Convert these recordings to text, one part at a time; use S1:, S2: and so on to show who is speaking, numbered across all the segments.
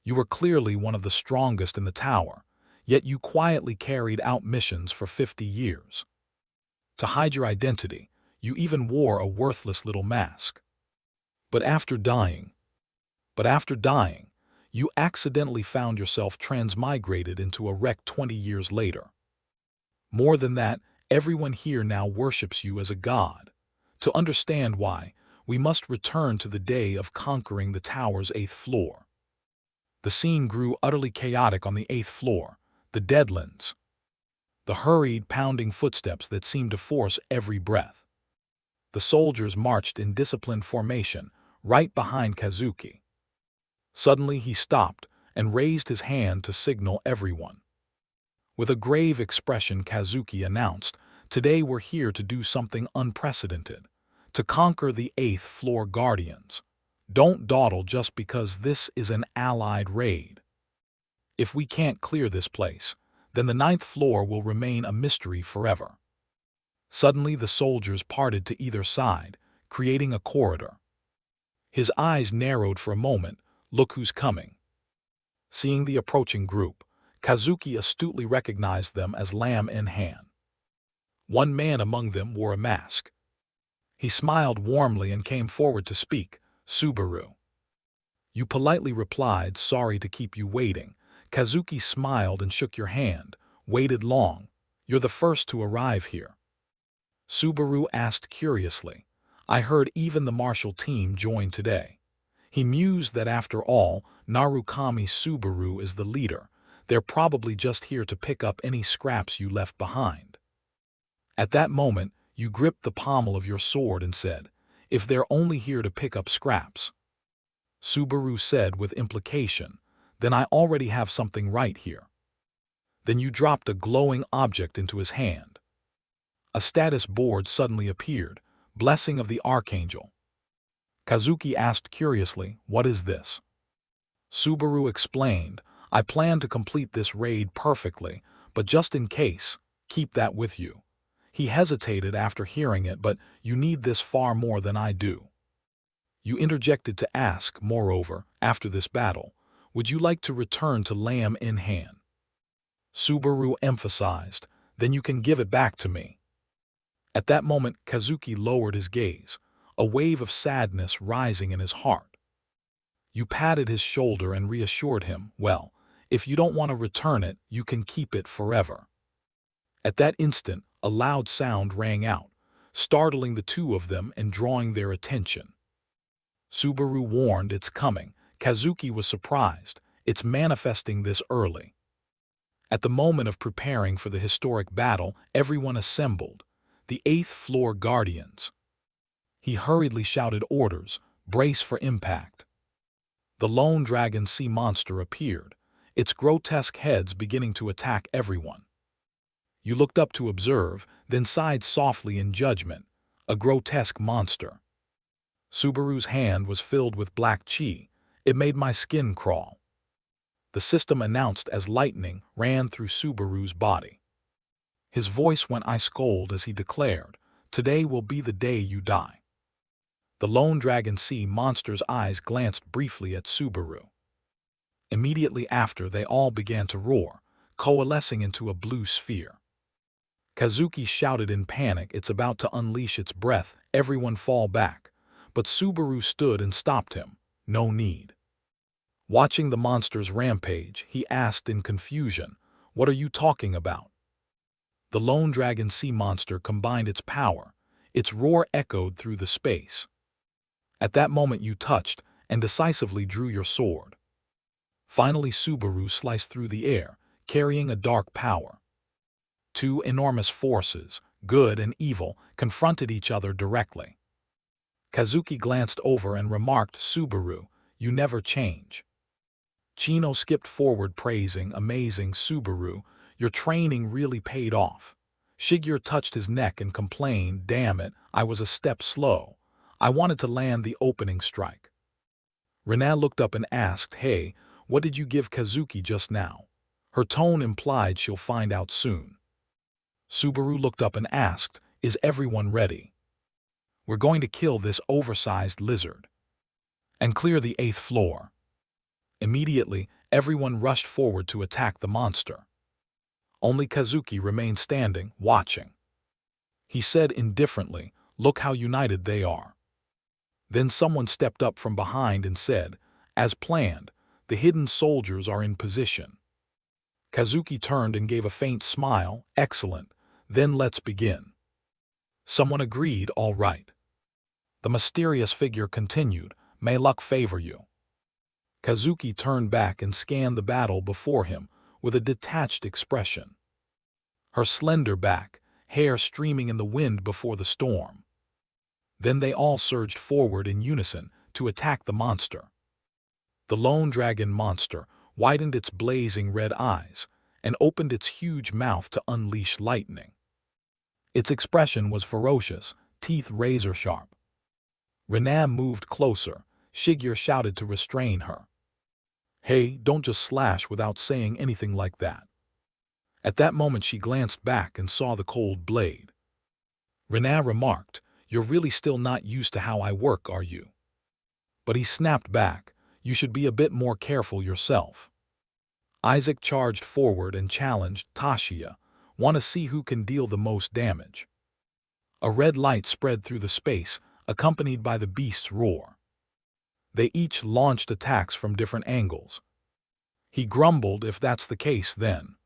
S1: You were clearly one of the strongest in the tower, yet you quietly carried out missions for 50 years. To hide your identity, you even wore a worthless little mask. But after dying, you accidentally found yourself transmigrated into a wreck 20 years later. More than that, everyone here now worships you as a god. To understand why, we must return to the day of conquering the tower's 8th floor. The scene grew utterly chaotic on the 8th floor, the deadlands. The hurried, pounding footsteps that seemed to force every breath. The soldiers marched in disciplined formation, right behind Kazuki. Suddenly he stopped and raised his hand to signal everyone. With a grave expression, Kazuki announced, "Today we're here to do something unprecedented, to conquer the 8th floor guardians. Don't dawdle just because this is an allied raid. If we can't clear this place, then the 9th floor will remain a mystery forever." Suddenly the soldiers parted to either side, creating a corridor. His eyes narrowed for a moment. "Look who's coming." Seeing the approaching group, Kazuki astutely recognized them as lamb in hand. One man among them wore a mask. He smiled warmly and came forward to speak. "Subaru." You politely replied, "Sorry to keep you waiting." Kazuki smiled and shook your hand. "Waited long? You're the first to arrive here." Subaru asked curiously. "I heard even the martial team joined today." He mused that after all, Narukami Subaru is the leader. They're probably just here to pick up any scraps you left behind. At that moment, you gripped the pommel of your sword and said, "If they're only here to pick up scraps," Subaru said with implication, "then I already have something right here." Then you dropped a glowing object into his hand. A status board suddenly appeared, "Blessing of the Archangel." Kazuki asked curiously, "What is this?" Subaru explained, "I plan to complete this raid perfectly, but just in case, keep that with you." He hesitated after hearing it, "But you need this far more than I do." You interjected to ask, "Moreover, after this battle, would you like to return to lamb in hand?" Subaru emphasized, "Then you can give it back to me." At that moment, Kazuki lowered his gaze, a wave of sadness rising in his heart. You patted his shoulder and reassured him, "Well, if you don't want to return it, you can keep it forever." At that instant, a loud sound rang out, startling the two of them and drawing their attention. Subaru warned, "It's coming." Kazuki was surprised. "It's manifesting this early." At the moment of preparing for the historic battle, everyone assembled. The 8th floor guardians. He hurriedly shouted orders, "Brace for impact." The lone dragon sea monster appeared, its grotesque heads beginning to attack everyone. You looked up to observe, then sighed softly in judgment. A grotesque monster. Subaru's hand was filled with black chi. "It made my skin crawl." The system announced as lightning ran through Subaru's body. His voice went ice cold as he declared, "Today will be the day you die." The lone dragon sea monster's eyes glanced briefly at Subaru. Immediately after, they all began to roar, coalescing into a blue sphere. Kazuki shouted in panic, "It's about to unleash its breath, everyone fall back." But Subaru stood and stopped him. "No need." Watching the monster's rampage, he asked in confusion, "What are you talking about?" The lone dragon sea monster combined its power. Its roar echoed through the space. At that moment you touched and decisively drew your sword. Finally Subaru sliced through the air, carrying a dark power. Two enormous forces, good and evil, confronted each other directly. Kazuki glanced over and remarked, "Subaru, you never change." Chino skipped forward praising, "Amazing, Subaru, your training really paid off." Shigeru touched his neck and complained, "Damn it, I was a step slow. I wanted to land the opening strike." Rina looked up and asked, "Hey, what did you give Kazuki just now?" Her tone implied she'll find out soon. Subaru looked up and asked, "Is everyone ready? We're going to kill this oversized lizard and clear the 8th floor." Immediately, Everyone rushed forward to attack the monster. Only Kazuki remained standing, watching. He said indifferently, "Look how united they are." Then someone stepped up from behind and said, "As planned, the hidden soldiers are in position." Kazuki turned and gave a faint smile. "Excellent. Then let's begin." Someone agreed, "All right." The mysterious figure continued, "May luck favor you." Kazuki turned back and scanned the battle before him with a detached expression. Her slender back, hair streaming in the wind before the storm. Then they all surged forward in unison to attack the monster. The lone dragon monster widened its blazing red eyes and opened its huge mouth to unleash lightning. Its expression was ferocious, teeth razor-sharp. Renam moved closer. Shigeru shouted to restrain her. "Hey, don't just slash without saying anything like that." At that moment she glanced back and saw the cold blade. Renam remarked, "You're really still not used to how I work, are you?" But he snapped back, "You should be a bit more careful yourself." Isaac charged forward and challenged, "Tashiya, want to see who can deal the most damage?" A red light spread through the space, accompanied by the beast's roar. They each launched attacks from different angles. He grumbled, "If that's the case, then."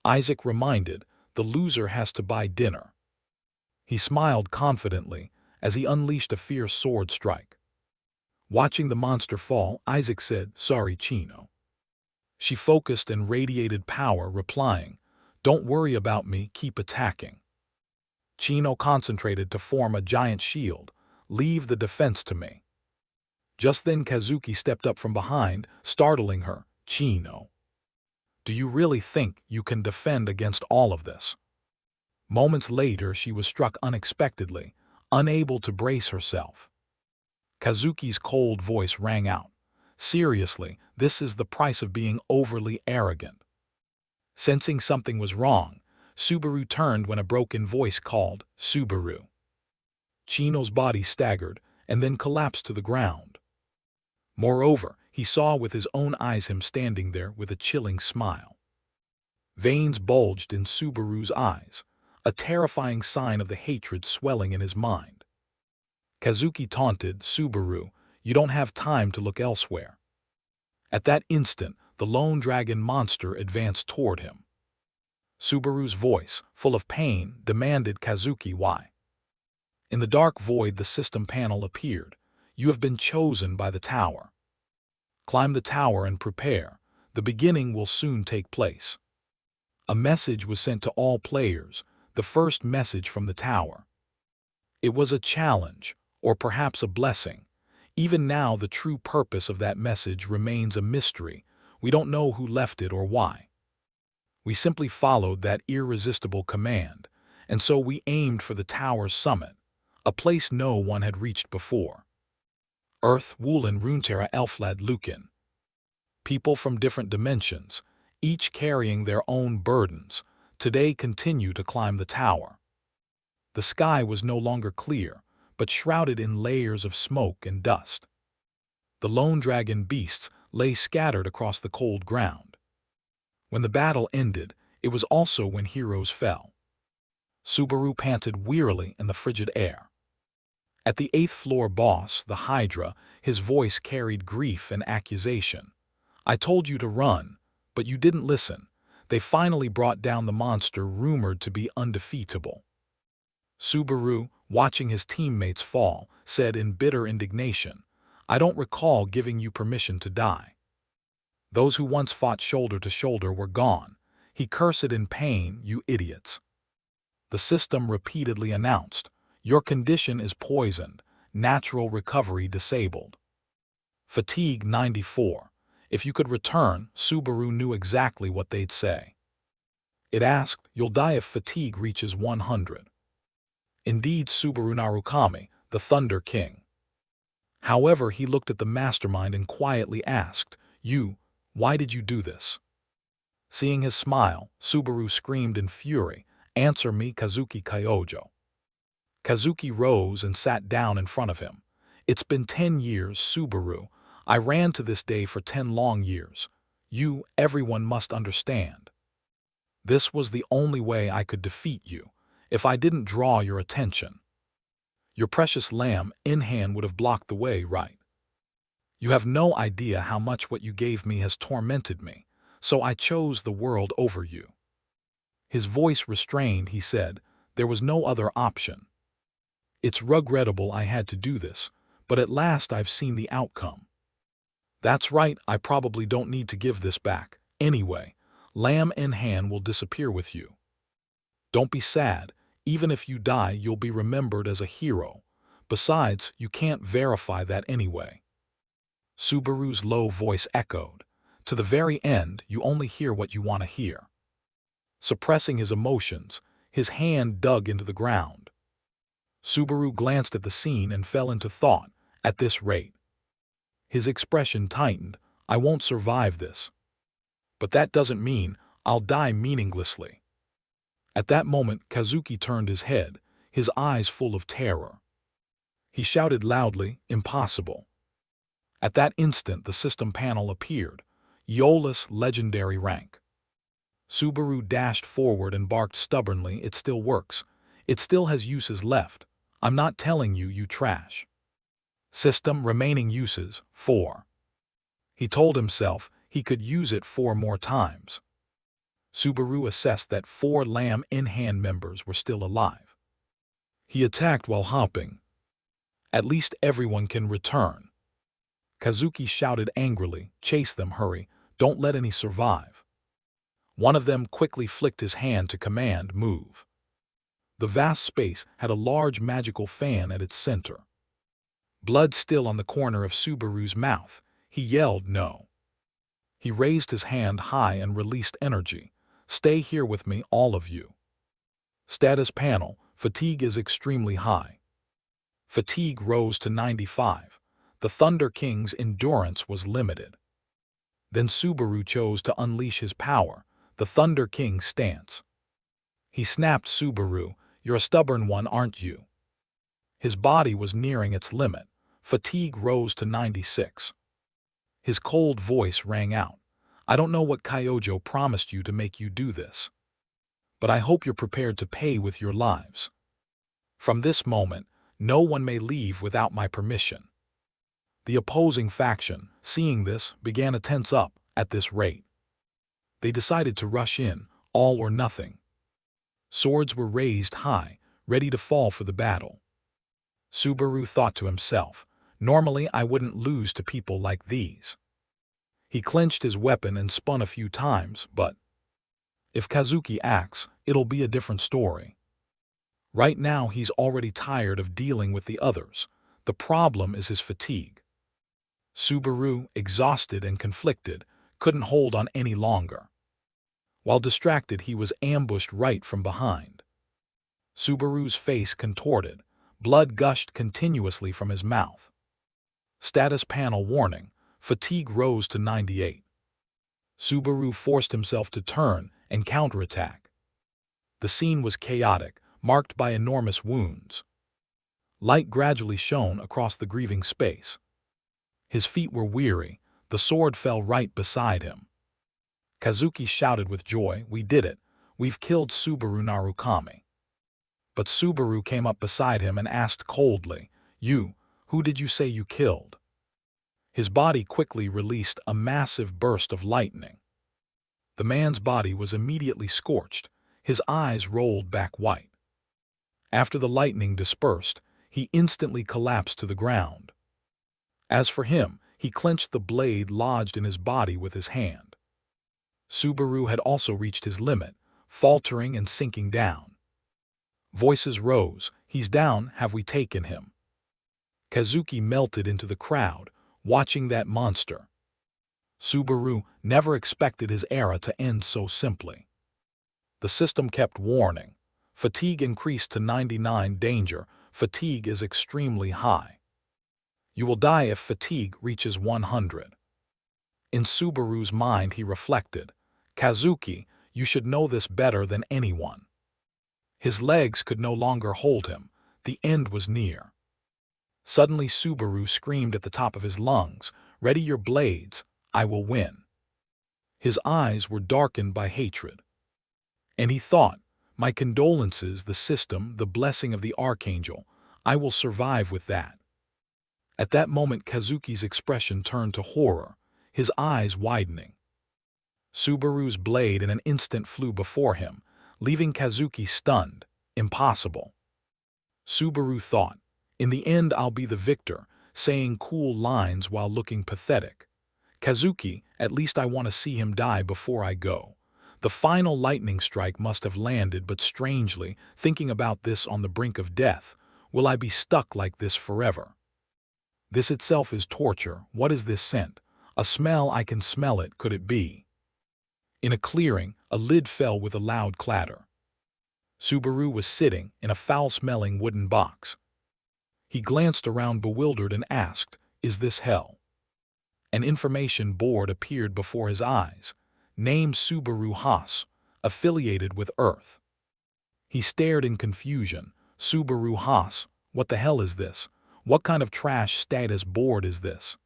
S1: Isaac reminded, "The loser has to buy dinner." He smiled confidently as he unleashed a fierce sword strike. Watching the monster fall, Isaac said, "Sorry, Chino." She focused and radiated power, replying, "Don't worry about me, keep attacking." Chino concentrated to form a giant shield. "Leave the defense to me." Just then Kazuki stepped up from behind, startling her. "Chino, do you really think you can defend against all of this?" Moments later she was struck unexpectedly, unable to brace herself. Kazuki's cold voice rang out, "Seriously, this is the price of being overly arrogant." Sensing something was wrong, Subaru turned when a broken voice called, "Subaru." Chino's body staggered and then collapsed to the ground. Moreover, he saw with his own eyes him standing there with a chilling smile. Veins bulged in Subaru's eyes, a terrifying sign of the hatred swelling in his mind. Kazuki taunted, "Subaru, you don't have time to look elsewhere." At that instant, the lone dragon monster advanced toward him. Subaru's voice, full of pain, demanded, "Kazuki, why?" In the dark void the system panel appeared. "You have been chosen by the tower. Climb the tower and prepare. The beginning will soon take place." A message was sent to all players, the first message from the tower. It was a challenge, or perhaps a blessing. Even now the true purpose of that message remains a mystery. We don't know who left it or why. We simply followed that irresistible command, and so we aimed for the tower's summit, a place no one had reached before. Earth, Woolen, Runeterra, Elflad, Lucan. People from different dimensions, each carrying their own burdens, today continue to climb the tower. The sky was no longer clear, but shrouded in layers of smoke and dust. The lone dragon beasts lay scattered across the cold ground. When the battle ended, it was also when heroes fell. Subaru panted wearily in the frigid air. At the 8th floor boss, the Hydra, his voice carried grief and accusation. "I told you to run, but you didn't listen. They finally brought down the monster rumored to be undefeatable." Subaru, watching his teammates fall, said in bitter indignation, "I don't recall giving you permission to die." Those who once fought shoulder to shoulder were gone. He cursed in pain, "You idiots." The system repeatedly announced, "Your condition is poisoned, natural recovery disabled." Fatigue 94. If you could return, Subaru knew exactly what they'd say. It asked, "You'll die if fatigue reaches 100. Indeed, Subaru Narukami, the Thunder King. However, he looked at the mastermind and quietly asked, Why did you do this?" Seeing his smile, Subaru screamed in fury, "Answer me, Kazuki Kyojo." Kazuki rose and sat down in front of him. "It's been 10 years, Subaru. I ran to this day for 10 long years. Everyone must understand. This was the only way I could defeat you, if I didn't draw your attention. Your precious lamb in hand would have blocked the way, right? You have no idea how much what you gave me has tormented me, so I chose the world over you. His voice restrained, he said, there was no other option. It's regrettable I had to do this, but at last I've seen the outcome. That's right, I probably don't need to give this back. Anyway, lamb in hand will disappear with you. Don't be sad. Even if you die, you'll be remembered as a hero. Besides, you can't verify that anyway. Subaru's low voice echoed. To the very end, you only hear what you want to hear. Suppressing his emotions, his hand dug into the ground. Subaru glanced at the scene and fell into thought. At this rate, his expression tightened. I won't survive this. But that doesn't mean I'll die meaninglessly. At that moment, Kazuki turned his head, his eyes full of terror. He shouted loudly, impossible. At that instant, the system panel appeared, Yola's legendary rank. Subaru dashed forward and barked stubbornly, it still works. It still has uses left. I'm not telling you, you trash. System remaining uses, 4. He told himself he could use it 4 more times. Subaru assessed that 4 lamb in hand members were still alive. He attacked while hopping. At least everyone can return. Kazuki shouted angrily, chase them, hurry, don't let any survive. One of them quickly flicked his hand to command, move. The vast space had a large magical fan at its center. Blood still on the corner of Subaru's mouth, he yelled no. He raised his hand high and released energy. Stay here with me, all of you. Status panel, fatigue is extremely high. Fatigue rose to 95. The Thunder King's endurance was limited. Then Subaru chose to unleash his power, the Thunder King's stance. He snapped, Subaru, you're a stubborn one, aren't you? His body was nearing its limit. Fatigue rose to 96. His cold voice rang out. I don't know what Kyojo promised you to make you do this. But I hope you're prepared to pay with your lives. From this moment, no one may leave without my permission. The opposing faction, seeing this, began to tense up. At this rate, they decided to rush in, all or nothing. Swords were raised high, ready to fall for the battle. Subaru thought to himself, normally I wouldn't lose to people like these. He clenched his weapon and spun a few times, but if Kazuki acts, it'll be a different story. Right now he's already tired of dealing with the others. The problem is his fatigue. Subaru, exhausted and conflicted, couldn't hold on any longer. While distracted, he was ambushed right from behind. Subaru's face contorted. Blood gushed continuously from his mouth. Status panel warning. Fatigue rose to 98. Subaru forced himself to turn and counterattack. The scene was chaotic, marked by enormous wounds. Light gradually shone across the grieving space. His feet were weary. The sword fell right beside him. Kazuki shouted with joy, we did it. We've killed Subaru Narukami. But Subaru came up beside him and asked coldly, who did you say you killed? His body quickly released a massive burst of lightning. The man's body was immediately scorched. His eyes rolled back white. After the lightning dispersed, he instantly collapsed to the ground. As for him, he clenched the blade lodged in his body with his hand. Subaru had also reached his limit, faltering and sinking down. Voices rose, he's down, have we taken him? Kazuki melted into the crowd, watching that monster. Subaru never expected his era to end so simply. The system kept warning. Fatigue increased to 99. Danger, fatigue is extremely high. You will die if fatigue reaches 100. In Subaru's mind he reflected, Kazuki, you should know this better than anyone. His legs could no longer hold him. The end was near. Suddenly Subaru screamed at the top of his lungs, ready your blades, I will win. His eyes were darkened by hatred. And he thought, my condolences, the system, the blessing of the archangel, I will survive with that. At that moment Kazuki's expression turned to horror, his eyes widening. Subaru's blade in an instant flew before him, leaving Kazuki stunned. Impossible. Subaru thought, in the end I'll be the victor, saying cool lines while looking pathetic. Kazuki, at least I want to see him die before I go. The final lightning strike must have landed, but strangely, thinking about this on the brink of death, will I be stuck like this forever? This itself is torture. What is this scent? A smell, I can smell it, could it be? In a clearing, a lid fell with a loud clatter. Subaru was sitting in a foul-smelling wooden box. He glanced around bewildered and asked, is this hell? An information board appeared before his eyes, named Subaru Haas, affiliated with Earth. He stared in confusion. Subaru Haas, what the hell is this? What kind of trash status board is this?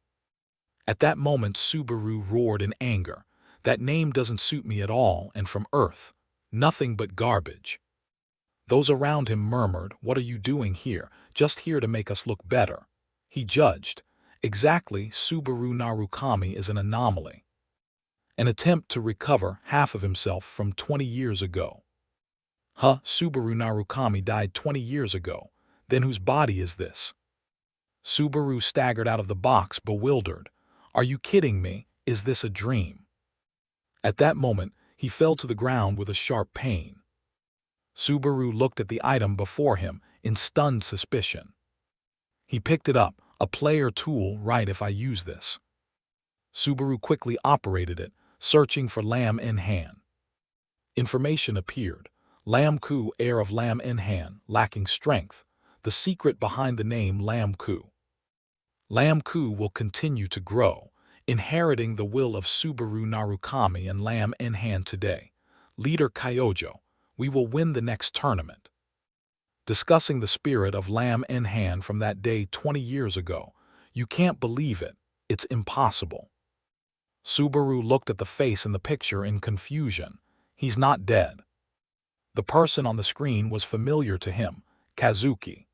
S1: At that moment Subaru roared in anger. That name doesn't suit me at all, and from Earth, nothing but garbage. Those around him murmured, what are you doing here? Just here to make us look better. He judged. Exactly, Subaru Narukami is an anomaly. An attempt to recover half of himself from 20 years ago. Subaru Narukami died 20 years ago. Then whose body is this? Subaru staggered out of the box, bewildered. Are you kidding me? Is this a dream? At that moment, he fell to the ground with a sharp pain. Subaru looked at the item before him in stunned suspicion. He picked it up, a player tool, right? If I use this. Subaru quickly operated it, searching for Lam Enhan. Information appeared. Lam Ku, heir of Lam Enhan, lacking strength. The secret behind the name Lam Ku. Lam Ku will continue to grow, inheriting the will of Subaru Narukami and Lam Enhan today. Leader Kyojo, we will win the next tournament. Discussing the spirit of Lam Enhan from that day 20 years ago. You can't believe it. It's impossible. Subaru looked at the face in the picture in confusion. He's not dead. The person on the screen was familiar to him, Kazuki.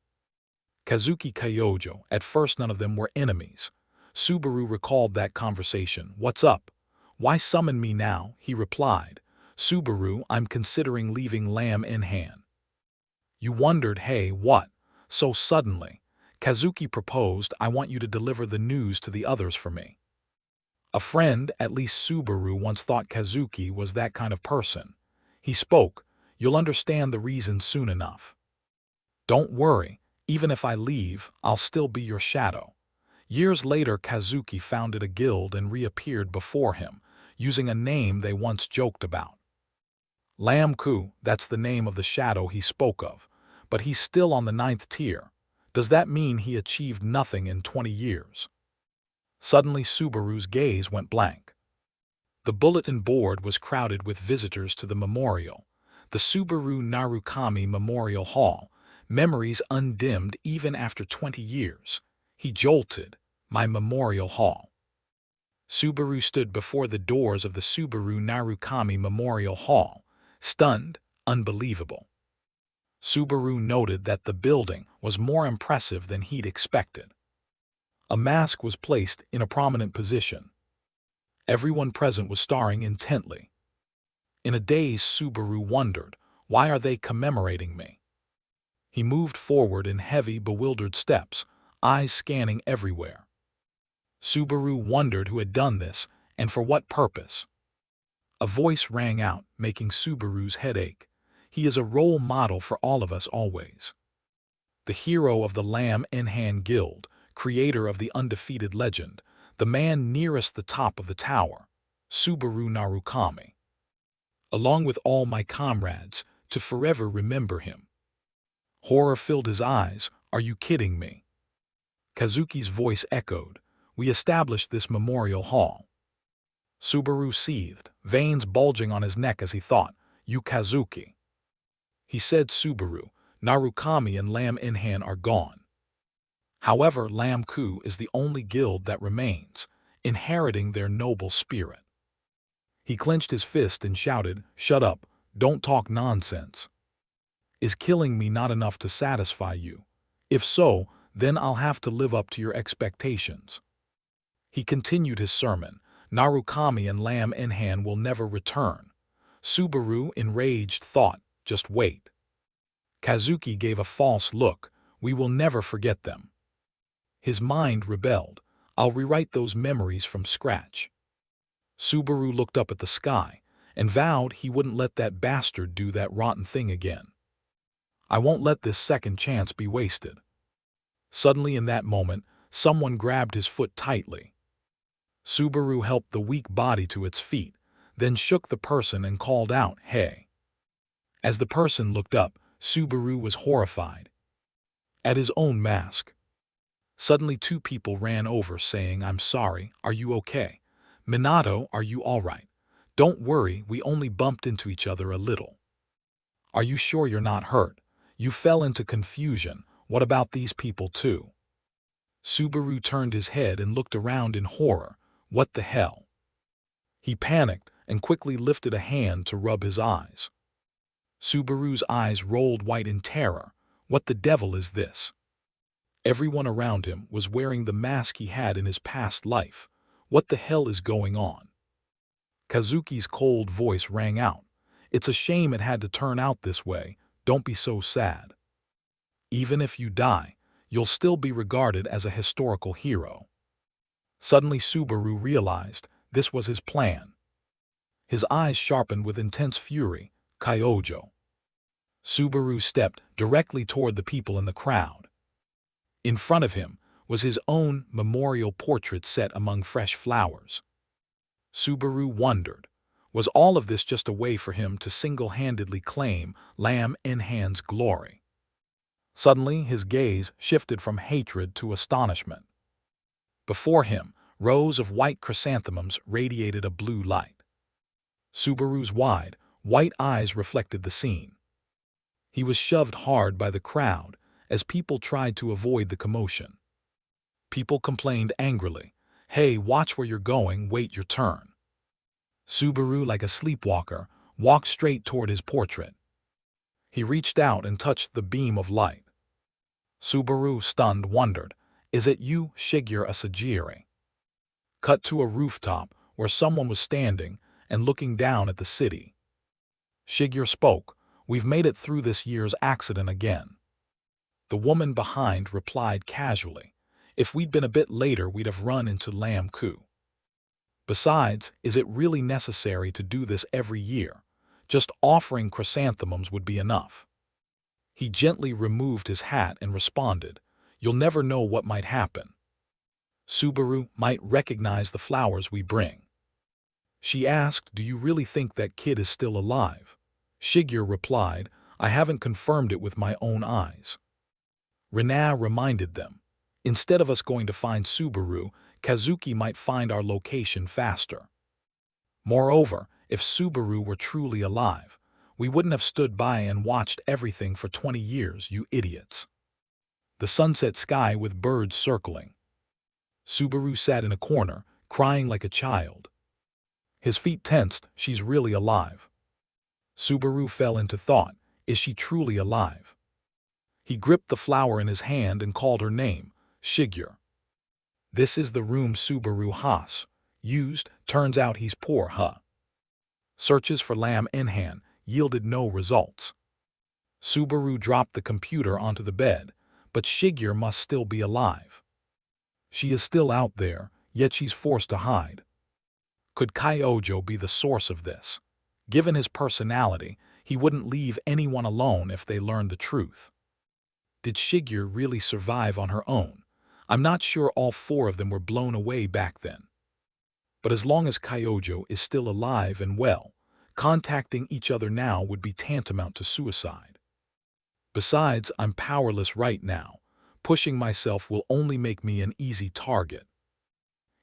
S1: Kazuki Kyojo. At first none of them were enemies. Subaru recalled that conversation. What's up? Why summon me now? He replied. Subaru, I'm considering leaving Lam Enhan. You wondered, hey, what? So suddenly. Kazuki proposed, I want you to deliver the news to the others for me. A friend, at least Subaru once thought Kazuki was that kind of person. He spoke, you'll understand the reason soon enough. Don't worry, even if I leave, I'll still be your shadow. Years later Kazuki founded a guild and reappeared before him, using a name they once joked about. Lam Ku, that's the name of the shadow he spoke of, but he's still on the 9th tier. Does that mean he achieved nothing in 20 years? Suddenly Subaru's gaze went blank. The bulletin board was crowded with visitors to the memorial, the Subaru Narukami Memorial Hall, memories undimmed even after 20 years. He jolted, my memorial hall. Subaru stood before the doors of the Subaru Narukami Memorial Hall, stunned, unbelievable. Subaru noted that the building was more impressive than he'd expected. A mask was placed in a prominent position. Everyone present was staring intently. In a daze, Subaru wondered, why are they commemorating me? He moved forward in heavy, bewildered steps, eyes scanning everywhere. Subaru wondered who had done this and for what purpose. A voice rang out, making Subaru's head ache. He is a role model for all of us always. The hero of the Lam Enhan Guild, creator of the undefeated legend, the man nearest the top of the tower, Subaru Narukami. Along with all my comrades, to forever remember him. Horror filled his eyes. Are you kidding me? Kazuki's voice echoed. We established this memorial hall. Subaru seethed, veins bulging on his neck as he thought, you Kazuki. He said Subaru, Narukami and Lam Enhan are gone. However, Lam Ku is the only guild that remains, inheriting their noble spirit. He clenched his fist and shouted, "Shut up, don't talk nonsense. Is killing me not enough to satisfy you? If so, then I'll have to live up to your expectations." He continued his sermon. Narukami and Lam Enhan will never return. Subaru, enraged, thought, just wait. Kazuki gave a false look. We will never forget them. His mind rebelled. I'll rewrite those memories from scratch. Subaru looked up at the sky and vowed he wouldn't let that bastard do that rotten thing again. I won't let this second chance be wasted. Suddenly in that moment, someone grabbed his foot tightly. Subaru helped the weak body to its feet, then shook the person and called out, "Hey." As the person looked up, Subaru was horrified at his own mask. Suddenly 2 people ran over saying, "I'm sorry, are you okay? Minato, are you all right? Don't worry, we only bumped into each other a little. Are you sure you're not hurt? You fell into confusion. What about these people too?" Subaru turned his head and looked around in horror. What the hell? He panicked and quickly lifted a hand to rub his eyes. Subaru's eyes rolled white in terror. What the devil is this? Everyone around him was wearing the mask he had in his past life. What the hell is going on? Kazuki's cold voice rang out. It's a shame it had to turn out this way. Don't be so sad. Even if you die, you'll still be regarded as a historical hero. Suddenly Subaru realized this was his plan. His eyes sharpened with intense fury. Kyojo. Subaru stepped directly toward the people in the crowd. In front of him was his own memorial portrait set among fresh flowers. Subaru wondered, was all of this just a way for him to single-handedly claim Lam Enhan's glory? Suddenly his gaze shifted from hatred to astonishment. Before him, rows of white chrysanthemums radiated a blue light. Subaru's wide, white eyes reflected the scene. He was shoved hard by the crowd as people tried to avoid the commotion. People complained angrily, "Hey, watch where you're going, wait your turn." Subaru, like a sleepwalker, walked straight toward his portrait. He reached out and touched the beam of light. Subaru, stunned, wondered, "Is it you, Shigeru Asajiri?" Cut to a rooftop where someone was standing and looking down at the city. Shigeru spoke, "We've made it through this year's accident again." The woman behind replied casually, "If we'd been a bit later, we'd have run into Lam Ku. Besides, is it really necessary to do this every year? Just offering chrysanthemums would be enough." He gently removed his hat and responded, "You'll never know what might happen. Subaru might recognize the flowers we bring." She asked, "Do you really think that kid is still alive?" Shigeru replied, "I haven't confirmed it with my own eyes." Rina reminded them, "Instead of us going to find Subaru, Kazuki might find our location faster. Moreover, if Subaru were truly alive, we wouldn't have stood by and watched everything for 20 years, you idiots." The sunset sky with birds circling. Subaru sat in a corner, crying like a child. His feet tensed. She's really alive. Subaru fell into thought. Is she truly alive? He gripped the flower in his hand and called her name, Shigeru. This is the room Subaru has used. Turns out he's poor, huh? Searches for Lam Enhan yielded no results. Subaru dropped the computer onto the bed, but Shigeru must still be alive. She is still out there, yet she's forced to hide. Could Kyojo be the source of this? Given his personality, he wouldn't leave anyone alone if they learned the truth. Did Shigeru really survive on her own? I'm not sure all 4 of them were blown away back then. But as long as Kyojo is still alive and well, contacting each other now would be tantamount to suicide. Besides, I'm powerless right now. Pushing myself will only make me an easy target.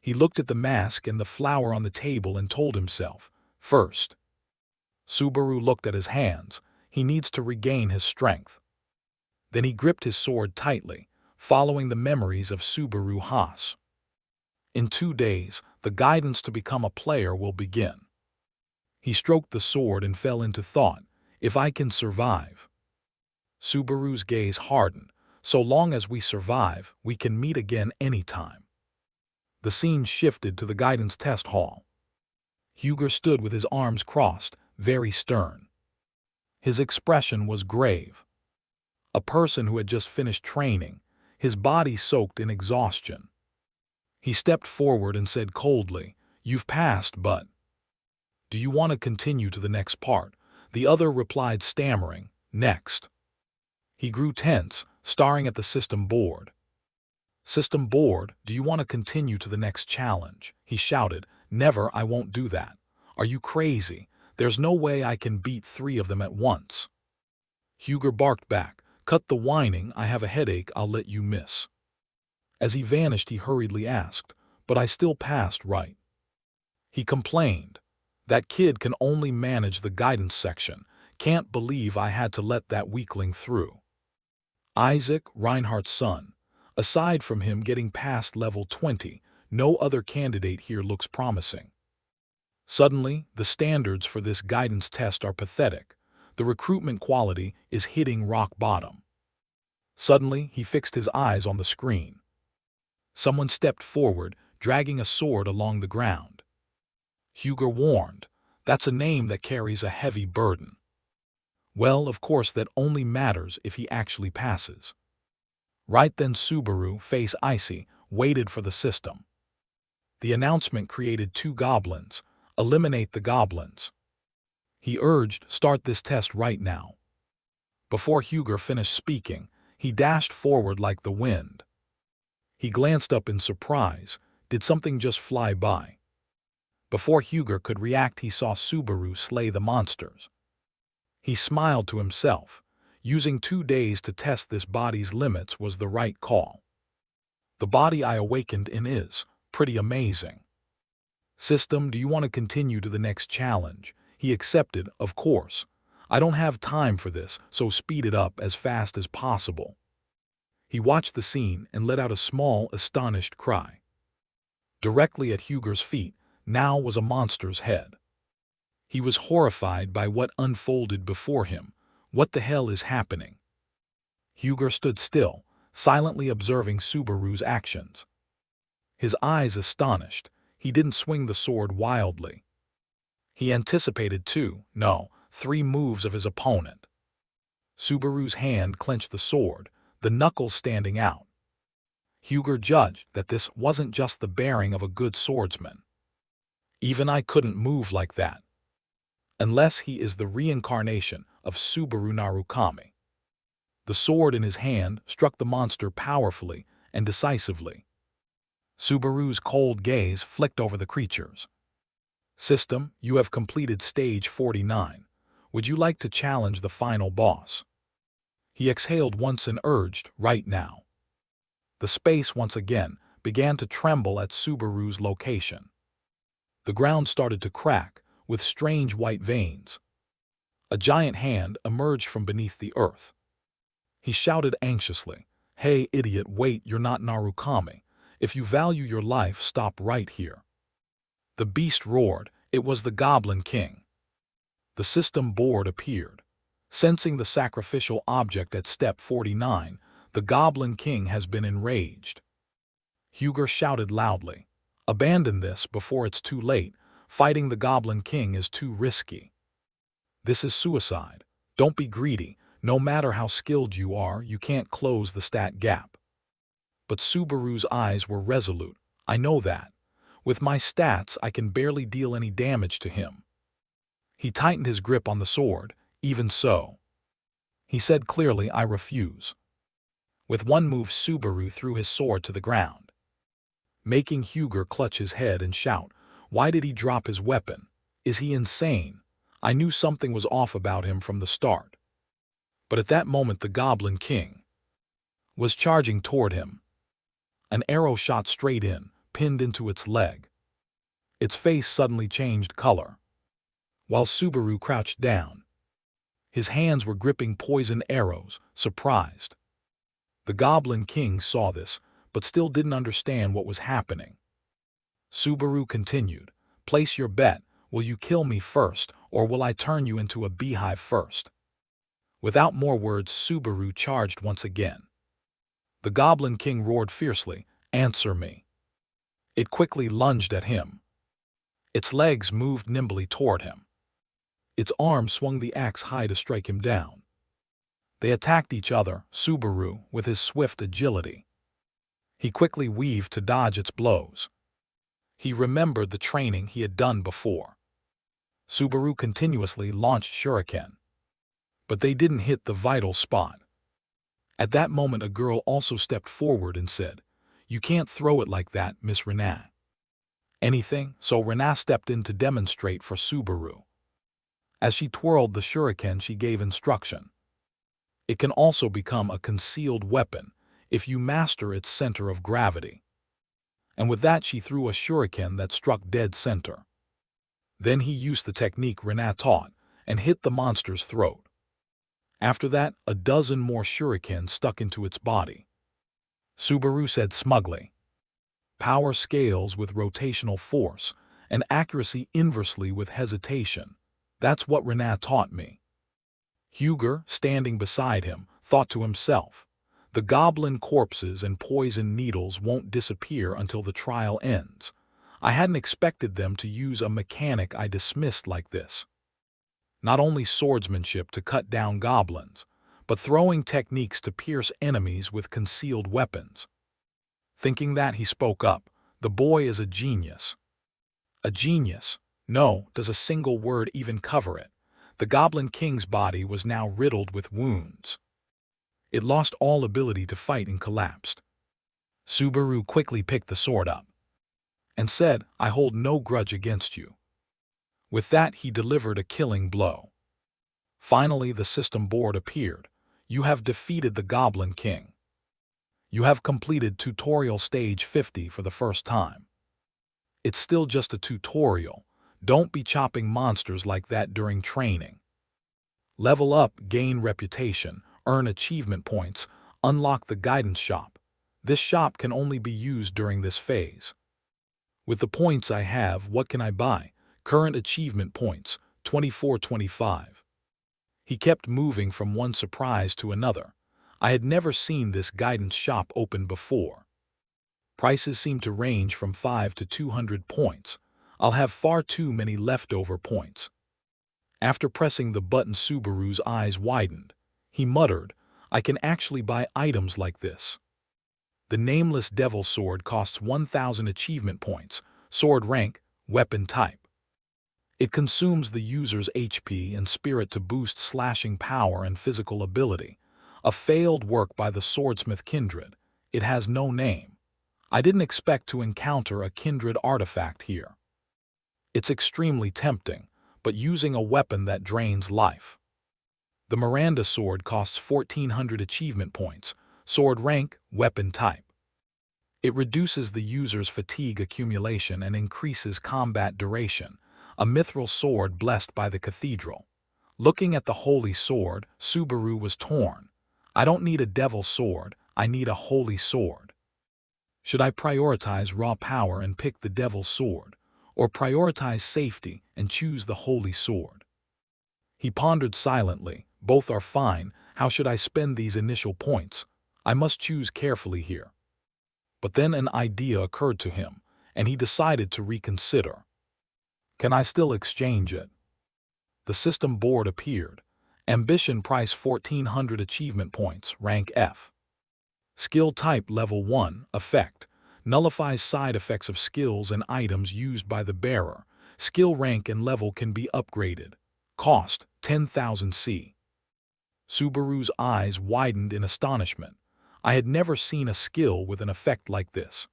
S1: He looked at the mask and the flower on the table and told himself, first. Subaru looked at his hands. He needs to regain his strength. Then he gripped his sword tightly, following the memories of Subaru Haas. In 2 days, the guidance to become a player will begin. He stroked the sword and fell into thought. If I can survive. Subaru's gaze hardened. So long as we survive, we can meet again anytime. The scene shifted to the guidance test hall. Huger stood with his arms crossed, very stern. His expression was grave. A person who had just finished training, his body soaked in exhaustion. He stepped forward and said coldly, "You've passed, but do you want to continue to the next part?" The other replied stammering, "Next." He grew tense, staring at the system board. "System board, do you want to continue to the next challenge?" He shouted. "Never, I won't do that. Are you crazy? There's no way I can beat 3 of them at once." Huger barked back, "Cut the whining, I have a headache, I'll let you miss." As he vanished, he hurriedly asked, "But I still passed, right?" He complained. "That kid can only manage the guidance section. Can't believe I had to let that weakling through." Isaac, Reinhardt's son. Aside from him getting past level 20, no other candidate here looks promising. Suddenly, the standards for this guidance test are pathetic. The recruitment quality is hitting rock bottom. Suddenly, he fixed his eyes on the screen. Someone stepped forward, dragging a sword along the ground. Huger warned, "That's a name that carries a heavy burden." Well, of course that only matters if he actually passes. Right then Subaru, face icy, waited for the system. The announcement created 2 goblins. Eliminate the goblins. He urged, "Start this test right now." Before Huger finished speaking, he dashed forward like the wind. He glanced up in surprise. Did something just fly by? Before Huger could react, he saw Subaru slay the monsters. He smiled to himself. Using 2 days to test this body's limits was the right call. The body I awakened in is pretty amazing. System, do you want to continue to the next challenge? He accepted, of course. I don't have time for this, so speed it up as fast as possible. He watched the scene and let out a small, astonished cry. Directly at Huger's feet, now was a monster's head. He was horrified by what unfolded before him. What the hell is happening? Huger stood still, silently observing Subaru's actions. His eyes astonished. He didn't swing the sword wildly. He anticipated 3 moves of his opponent. Subaru's hand clenched the sword, the knuckles standing out. Huger judged that this wasn't just the bearing of a good swordsman. Even I couldn't move like that. Unless he is the reincarnation of Subaru Narukami. The sword in his hand struck the monster powerfully and decisively. Subaru's cold gaze flicked over the creatures. System, you have completed stage 49. Would you like to challenge the final boss? He exhaled once and urged, right now. The space once again began to tremble at Subaru's location. The ground started to crack, with strange white veins. A giant hand emerged from beneath the earth. He shouted anxiously, "Hey, idiot, wait, you're not Narukami. If you value your life, stop right here." The beast roared. It was the Goblin King. The system board appeared. Sensing the sacrificial object at step 49, the Goblin King has been enraged. Huger shouted loudly, "Abandon this before it's too late. Fighting the Goblin King is too risky. This is suicide. Don't be greedy. No matter how skilled you are, you can't close the stat gap." But Subaru's eyes were resolute. "I know that. With my stats, I can barely deal any damage to him." He tightened his grip on the sword. "Even so," he said clearly, "I refuse." With one move, Subaru threw his sword to the ground, making Huger clutch his head and shout, "Why did he drop his weapon? Is he insane? I knew something was off about him from the start." But at that moment, the Goblin King was charging toward him. An arrow shot straight in, pinned into its leg. Its face suddenly changed color. While Subaru crouched down, his hands were gripping poisoned arrows, surprised. The Goblin King saw this, but still didn't understand what was happening. Subaru continued, "Place your bet. Will you kill me first, or will I turn you into a beehive first? Without more words, Subaru charged once again. The Goblin King roared fiercely, "Answer me." It quickly lunged at him. Its legs moved nimbly toward him. Its arm swung the axe high to strike him down. They attacked each other, Subaru with his swift agility. He quickly weaved to dodge its blows. He remembered the training he had done before. Subaru continuously launched shuriken, but they didn't hit the vital spot. At that moment, a girl also stepped forward and said, "You can't throw it like that, Miss Renat." Anything? So Renat stepped in to demonstrate for Subaru. As she twirled the shuriken, she gave instruction. It can also become a concealed weapon if you master its center of gravity. And with that, she threw a shuriken that struck dead center. Then he used the technique Renat taught and hit the monster's throat. After that, a dozen more shurikens stuck into its body. Subaru said smugly, "Power scales with rotational force, and accuracy inversely with hesitation. That's what Renat taught me." Huger, standing beside him, thought to himself, "The goblin corpses and poison needles won't disappear until the trial ends. I hadn't expected them to use a mechanic I dismissed like this. Not only swordsmanship to cut down goblins, but throwing techniques to pierce enemies with concealed weapons." Thinking that, he spoke up, "The boy is a genius." A genius? No, does a single word even cover it? The Goblin King's body was now riddled with wounds. It lost all ability to fight and collapsed. Subaru quickly picked the sword up and said, "I hold no grudge against you." With that, he delivered a killing blow. Finally, the system board appeared. "You have defeated the Goblin King. You have completed tutorial stage 50 for the first time. It's still just a tutorial. Don't be chopping monsters like that during training. Level up, gain reputation, earn achievement points, unlock the guidance shop. This shop can only be used during this phase. With the points I have, what can I buy? Current achievement points, 2425. He kept moving from one surprise to another. I had never seen this guidance shop open before. Prices seem to range from 5 to 200 points. I'll have far too many leftover points. After pressing the button, Subaru's eyes widened. He muttered, "I can actually buy items like this." The Nameless Devil Sword costs 1,000 achievement points, sword rank, weapon type. It consumes the user's HP and spirit to boost slashing power and physical ability. A failed work by the Swordsmith Kindred. It has no name. I didn't expect to encounter a kindred artifact here. It's extremely tempting, but using a weapon that drains life. The Miranda Sword costs 1,400 achievement points, sword rank, weapon type. It reduces the user's fatigue accumulation and increases combat duration. A mithril sword blessed by the cathedral. Looking at the holy sword, Subaru was torn. I don't need a devil sword, I need a holy sword. Should I prioritize raw power and pick the devil's sword, or prioritize safety and choose the holy sword? He pondered silently. Both are fine. How should I spend these initial points? I must choose carefully here. But then an idea occurred to him, and he decided to reconsider. Can I still exchange it? The system board appeared. Ambition price 1,400 achievement points, rank F. Skill type level 1, effect. Nullifies side effects of skills and items used by the bearer. Skill rank and level can be upgraded. Cost, 10,000 C. Subaru's eyes widened in astonishment. I had never seen a skill with an effect like this.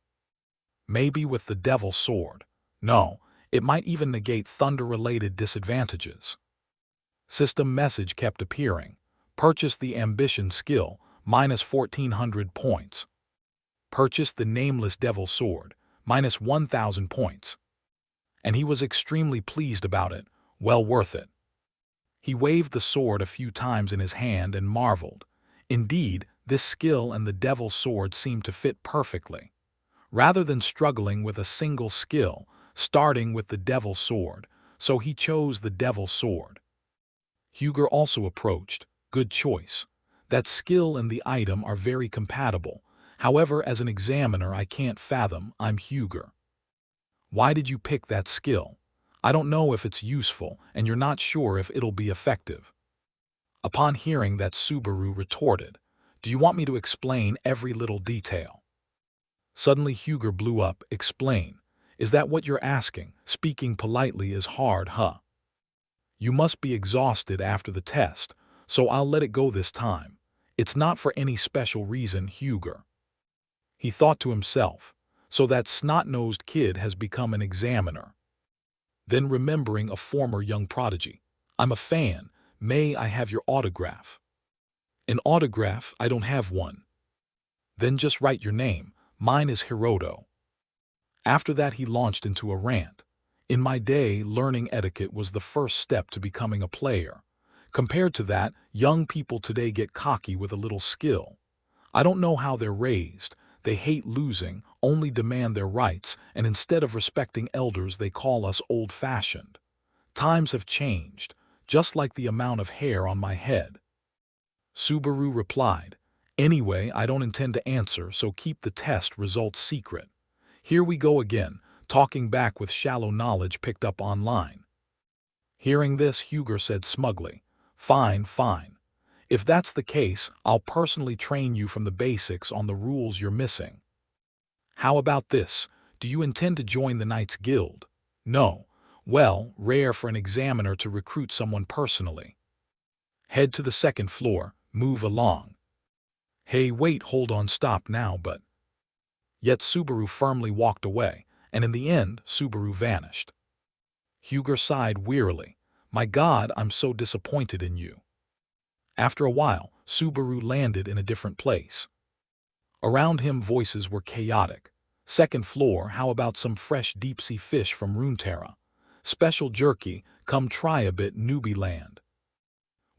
S1: Maybe with the Devil's Sword. No, it might even negate thunder-related disadvantages. System message kept appearing. Purchase the Ambition skill, minus 1,400 points. Purchase the Nameless Devil Sword, minus 1,000 points. And he was extremely pleased about it, well worth it. He waved the sword a few times in his hand and marveled. Indeed, this skill and the Devil's Sword seemed to fit perfectly. Rather than struggling with a single skill, starting with the Devil's Sword, so he chose the Devil's Sword. Huger also approached. Good choice. That skill and the item are very compatible. However, as an examiner, I can't fathom. I'm Huger. Why did you pick that skill? I don't know if it's useful, and you're not sure if it'll be effective. Upon hearing that, Subaru retorted, do you want me to explain every little detail? Suddenly Huger blew up. Explain. Is that what you're asking? Speaking politely is hard, huh? You must be exhausted after the test, so I'll let it go this time. It's not for any special reason, Huger. He thought to himself, so that snot-nosed kid has become an examiner. Then remembering a former young prodigy. I'm a fan. May I have your autograph? An autograph? I don't have one. Then just write your name. Mine is Hiroto. After that he launched into a rant. In my day, learning etiquette was the first step to becoming a player. Compared to that, young people today get cocky with a little skill. I don't know how they're raised. They hate losing, only demand their rights, and instead of respecting elders they call us old-fashioned. Times have changed, just like the amount of hair on my head. Subaru replied, anyway, I don't intend to answer, so keep the test results secret. Here we go again, talking back with shallow knowledge picked up online. Hearing this, Huger said smugly, fine, fine. If that's the case, I'll personally train you from the basics on the rules you're missing. How about this? Do you intend to join the Knights Guild? No. Well, rare for an examiner to recruit someone personally. Head to the second floor, move along. Hey, wait, hold on, stop now, but... Yet Subaru firmly walked away, and in the end, Subaru vanished. Huger sighed wearily. My God, I'm so disappointed in you. After a while, Subaru landed in a different place. Around him, voices were chaotic. Second floor, how about some fresh deep-sea fish from Runeterra? Special jerky, come try a bit, newbie land.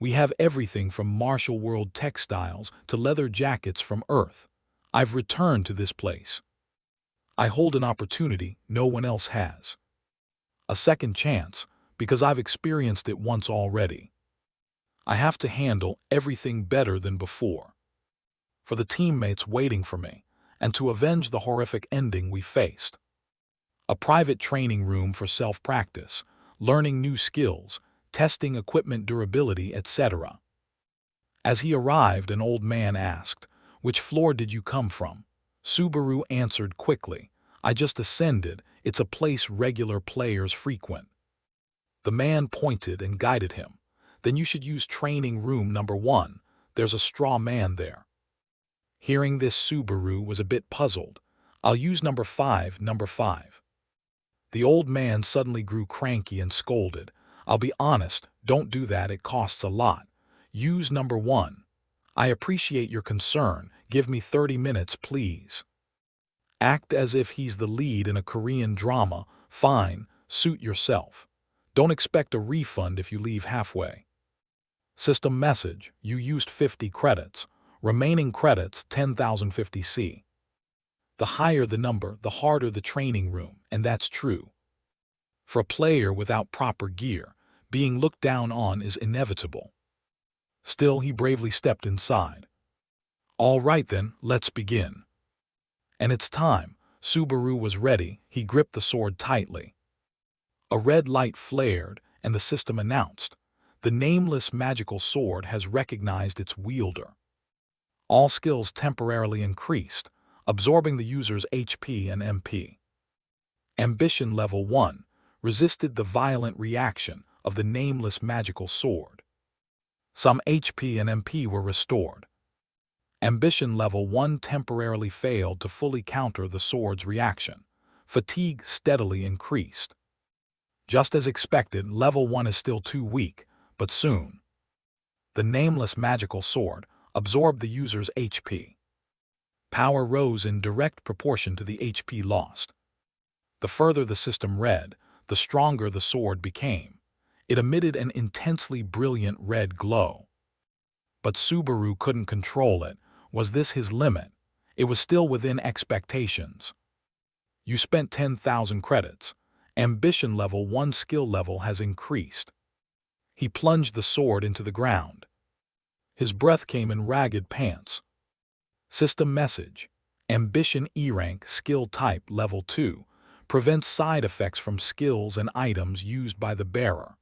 S1: We have everything from Martial World textiles to leather jackets from Earth. I've returned to this place. I hold an opportunity no one else has. A second chance, because I've experienced it once already. I have to handle everything better than before. For the teammates waiting for me, and to avenge the horrific ending we faced. A private training room for self-practice, learning new skills, testing equipment durability, etc. As he arrived, an old man asked, which floor did you come from? Subaru answered quickly, I just ascended, it's a place regular players frequent. The man pointed and guided him. Then you should use training room number 1, there's a straw man there. Hearing this, Subaru was a bit puzzled. I'll use number 5. The old man suddenly grew cranky and scolded. I'll be honest, don't do that, it costs a lot. Use number 1. I appreciate your concern, give me 30 minutes please. Act as if he's the lead in a Korean drama, fine, suit yourself. Don't expect a refund if you leave halfway. System message, you used 50 credits. Remaining credits 10,050C. The higher the number, the harder the training room, and that's true. For a player without proper gear, being looked down on is inevitable. Still, he bravely stepped inside. All right then, let's begin. And it's time. Subaru was ready, he gripped the sword tightly. A red light flared, and the system announced, the nameless magical sword has recognized its wielder. All skills temporarily increased, absorbing the user's HP and MP. Ambition level 1 resisted the violent reaction of the nameless magical sword. Some HP and MP were restored. Ambition level 1 temporarily failed to fully counter the sword's reaction. Fatigue steadily increased. Just as expected, level 1 is still too weak, but soon. The nameless magical sword absorbed the user's HP. Power rose in direct proportion to the HP lost. The further the system read, the stronger the sword became. It emitted an intensely brilliant red glow. But Subaru couldn't control it. Was this his limit? It was still within expectations. You spent 10,000 credits. Ambition level 1 skill level has increased. He plunged the sword into the ground. His breath came in ragged pants. System message. Ambition E rank skill type level 2. Prevents side effects from skills and items used by the bearer.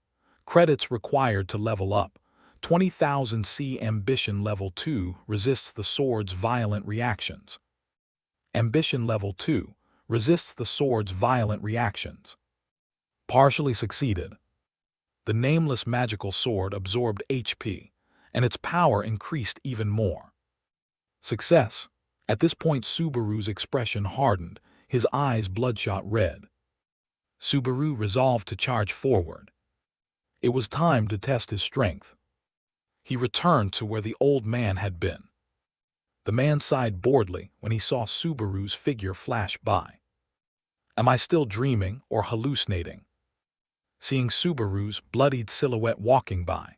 S1: Credits required to level up. 20,000 C. Ambition level 2 resists the sword's violent reactions. Ambition level 2 resists the sword's violent reactions. Partially succeeded. The nameless magical sword absorbed HP, and its power increased even more. Success. At this point Subaru's expression hardened, his eyes bloodshot red. Subaru resolved to charge forward. It was time to test his strength. He returned to where the old man had been. The man sighed boredly when he saw Subaru's figure flash by. Am I still dreaming or hallucinating? Seeing Subaru's bloodied silhouette walking by,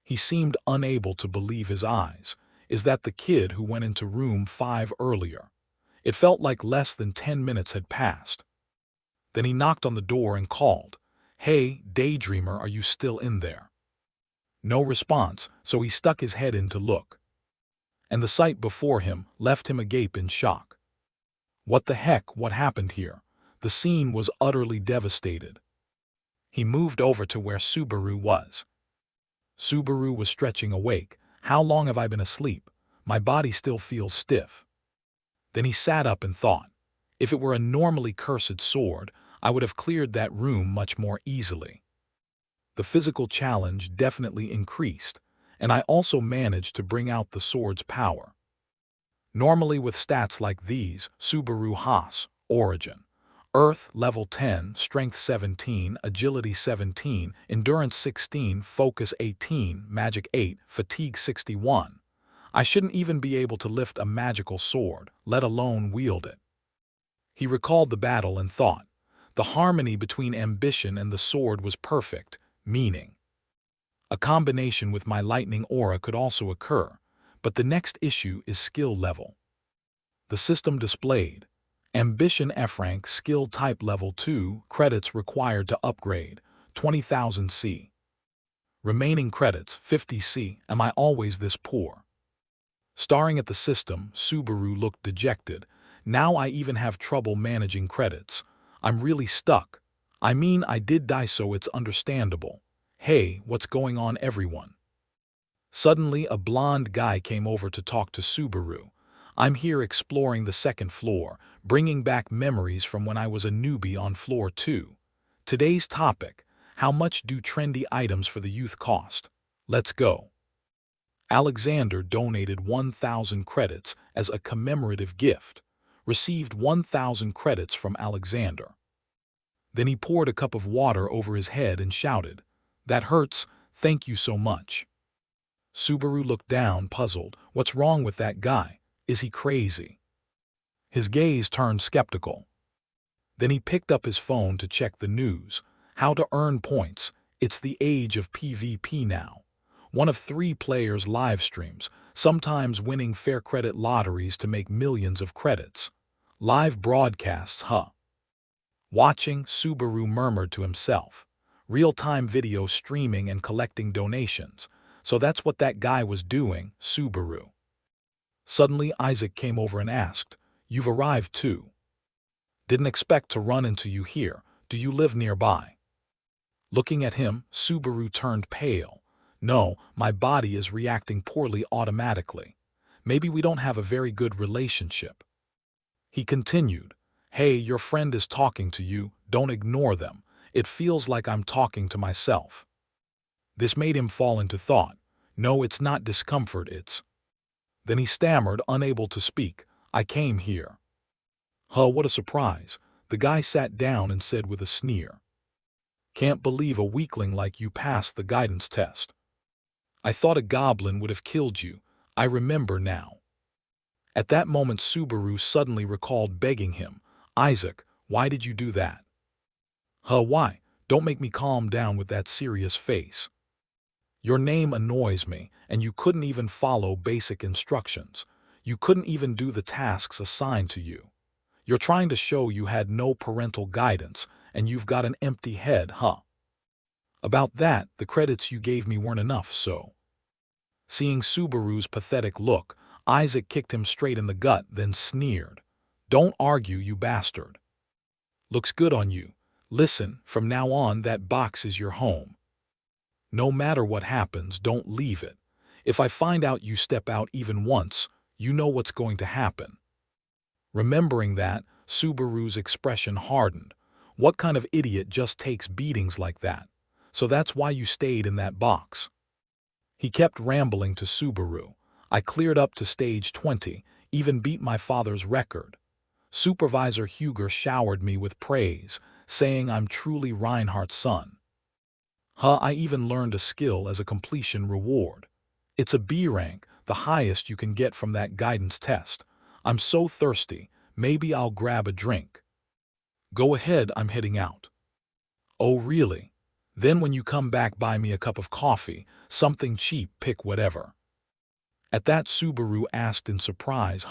S1: he seemed unable to believe his eyes. Is that the kid who went into room 5 earlier? It felt like less than 10 minutes had passed. Then he knocked on the door and called, "Hey, daydreamer, are you still in there?" No response, so he stuck his head in to look. And the sight before him left him agape in shock. What the heck, what happened here? The scene was utterly devastated. He moved over to where Subaru was. Subaru was stretching awake. How long have I been asleep? My body still feels stiff. Then he sat up and thought, if it were a normally cursed sword, I would have cleared that room much more easily. The physical challenge definitely increased, and I also managed to bring out the sword's power. Normally with stats like these, Subaru Haas, Origin, Earth level 10, Strength 17, Agility 17, Endurance 16, Focus 18, Magic 8, Fatigue 61. I shouldn't even be able to lift a magical sword, let alone wield it. He recalled the battle and thought, the harmony between ambition and the sword was perfect, meaning. A combination with my lightning aura could also occur, but the next issue is skill level. The system displayed. Ambition F rank skill type level 2, credits required to upgrade, 20,000 C. Remaining credits, 50 C. Am I always this poor? Staring at the system, Subaru looked dejected. Now I even have trouble managing credits. I'm really stuck. I mean, I did die, so it's understandable. Hey, what's going on, everyone? Suddenly, a blonde guy came over to talk to Subaru. I'm here exploring the second floor, bringing back memories from when I was a newbie on floor 2. Today's topic, how much do trendy items for the youth cost? Let's go. Alexander donated 1,000 credits as a commemorative gift. Received 1,000 credits from Alexander. Then he poured a cup of water over his head and shouted, "That hurts, thank you so much." Subaru looked down, puzzled. What's wrong with that guy? Is he crazy? His gaze turned skeptical. Then he picked up his phone to check the news. How to earn points. It's the age of PvP now. One of 3 players live streams, sometimes winning fair credit lotteries to make millions of credits. Live broadcasts, huh? Watching, Subaru murmured to himself. Real-time video streaming and collecting donations. So that's what that guy was doing, Subaru. Suddenly Isaac came over and asked, "You've arrived too. Didn't expect to run into you here. Do you live nearby?" Looking at him, Subaru turned pale. No, my body is reacting poorly automatically. Maybe we don't have a very good relationship. He continued, "Hey, your friend is talking to you, don't ignore them. It feels like I'm talking to myself." This made him fall into thought. No, it's not discomfort, it's. Then he stammered, unable to speak, "I came here." Huh, what a surprise. The guy sat down and said with a sneer, "Can't believe a weakling like you passed the guidance test. I thought a goblin would have killed you. I remember now." At that moment Subaru suddenly recalled begging him, "Isaac, why did you do that?" Huh, why? Don't make me calm down with that serious face. Your name annoys me, and you couldn't even follow basic instructions. You couldn't even do the tasks assigned to you. You're trying to show you had no parental guidance, and you've got an empty head, huh? About that, the credits you gave me weren't enough, so. Seeing Subaru's pathetic look, Isaac kicked him straight in the gut, then sneered. Don't argue, you bastard. Looks good on you. Listen, from now on that box is your home. No matter what happens, don't leave it. If I find out you step out even once, you know what's going to happen. Remembering that, Subaru's expression hardened. What kind of idiot just takes beatings like that? So that's why you stayed in that box. He kept rambling to Subaru. I cleared up to stage 20, even beat my father's record. Supervisor Huger showered me with praise, saying I'm truly Reinhardt's son. I even learned a skill as a completion reward. It's a B rank, the highest you can get from that guidance test. I'm so thirsty, maybe I'll grab a drink. Go ahead, I'm heading out. Oh really? Then when you come back, buy me a cup of coffee, something cheap, pick whatever. At that, Subaru asked in surprise,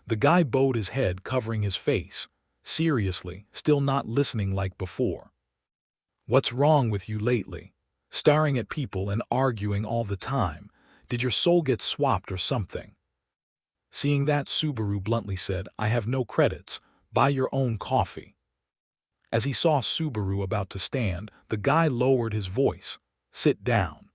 S1: The guy bowed his head, covering his face. Seriously, still not listening like before. What's wrong with you lately? Staring at people and arguing all the time. Did your soul get swapped or something? Seeing that, Subaru bluntly said, I have no credits, buy your own coffee. As he saw Subaru about to stand, the guy lowered his voice. Sit down.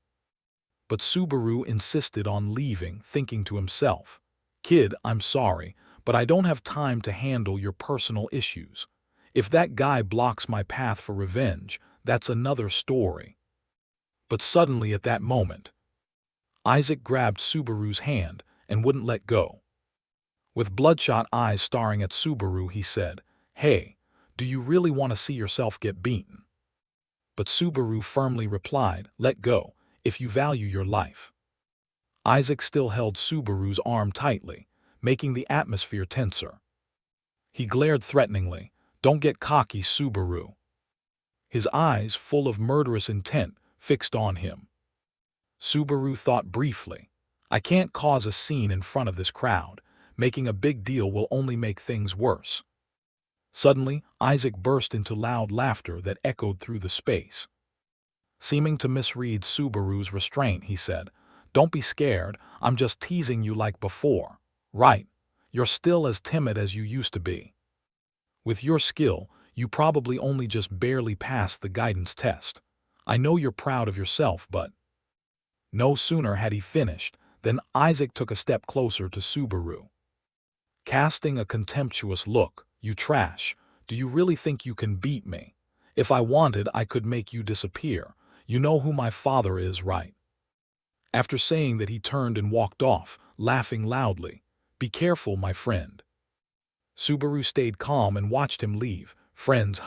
S1: But Subaru insisted on leaving, thinking to himself, Kid, I'm sorry, but I don't have time to handle your personal issues. If that guy blocks my path for revenge, that's another story. But suddenly at that moment, Isaac grabbed Subaru's hand and wouldn't let go. With bloodshot eyes staring at Subaru, he said, Hey, do you really want to see yourself get beaten? But Subaru firmly replied, Let go, if you value your life. Isaac still held Subaru's arm tightly, making the atmosphere tenser. He glared threateningly, Don't get cocky, Subaru. His eyes, full of murderous intent, fixed on him. Subaru thought briefly, I can't cause a scene in front of this crowd. Making a big deal will only make things worse. Suddenly, Isaac burst into loud laughter that echoed through the space. Seeming to misread Subaru's restraint, he said, Don't be scared, I'm just teasing you like before. Right, you're still as timid as you used to be. With your skill, you probably only just barely passed the guidance test. I know you're proud of yourself, but... No sooner had he finished than Isaac took a step closer to Subaru. Casting a contemptuous look, You trash, do you really think you can beat me? If I wanted, I could make you disappear. You know who my father is, right? After saying that, he turned and walked off, laughing loudly. Be careful, my friend. Subaru stayed calm and watched him leave. Friends,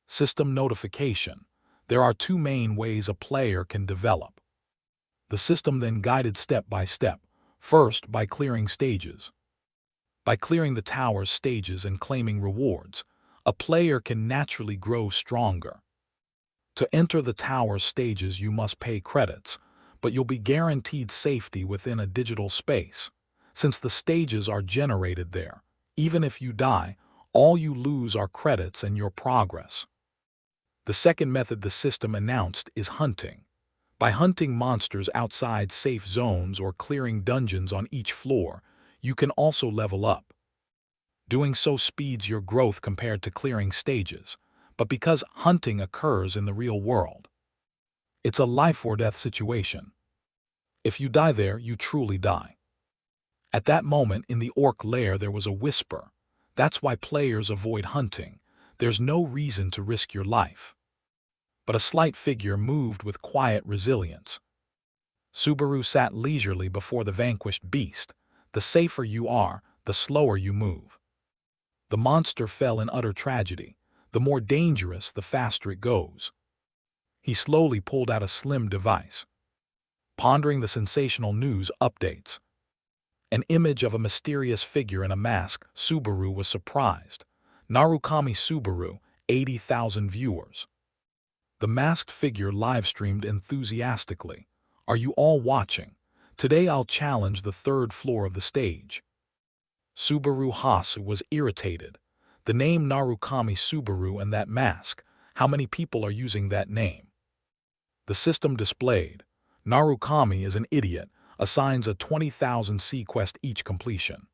S1: System notification. There are two main ways a player can develop. The system then guided step by step. First, by clearing stages. By clearing the tower's stages and claiming rewards, a player can naturally grow stronger. To enter the tower's stages, you must pay credits, but you'll be guaranteed safety within a digital space. Since the stages are generated there, even if you die, all you lose are credits and your progress. The second method the system announced is hunting. By hunting monsters outside safe zones or clearing dungeons on each floor, you can also level up. Doing so speeds your growth compared to clearing stages, but because hunting occurs in the real world, it's a life or death situation. If you die there, you truly die. At that moment in the orc lair there was a whisper. That's why players avoid hunting. There's no reason to risk your life. But a slight figure moved with quiet resilience. Subaru sat leisurely before the vanquished beast. The safer you are, the slower you move. The monster fell in utter tragedy. The more dangerous, the faster it goes. He slowly pulled out a slim device. Pondering the sensational news updates. An image of a mysterious figure in a mask, Subaru was surprised. Narukami Subaru, 80,000 viewers. The masked figure live-streamed enthusiastically. Are you all watching? Today I'll challenge the third floor of the stage. Subaru Haas was irritated. The name Narukami Subaru and that mask. How many people are using that name? The system displayed. Narukami is an idiot, assigns a 20,000 C-quest each completion.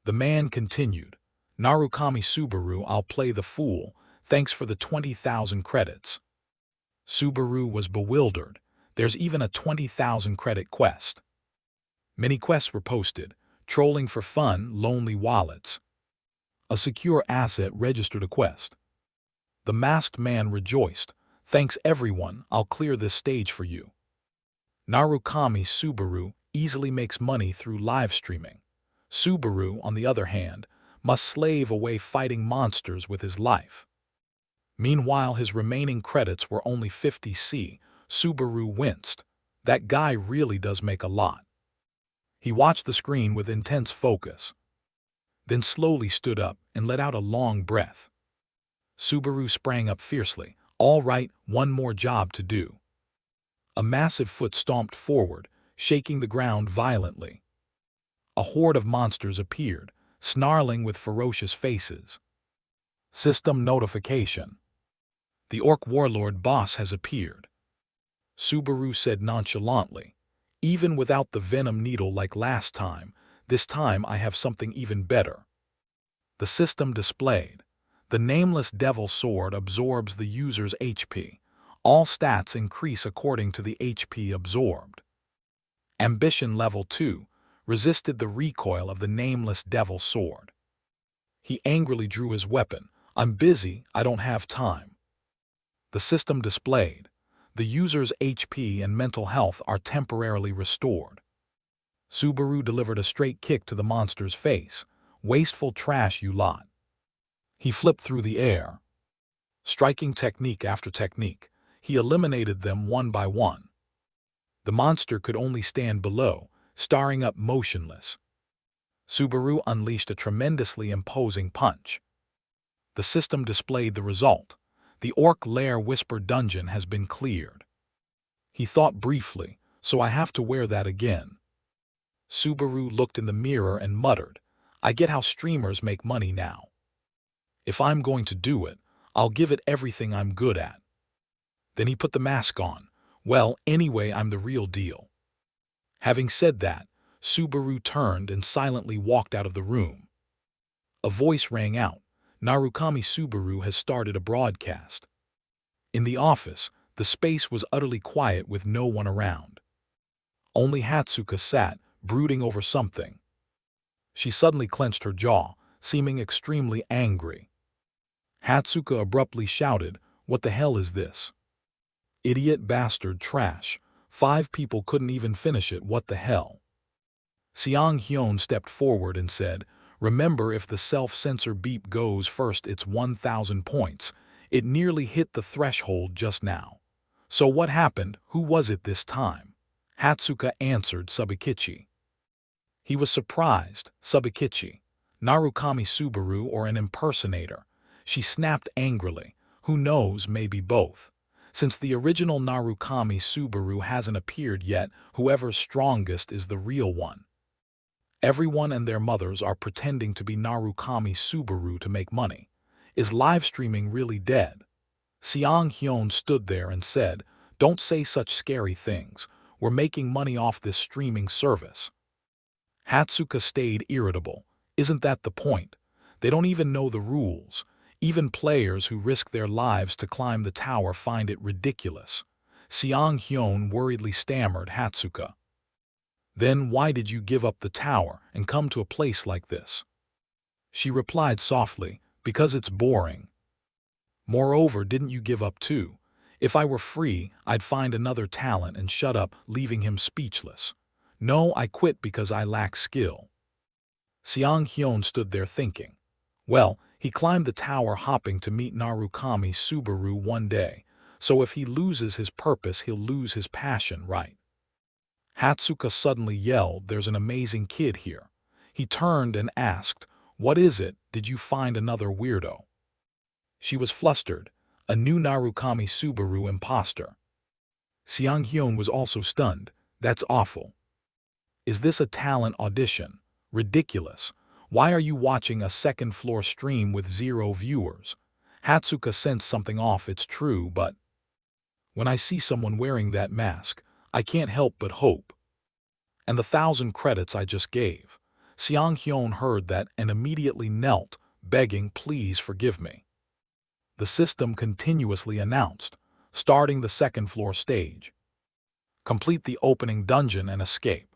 S1: The man continued. Narukami Subaru, I'll play the fool, thanks for the 20,000 credits. Subaru was bewildered. There's even a 20,000 credit quest. Many quests were posted. Trolling for fun, lonely wallets. A secure asset registered a quest. The masked man rejoiced. Thanks everyone, I'll clear this stage for you. Narukami Subaru easily makes money through live streaming. Subaru, on the other hand, must slave away fighting monsters with his life. Meanwhile, his remaining credits were only 50 C. Subaru winced. That guy really does make a lot. He watched the screen with intense focus, then slowly stood up and let out a long breath. Subaru sprang up fiercely. All right, one more job to do. A massive foot stomped forward, shaking the ground violently. A horde of monsters appeared, snarling with ferocious faces. System notification. The orc warlord boss has appeared. Subaru said nonchalantly. Even without the venom needle like last time, this time I have something even better. The system displayed. The nameless devil sword absorbs the user's HP. All stats increase according to the HP absorbed. Ambition level 2 resisted the recoil of the nameless devil sword. He angrily drew his weapon. I'm busy, I don't have time. The system displayed. The user's HP and mental health are temporarily restored. Subaru delivered a straight kick to the monster's face. Wasteful trash, you lot. He flipped through the air. Striking technique after technique, he eliminated them one by one. The monster could only stand below, staring up motionless. Subaru unleashed a tremendously imposing punch. The system displayed the result. The orc lair whisper dungeon has been cleared. He thought briefly, so I have to wear that again. Subaru looked in the mirror and muttered, I get how streamers make money now. If I'm going to do it, I'll give it everything I'm good at. Then he put the mask on. Well, anyway, I'm the real deal. Having said that, Subaru turned and silently walked out of the room. A voice rang out. Narukami Subaru has started a broadcast. In the office, the space was utterly quiet with no one around. Only Hatsuka sat, brooding over something. She suddenly clenched her jaw, seeming extremely angry. Hatsuka abruptly shouted, What the hell is this? Idiot, bastard, trash. 5 people couldn't even finish it, what the hell? Seong Hyun stepped forward and said, Remember, if the self-censor beep goes first, it's 1,000 points. It nearly hit the threshold just now. So what happened? Who was it this time? Hatsuka answered Subikichi. He was surprised. Subikichi. Narukami Subaru or an impersonator? She snapped angrily. Who knows, maybe both. Since the original Narukami Subaru hasn't appeared yet, whoever's strongest is the real one. Everyone and their mothers are pretending to be Narukami Subaru to make money. Is live streaming really dead? Seong Hyun stood there and said, Don't say such scary things. We're making money off this streaming service. Hatsuka stayed irritable. Isn't that the point? They don't even know the rules. Even players who risk their lives to climb the tower find it ridiculous. Seong Hyun worriedly stammered Hatsuka. Then why did you give up the tower and come to a place like this? She replied softly, Because it's boring. Moreover, didn't you give up too? If I were free, I'd find another talent and shut up, leaving him speechless. No, I quit because I lack skill. Seong Hyun stood there thinking. Well, he climbed the tower hopping to meet Narukami Subaru one day, so if he loses his purpose, he'll lose his passion, right? Hatsuka suddenly yelled, There's an amazing kid here. He turned and asked, What is it? Did you find another weirdo? She was flustered. A new Narukami Subaru imposter. Seong Hyun was also stunned. That's awful. Is this a talent audition? Ridiculous. Why are you watching a second-floor stream with 0 viewers? Hatsuka sensed something off, it's true, but when I see someone wearing that mask, I can't help but hope. And the 1,000 credits I just gave. Seong Hyun heard that and immediately knelt, begging, please forgive me. The system continuously announced, starting the second-floor stage. Complete the opening dungeon and escape.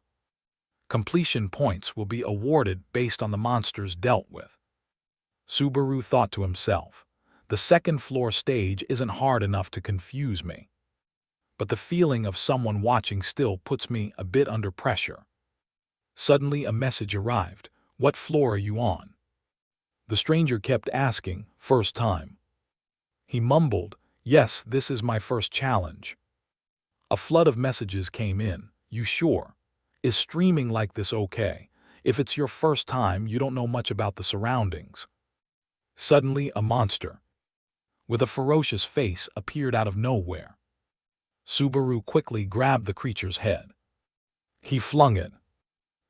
S1: Completion points will be awarded based on the monsters dealt with. Subaru thought to himself, the second-floor stage isn't hard enough to confuse me. But the feeling of someone watching still puts me a bit under pressure. Suddenly a message arrived. What floor are you on? The stranger kept asking, first time. He mumbled, yes, this is my first challenge. A flood of messages came in. You sure? Is streaming like this okay? If it's your first time, you don't know much about the surroundings. Suddenly a monster with a ferocious face appeared out of nowhere. Subaru quickly grabbed the creature's head. He flung it,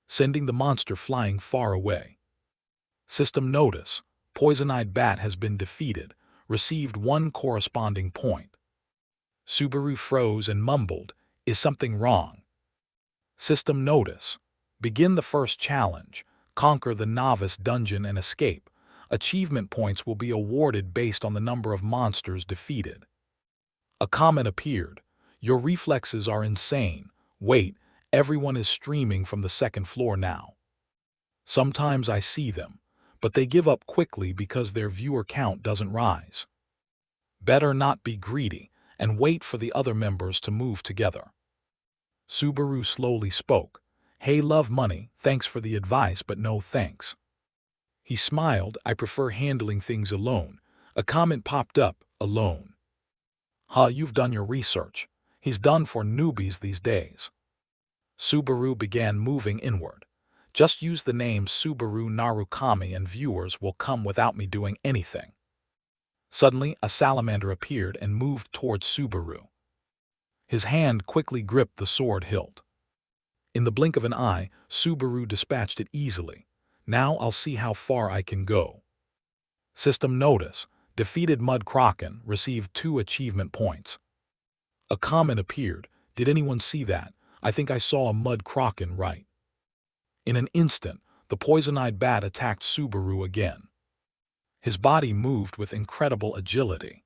S1: sending the monster flying far away. System notice, Poison-Eyed Bat has been defeated, received 1 corresponding point. Subaru froze and mumbled, is something wrong? System notice, begin the first challenge, conquer the novice dungeon and escape. Achievement points will be awarded based on the number of monsters defeated. A comment appeared, your reflexes are insane. Wait, everyone is streaming from the second floor now. Sometimes I see them, but they give up quickly because their viewer count doesn't rise. Better not be greedy and wait for the other members to move together. Subaru slowly spoke. Hey, love money, thanks for the advice, but no thanks. He smiled, I prefer handling things alone. A comment popped up, alone. Huh, you've done your research. He's done for newbies these days. Subaru began moving inward. Just use the name Subaru Narukami and viewers will come without me doing anything. Suddenly, a salamander appeared and moved towards Subaru. His hand quickly gripped the sword hilt. In the blink of an eye, Subaru dispatched it easily. Now I'll see how far I can go. System notice, defeated Mud Kraken, received 2 achievement points. A comment appeared, did anyone see that? I think I saw a Mud Kraken right. In an instant, the Poison-Eyed Bat attacked Subaru again. His body moved with incredible agility.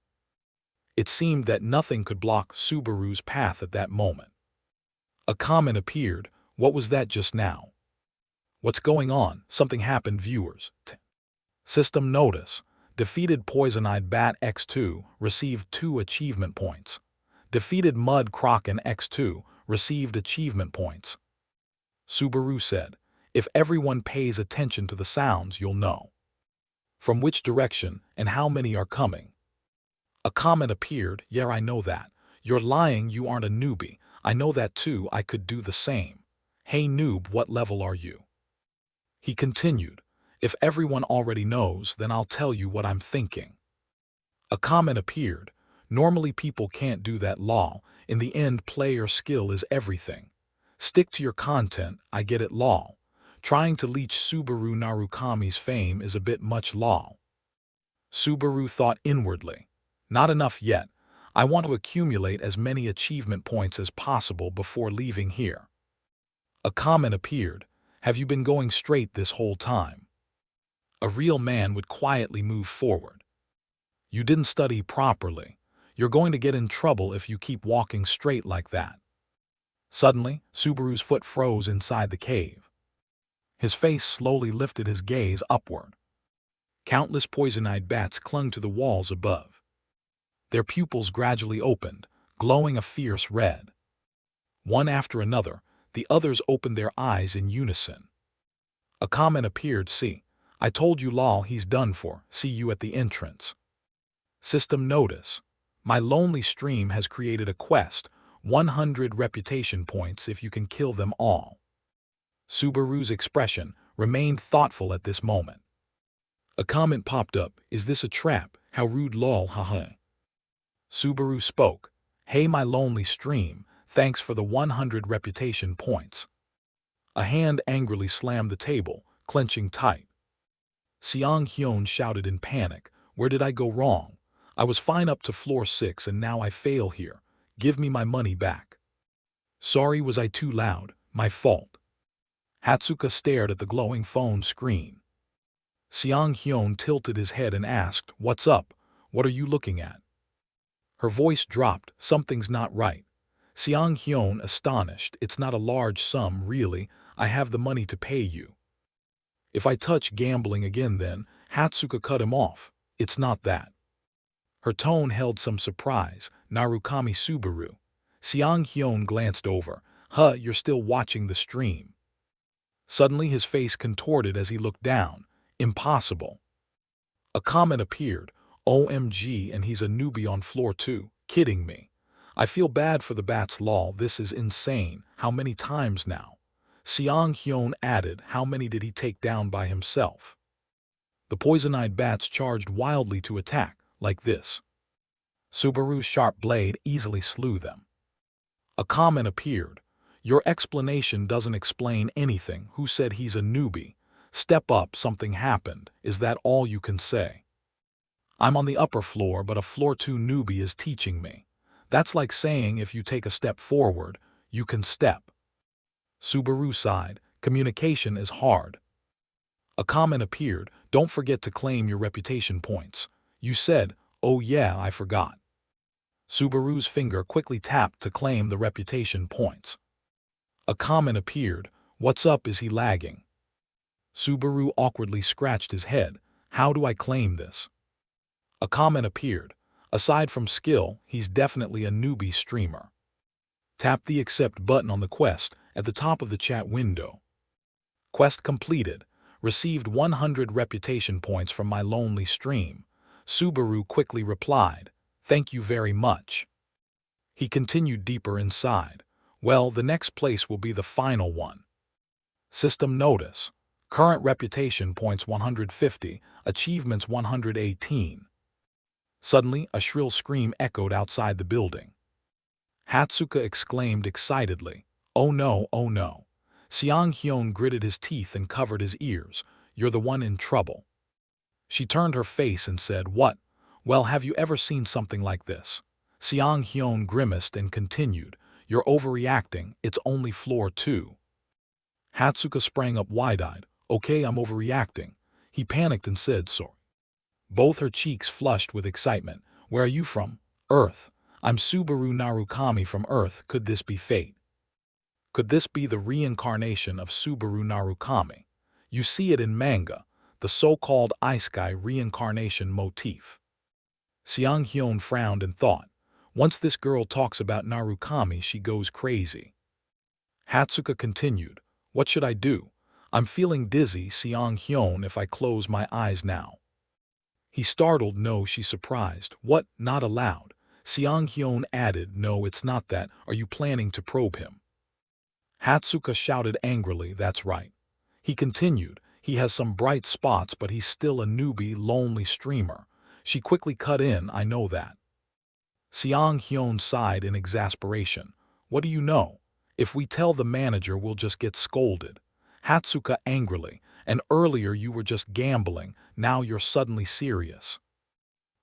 S1: It seemed that nothing could block Subaru's path at that moment. A comment appeared, what was that just now? What's going on? Something happened, viewers. System notice, defeated Poison-Eyed Bat X2, received 2 achievement points. Defeated Mud Kraken X2, received achievement points. Subaru said, if everyone pays attention to the sounds, you'll know from which direction and how many are coming. A comment appeared, yeah, I know that. You're lying, you aren't a newbie. I know that too, I could do the same. Hey noob, what level are you? He continued, if everyone already knows, then I'll tell you what I'm thinking. A comment appeared, normally people can't do that, lol. In the end, player skill is everything. Stick to your content, I get it, lol. Trying to leech Subaru Narukami's fame is a bit much, lol. Subaru thought inwardly, not enough yet. I want to accumulate as many achievement points as possible before leaving here. A comment appeared, have you been going straight this whole time? A real man would quietly move forward. You didn't study properly. You're going to get in trouble if you keep walking straight like that. Suddenly, Subaru's foot froze inside the cave. His face slowly lifted his gaze upward. Countless poison-eyed bats clung to the walls above. Their pupils gradually opened, glowing a fierce red. One after another, the others opened their eyes in unison. A comment appeared, see, I told you, lol, he's done for, see you at the entrance. System notice, my lonely stream has created a quest, 100 reputation points if you can kill them all. Subaru's expression remained thoughtful at this moment. A comment popped up, is this a trap? How rude, lol, haha. Subaru spoke, hey my lonely stream, thanks for the 100 reputation points. A hand angrily slammed the table, clenching tight. Seong Hyun shouted in panic. Where did I go wrong? I was fine up to floor 6 and now I fail here. Give me my money back. Sorry, was I too loud? My fault. Hatsuka stared at the glowing phone screen. Seong Hyun tilted his head and asked, What's up? What are you looking at? Her voice dropped. Something's not right. Seong Hyun, astonished. It's not a large sum, really. I have the money to pay you. If I touch gambling again then, Hatsuka cut him off. It's not that. Her tone held some surprise. Narukami Subaru. Seong Hyun glanced over. You're still watching the stream. Suddenly his face contorted as he looked down. Impossible. A comment appeared. OMG, and he's a newbie on floor 2. Kidding me. I feel bad for the bat's law. This is insane. How many times now? Seong Hyun added, how many did he take down by himself? The poison-eyed bats charged wildly to attack, like this. Subaru's sharp blade easily slew them. A comment appeared. Your explanation doesn't explain anything. Who said he's a newbie? Step up, something happened. Is that all you can say? I'm on the upper floor, but a floor 2 newbie is teaching me. That's like saying if you take a step forward, you can step. Subaru sighed. Communication is hard. A comment appeared. Don't forget to claim your reputation points. You said, oh yeah, I forgot. Subaru's finger quickly tapped to claim the reputation points. A comment appeared. What's up, is he lagging? Subaru awkwardly scratched his head. How do I claim this? A comment appeared. Aside from skill, he's definitely a newbie streamer. Tap the accept button on the quest at the top of the chat window. Quest completed. Received 100 reputation points from my lonely stream. Subaru quickly replied, thank you very much. He continued deeper inside. Well, the next place will be the final one. System notice. Current reputation points 150, achievements 118. Suddenly, a shrill scream echoed outside the building. Hatsuka exclaimed excitedly, oh no, oh no. Seong Hyun gritted his teeth and covered his ears. You're the one in trouble. She turned her face and said, what? Well, have you ever seen something like this? Seong Hyun grimaced and continued, you're overreacting, it's only floor 2. Hatsuka sprang up wide-eyed. Okay, I'm overreacting. He panicked and said, sorry. Both her cheeks flushed with excitement. Where are you from? Earth. I'm Subaru Narukami from Earth. Could this be fate? Could this be the reincarnation of Subaru Narukami? You see it in manga, the so-called Isekai reincarnation motif. Seong Hyun frowned and thought, once this girl talks about Narukami, she goes crazy. Hatsuka continued, what should I do? I'm feeling dizzy, Seong Hyun, if I close my eyes now. He startled. No, she surprised. What? Not allowed. Seong Hyun added, no, it's not that. Are you planning to probe him? Hatsuka shouted angrily, that's right. He continued, he has some bright spots, but he's still a newbie, lonely streamer. She quickly cut in, I know that. Seong Hyun sighed in exasperation. What do you know? If we tell the manager, we'll just get scolded. Hatsuka angrily, and earlier you were just gambling, now you're suddenly serious.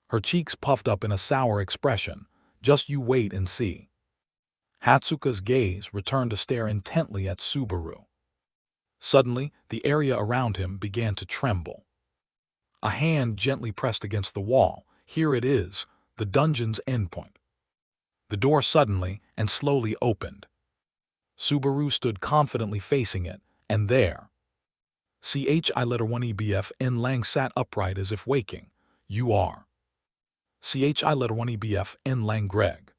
S1: Her cheeks puffed up in a sour expression. Just you wait and see. Hatsuka's gaze returned to stare intently at Subaru. Suddenly, the area around him began to tremble. A hand gently pressed against the wall. Here it is, the dungeon's endpoint. The door suddenly and slowly opened. Subaru stood confidently facing it, and there. CHI1EBF N Lang sat upright as if waking. You are. CHI1EBF N Lang Greg.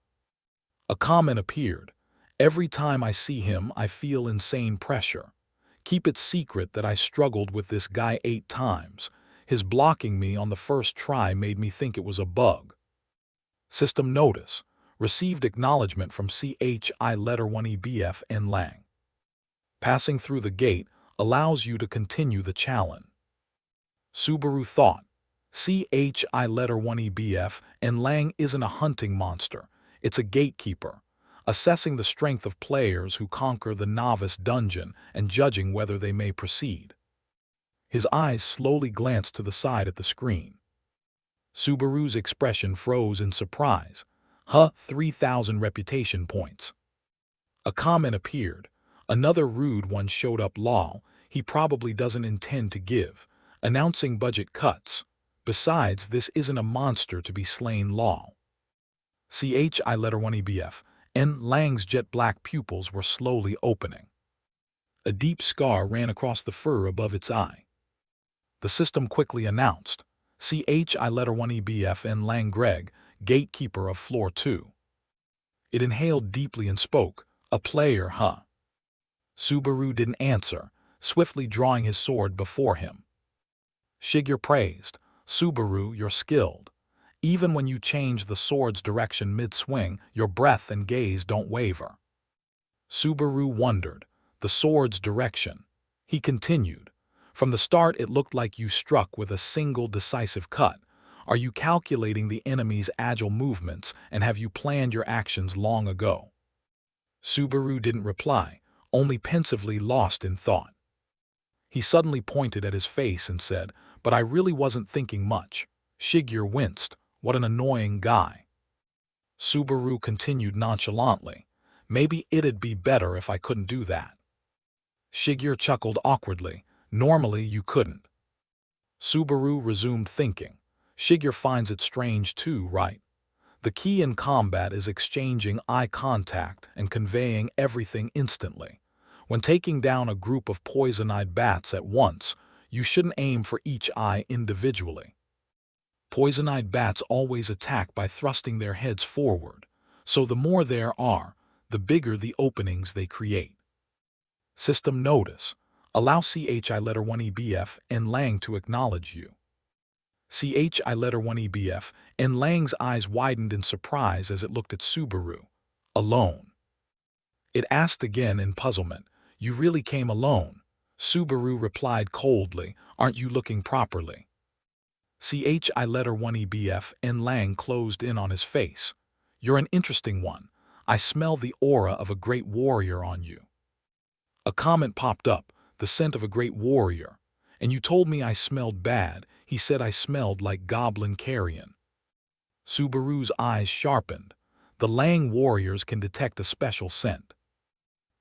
S1: A comment appeared. Every time I see him, I feel insane pressure. Keep it secret that I struggled with this guy 8 times. His blocking me on the first try made me think it was a bug. System notice. Received acknowledgement from CHI1EBF N Lang. Passing through the gate allows you to continue the challenge. Subaru thought. CHI1EBF N Lang isn't a hunting monster. It's a gatekeeper, assessing the strength of players who conquer the novice dungeon and judging whether they may proceed. His eyes slowly glanced to the side at the screen. Subaru's expression froze in surprise. 3,000 reputation points. A comment appeared. Another rude one showed up. Lol, he probably doesn't intend to give. Announcing budget cuts. Besides, this isn't a monster to be slain. Lol. CHI letter 1 EBF. N. Lang's jet black pupils were slowly opening. A deep scar ran across the fur above its eye. The system quickly announced, CHI letter 1 EBF N. Lang Greg, gatekeeper of floor 2. It inhaled deeply and spoke, a player, huh? Subaru didn't answer, swiftly drawing his sword before him. Shigeru praised, Subaru, you're skilled. Even when you change the sword's direction mid-swing, your breath and gaze don't waver. Subaru wondered, the sword's direction. He continued, from the start it looked like you struck with a single decisive cut. Are you calculating the enemy's agile movements, and have you planned your actions long ago? Subaru didn't reply, only pensively lost in thought. He suddenly pointed at his face and said, but I really wasn't thinking much. Shigeru winced, what an annoying guy. Subaru continued nonchalantly, maybe it'd be better if I couldn't do that. Shigeru chuckled awkwardly, normally you couldn't. Subaru resumed thinking. Shigeru finds it strange too, right? The key in combat is exchanging eye contact and conveying everything instantly. When taking down a group of poison-eyed bats at once, you shouldn't aim for each eye individually. Poison-eyed bats always attack by thrusting their heads forward, so the more there are, the bigger the openings they create. System notice. Allow CHI letter 1 EBF N. Lang to acknowledge you. CHI letter 1 EBF N. Lang's eyes widened in surprise as it looked at Subaru. Alone. It asked again in puzzlement, you really came alone? Subaru replied coldly, aren't you looking properly? CHI letter 1 EBF N. Lang closed in on his face. You're an interesting one. I smell the aura of a great warrior on you. A comment popped up, the scent of a great warrior. And you told me I smelled bad. He said I smelled like goblin carrion. Subaru's eyes sharpened. The Lang warriors can detect a special scent.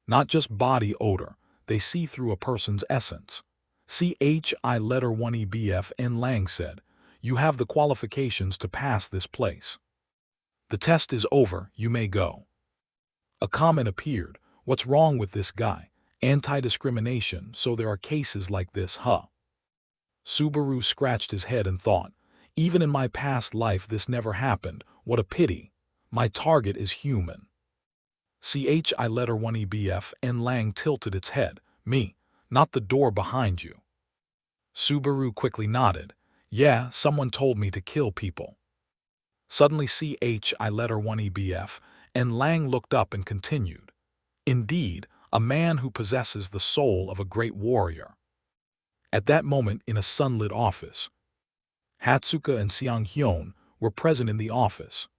S1: Not just body odor, they see through a person's essence. CHI letter 1 EBF N. Lang said, you have the qualifications to pass this place. The test is over, you may go. A comment appeared, what's wrong with this guy? Anti-discrimination, so there are cases like this, huh? Subaru scratched his head and thought, even in my past life this never happened, what a pity. My target is human. CHI letter 1 EBF N. Lang tilted its head, me, not the door behind you. Subaru quickly nodded, yeah, someone told me to kill people. Suddenly CHI letter 1 EBF N. Lang looked up and continued, indeed, a man who possesses the soul of a great warrior. At that moment in a sunlit office, Hatsuka and Seong-hyun were present in the office.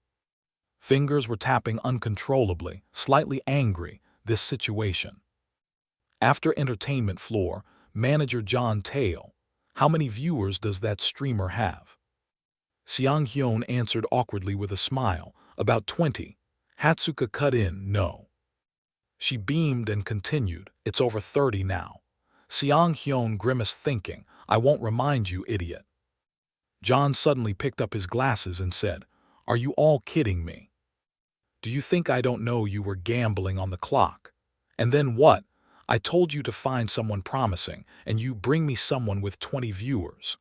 S1: Fingers were tapping uncontrollably, slightly angry, this situation. After entertainment floor, manager John Tail, how many viewers does that streamer have? Seong-hyun answered awkwardly with a smile, about 20. Hatsuka cut in, no. She beamed and continued, it's over 30 now. Seong-hyun grimaced thinking, I won't remind you, idiot. John suddenly picked up his glasses and said, are you all kidding me? Do you think I don't know you were gambling on the clock? And then what? I told you to find someone promising, and you bring me someone with 20 viewers.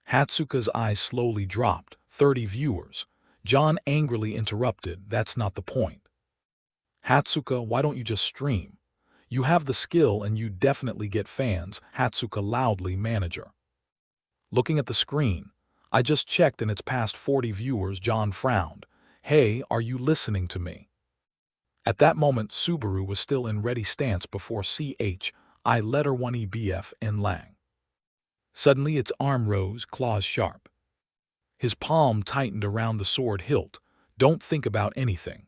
S1: Hatsuka's eyes slowly dropped, 30 viewers. John angrily interrupted, that's not the point. Hatsuka, why don't you just stream? You have the skill and you definitely get fans, Hatsuka loudly, manager. Looking at the screen, I just checked and it's past 40 viewers, John frowned. Hey, are you listening to me? At that moment, Subaru was still in ready stance before CHI letter 1 EBF N. Lang. Suddenly its arm rose, claws sharp. His palm tightened around the sword hilt. Don't think about anything.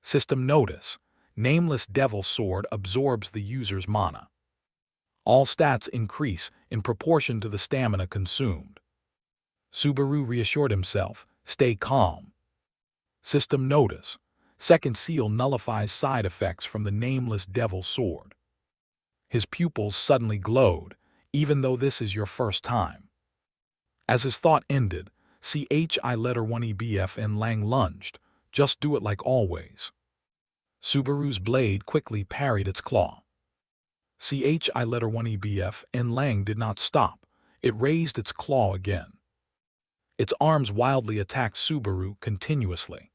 S1: System notice. Nameless devil sword absorbs the user's mana. All stats increase in proportion to the stamina consumed. Subaru reassured himself, stay calm. System notice. Second seal nullifies side effects from the nameless devil sword. His pupils suddenly glowed, even though this is your first time. As his thought ended, CHI letter 1EBF and Lang lunged. Just do it like always. Subaru's blade quickly parried its claw. CHI letter 1EBF and Lang did not stop. It raised its claw again. Its arms wildly attacked Subaru continuously.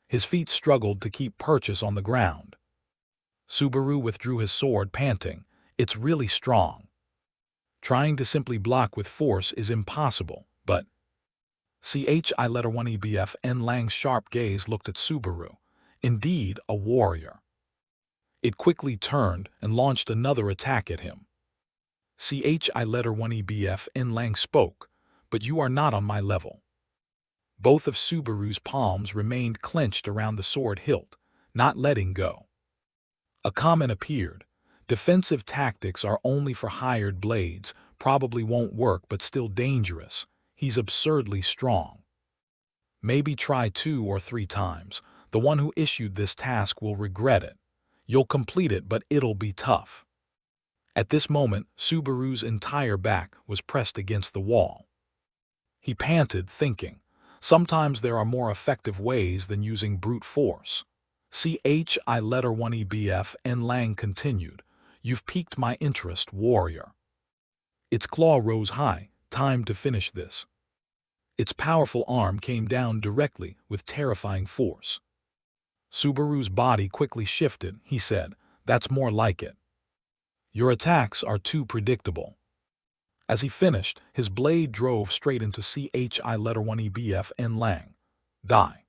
S1: His feet struggled to keep purchase on the ground. Subaru withdrew his sword, panting, "It's really strong." Trying to simply block with force is impossible, but CHI letter 1EBF and Lang's sharp gaze looked at Subaru. Indeed, a warrior. It quickly turned and launched another attack at him. CHI letter 1EBF and Lang spoke, "But you are not on my level." Both of Subaru's palms remained clenched around the sword hilt, not letting go. A comment appeared. Defensive tactics are only for hired blades, probably won't work but still dangerous. He's absurdly strong. Maybe try 2 or 3 times. The one who issued this task will regret it. You'll complete it, but it'll be tough. At this moment, Subaru's entire back was pressed against the wall. He panted, thinking, sometimes there are more effective ways than using brute force. CHI letter 1EBF and Lang continued, "You've piqued my interest, warrior." Its claw rose high, time to finish this. Its powerful arm came down directly with terrifying force. Subaru's body quickly shifted. He said, "That's more like it. Your attacks are too predictable." As he finished, his blade drove straight into CHI letter 1EBF and Lang. Die.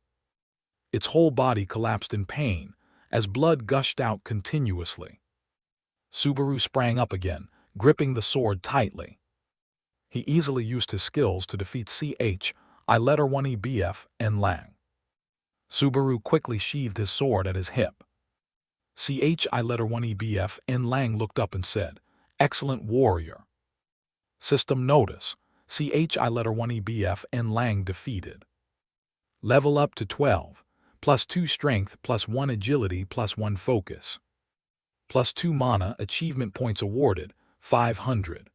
S1: Its whole body collapsed in pain, as blood gushed out continuously. Subaru sprang up again, gripping the sword tightly. He easily used his skills to defeat CHI letter 1EBF and Lang. Subaru quickly sheathed his sword at his hip. CHI letter 1EBF and Lang looked up and said, "Excellent warrior." System notice. CHI letter 1EBF and Lang defeated. Level up to 12. +2 strength, +1 agility, +1 focus. +2 mana, achievement points awarded, 500.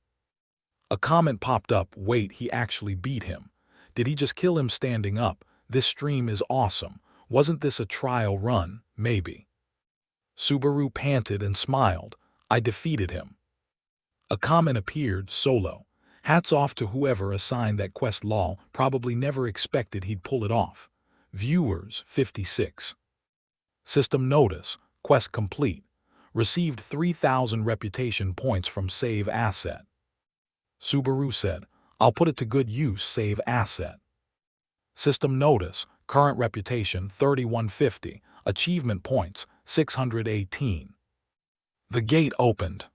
S1: A comment popped up, wait, he actually beat him. Did he just kill him standing up? This stream is awesome. Wasn't this a trial run? Maybe. Subaru panted and smiled. I defeated him. A comment appeared, solo. Hats off to whoever assigned that quest, lol, probably never expected he'd pull it off. Viewers, 56. System notice, quest complete. Received 3,000 reputation points from save asset. Subaru said, I'll put it to good use, save asset. System notice, current reputation 3150, achievement points 618. The gate opened.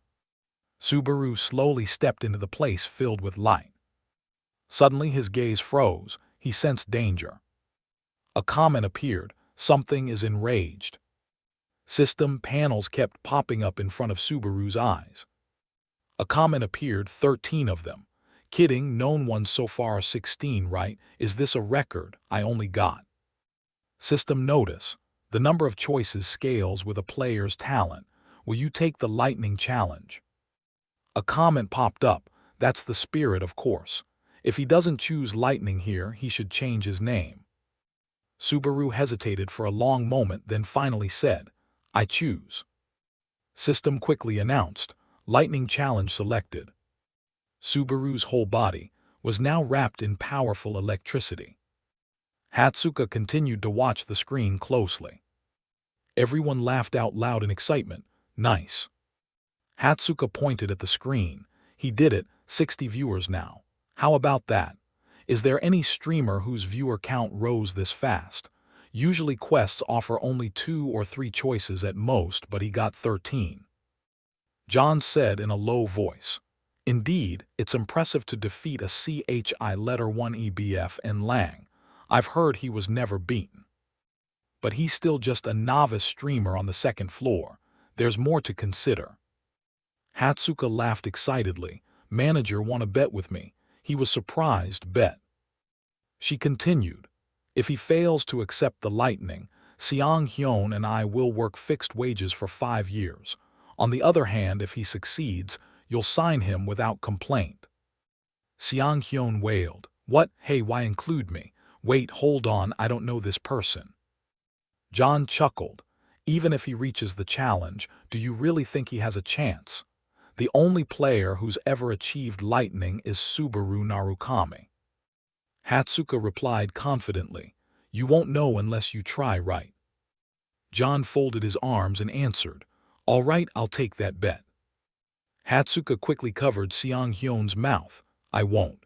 S1: Subaru slowly stepped into the place filled with light. Suddenly his gaze froze, he sensed danger. A comment appeared, something is enraged. System panels kept popping up in front of Subaru's eyes. A comment appeared, 13 of them. Kidding, known ones so far 16, right? Is this a record? I only got. System notice. The number of choices scales with a player's talent. Will you take the lightning challenge? A comment popped up. That's the spirit, of course. If he doesn't choose lightning here, he should change his name. Subaru hesitated for a long moment, then finally said, I choose. System quickly announced, lightning challenge selected. Subaru's whole body was now wrapped in powerful electricity. Hatsuka continued to watch the screen closely. Everyone laughed out loud in excitement. Nice. Hatsuka pointed at the screen. He did it, 60 viewers now. How about that? Is there any streamer whose viewer count rose this fast? Usually quests offer only 2 or 3 choices at most, but he got 13. John said in a low voice. Indeed, it's impressive to defeat a CHI letter 1EBF and Lang. I've heard he was never beaten. But he's still just a novice streamer on the second floor. There's more to consider. Hatsuka laughed excitedly. Manager, wanna bet with me? He was surprised. Bet. She continued. If he fails to accept the lightning, Seong Hyun and I will work fixed wages for 5 years. On the other hand, if he succeeds, you'll sign him without complaint. Seong Hyun wailed. What? Hey, why include me? Wait, hold on, I don't know this person. John chuckled. Even if he reaches the challenge, do you really think he has a chance? The only player who's ever achieved lightning is Subaru Narukami. Hatsuka replied confidently. You won't know unless you try, right? John folded his arms and answered. All right, I'll take that bet. Hatsuka quickly covered Seong Hyun's mouth. I won't.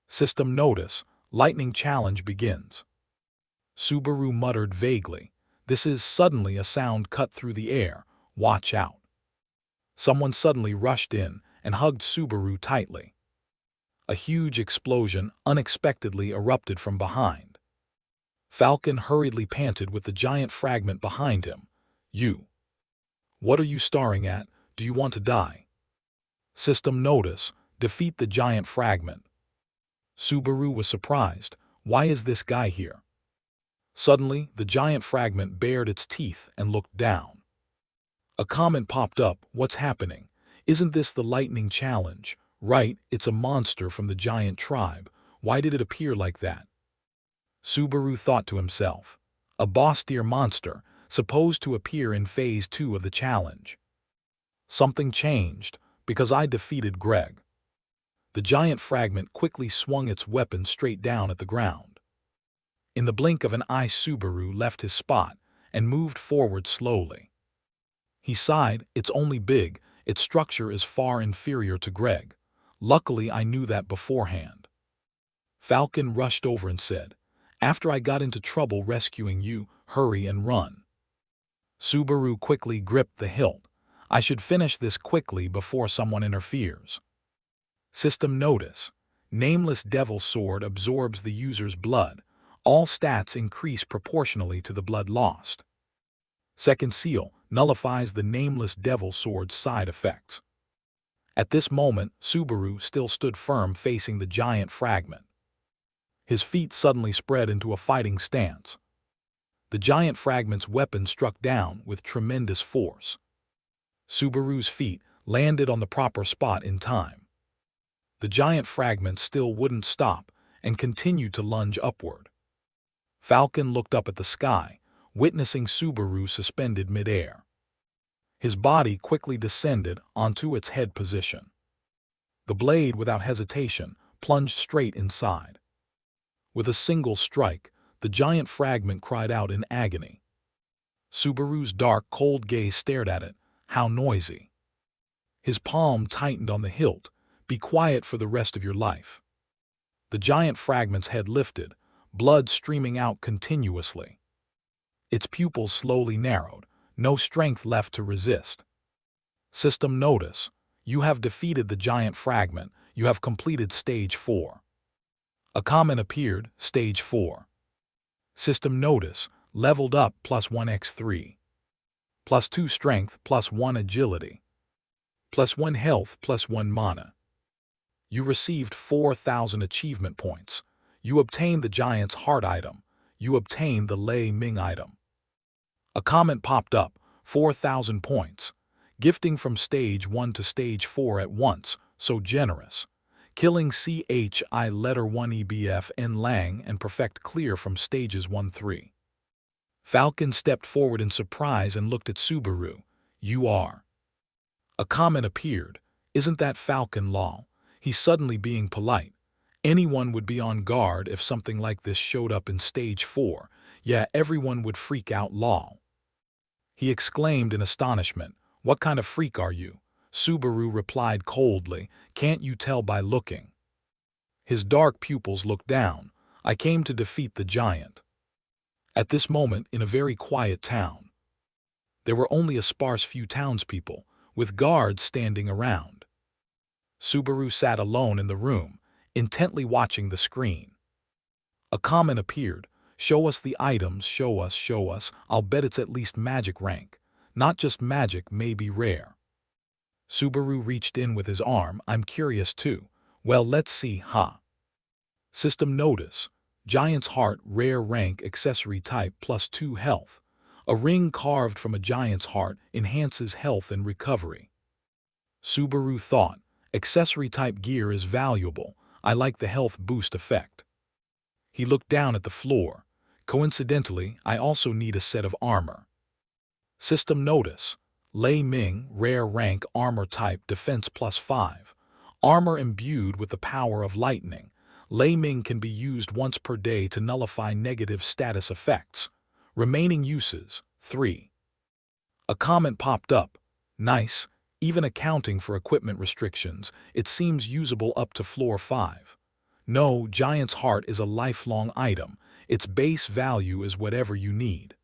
S1: System notice. Lightning challenge begins. Subaru muttered vaguely. This is suddenly a sound cut through the air. Watch out. Someone suddenly rushed in and hugged Subaru tightly. A huge explosion unexpectedly erupted from behind. Falcon hurriedly panted with the giant fragment behind him. You. What are you staring at? Do you want to die? System notice. Defeat the giant fragment. Subaru was surprised. Why is this guy here? Suddenly, the giant fragment bared its teeth and looked down. A comment popped up. What's happening? Isn't this the lightning challenge? Right, it's a monster from the giant tribe. Why did it appear like that? Subaru thought to himself. A boss-tier monster, supposed to appear in Phase 2 of the challenge. Something changed, because I defeated Greg. The giant fragment quickly swung its weapon straight down at the ground. In the blink of an eye, Subaru left his spot and moved forward slowly. He sighed. It's only big. Its structure is far inferior to Greg. Luckily, I knew that beforehand. Falcon rushed over and said, after I got into trouble rescuing you, hurry and run. Subaru quickly gripped the hilt. I should finish this quickly before someone interferes. System notice. Nameless Devil Sword absorbs the user's blood. All stats increase proportionally to the blood lost. Second seal nullifies the Nameless Devil Sword's side effects. At this moment, Subaru still stood firm facing the giant fragment. His feet suddenly spread into a fighting stance. The giant fragment's weapon struck down with tremendous force. Subaru's feet landed on the proper spot in time. The giant fragment still wouldn't stop and continued to lunge upward. Falcon looked up at the sky, witnessing Subaru suspended midair. His body quickly descended onto its head position. The blade, without hesitation, plunged straight inside. With a single strike, the giant fragment cried out in agony. Subaru's dark, cold gaze stared at it. How noisy. His palm tightened on the hilt. Be quiet for the rest of your life. The giant fragment's head lifted, blood streaming out continuously. Its pupils slowly narrowed, no strength left to resist. System notice. You have defeated the giant fragment. You have completed Stage 4. A comment appeared. Stage 4. System notice. Leveled up +1x3. +2 strength, +1 agility. +1 health, +1 mana. You received 4,000 achievement points. You obtained the giant's heart item. You obtained the Lei Ming item. A comment popped up. 4,000 points. Gifting from Stage 1 to Stage 4 at once. So generous. Killing CHI letter 1 EBF N Lang and perfect clear from Stages 1-3. Falcon stepped forward in surprise and looked at Subaru. You are. A comment appeared. Isn't that Falcon lol? He's suddenly being polite. Anyone would be on guard if something like this showed up in Stage 4. Yeah, everyone would freak out lol. He exclaimed in astonishment. What kind of freak are you? Subaru replied coldly. Can't you tell by looking? His dark pupils looked down. I came to defeat the giant. At this moment, in a very quiet town, there were only a sparse few townspeople, with guards standing around. Subaru sat alone in the room, intently watching the screen. A comment appeared. Show us the items, show us. I'll bet it's at least magic rank. Not just magic, maybe rare. Subaru reached in with his arm. I'm curious too. Well, let's see, huh? System notice. Giant's heart, rare rank, accessory type, +2 health. A ring carved from a giant's heart enhances health and recovery. Subaru thought, accessory type gear is valuable. I like the health boost effect. He looked down at the floor. Coincidentally, I also need a set of armor. System notice. Lei Ming, rare rank, armor type, defense +5. Armor imbued with the power of lightning. Lei Ming can be used once per day to nullify negative status effects. Remaining uses, 3. A comment popped up. Nice. Even accounting for equipment restrictions, it seems usable up to floor 5. No, Giant's Heart is a lifelong item. Its base value is whatever you need.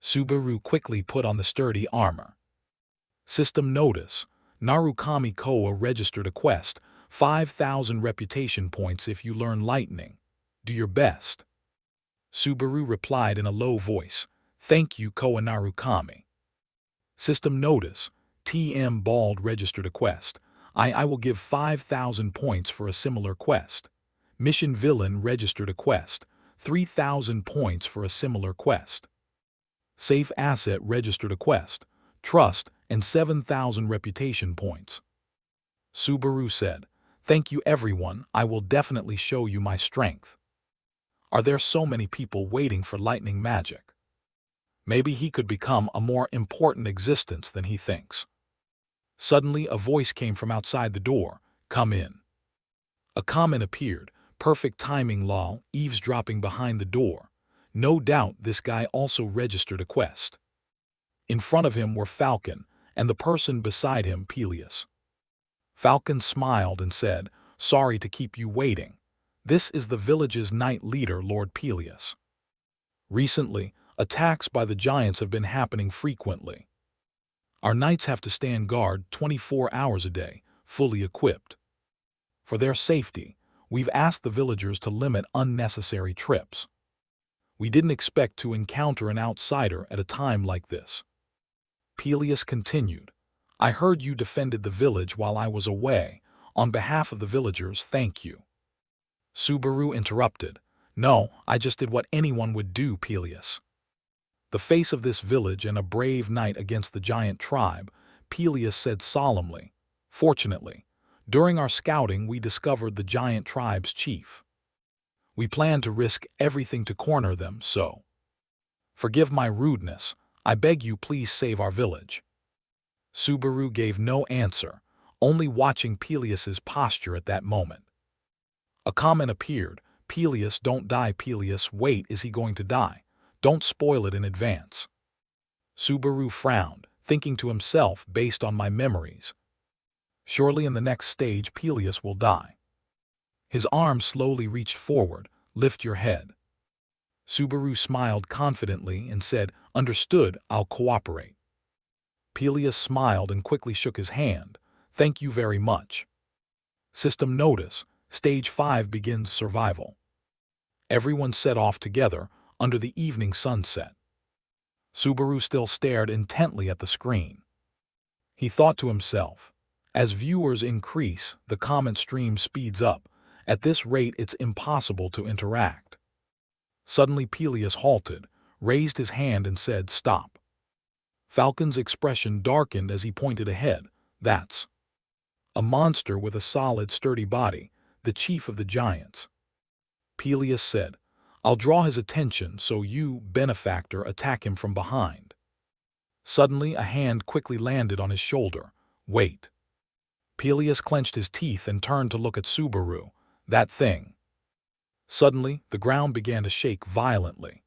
S1: Subaru quickly put on the sturdy armor. System notice. Narukami Koa registered a quest. 5,000 reputation points if you learn lightning. Do your best. Subaru replied in a low voice. Thank you, Koa Narukami. System notice. TM Bald registered a quest. I will give 5,000 points for a similar quest. Mission Villain registered a quest. 3,000 points for a similar quest. Safe Asset registered a quest. Trust and 7,000 reputation points. Subaru said, Thank you everyone, I will definitely show you my strength. Are there so many people waiting for lightning magic? Maybe he could become a more important existence than he thinks. Suddenly a voice came from outside the door. Come in. A comment appeared. Perfect timing, lol, eavesdropping behind the door. No doubt this guy also registered a quest. In front of him were Falcon, and the person beside him, Peleus. Falcon smiled and said, Sorry to keep you waiting. This is the village's knight leader, Lord Peleus. Recently, attacks by the giants have been happening frequently. Our knights have to stand guard 24 hours a day, fully equipped. For their safety, we've asked the villagers to limit unnecessary trips. We didn't expect to encounter an outsider at a time like this. Peleus continued, I heard you defended the village while I was away. On behalf of the villagers, thank you. Subaru interrupted, No, I just did what anyone would do, Peleus. The face of this village and a brave knight against the giant tribe, Peleus said solemnly. Fortunately, during our scouting we discovered the giant tribe's chief. We plan to risk everything to corner them, so. Forgive my rudeness, I beg you please save our village. Subaru gave no answer, only watching Peleus's posture at that moment. A comment appeared, Peleus, don't die, Peleus, wait, is he going to die? Don't spoil it in advance. Subaru frowned, thinking to himself based on my memories. Surely in the next stage Peleus will die. His arm slowly reached forward, lift your head. Subaru smiled confidently and said, Understood, I'll cooperate. Peleus smiled and quickly shook his hand. Thank you very much. System notice, Stage 5 begins survival. Everyone set off together under the evening sunset. Subaru still stared intently at the screen. He thought to himself, as viewers increase, the comment stream speeds up. At this rate it's impossible to interact. Suddenly Peleus halted, raised his hand and said, Stop. Falcon's expression darkened as he pointed ahead. That's a monster with a solid, sturdy body, the chief of the giants. Peleus said, I'll draw his attention so you, benefactor, attack him from behind. Suddenly a hand quickly landed on his shoulder. Wait. Peleus clenched his teeth and turned to look at Subaru. That thing. Suddenly, the ground began to shake violently.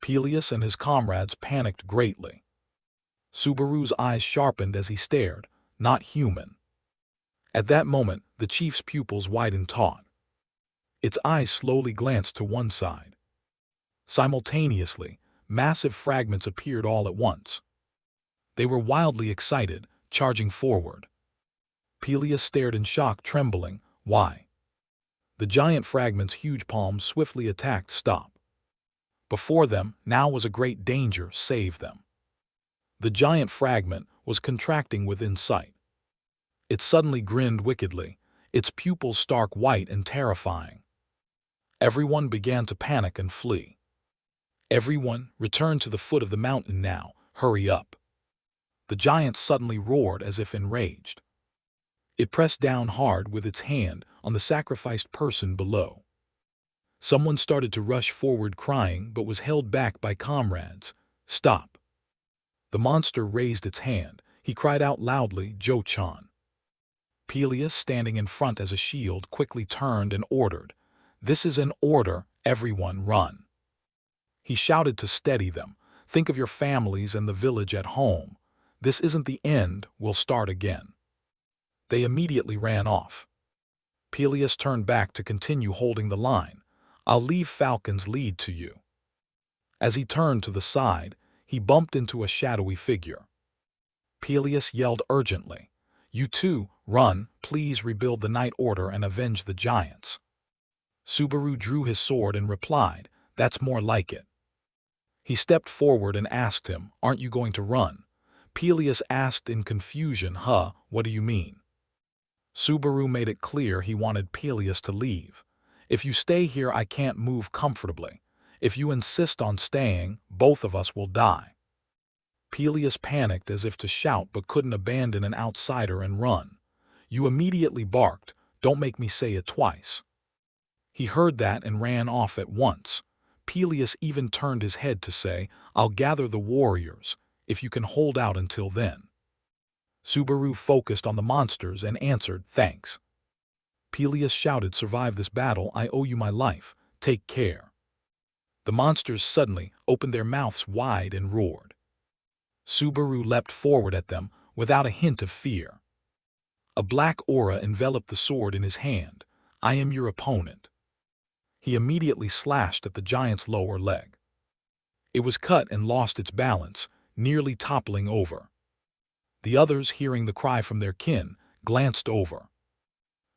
S1: Peleus and his comrades panicked greatly. Subaru's eyes sharpened as he stared. Not human. At that moment, the chief's pupils widened taut. Its eyes slowly glanced to one side. Simultaneously, massive fragments appeared all at once. They were wildly excited, charging forward. Peleus stared in shock, trembling. Why? The giant fragments' huge palms swiftly attacked. Stop. Before them, now was a great danger. Save them. The giant fragment was contracting within sight. It suddenly grinned wickedly, its pupils stark white and terrifying. Everyone began to panic and flee. Everyone, return to the foot of the mountain now, hurry up. The giant suddenly roared as if enraged. It pressed down hard with its hand on the sacrificed person below. Someone started to rush forward crying but was held back by comrades. Stop. The monster raised its hand. He cried out loudly, Jo-chan. Peleus, standing in front as a shield, quickly turned and ordered, "This is an order, everyone run." He shouted to steady them, "Think of your families and the village at home. This isn't the end, we'll start again." They immediately ran off. Peleus turned back to continue holding the line. "I'll leave Falcon's lead to you." As he turned to the side, he bumped into a shadowy figure. Peleus yelled urgently, "You two, run, please rebuild the night order and avenge the giants." Subaru drew his sword and replied, "That's more like it." He stepped forward and asked him, "Aren't you going to run?" Peleus asked in confusion, "Huh, what do you mean?" Subaru made it clear he wanted Peleus to leave. "If you stay here, I can't move comfortably. If you insist on staying, both of us will die." Peleus panicked as if to shout but couldn't abandon an outsider and run. "You immediately barked, 'Don't make me say it twice.'" He heard that and ran off at once. Peleus even turned his head to say, "I'll gather the warriors, if you can hold out until then." Subaru focused on the monsters and answered, "Thanks." Peleus shouted, "Survive this battle, I owe you my life, take care." The monsters suddenly opened their mouths wide and roared. Subaru leapt forward at them without a hint of fear. A black aura enveloped the sword in his hand. "I am your opponent." He immediately slashed at the giant's lower leg. It was cut and lost its balance, nearly toppling over. The others, hearing the cry from their kin, glanced over.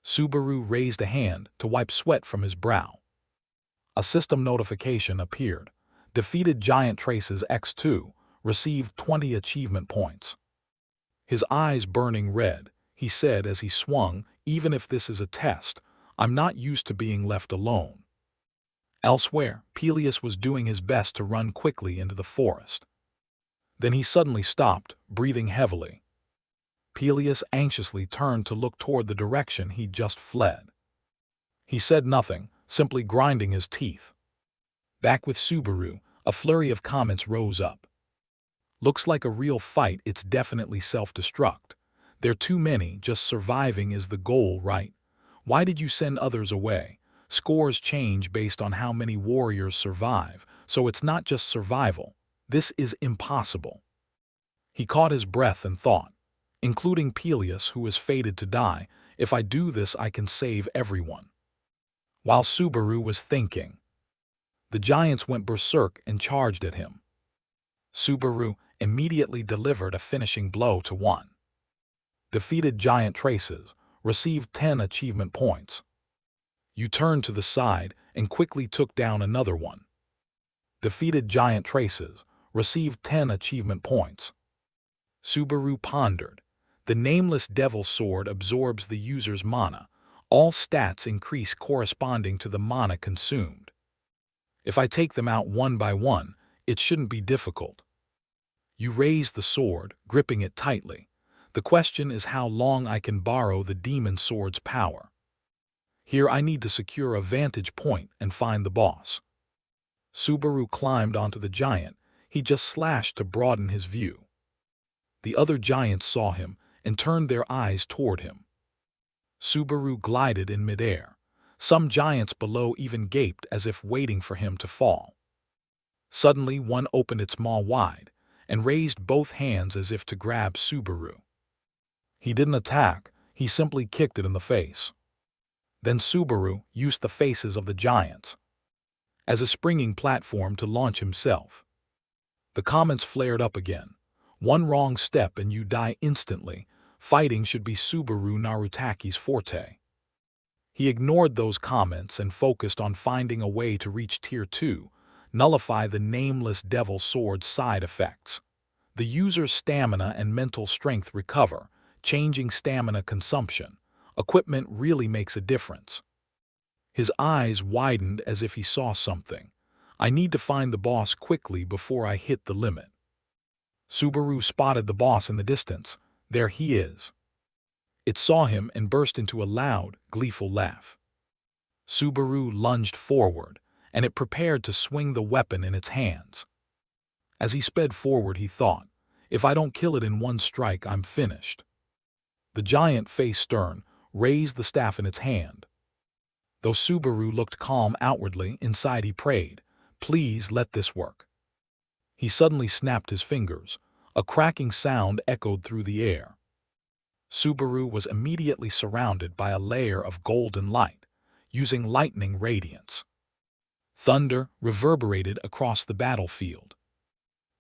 S1: Subaru raised a hand to wipe sweat from his brow. A system notification appeared. Defeated giant traces X2, received 20 achievement points. His eyes burning red, he said as he swung, "Even if this is a test, I'm not used to being left alone." Elsewhere, Peleus was doing his best to run quickly into the forest. Then he suddenly stopped, breathing heavily. Peleus anxiously turned to look toward the direction he'd just fled. He said nothing, simply grinding his teeth. Back with Subaru, a flurry of comments rose up. "Looks like a real fight, it's definitely self-destruct. They're too many, just surviving is the goal, right? Why did you send others away? Scores change based on how many warriors survive, so it's not just survival. This is impossible." He caught his breath and thought, including Peleus, who is fated to die, "If I do this, I can save everyone." While Subaru was thinking, the giants went berserk and charged at him. Subaru immediately delivered a finishing blow to one. Defeated giant traces, received 10 achievement points. You turned to the side and quickly took down another one. Defeated giant traces, received 10 achievement points. Subaru pondered. The nameless devil sword absorbs the user's mana. All stats increase corresponding to the mana consumed. If I take them out one by one, it shouldn't be difficult. You raise the sword, gripping it tightly. The question is how long I can borrow the demon sword's power. Here I need to secure a vantage point and find the boss. Subaru climbed onto the giant. He just slashed to broaden his view. The other giants saw him and turned their eyes toward him. Subaru glided in midair. Some giants below even gaped as if waiting for him to fall. Suddenly one opened its maw wide and raised both hands as if to grab Subaru. He didn't attack, he simply kicked it in the face. Then Subaru used the faces of the giants as a springing platform to launch himself. The comments flared up again. "One wrong step and you die instantly. Fighting should be Subaru Narutaki's forte." He ignored those comments and focused on finding a way to reach Tier 2, nullify the nameless devil sword's side effects. The user's stamina and mental strength recover, changing stamina consumption. Equipment really makes a difference. His eyes widened as if he saw something. I need to find the boss quickly before I hit the limit. Subaru spotted the boss in the distance. There he is. It saw him and burst into a loud, gleeful laugh. Subaru lunged forward, and it prepared to swing the weapon in its hands. As he sped forward, he thought, if I don't kill it in one strike, I'm finished. The giant, face stern, raised the staff in its hand. Though Subaru looked calm outwardly, inside he prayed, please let this work. He suddenly snapped his fingers. A cracking sound echoed through the air. Subaru was immediately surrounded by a layer of golden light, using lightning radiance. Thunder reverberated across the battlefield.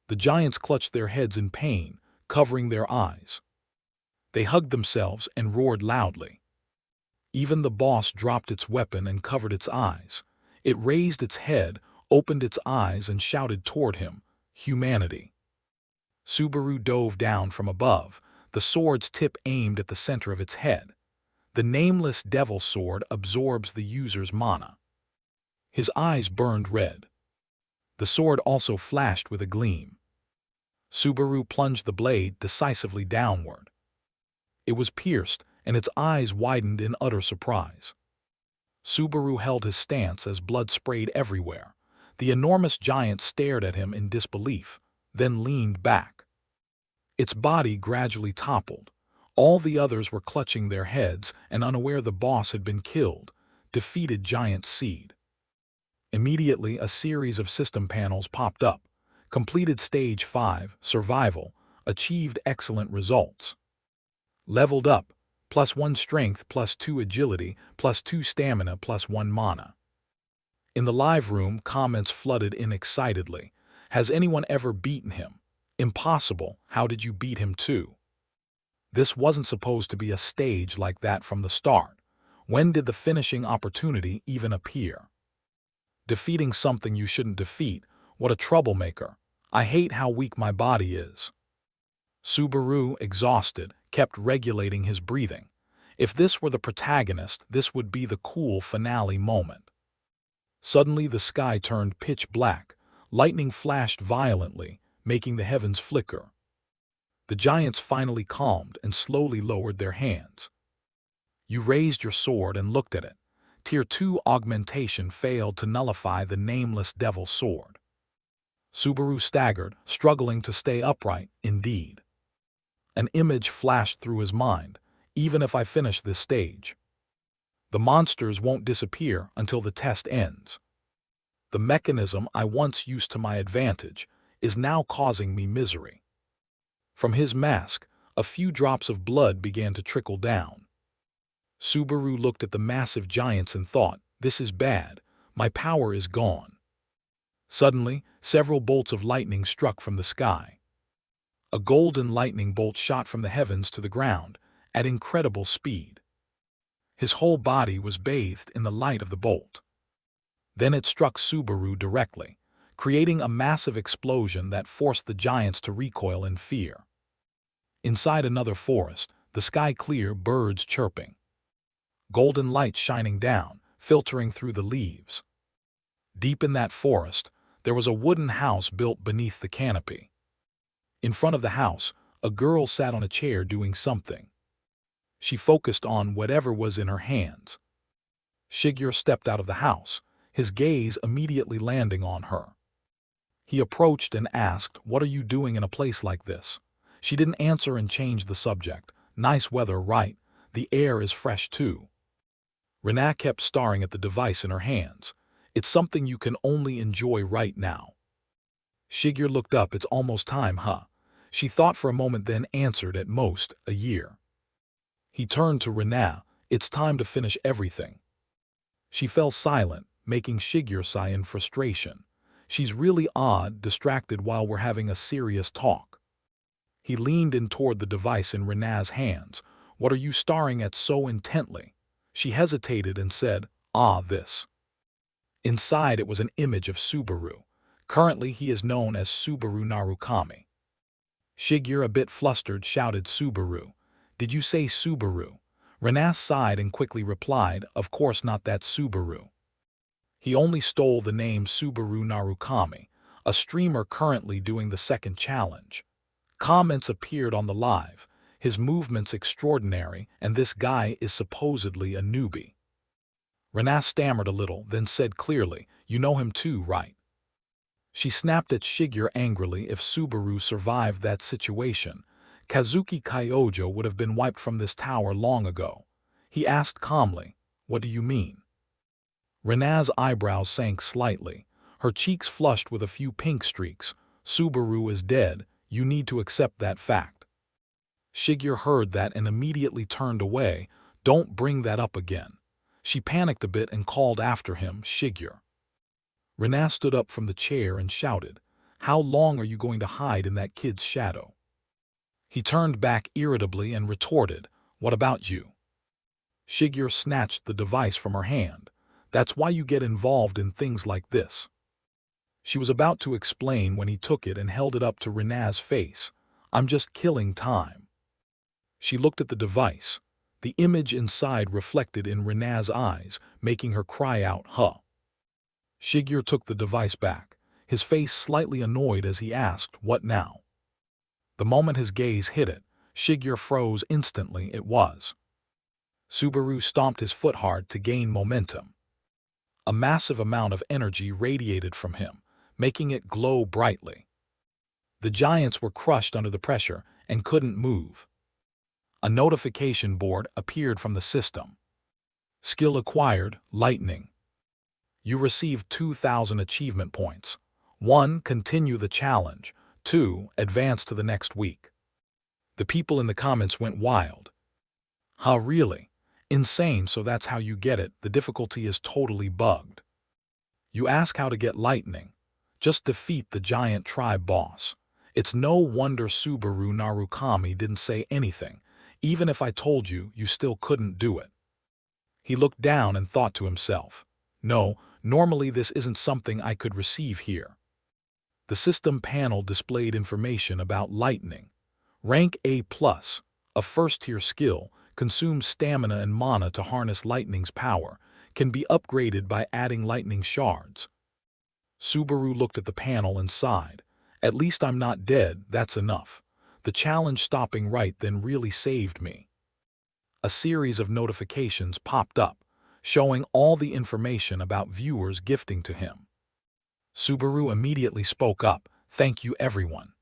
S1: The giants clutched their heads in pain, covering their eyes. They hugged themselves and roared loudly. Even the boss dropped its weapon and covered its eyes. It raised its head, opened its eyes, and shouted toward him, humanity. Subaru dove down from above, the sword's tip aimed at the center of its head. The nameless devil sword absorbs the user's mana. His eyes burned red. The sword also flashed with a gleam. Subaru plunged the blade decisively downward. It was pierced, and its eyes widened in utter surprise. Subaru held his stance as blood sprayed everywhere. The enormous giant stared at him in disbelief, then leaned back. Its body gradually toppled. All the others were clutching their heads and unaware the boss had been killed, defeated giant seed. Immediately, a series of system panels popped up. Completed Stage 5, Survival, achieved excellent results. Leveled up, +1 strength, +2 agility, +2 stamina, +1 mana. In the live room, comments flooded in excitedly. Has anyone ever beaten him? Impossible, how did you beat him too? This wasn't supposed to be a stage like that from the start. When did the finishing opportunity even appear? Defeating something you shouldn't defeat, what a troublemaker. I hate how weak my body is. Subaru, exhausted, kept regulating his breathing. If this were the protagonist, this would be the cool finale moment. Suddenly the sky turned pitch black. Lightning flashed violently, making the heavens flicker. The giants finally calmed and slowly lowered their hands. You raised your sword and looked at it. Tier 2 augmentation failed to nullify the nameless devil sword. Subaru staggered, struggling to stay upright, indeed. An image flashed through his mind. Even if I finish this stage, the monsters won't disappear until the test ends. The mechanism I once used to my advantage is now causing me misery. From his mask, a few drops of blood began to trickle down. Subaru looked at the massive giants and thought, this is bad, my power is gone. Suddenly, several bolts of lightning struck from the sky. A golden lightning bolt shot from the heavens to the ground at incredible speed. His whole body was bathed in the light of the bolt. Then it struck Subaru directly, creating a massive explosion that forced the giants to recoil in fear. Inside another forest, the sky clear, birds chirping. Golden light shining down, filtering through the leaves. Deep in that forest, there was a wooden house built beneath the canopy. In front of the house, a girl sat on a chair doing something. She focused on whatever was in her hands. Shigeru stepped out of the house, his gaze immediately landing on her. He approached and asked, "What are you doing in a place like this?" She didn't answer and changed the subject. "Nice weather, right? The air is fresh too." Rina kept staring at the device in her hands. "It's something you can only enjoy right now." Shigeru looked up. "It's almost time, huh?" She thought for a moment, then answered, "At most, a year." He turned to Rina. "It's time to finish everything." She fell silent, making Shigeru sigh in frustration. She's really odd, distracted while we're having a serious talk. He leaned in toward the device in Rina's hands. "What are you staring at so intently?" She hesitated and said, this." Inside it was an image of Subaru. Currently he is known as Subaru Narukami. Shigeru, a bit flustered, shouted, "Subaru, Did you say Subaru? Renas sighed and quickly replied, of course not that Subaru. He only stole the name Subaru Narukami, a streamer currently doing the second challenge. Comments appeared on the live. His movement's extraordinary, and this guy is supposedly a newbie. Renas stammered a little, then said clearly, you know him too, right? She snapped at Shigeru angrily. If Subaru survived that situation, Kazuki Kyojo would have been wiped from this tower long ago. He asked calmly, what do you mean? Rena's eyebrows sank slightly. Her cheeks flushed with a few pink streaks. Subaru is dead. You need to accept that fact. Shigeru heard that and immediately turned away. Don't bring that up again. She panicked a bit and called after him, Shigeru. Rena stood up from the chair and shouted, how long are you going to hide in that kid's shadow? He turned back irritably and retorted, what about you? Shigeru snatched the device from her hand. That's why you get involved in things like this. She was about to explain when he took it and held it up to Rena's face. I'm just killing time. She looked at the device. The image inside reflected in Rena's eyes, making her cry out, huh. Shigeru took the device back, his face slightly annoyed as he asked, what now? The moment his gaze hit it, Shigeru froze instantly. It was. Subaru stomped his foot hard to gain momentum. A massive amount of energy radiated from him, making it glow brightly. The giants were crushed under the pressure and couldn't move. A notification board appeared from the system. Skill acquired, lightning. You received 2,000 achievement points. 1. Continue the challenge. 2. Advance to the next week. The people in the comments went wild. Huh, really? Insane, so that's how you get it. The difficulty is totally bugged. You ask how to get lightning. Just defeat the giant tribe boss. It's no wonder Subaru Narukami didn't say anything. Even if I told you, you still couldn't do it. He looked down and thought to himself, no, normally this isn't something I could receive here. The system panel displayed information about lightning. Rank A+, a first-tier skill, consumes stamina and mana to harness lightning's power, can be upgraded by adding lightning shards. Subaru looked at the panel and sighed. At least I'm not dead, that's enough. The challenge stopping right then really saved me. A series of notifications popped up, showing all the information about viewers gifting to him. Subaru immediately spoke up, thank you everyone.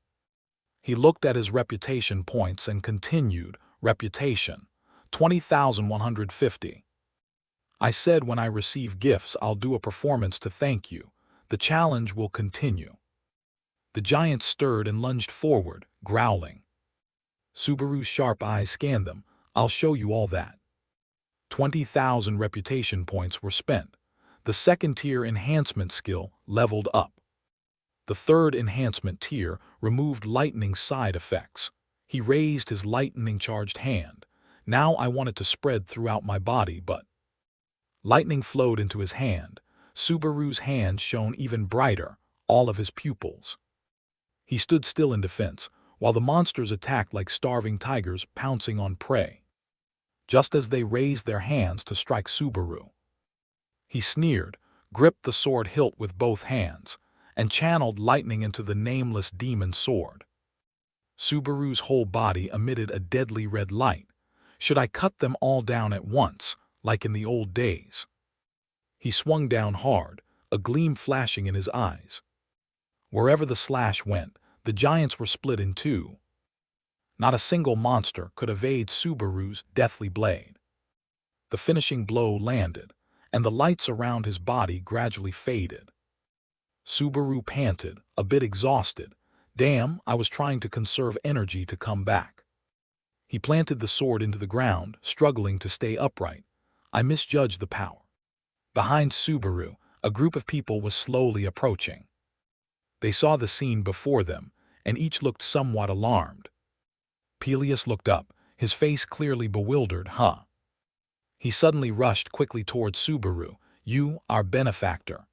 S1: He looked at his reputation points and continued, reputation, 20,150. I said when I receive gifts I'll do a performance to thank you. The challenge will continue. The giant stirred and lunged forward, growling. Subaru's sharp eyes scanned them. I'll show you all that. 20,000 reputation points were spent. The second-tier enhancement skill leveled up. The third enhancement tier removed lightning side effects. He raised his lightning-charged hand. Now I want it to spread throughout my body, but... Lightning flowed into his hand. Subaru's hand shone even brighter, all of his pupils. He stood still in defense, while the monsters attacked like starving tigers pouncing on prey. Just as they raised their hands to strike Subaru, he sneered, gripped the sword hilt with both hands, and channeled lightning into the nameless demon sword. Subaru's whole body emitted a deadly red light. Should I cut them all down at once, like in the old days? He swung down hard, a gleam flashing in his eyes. Wherever the slash went, the giants were split in two. Not a single monster could evade Subaru's deathly blade. The finishing blow landed, and the lights around his body gradually faded. Subaru panted, a bit exhausted. Damn, I was trying to conserve energy to come back. He planted the sword into the ground, struggling to stay upright. I misjudged the power. Behind Subaru, a group of people was slowly approaching. They saw the scene before them, and each looked somewhat alarmed. Peleus looked up, his face clearly bewildered, huh? He suddenly rushed quickly towards Subaru. You, our benefactor.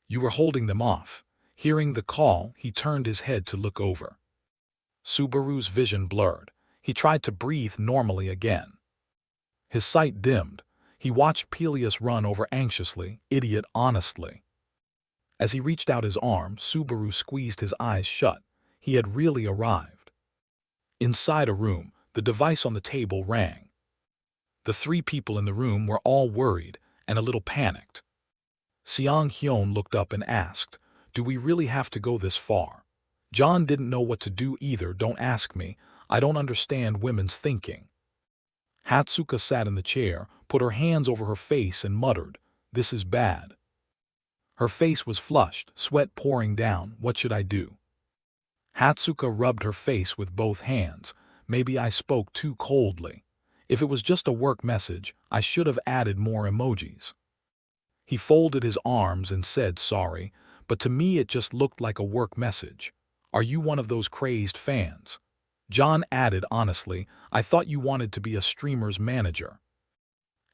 S1: You were holding them off. Hearing the call, he turned his head to look over. Subaru's vision blurred. He tried to breathe normally again. His sight dimmed. He watched Peleus run over anxiously, idiot honestly. As he reached out his arm, Subaru squeezed his eyes shut. He had really arrived. Inside a room, the device on the table rang. The three people in the room were all worried and a little panicked. Seong Hyun looked up and asked, "Do we really have to go this far?" John didn't know what to do either. "Don't ask me. I don't understand women's thinking." Hatsuka sat in the chair, put her hands over her face and muttered, "This is bad." Her face was flushed, sweat pouring down. "What should I do?" Hatsuka rubbed her face with both hands. "Maybe I spoke too coldly. If it was just a work message, I should have added more emojis." He folded his arms and said, "Sorry, but to me it just looked like a work message. Are you one of those crazed fans?" John added honestly, "I thought you wanted to be a streamer's manager."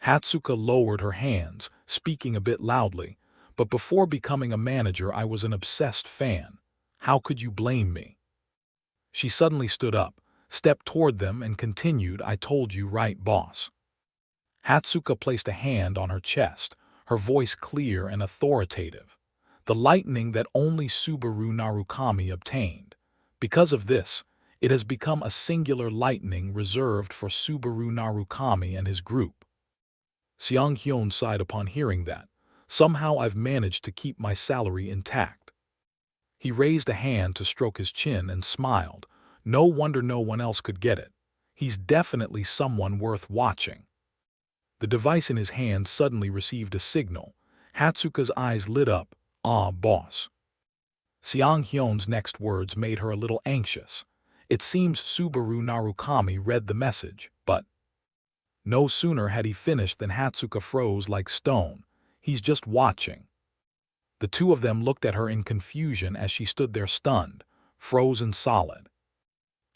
S1: Hatsuka lowered her hands, speaking a bit loudly, "But before becoming a manager I was an obsessed fan. How could you blame me?" She suddenly stood up, stepped toward them and continued, "I told you right, boss." Hatsuka placed a hand on her chest, her voice clear and authoritative. The lightning that only Subaru Narukami obtained. Because of this, it has become a singular lightning reserved for Subaru Narukami and his group. Seong Hyun sighed upon hearing that. "Somehow I've managed to keep my salary intact." He raised a hand to stroke his chin and smiled. "No wonder no one else could get it. He's definitely someone worth watching." The device in his hand suddenly received a signal. Hatsuka's eyes lit up. "Ah, boss." Seong Hyun's next words made her a little anxious. It seems Subaru Narukami read the message, but no sooner had he finished than Hatsuka froze like stone. "He's just watching." The two of them looked at her in confusion as she stood there stunned, frozen solid.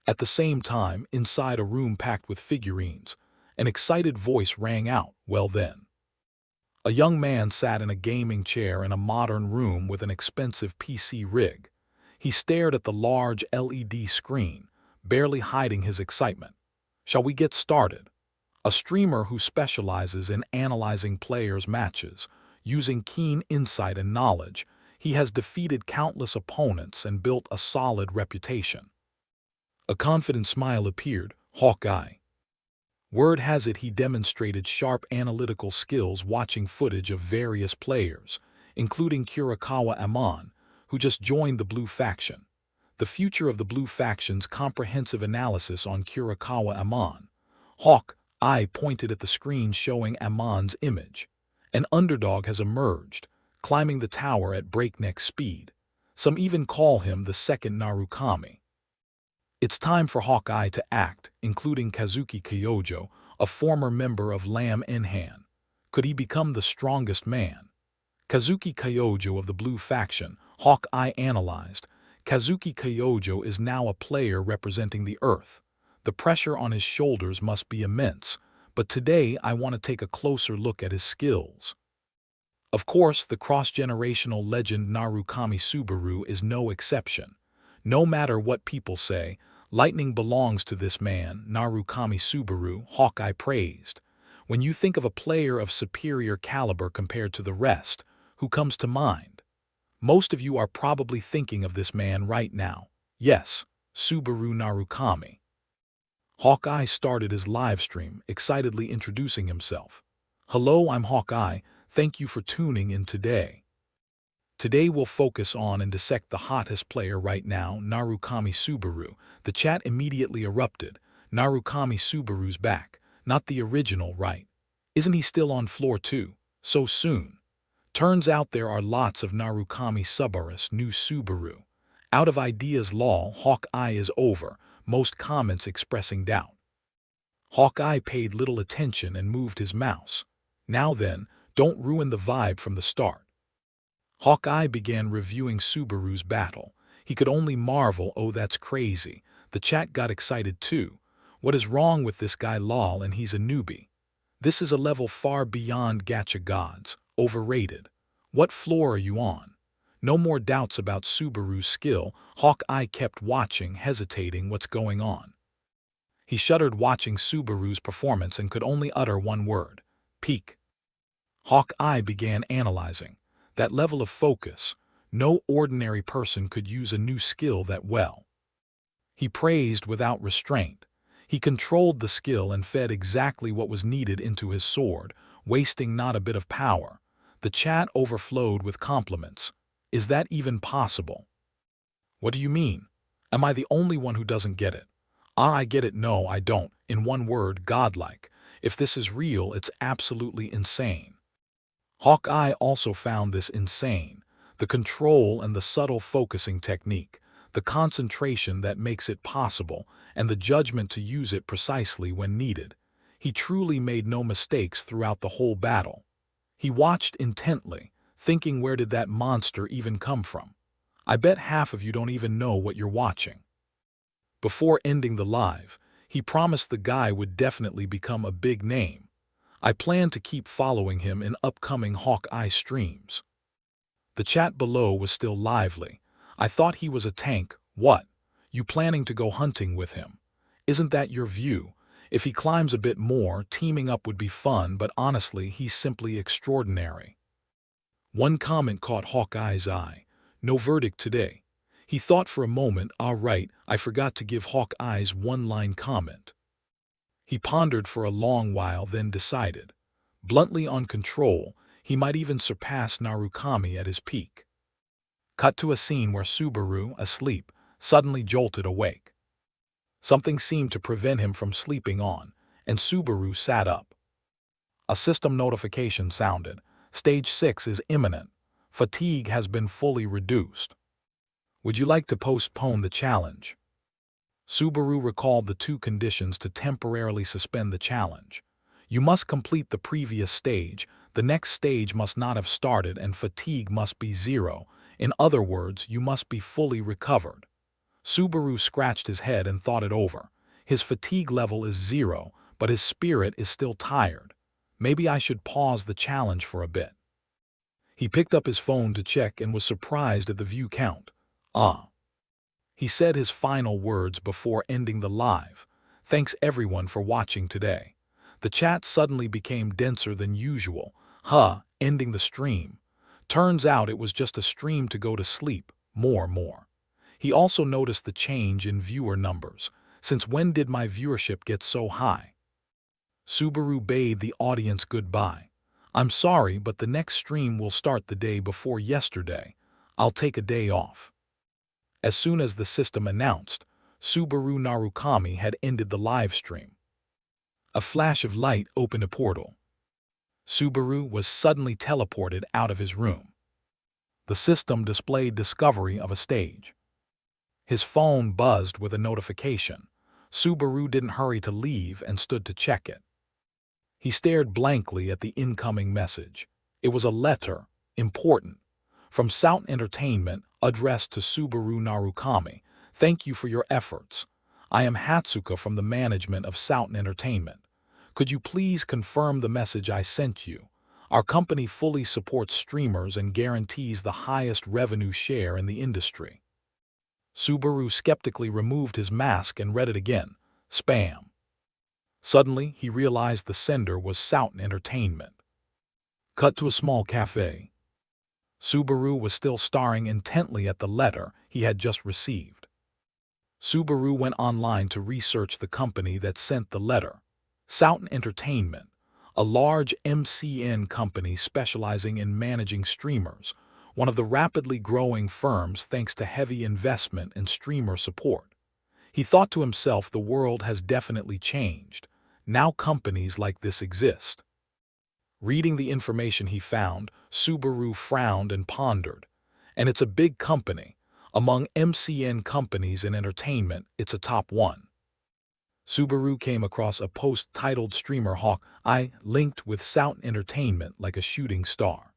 S1: At the same time, inside a room packed with figurines, an excited voice rang out, "Well then." A young man sat in a gaming chair in a modern room with an expensive PC rig. He stared at the large LED screen, barely hiding his excitement. "Shall we get started?" A streamer who specializes in analyzing players' matches, using keen insight and knowledge, he has defeated countless opponents and built a solid reputation. A confident smile appeared. "Hawkeye." Word has it he demonstrated sharp analytical skills watching footage of various players, including Kurakawa Amon, who just joined the Blue Faction. The future of the Blue Faction's comprehensive analysis on Kurakawa Amon. Hawkeye pointed at the screen showing Amon's image. An underdog has emerged, climbing the tower at breakneck speed. Some even call him the second Narukami. It's time for Hawkeye to act, including Kazuki Kyojo, a former member of Lam Enhan. Could he become the strongest man? Kazuki Kyojo of the Blue Faction, Hawkeye analyzed. Kazuki Kyojo is now a player representing the Earth. The pressure on his shoulders must be immense, but today I want to take a closer look at his skills. Of course, the cross-generational legend Narukami Subaru is no exception. No matter what people say, lightning belongs to this man, Narukami Subaru, Hawkeye praised. When you think of a player of superior caliber compared to the rest, who comes to mind? Most of you are probably thinking of this man right now. Yes, Subaru Narukami. Hawkeye started his live stream, excitedly introducing himself. "Hello, I'm Hawkeye. Thank you for tuning in today. Today we'll focus on and dissect the hottest player right now, Narukami Subaru." The chat immediately erupted. "Narukami Subaru's back. Not the original, right? Isn't he still on floor 2? So soon?" Turns out there are lots of Narukami Subarus, new Subaru. Out of ideas lol, Hawkeye is over, most comments expressing doubt. Hawkeye paid little attention and moved his mouse. "Now then, don't ruin the vibe from the start." Hawkeye began reviewing Subaru's battle. He could only marvel, "Oh, that's crazy." The chat got excited too. "What is wrong with this guy lol, and he's a newbie. This is a level far beyond gacha gods. Overrated. What floor are you on?" No more doubts about Subaru's skill. Hawkeye kept watching, hesitating what's going on. He shuddered watching Subaru's performance and could only utter one word: peak. Hawkeye began analyzing. That level of focus, no ordinary person could use a new skill that well. He praised without restraint. He controlled the skill and fed exactly what was needed into his sword, wasting not a bit of power. The chat overflowed with compliments. Is that even possible? What do you mean? Am I the only one who doesn't get it? Ah, I get it. No, I don't. In one word, godlike. If this is real, it's absolutely insane. Hawkeye also found this insane. The control and the subtle focusing technique, the concentration that makes it possible, and the judgment to use it precisely when needed. He truly made no mistakes throughout the whole battle. He watched intently, thinking, where did that monster even come from? I bet half of you don't even know what you're watching. Before ending the live, he promised the guy would definitely become a big name. I plan to keep following him in upcoming Hawkeye streams. The chat below was still lively. I thought he was a tank. What? You planning to go hunting with him? Isn't that your view? If he climbs a bit more, teaming up would be fun, but honestly, he's simply extraordinary. One comment caught Hawkeye's eye. No verdict today. He thought for a moment, all right, I forgot to give Hawkeye's one-line comment. He pondered for a long while, then decided. Bluntly on control, he might even surpass Narukami at his peak. Cut to a scene where Subaru, asleep, suddenly jolted awake. Something seemed to prevent him from sleeping on, and Subaru sat up. A system notification sounded. Stage 6 is imminent. Fatigue has been fully reduced. Would you like to postpone the challenge? Subaru recalled the two conditions to temporarily suspend the challenge. You must complete the previous stage, the next stage must not have started, and fatigue must be 0. In other words, you must be fully recovered. Subaru scratched his head and thought it over. His fatigue level is 0, but his spirit is still tired. Maybe I should pause the challenge for a bit. He picked up his phone to check and was surprised at the view count. He said his final words before ending the live. Thanks everyone for watching today. The chat suddenly became denser than usual. Ending the stream. Turns out it was just a stream to go to sleep. More. He also noticed the change in viewer numbers. Since when did my viewership get so high? Subaru bade the audience goodbye. I'm sorry, but the next stream will start the day before yesterday. I'll take a day off. As soon as the system announced, Subaru Narukami had ended the live stream. A flash of light opened a portal. Subaru was suddenly teleported out of his room. The system displayed discovery of a stage. His phone buzzed with a notification. Subaru didn't hurry to leave and stood to check it. He stared blankly at the incoming message. It was a letter, important, from Sout Entertainment, addressed to Subaru Narukami. Thank you for your efforts. I am Hatsuka from the management of Sout Entertainment. Could you please confirm the message I sent you? Our company fully supports streamers and guarantees the highest revenue share in the industry. Subaru skeptically removed his mask and read it again. Spam. Suddenly, he realized the sender was Sout Entertainment. Cut to a small cafe. Subaru was still staring intently at the letter he had just received. Subaru went online to research the company that sent the letter. Sout Entertainment, a large MCN company specializing in managing streamers, one of the rapidly growing firms thanks to heavy investment and streamer support. He thought to himself, the world has definitely changed. Now companies like this exist. Reading the information he found, Subaru frowned and pondered. And it's a big company. Among MCN companies in entertainment, it's a top one. Subaru came across a post titled Streamer Hawkeye linked with Sout Entertainment like a shooting star.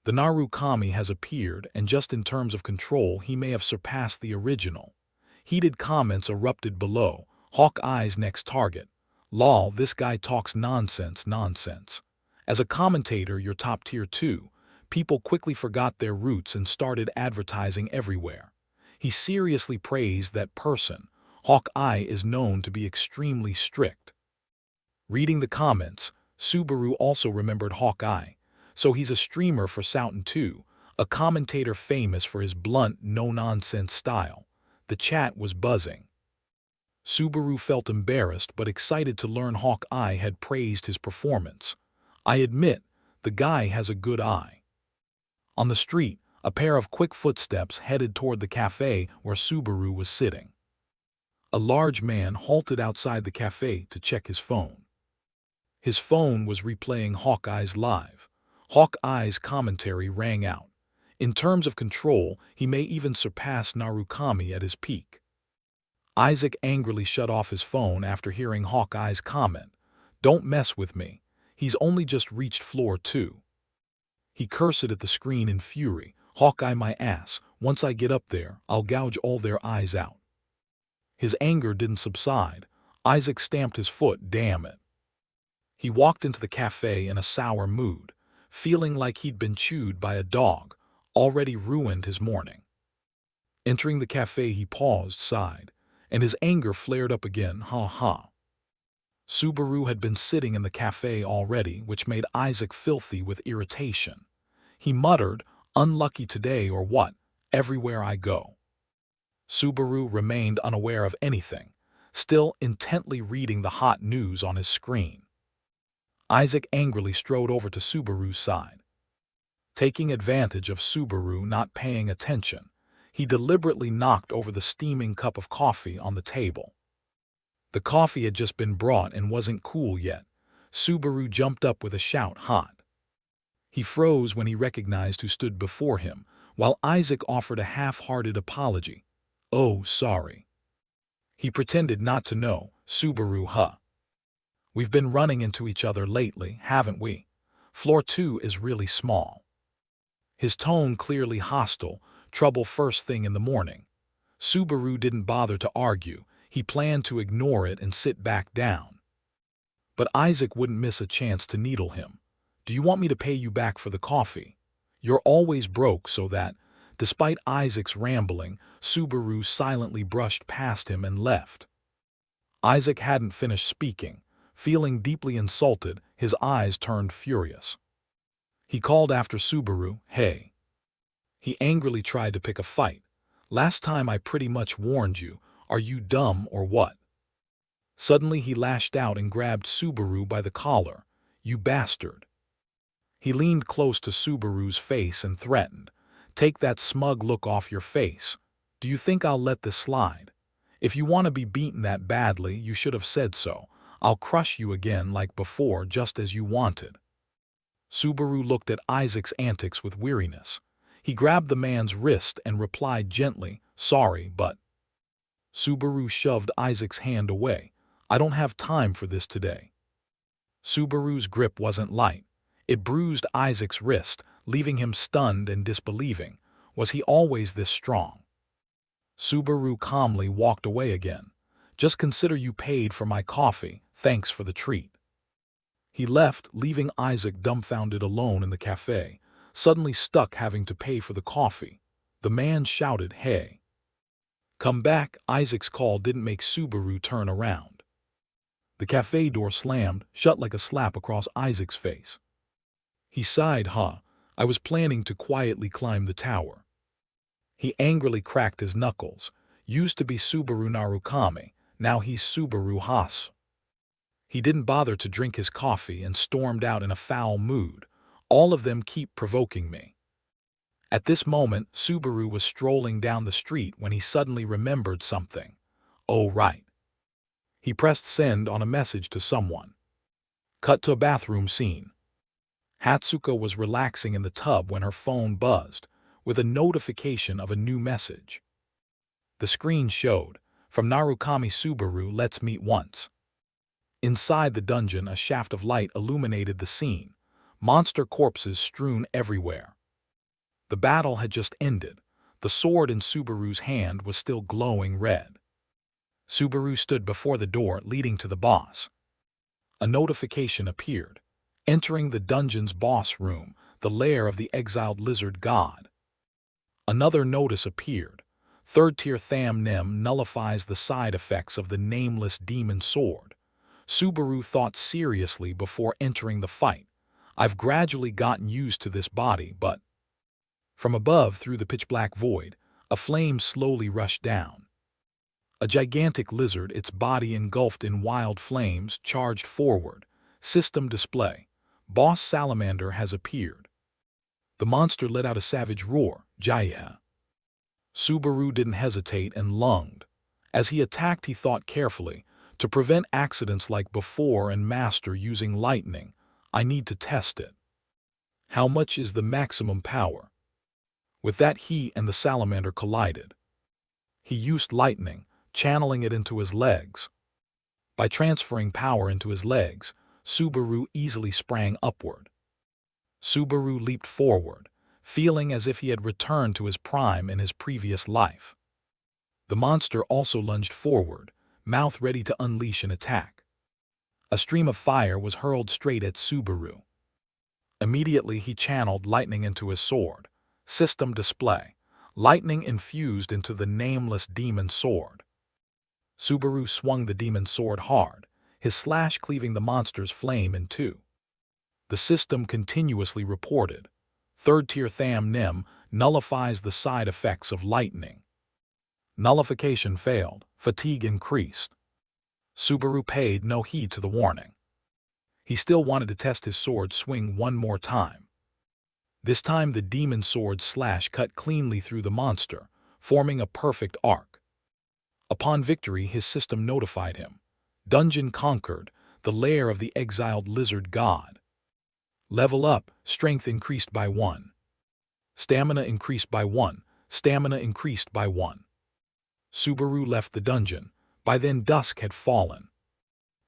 S1: The Narukami has appeared, and just in terms of control, he may have surpassed the original. Heated comments erupted below. Hawkeye's next target. Lol, this guy talks nonsense. As a commentator, you're top tier too. People quickly forgot their roots and started advertising everywhere. He seriously praised that person. Hawkeye is known to be extremely strict. Reading the comments, Subaru also remembered Hawkeye, so he's a streamer for Souten too, a commentator famous for his blunt, no-nonsense style. The chat was buzzing. Subaru felt embarrassed but excited to learn Hawkeye had praised his performance. I admit, the guy has a good eye. On the street, a pair of quick footsteps headed toward the cafe where Subaru was sitting. A large man halted outside the cafe to check his phone. His phone was replaying Hawkeye's live. Hawkeye's commentary rang out. In terms of control, he may even surpass Narukami at his peak. Isaac angrily shut off his phone after hearing Hawkeye's comment. "Don't mess with me. He's only just reached floor 2. He cursed at the screen in fury. "Hawkeye my ass. Once I get up there, I'll gouge all their eyes out." His anger didn't subside. Isaac stamped his foot. "Damn it." He walked into the cafe in a sour mood, feeling like he'd been chewed by a dog, already ruined his morning. Entering the cafe, he paused, sighed, and his anger flared up again. Ha ha. Subaru had been sitting in the cafe already, which made Isaac filthy with irritation. He muttered, "Unlucky today or what? Everywhere I go." Subaru remained unaware of anything, still intently reading the hot news on his screen. Isaac angrily strode over to Subaru's side. Taking advantage of Subaru not paying attention, he deliberately knocked over the steaming cup of coffee on the table. The coffee had just been brought and wasn't cool yet. Subaru jumped up with a shout, "Hot." He froze when he recognized who stood before him, while Isaac offered a half-hearted apology. "Oh, sorry." He pretended not to know. "Subaru, huh? We've been running into each other lately, haven't we? Floor 2 is really small." His tone clearly hostile, trouble first thing in the morning. Subaru didn't bother to argue. He planned to ignore it and sit back down. But Isaac wouldn't miss a chance to needle him. "Do you want me to pay you back for the coffee? You're always broke, so that..." Despite Isaac's rambling, Subaru silently brushed past him and left. Isaac hadn't finished speaking. Feeling deeply insulted, his eyes turned furious. He called after Subaru, "Hey." He angrily tried to pick a fight. "Last time I pretty much warned you. Are you dumb or what?" Suddenly he lashed out and grabbed Subaru by the collar. "You bastard." He leaned close to Subaru's face and threatened, "Take that smug look off your face. Do you think I'll let this slide? If you want to be beaten that badly, you should have said so. I'll crush you again like before, just as you wanted." Subaru looked at Isaac's antics with weariness. He grabbed the man's wrist and replied gently, "Sorry, but..." Subaru shoved Isaac's hand away. "I don't have time for this today." Subaru's grip wasn't light. It bruised Isaac's wrist, leaving him stunned and disbelieving. Was he always this strong? Subaru calmly walked away again. "Just consider you paid for my coffee. Thanks for the treat." He left, leaving Isaac dumbfounded alone in the cafe, suddenly stuck having to pay for the coffee. The man shouted, "Hey, come back." Isaac's call didn't make Subaru turn around. The cafe door slammed, shut like a slap across Isaac's face. He sighed, I was planning to quietly climb the tower." He angrily cracked his knuckles. Used to be Subaru Narukami, now he's Subaru Haas. He didn't bother to drink his coffee and stormed out in a foul mood. "All of them keep provoking me." At this moment, Subaru was strolling down the street when he suddenly remembered something. Oh, right. He pressed send on a message to someone. Cut to a bathroom scene. Hatsuko was relaxing in the tub when her phone buzzed, with a notification of a new message. The screen showed, "From Narukami Subaru, let's meet once." Inside the dungeon, a shaft of light illuminated the scene. Monster corpses strewn everywhere. The battle had just ended. The sword in Subaru's hand was still glowing red. Subaru stood before the door leading to the boss. A notification appeared. Entering the dungeon's boss room, the lair of the exiled lizard god. Another notice appeared. Third-tier Tham Nem nullifies the side effects of the nameless demon sword. Subaru thought seriously before entering the fight. I've gradually gotten used to this body, but... From above, through the pitch-black void, a flame slowly rushed down. A gigantic lizard, its body engulfed in wild flames, charged forward. System display. Boss Salamander has appeared. The monster let out a savage roar, Jaya. Subaru didn't hesitate and lunged. As he attacked, he thought carefully. To prevent accidents like before and master using lightning, I need to test it. How much is the maximum power? With that, he and the salamander collided. He used lightning, channeling it into his legs. By transferring power into his legs, Subaru easily sprang upward. Subaru leaped forward, feeling as if he had returned to his prime in his previous life. The monster also lunged forward, mouth ready to unleash an attack. A stream of fire was hurled straight at Subaru. Immediately he channeled lightning into his sword. System display. Lightning infused into the nameless demon sword. Subaru swung the demon sword hard, his slash cleaving the monster's flame in two. The system continuously reported. Third-tier Tham Nem nullifies the side effects of lightning. Nullification failed. Fatigue increased. Subaru paid no heed to the warning. He still wanted to test his sword swing one more time. This time the demon sword slash cut cleanly through the monster, forming a perfect arc. Upon victory, his system notified him. Dungeon conquered, the lair of the exiled lizard god. Level up, strength increased by 1. Stamina increased by 1. Stamina increased by 1. Subaru left the dungeon. By then dusk had fallen.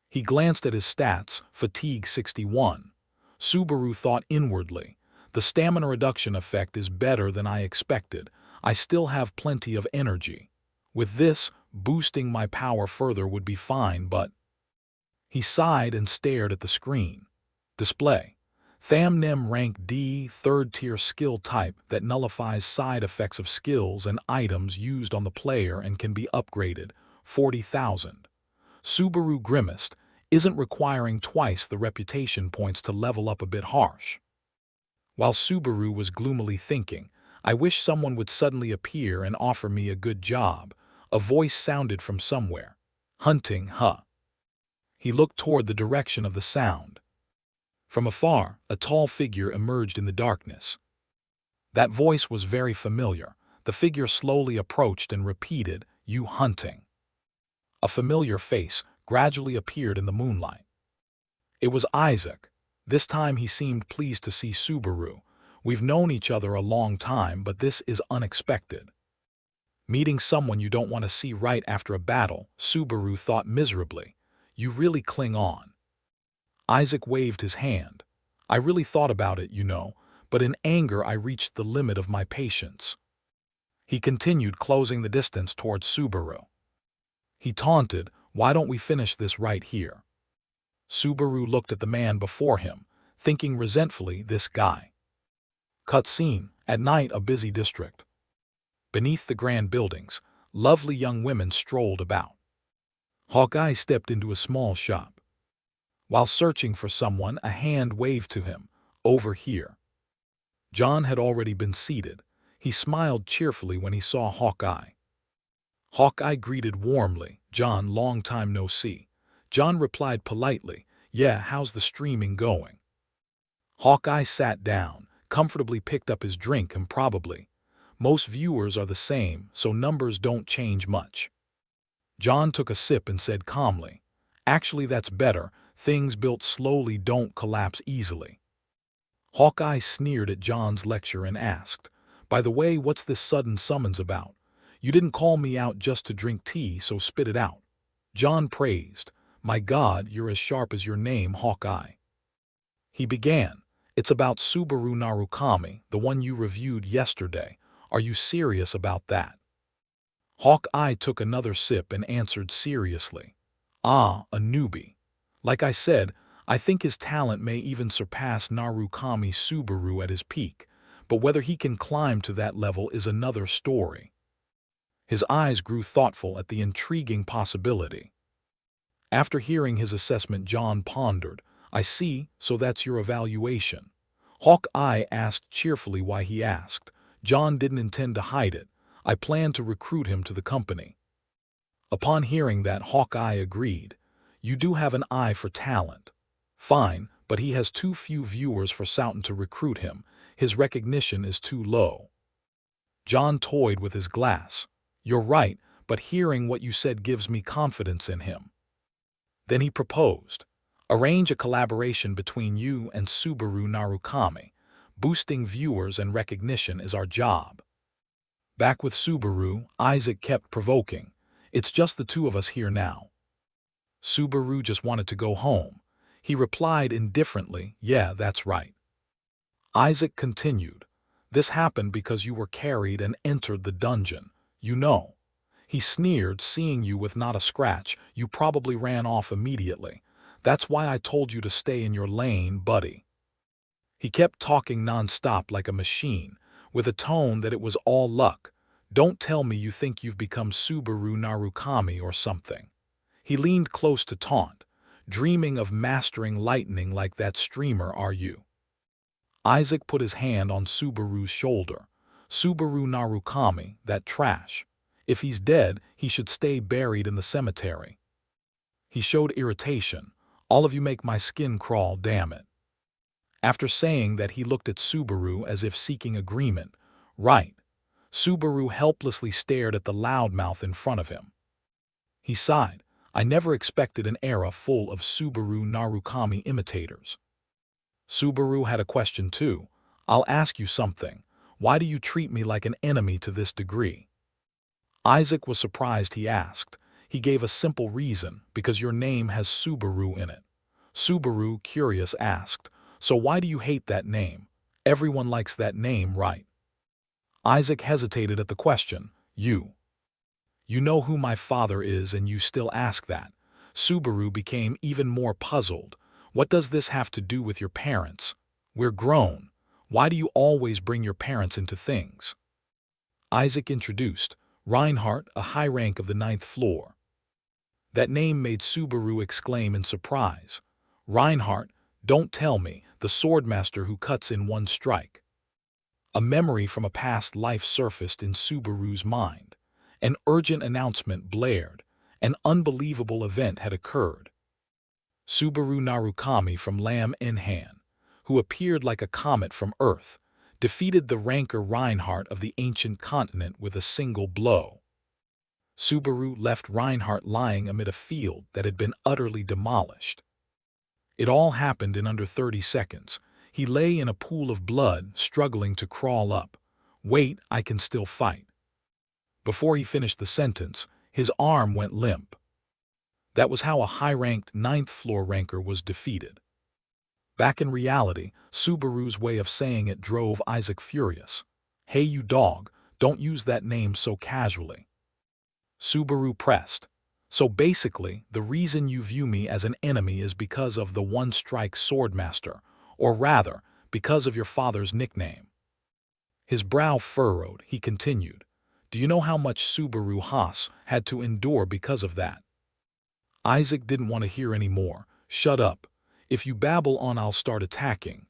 S1: He glanced at his stats, fatigue 61. Subaru thought inwardly, the stamina reduction effect is better than I expected. I still have plenty of energy. With this, boosting my power further would be fine, but... He sighed and stared at the screen. Display. Tham Nem rank D, third-tier skill type that nullifies side effects of skills and items used on the player and can be upgraded, 40,000. Subaru grimaced, isn't requiring twice the reputation points to level up a bit harsh. While Subaru was gloomily thinking, I wish someone would suddenly appear and offer me a good job, a voice sounded from somewhere. Hunting, huh? He looked toward the direction of the sound. From afar, a tall figure emerged in the darkness. That voice was very familiar. The figure slowly approached and repeated, "You hunting." A familiar face gradually appeared in the moonlight. It was Isaac. This time he seemed pleased to see Subaru. We've known each other a long time, but this is unexpected. Meeting someone you don't want to see right after a battle, Subaru thought miserably. You really cling on. Isaac waved his hand. I really thought about it, you know, but in anger I reached the limit of my patience. He continued, closing the distance towards Subaru. He taunted, why don't we finish this right here? Subaru looked at the man before him, thinking resentfully, this guy. Cutscene. At night, a busy district. Beneath the grand buildings, lovely young women strolled about. Hawkeye stepped into a small shop. While searching for someone, a hand waved to him, over here. John had already been seated. He smiled cheerfully when he saw Hawkeye. Hawkeye greeted warmly, John, long time no see. John replied politely, yeah, how's the streaming going? Hawkeye sat down, comfortably picked up his drink and probably. Most viewers are the same, so numbers don't change much. John took a sip and said calmly, actually that's better, things built slowly don't collapse easily. Hawkeye sneered at John's lecture and asked, by the way, what's this sudden summons about? You didn't call me out just to drink tea, so spit it out. John praised, my God, you're as sharp as your name, Hawkeye. He began, it's about Subaru Narukami, the one you reviewed yesterday. Are you serious about that? Hawkeye took another sip and answered seriously, ah, a newbie. Like I said, I think his talent may even surpass Narukami Subaru at his peak, but whether he can climb to that level is another story. His eyes grew thoughtful at the intriguing possibility. After hearing his assessment, John pondered. I see, so that's your evaluation. Hawkeye asked cheerfully why he asked. John didn't intend to hide it. I plan to recruit him to the company. Upon hearing that, Hawkeye agreed. You do have an eye for talent. Fine, but he has too few viewers for Soughton to recruit him. His recognition is too low. John toyed with his glass. You're right, but hearing what you said gives me confidence in him. Then he proposed. Arrange a collaboration between you and Subaru Narukami. Boosting viewers and recognition is our job. Back with Subaru, Isaac kept provoking. It's just the two of us here now. Subaru just wanted to go home. He replied indifferently, yeah, that's right. Isaac continued. This happened because you were carried and entered the dungeon. You know. He sneered, seeing you with not a scratch. You probably ran off immediately. That's why I told you to stay in your lane, buddy. He kept talking nonstop like a machine, with a tone that it was all luck. Don't tell me you think you've become Subaru Narukami or something. He leaned close to taunt. Dreaming of mastering lightning like that streamer, are you? Isaac put his hand on Subaru's shoulder. Subaru Narukami, that trash. If he's dead, he should stay buried in the cemetery. He showed irritation. All of you make my skin crawl, damn it. After saying that, he looked at Subaru as if seeking agreement. Right. Subaru helplessly stared at the loudmouth in front of him. He sighed. I never expected an era full of Subaru Narukami imitators. Subaru had a question too. I'll ask you something. Why do you treat me like an enemy to this degree? Isaac was surprised he asked. He gave a simple reason, because your name has Subaru in it. Subaru, curious, asked, so why do you hate that name? Everyone likes that name, right? Isaac hesitated at the question. You know who my father is and you still ask that. Subaru became even more puzzled. What does this have to do with your parents? We're grown. Why do you always bring your parents into things? Isaac introduced. Reinhardt, a high rank of the 9th floor. That name made Subaru exclaim in surprise. Reinhardt, don't tell me, the swordmaster who cuts in one strike. A memory from a past life surfaced in Subaru's mind. An urgent announcement blared. An unbelievable event had occurred. Subaru Narukami from Lam Enhan, who appeared like a comet from Earth, defeated the ranker Reinhardt of the ancient continent with a single blow. Subaru left Reinhardt lying amid a field that had been utterly demolished. It all happened in under 30 seconds. He lay in a pool of blood, struggling to crawl up. Wait, I can still fight. Before he finished the sentence, his arm went limp. That was how a high-ranked 9th floor ranker was defeated. Back in reality, Subaru's way of saying it drove Isaac furious. Hey you dog, don't use that name so casually. Subaru pressed. So basically, the reason you view me as an enemy is because of the one-strike swordmaster, or rather, because of your father's nickname. His brow furrowed, he continued. Do you know how much Subaru Haas had to endure because of that? Isaac didn't want to hear any more. Shut up. If you babble on, I'll start attacking.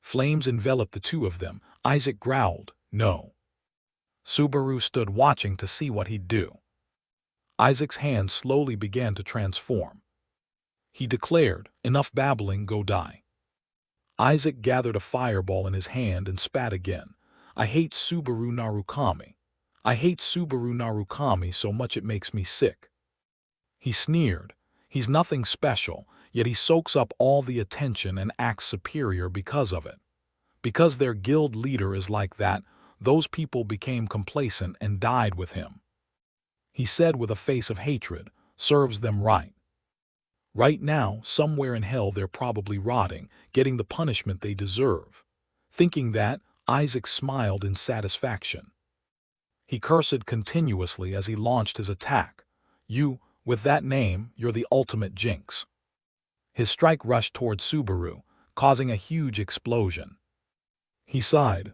S1: Flames enveloped the two of them. Isaac growled, no. Subaru stood watching to see what he'd do. Isaac's hand slowly began to transform. He declared, enough babbling, go die. Isaac gathered a fireball in his hand and spat again. I hate Subaru Narukami. I hate Subaru Narukami so much it makes me sick. He sneered. He's nothing special, yet he soaks up all the attention and acts superior because of it. Because their guild leader is like that, those people became complacent and died with him. He said with a face of hatred, serves them right. Right now, somewhere in hell they're probably rotting, getting the punishment they deserve. Thinking that, Isaac smiled in satisfaction. He cursed continuously as he launched his attack. You, with that name, you're the ultimate jinx. His strike rushed toward Subaru, causing a huge explosion. He sighed.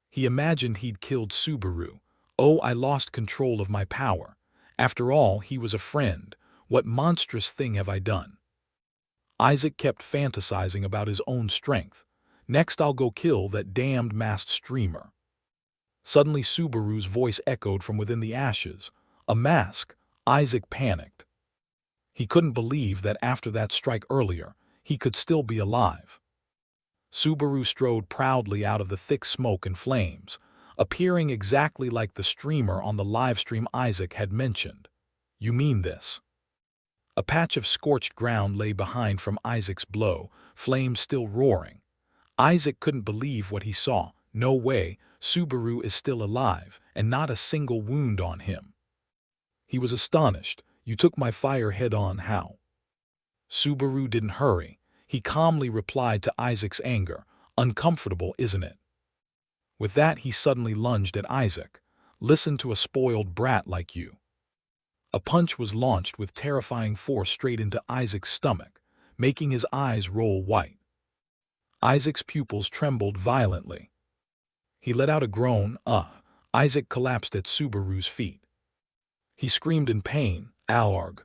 S1: He imagined he'd killed Subaru. Oh, I lost control of my power. After all, he was a friend. What monstrous thing have I done? Isaac kept fantasizing about his own strength. Next I'll go kill that damned masked streamer. Suddenly Subaru's voice echoed from within the ashes. A mask. Isaac panicked. He couldn't believe that after that strike earlier, he could still be alive. Subaru strode proudly out of the thick smoke and flames, appearing exactly like the streamer on the livestream Isaac had mentioned. You mean this? A patch of scorched ground lay behind from Isaac's blow, flames still roaring. Isaac couldn't believe what he saw. No way, Subaru is still alive, and not a single wound on him. He was astonished. You took my fire head-on, how? Subaru didn't hurry. He calmly replied to Isaac's anger. Uncomfortable, isn't it? With that, he suddenly lunged at Isaac. Listen to a spoiled brat like you. A punch was launched with terrifying force straight into Isaac's stomach, making his eyes roll white. Isaac's pupils trembled violently. He let out a groan. Isaac collapsed at Subaru's feet. He screamed in pain. Alarg.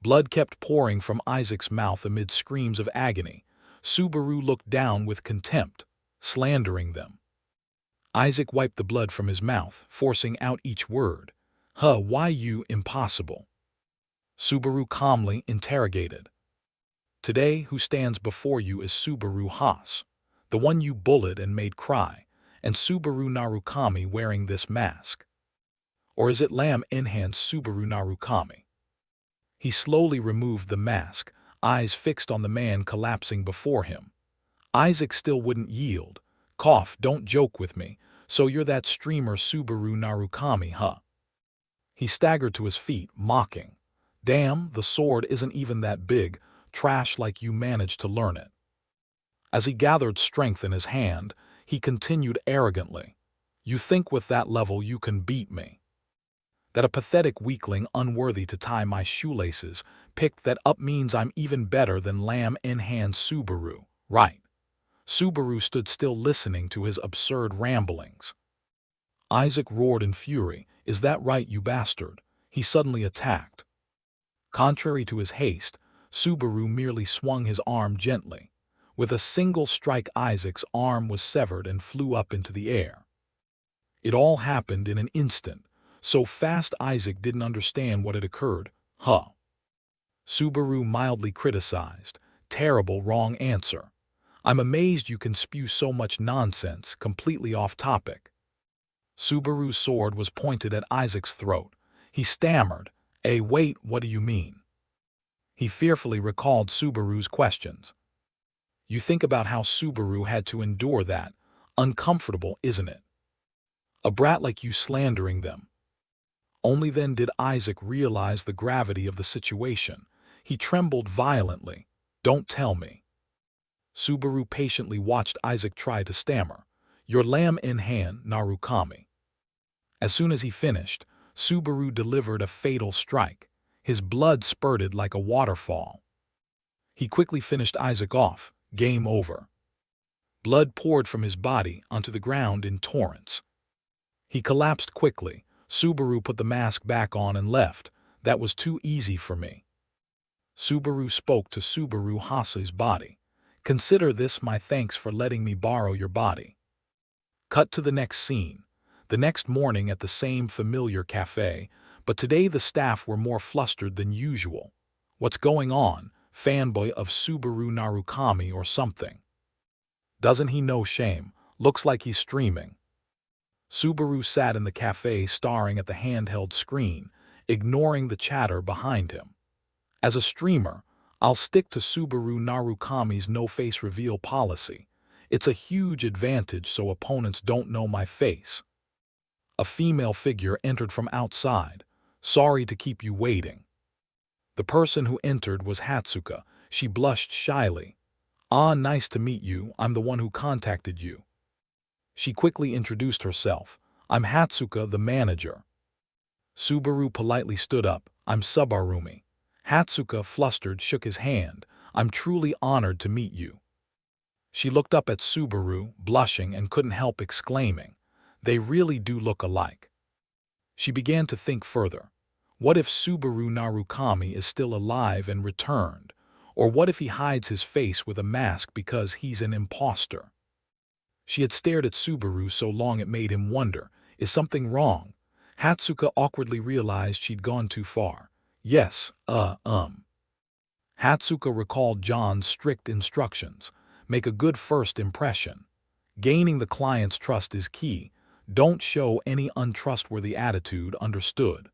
S1: Blood kept pouring from Isaac's mouth amid screams of agony. Subaru looked down with contempt, slandering them. Isaac wiped the blood from his mouth, forcing out each word. Why you impossible? Subaru calmly interrogated. Today, who stands before you is Subaru Haas, the one you bullied and made cry, and Subaru Narukami wearing this mask. Or is it Lamb-enhanced Subaru Narukami? He slowly removed the mask, eyes fixed on the man collapsing before him. Isaac still wouldn't yield. Cough, don't joke with me. So you're that streamer Subaru Narukami, huh? He staggered to his feet, mocking. Damn, the sword isn't even that big, trash like you managed to learn it. As he gathered strength in his hand, he continued arrogantly. You think with that level you can beat me? That a pathetic weakling unworthy to tie my shoelaces picked that up means I'm even better than Lamb-enhanced Subaru, right? Subaru stood still listening to his absurd ramblings. Isaac roared in fury. Is that right, you bastard? He suddenly attacked. Contrary to his haste, Subaru merely swung his arm gently. With a single strike, Isaac's arm was severed and flew up into the air. It all happened in an instant. So fast Isaac didn't understand what had occurred. Subaru mildly criticized. Terrible wrong answer. I'm amazed you can spew so much nonsense, completely off topic. Subaru's sword was pointed at Isaac's throat. He stammered. Wait, what do you mean? He fearfully recalled Subaru's questions. You think about how Subaru had to endure that. Uncomfortable, isn't it? A brat like you slandering them. Only then did Isaac realize the gravity of the situation. He trembled violently. Don't tell me. Subaru patiently watched Isaac try to stammer. Your Lamb-enhanced Narukami. As soon as he finished, Subaru delivered a fatal strike. His blood spurted like a waterfall. He quickly finished Isaac off. Game over. Blood poured from his body onto the ground in torrents. He collapsed quickly. Subaru put the mask back on and left. That was too easy for me. Subaru spoke to Subaru Hase's body. Consider this my thanks for letting me borrow your body. Cut to the next scene. The next morning at the same familiar cafe, but today the staff were more flustered than usual. What's going on? Fanboy of Subaru Narukami or something. Doesn't he know shame? Looks like he's streaming. Subaru sat in the cafe staring at the handheld screen, ignoring the chatter behind him. As a streamer, I'll stick to Subaru Narukami's no-face reveal policy. It's a huge advantage so opponents don't know my face. A female figure entered from outside. Sorry to keep you waiting. The person who entered was Hatsuka. She blushed shyly. Nice to meet you. I'm the one who contacted you. She quickly introduced herself. I'm Hatsuka, the manager. Subaru politely stood up. I'm Subarumi. Hatsuka, flustered, shook his hand. I'm truly honored to meet you. She looked up at Subaru, blushing, and couldn't help exclaiming. They really do look alike. She began to think further. What if Subaru Narukami is still alive and returned? Or what if he hides his face with a mask because he's an imposter? She had stared at Subaru so long it made him wonder, is something wrong? Hatsuka awkwardly realized she'd gone too far. Yes, Hatsuka recalled John's strict instructions. Make a good first impression. Gaining the client's trust is key. Don't show any untrustworthy attitude, understood?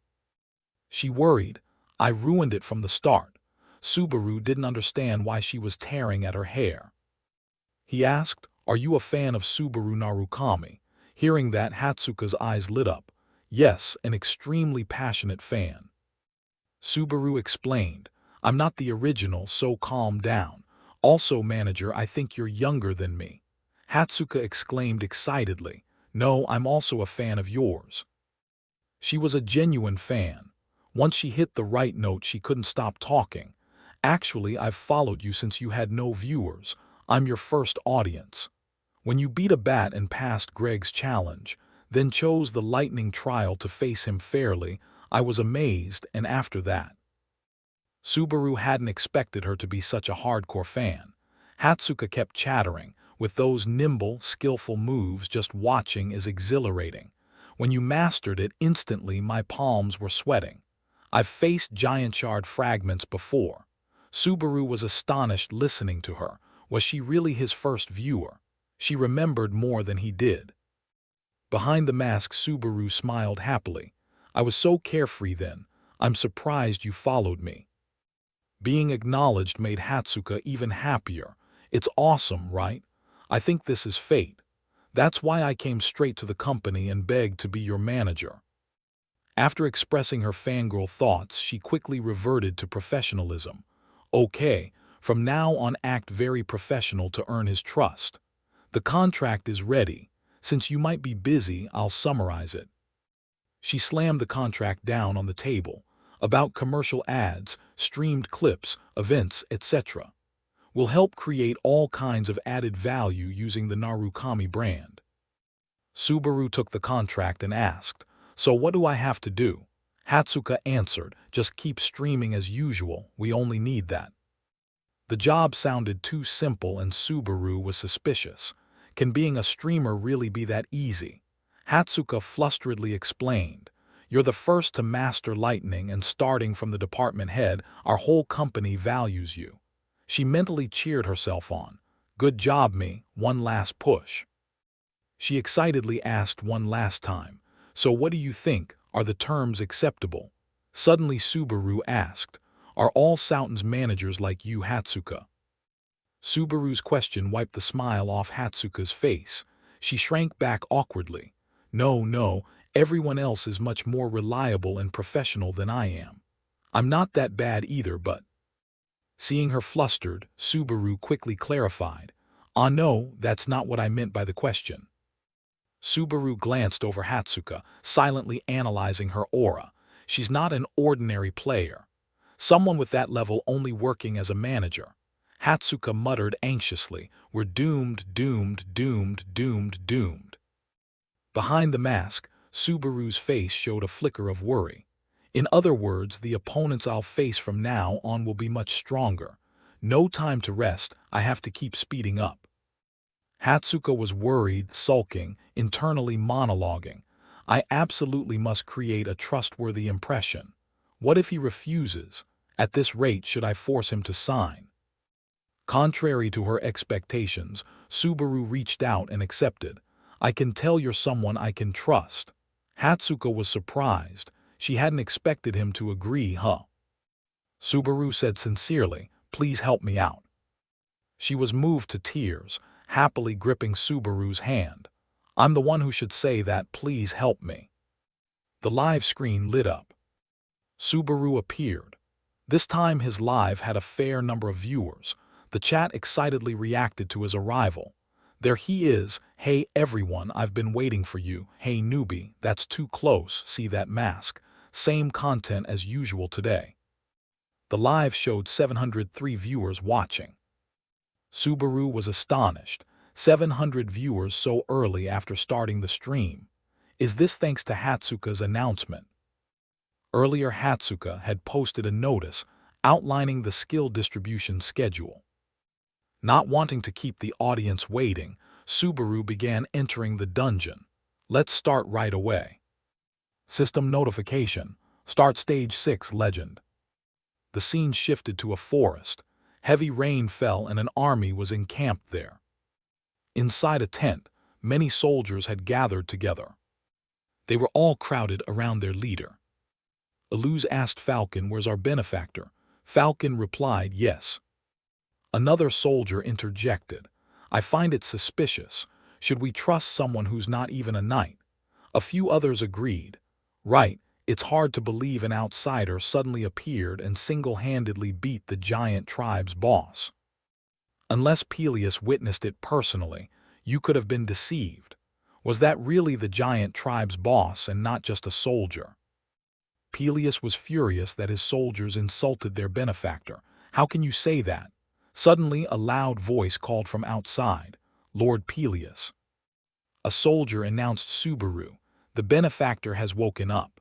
S1: She worried. I ruined it from the start. Subaru didn't understand why she was tearing at her hair. He asked, are you a fan of Subaru Narukami? Hearing that, Hatsuka's eyes lit up. Yes, an extremely passionate fan. Subaru explained, I'm not the original, so calm down. Also, manager, I think you're younger than me. Hatsuka exclaimed excitedly, no, I'm also a fan of yours. She was a genuine fan. Once she hit the right note, she couldn't stop talking. Actually, I've followed you since you had no viewers. I'm your first audience. When you beat a bat and passed Greg's challenge, then chose the lightning trial to face him fairly, I was amazed, and after that. Subaru hadn't expected her to be such a hardcore fan. Hatsuka kept chattering, with those nimble, skillful moves, just watching is exhilarating. When you mastered it, instantly my palms were sweating. I've faced giant shard fragments before. Subaru was astonished listening to her. Was she really his first viewer? She remembered more than he did. Behind the mask, Subaru smiled happily. I was so carefree then. I'm surprised you followed me. Being acknowledged made Hatsuka even happier. It's awesome, right? I think this is fate. That's why I came straight to the company and begged to be your manager. After expressing her fangirl thoughts, she quickly reverted to professionalism. Okay, from now on act very professional to earn his trust. The contract is ready. Since you might be busy, I'll summarize it. She slammed the contract down on the table. About commercial ads, streamed clips, events, etc. Will help create all kinds of added value using the Narukami brand. Subaru took the contract and asked, so what do I have to do? Hatsuka answered, just keep streaming as usual, we only need that. The job sounded too simple and Subaru was suspicious. Can being a streamer really be that easy? Hatsuka flusteredly explained, you're the first to master lightning and starting from the department head, our whole company values you. She mentally cheered herself on. Good job, me, one last push. She excitedly asked one last time, so what do you think, are the terms acceptable? Suddenly Subaru asked, are all Soughton's managers like you, Hatsuka? Subaru's question wiped the smile off Hatsuka's face. She shrank back awkwardly. No, everyone else is much more reliable and professional than I am. I'm not that bad either, but... Seeing her flustered, Subaru quickly clarified. No, that's not what I meant by the question. Subaru glanced over Hatsuka, silently analyzing her aura. She's not an ordinary player. Someone with that level only working as a manager. Hatsuka muttered anxiously, we're doomed. Behind the mask, Subaru's face showed a flicker of worry. In other words, the opponents I'll face from now on will be much stronger. No time to rest, I have to keep speeding up. Hatsuka was worried, sulking, internally monologuing. I absolutely must create a trustworthy impression. What if he refuses? At this rate, should I force him to sign? Contrary to her expectations, Subaru reached out and accepted. I can tell you're someone I can trust. Hatsuka was surprised. She hadn't expected him to agree, Subaru said sincerely, please help me out. She was moved to tears, happily gripping Subaru's hand. I'm the one who should say that, please help me. The live screen lit up. Subaru appeared. This time his live had a fair number of viewers. The chat excitedly reacted to his arrival. There he is. Hey everyone, I've been waiting for you. Hey newbie, that's too close, see that mask. Same content as usual today. The live showed 703 viewers watching. Subaru was astonished. 700 viewers so early after starting the stream. Is this thanks to Hatsuka's announcement? Earlier, Hatsuka had posted a notice outlining the skill distribution schedule. Not wanting to keep the audience waiting, Subaru began entering the dungeon. Let's start right away. System notification. Start Stage 6 Legend. The scene shifted to a forest. Heavy rain fell and an army was encamped there. Inside a tent, many soldiers had gathered together. They were all crowded around their leader. Aluz asked Falcon, "Where's our benefactor?" Falcon replied, "Yes." Another soldier interjected, "I find it suspicious. Should we trust someone who's not even a knight?" A few others agreed. "Right, it's hard to believe an outsider suddenly appeared and single-handedly beat the giant tribe's boss. Unless Peleus witnessed it personally, you could have been deceived. Was that really the giant tribe's boss and not just a soldier?" Peleus was furious that his soldiers insulted their benefactor. "How can you say that?" Suddenly, a loud voice called from outside, "Lord Peleus." A soldier announced Subaru, "The benefactor has woken up."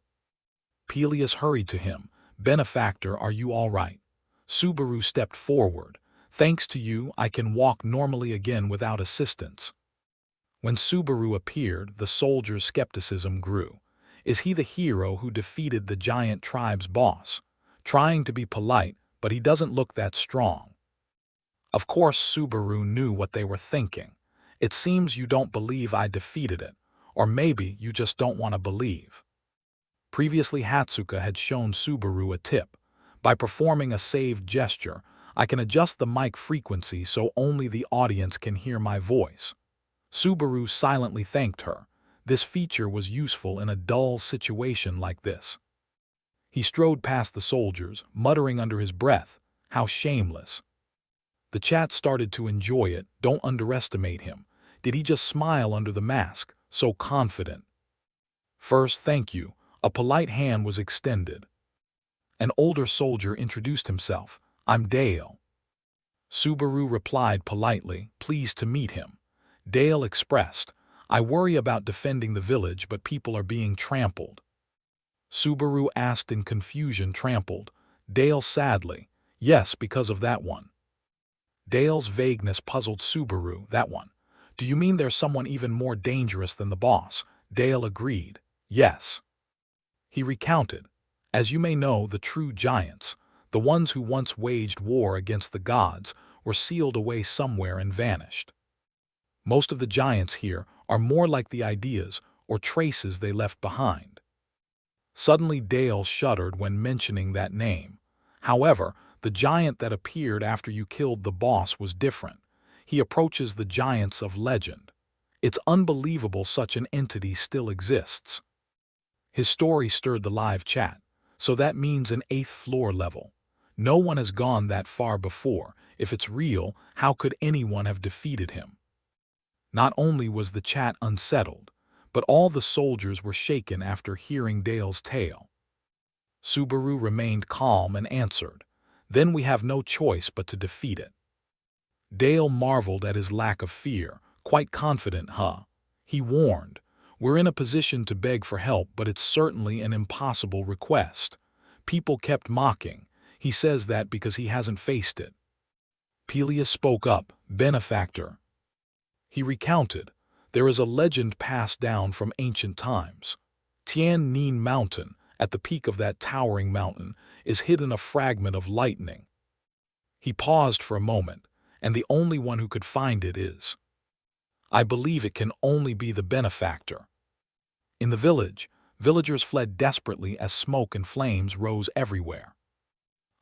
S1: Peleus hurried to him, "Benefactor, are you all right?" Subaru stepped forward. "Thanks to you, I can walk normally again without assistance." When Subaru appeared, the soldier's skepticism grew. Is he the hero who defeated the giant tribe's boss? Trying to be polite, but he doesn't look that strong. Of course, Subaru knew what they were thinking. "It seems you don't believe I defeated it, or maybe you just don't want to believe." Previously, Hatsuka had shown Subaru a tip. By performing a saved gesture, I can adjust the mic frequency so only the audience can hear my voice. Subaru silently thanked her. This feature was useful in a dull situation like this. He strode past the soldiers, muttering under his breath, "How shameless." The chat started to enjoy it. "Don't underestimate him. Did he just smile under the mask? So confident." "First, thank you." A polite hand was extended. An older soldier introduced himself. "I'm Dale." Subaru replied politely, pleased to meet him. Dale expressed, "I worry about defending the village, but people are being trampled." Subaru asked in confusion, "Trampled?" Dale sadly, "Yes, because of that one." Dale's vagueness puzzled Subaru. "That one? Do you mean there's someone even more dangerous than the boss?" Dale agreed, "Yes." He recounted, "As you may know, the true giants, the ones who once waged war against the gods, were sealed away somewhere and vanished. Most of the giants here are more like the ideas or traces they left behind." Suddenly Dale shuddered when mentioning that name. "However, the giant that appeared after you killed the boss was different. He approaches the giants of legend. It's unbelievable such an entity still exists." His story stirred the live chat. "So that means an 8th floor level. No one has gone that far before. If it's real, how could anyone have defeated him?" Not only was the chat unsettled, but all the soldiers were shaken after hearing Dale's tale. Subaru remained calm and answered, "Then we have no choice but to defeat it." Dale marveled at his lack of fear, quite confident, "Huh?" He warned, "We're in a position to beg for help, but it's certainly an impossible request." People kept mocking. "He says that because he hasn't faced it." Peleus spoke up, "Benefactor." He recounted, "There is a legend passed down from ancient times. Tian Nin Mountain, at the peak of that towering mountain, is hidden a fragment of lightning." He paused for a moment, "And the only one who could find it is. I believe it can only be the benefactor." In the village, villagers fled desperately as smoke and flames rose everywhere.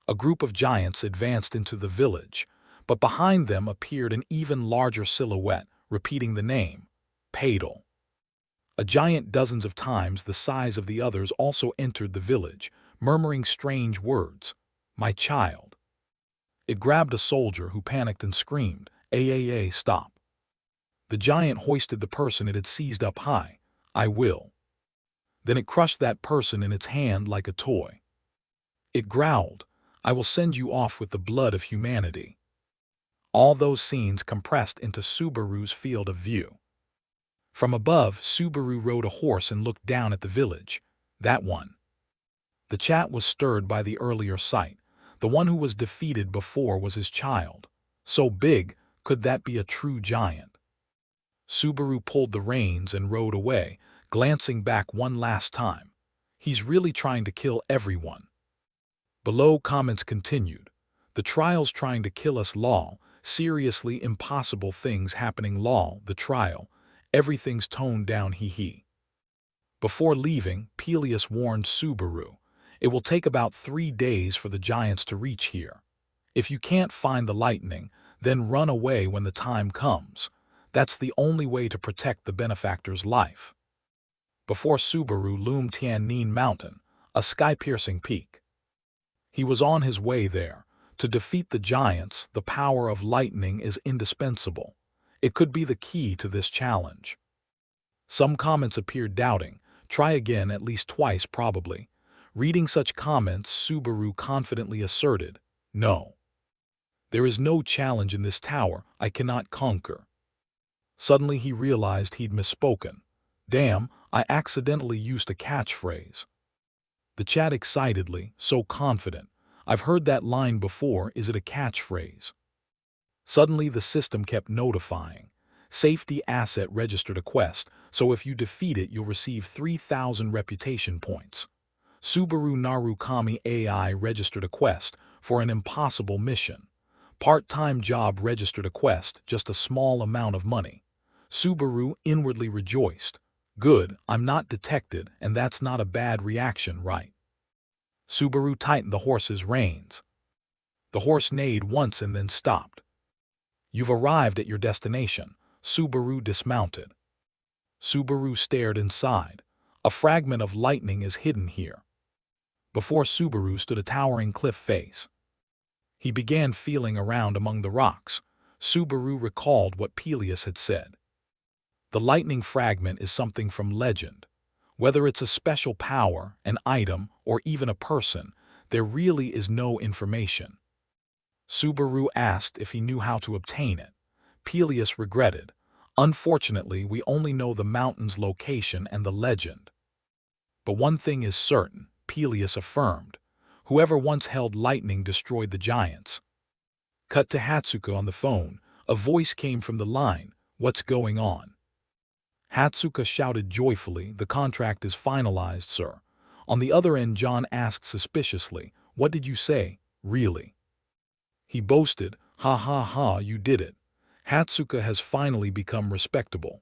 S1: A group of giants advanced into the village, but behind them appeared an even larger silhouette, repeating the name, Padel. A giant dozens of times the size of the others also entered the village, murmuring strange words, "My child." It grabbed a soldier who panicked and screamed, "AAA, stop." The giant hoisted the person it had seized up high, "I will." Then it crushed that person in its hand like a toy. It growled, "I will send you off with the blood of humanity." All those scenes compressed into Subaru's field of view. From above, Subaru rode a horse and looked down at the village. That one. The chat was stirred by the earlier sight. The one who was defeated before was his child. So big, could that be a true giant? Subaru pulled the reins and rode away, glancing back one last time. He's really trying to kill everyone. Below, comments continued. The trial's trying to kill us, lol. Seriously, impossible things happening, lol. The trial. Everything's toned down, hee hee. Before leaving, Peleus warned Subaru. It will take about 3 days for the giants to reach here. If you can't find the lightning, then run away when the time comes. That's the only way to protect the benefactor's life. Before Subaru loomed Tiannin Mountain, a sky-piercing peak. He was on his way there. To defeat the giants, the power of lightning is indispensable. It could be the key to this challenge. Some comments appeared doubting. Try again at least twice, probably. Reading such comments, Subaru confidently asserted, "No. There is no challenge in this tower I cannot conquer." Suddenly he realized he'd misspoken. Damn, I accidentally used a catchphrase. The chat excitedly, so confident. I've heard that line before, is it a catchphrase? Suddenly the system kept notifying. Safety asset registered a quest, so if you defeat it you'll receive 3,000 reputation points. Subaru Narukami AI registered a quest for an impossible mission. Part-time job registered a quest, just a small amount of money. Subaru inwardly rejoiced. Good, I'm not detected, and that's not a bad reaction, right? Subaru tightened the horse's reins. The horse neighed once and then stopped. You've arrived at your destination. Subaru dismounted. Subaru stared inside. A fragment of lightning is hidden here. Before Subaru stood a towering cliff face. He began feeling around among the rocks. Subaru recalled what Peleus had said. The lightning fragment is something from legend. Whether it's a special power, an item, or even a person, there really is no information. Subaru asked if he knew how to obtain it. Peleus regretted. Unfortunately, we only know the mountain's location and the legend. But one thing is certain, Peleus affirmed. Whoever once held lightning destroyed the giants. Cut to Hatsuka on the phone. A voice came from the line. What's going on? Hatsuka shouted joyfully, the contract is finalized, sir. On the other end, John asked suspiciously, what did you say, really? He boasted, ha ha ha, you did it. Hatsuka has finally become respectable.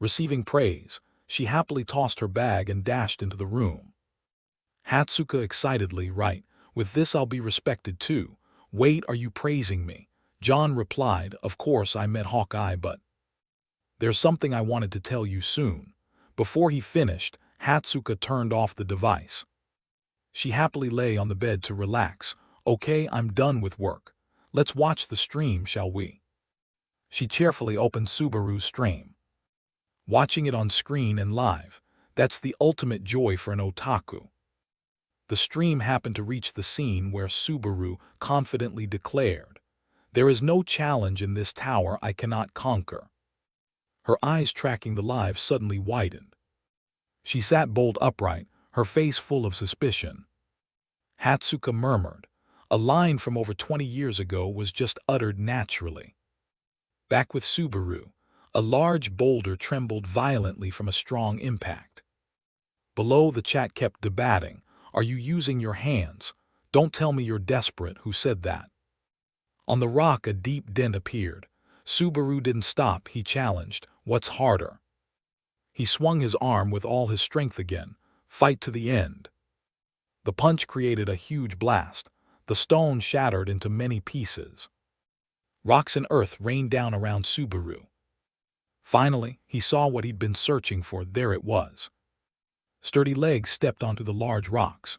S1: Receiving praise, she happily tossed her bag and dashed into the room. Hatsuka excitedly, right, with this I'll be respected too. Wait, are you praising me? John replied, of course I met Hawkeye, but there's something I wanted to tell you soon. Before he finished, Hatsuka turned off the device. She happily lay on the bed to relax. Okay, I'm done with work. Let's watch the stream, shall we? She cheerfully opened Subaru's stream. Watching it on screen and live, that's the ultimate joy for an otaku. The stream happened to reach the scene where Subaru confidently declared, there is no challenge in this tower I cannot conquer. Her eyes tracking the live suddenly widened. She sat bolt upright, her face full of suspicion. Hatsuka murmured. A line from over 20 years ago was just uttered naturally. Back with Subaru, a large boulder trembled violently from a strong impact. Below, the chat kept debating. Are you using your hands? Don't tell me you're desperate. Who said that? On the rock, a deep dent appeared. Subaru didn't stop, he challenged. What's harder? He swung his arm with all his strength again. Fight to the end. The punch created a huge blast. The stone shattered into many pieces. Rocks and earth rained down around Subaru. Finally, he saw what he'd been searching for. There it was. Sturdy legs stepped onto the large rocks.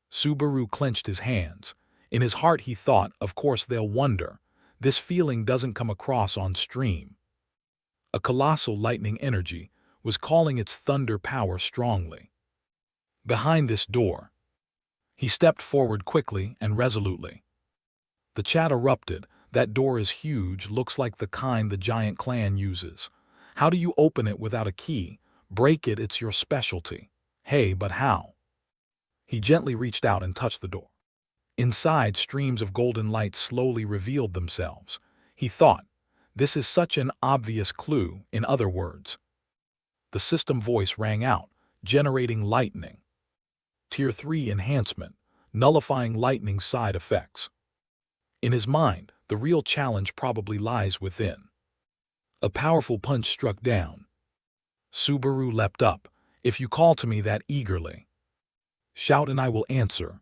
S1: Subaru clenched his hands. In his heart he thought, of course they'll wonder. This feeling doesn't come across on stream. A colossal lightning energy was calling its thunder power strongly. Behind this door. He stepped forward quickly and resolutely. The chat erupted. That door is huge, looks like the kind the giant clan uses. How do you open it without a key? Break it, it's your specialty. Hey, but how? He gently reached out and touched the door. Inside, streams of golden light slowly revealed themselves. He thought, this is such an obvious clue, in other words. The system voice rang out, generating lightning. Tier 3 enhancement, nullifying lightning side effects. In his mind, the real challenge probably lies within. A powerful punch struck down. Subaru leapt up. If you call to me that eagerly, shout and I will answer.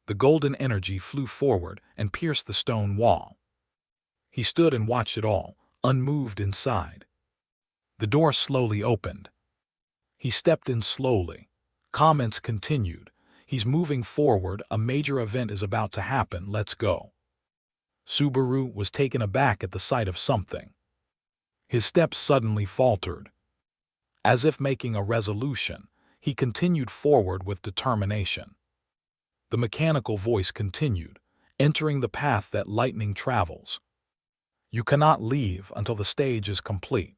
S1: The golden energy flew forward and pierced the stone wall. He stood and watched it all, unmoved inside. The door slowly opened. He stepped in slowly. Comments continued. He's moving forward, a major event is about to happen, let's go. Subaru was taken aback at the sight of something. His steps suddenly faltered. As if making a resolution, he continued forward with determination. The mechanical voice continued, entering the path that lightning travels. You cannot leave until the stage is complete.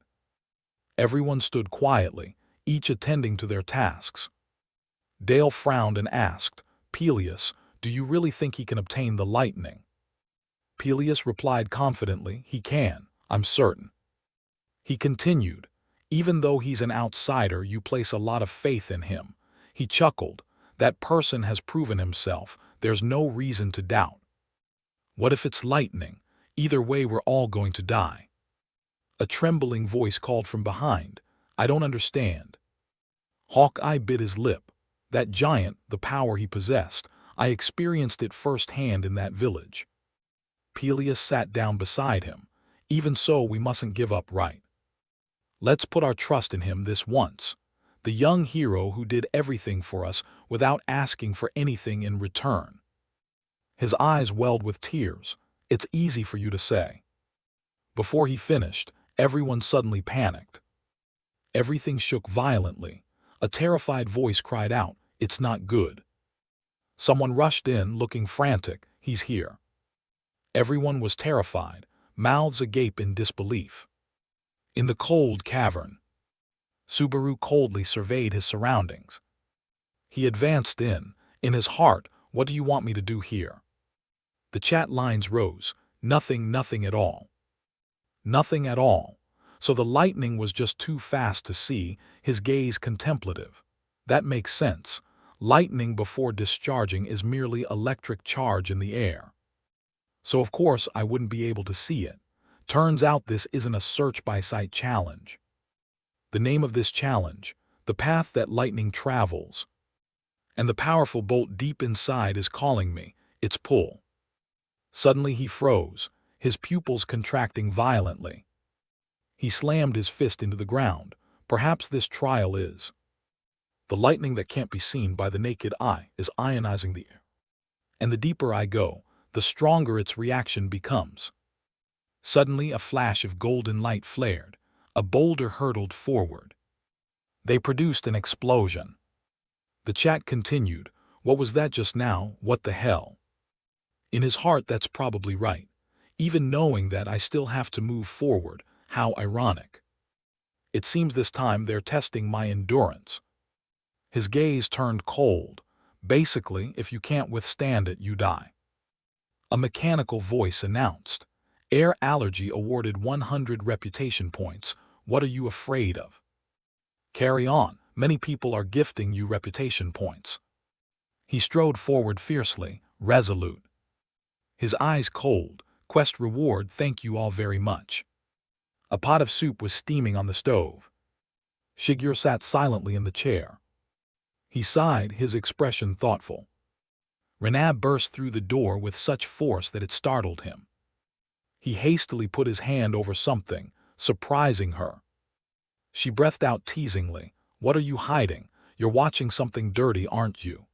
S1: Everyone stood quietly, each attending to their tasks. Dale frowned and asked, Peleus, do you really think he can obtain the lightning? Peleus replied confidently, he can, I'm certain. He continued, even though he's an outsider, you place a lot of faith in him. He chuckled, that person has proven himself, there's no reason to doubt. What if it's lightning? Either way, we're all going to die. A trembling voice called from behind, I don't understand. Hawkeye bit his lip. That giant, the power he possessed, I experienced it firsthand in that village. Peleus sat down beside him. Even so, we mustn't give up, right? Let's put our trust in him this once. The young hero who did everything for us without asking for anything in return. His eyes welled with tears. It's easy for you to say. Before he finished, everyone suddenly panicked. Everything shook violently. A terrified voice cried out, it's not good. Someone rushed in, looking frantic, he's here. Everyone was terrified, mouths agape in disbelief. In the cold cavern, Subaru coldly surveyed his surroundings. He advanced in his heart, what do you want me to do here? The chat lines rose, nothing at all. Nothing at all. So the lightning was just too fast to see, his gaze contemplative. That makes sense. Lightning before discharging is merely electric charge in the air. So of course I wouldn't be able to see it. Turns out this isn't a search by sight challenge. The name of this challenge, the path that lightning travels. And the powerful bolt deep inside is calling me, its pull. Suddenly he froze, his pupils contracting violently. He slammed his fist into the ground. Perhaps this trial is. The lightning that can't be seen by the naked eye is ionizing the air. And the deeper I go, the stronger its reaction becomes. Suddenly a flash of golden light flared. A boulder hurtled forward. They produced an explosion. The chat continued, what was that just now, what the hell? In his heart, that's probably right. Even knowing that, I still have to move forward. How ironic. It seems this time they're testing my endurance. His gaze turned cold. Basically, if you can't withstand it, you die. A mechanical voice announced. Air allergy awarded 100 reputation points. What are you afraid of? Carry on. Many people are gifting you reputation points. He strode forward fiercely, resolute. His eyes cold. Quest reward, thank you all very much. A pot of soup was steaming on the stove. Shigeru sat silently in the chair. He sighed, his expression thoughtful. Renab burst through the door with such force that it startled him. He hastily put his hand over something, surprising her. She breathed out teasingly, what are you hiding? You're watching something dirty, aren't you?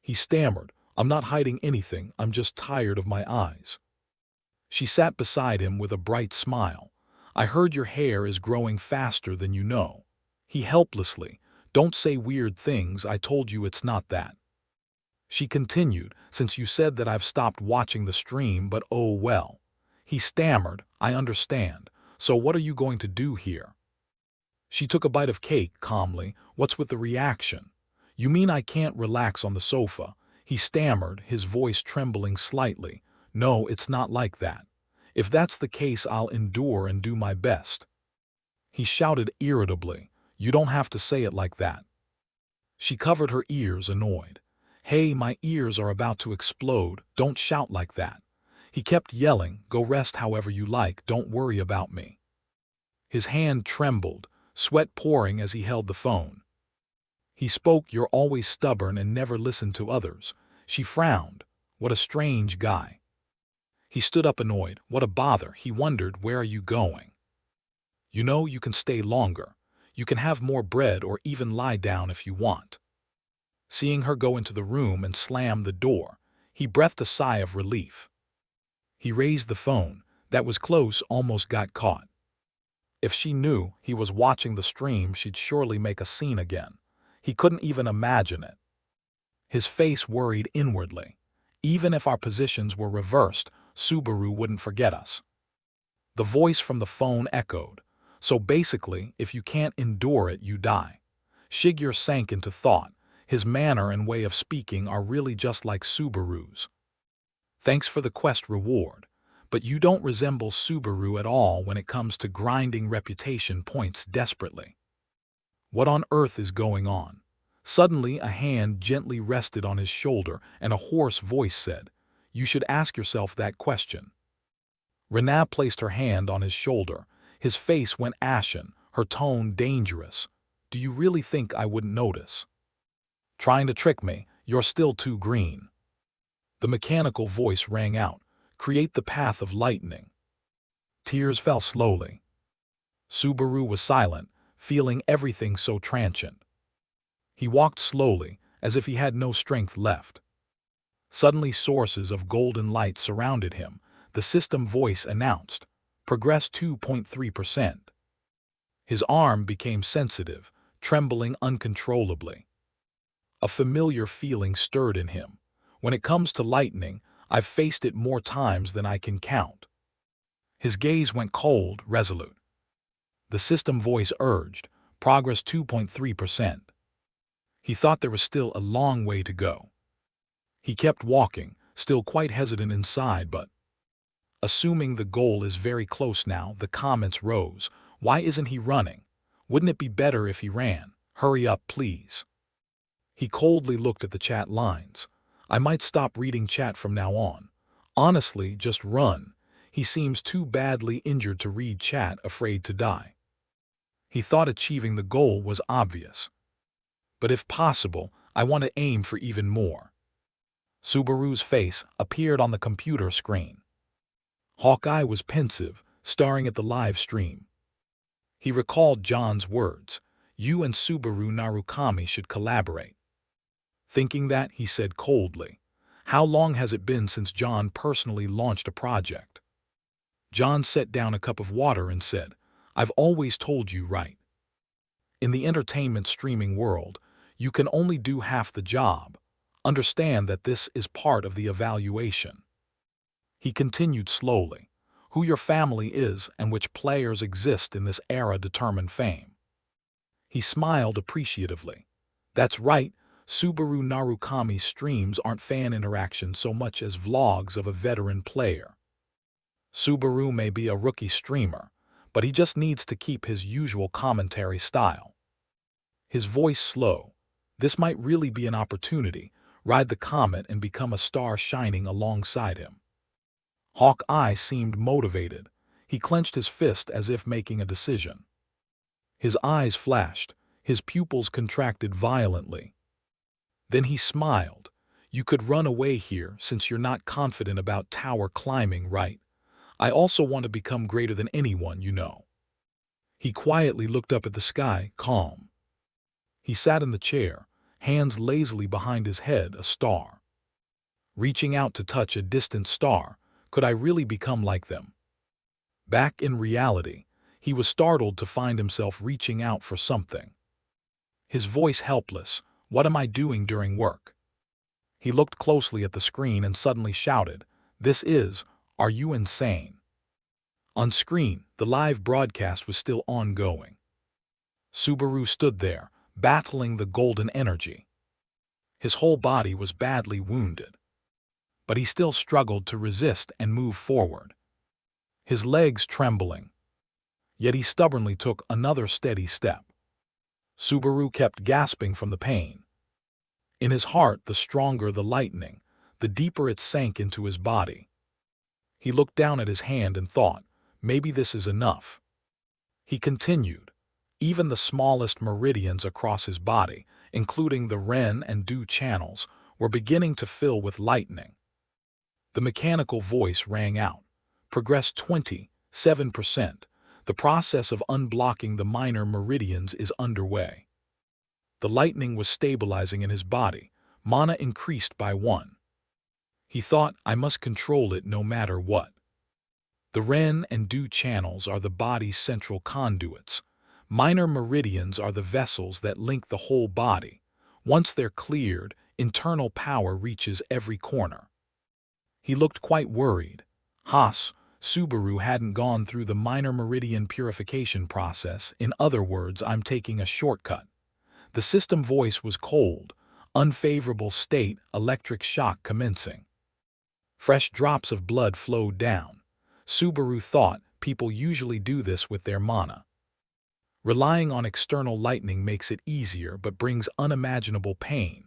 S1: He stammered, I'm not hiding anything, I'm just tired of my eyes. She sat beside him with a bright smile. I heard your hair is growing faster than you know. He helplessly, don't say weird things, I told you it's not that. She continued, since you said that I've stopped watching the stream, but oh well. He stammered, I understand. So what are you going to do here? She took a bite of cake calmly. What's with the reaction? You mean I can't relax on the sofa? He stammered, his voice trembling slightly. No, it's not like that. If that's the case, I'll endure and do my best. He shouted irritably. You don't have to say it like that. She covered her ears, annoyed. Hey, my ears are about to explode. Don't shout like that. He kept yelling, go rest however you like, don't worry about me. His hand trembled, sweat pouring as he held the phone. He spoke, you're always stubborn and never listen to others. She frowned. What a strange guy. He stood up annoyed. What a bother. He wondered, where are you going? You know, you can stay longer. You can have more bread or even lie down if you want. Seeing her go into the room and slam the door, he breathed a sigh of relief. He raised the phone. That was close, almost got caught. If she knew he was watching the stream, she'd surely make a scene again. He couldn't even imagine it. His face worried inwardly. Even if our positions were reversed, Subaru wouldn't forget us. The voice from the phone echoed. So basically, if you can't endure it, you die. Shigeru sank into thought. His manner and way of speaking are really just like Subaru's. Thanks for the quest reward, but you don't resemble Subaru at all when it comes to grinding reputation points desperately. What on earth is going on? Suddenly, a hand gently rested on his shoulder and a hoarse voice said, You should ask yourself that question. Rena placed her hand on his shoulder. His face went ashen, her tone dangerous. Do you really think I wouldn't notice? Trying to trick me, you're still too green. The mechanical voice rang out, create the path of lightning. Tears fell slowly. Subaru was silent, feeling everything so transient. He walked slowly, as if he had no strength left. Suddenly sources of golden light surrounded him. The system voice announced, progress 2.3%. His arm became sensitive, trembling uncontrollably. A familiar feeling stirred in him. When it comes to lightning, I've faced it more times than I can count. His gaze went cold, resolute. The system voice urged, progress 2.3%. He thought there was still a long way to go. He kept walking, still quite hesitant inside, but assuming the goal is very close now, the comments rose. Why isn't he running? Wouldn't it be better if he ran? Hurry up, please. He coldly looked at the chat lines. I might stop reading chat from now on. Honestly, just run. He seems too badly injured to read chat, afraid to die. He thought achieving the goal was obvious. But if possible, I want to aim for even more. Subaru's face appeared on the computer screen. Hawkeye was pensive, staring at the live stream. He recalled John's words, you and Subaru Narukami should collaborate. Thinking that, he said coldly, how long has it been since John personally launched a project? John set down a cup of water and said, I've always told you right. In the entertainment streaming world, you can only do half the job. Understand that this is part of the evaluation. He continued slowly, who your family is and which players exist in this era determine fame. He smiled appreciatively. That's right, Subaru Narukami's streams aren't fan interaction so much as vlogs of a veteran player. Subaru may be a rookie streamer, but he just needs to keep his usual commentary style. His voice slow. This might really be an opportunity. Ride the comet and become a star shining alongside him. Hawkeye seemed motivated. He clenched his fist as if making a decision. His eyes flashed. His pupils contracted violently. Then he smiled. You could run away here since you're not confident about tower climbing, right? I also want to become greater than anyone you know. He quietly looked up at the sky, calm. He sat in the chair, hands lazily behind his head, a star. Reaching out to touch a distant star, could I really become like them? Back in reality, he was startled to find himself reaching out for something. His voice helpless, what am I doing during work? He looked closely at the screen and suddenly shouted, are you insane? On screen, the live broadcast was still ongoing. Subaru stood there, battling the golden energy. His whole body was badly wounded, but he still struggled to resist and move forward. His legs trembling, yet he stubbornly took another steady step. Subaru kept gasping from the pain. In his heart, the stronger the lightning, the deeper it sank into his body. He looked down at his hand and thought, maybe this is enough. He continued. Even the smallest meridians across his body, including the Ren and Du channels, were beginning to fill with lightning. The mechanical voice rang out. Progress 27%. The process of unblocking the minor meridians is underway. The lightning was stabilizing in his body. Mana increased by 1. He thought, I must control it no matter what. The Ren and Du channels are the body's central conduits. Minor meridians are the vessels that link the whole body. Once they're cleared, internal power reaches every corner. He looked quite worried. Subaru hadn't gone through the minor meridian purification process. In other words, I'm taking a shortcut. The system voice was cold. Unfavorable state, electric shock commencing. Fresh drops of blood flowed down. Subaru thought people usually do this with their mana. Relying on external lightning makes it easier but brings unimaginable pain.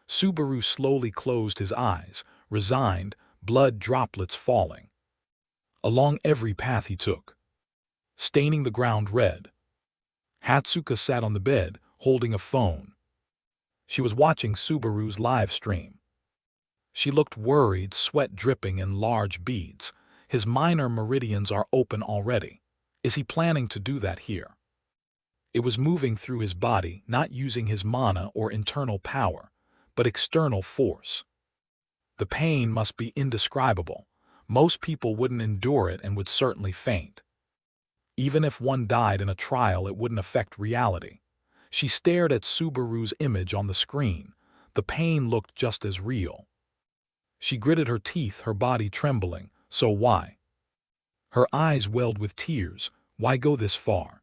S1: Subaru slowly closed his eyes, resigned, blood droplets falling. Along every path he took, staining the ground red. Hatsuka sat on the bed, holding a phone. She was watching Subaru's live stream. She looked worried, sweat dripping in large beads. His minor meridians are open already. Is he planning to do that here? It was moving through his body, not using his mana or internal power, but external force. The pain must be indescribable. Most people wouldn't endure it and would certainly faint. Even if one died in a trial, it wouldn't affect reality. She stared at Subaru's image on the screen. The pain looked just as real. She gritted her teeth, her body trembling. So why? Her eyes welled with tears. Why go this far?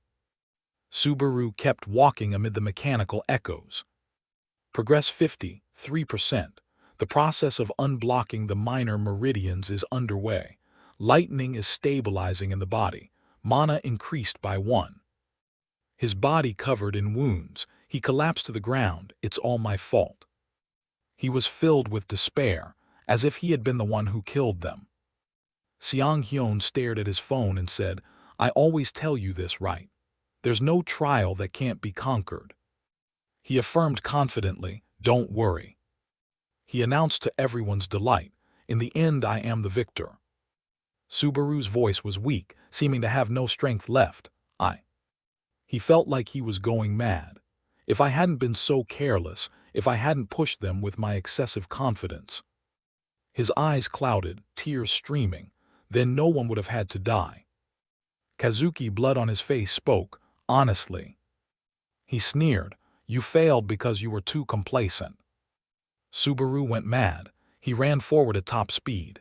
S1: Subaru kept walking amid the mechanical echoes. Progress 53%. The process of unblocking the minor meridians is underway. Lightning is stabilizing in the body. Mana increased by 1. His body covered in wounds. He collapsed to the ground. It's all my fault. He was filled with despair, as if he had been the one who killed them. Seong-hyun stared at his phone and said, I always tell you this, right? There's no trial that can't be conquered. He affirmed confidently, don't worry. He announced to everyone's delight, in the end I am the victor. Subaru's voice was weak, seeming to have no strength left. He felt like he was going mad. If I hadn't been so careless, if I hadn't pushed them with my excessive confidence. His eyes clouded, tears streaming. Then no one would have had to die. Kazuki, blood on his face, spoke, honestly. He sneered, you failed because you were too complacent. Subaru went mad. He ran forward at top speed.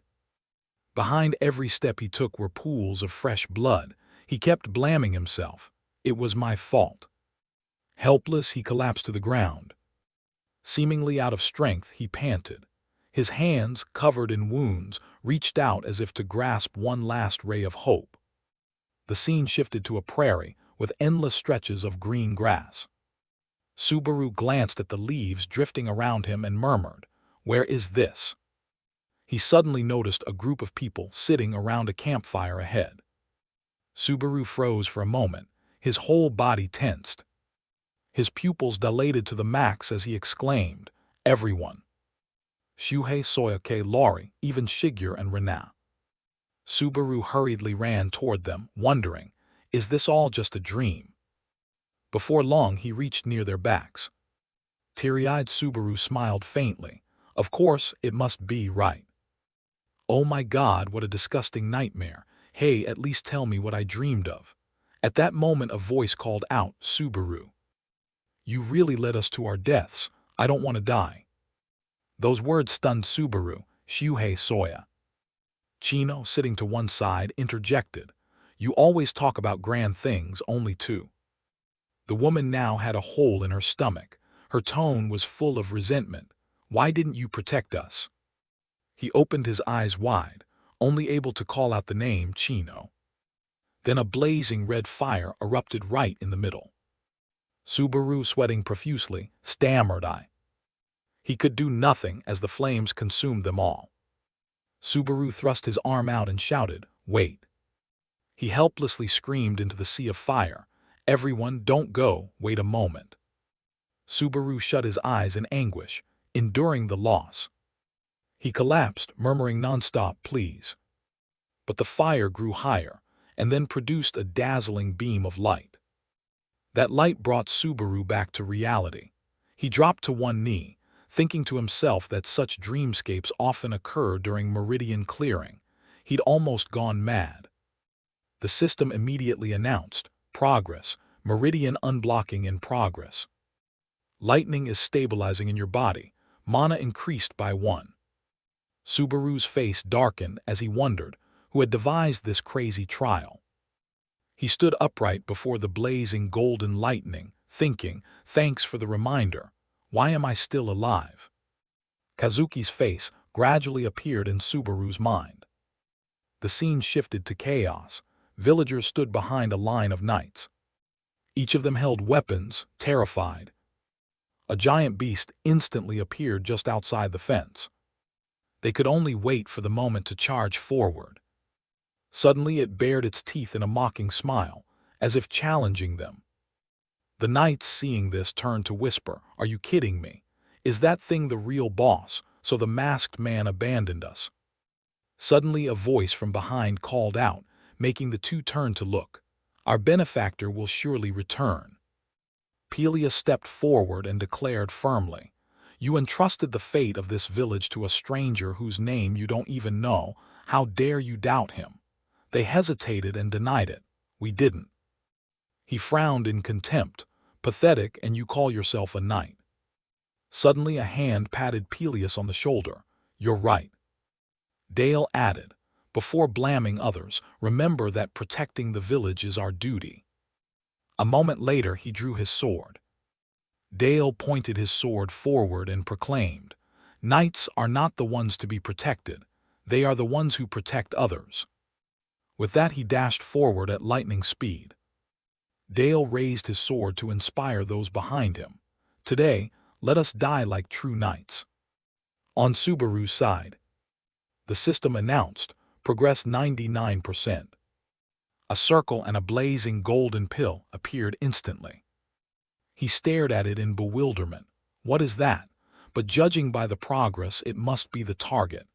S1: Behind every step he took were pools of fresh blood. He kept blaming himself. It was my fault. Helpless, he collapsed to the ground. Seemingly out of strength, he panted. His hands, covered in wounds, reached out as if to grasp one last ray of hope. The scene shifted to a prairie with endless stretches of green grass. Subaru glanced at the leaves drifting around him and murmured, where is this? He suddenly noticed a group of people sitting around a campfire ahead. Subaru froze for a moment, his whole body tensed. His pupils dilated to the max as he exclaimed, everyone. Shuhei, Soyake, Lori, even Shigyur and Rena. Subaru hurriedly ran toward them, wondering, is this all just a dream? Before long he reached near their backs. Teary-eyed Subaru smiled faintly. Of course, it must be right. Oh my God, what a disgusting nightmare. Hey, at least tell me what I dreamed of. At that moment a voice called out, Subaru. You really led us to our deaths. I don't want to die. Those words stunned Subaru. Shuhei Soya. Chino, sitting to one side, interjected. You always talk about grand things only to. The woman now had a hole in her stomach. Her tone was full of resentment. Why didn't you protect us? He opened his eyes wide, only able to call out the name Chino. Then a blazing red fire erupted right in the middle. Subaru, sweating profusely, stammered I. He could do nothing as the flames consumed them all. Subaru thrust his arm out and shouted, "Wait." He helplessly screamed into the sea of fire, "Everyone, don't go, wait a moment." Subaru shut his eyes in anguish, enduring the loss. He collapsed, murmuring nonstop, "Please." But the fire grew higher, and then produced a dazzling beam of light. That light brought Subaru back to reality. He dropped to one knee, thinking to himself that such dreamscapes often occur during meridian clearing. He'd almost gone mad. The system immediately announced, "Progress, meridian unblocking in progress. Lightning is stabilizing in your body, mana increased by 1. Subaru's face darkened as he wondered who had devised this crazy trial. He stood upright before the blazing golden lightning, thinking, "Thanks for the reminder. Why am I still alive?" Kazuki's face gradually appeared in Subaru's mind. The scene shifted to chaos. Villagers stood behind a line of knights. Each of them held weapons, terrified. A giant beast instantly appeared just outside the fence. They could only wait for the moment to charge forward. Suddenly it bared its teeth in a mocking smile, as if challenging them. The knights, seeing this, turned to whisper, "Are you kidding me? Is that thing the real boss? So the masked man abandoned us." Suddenly a voice from behind called out, making the two turn to look. "Our benefactor will surely return." Pelias stepped forward and declared firmly, "You entrusted the fate of this village to a stranger whose name you don't even know. How dare you doubt him?" They hesitated and denied it. "We didn't." He frowned in contempt. "Pathetic, and you call yourself a knight." Suddenly a hand patted Pelias on the shoulder. "You're right." Dale added, before blaming others, "Remember that protecting the village is our duty." A moment later he drew his sword. Dale pointed his sword forward and proclaimed, "Knights are not the ones to be protected. They are the ones who protect others." With that he dashed forward at lightning speed. Dale raised his sword to inspire those behind him. "Today, let us die like true knights." On Subaru's side, the system announced, "Progress 99%. A circle and a blazing golden pill appeared instantly. He stared at it in bewilderment. What is that? But judging by the progress, it must be the target.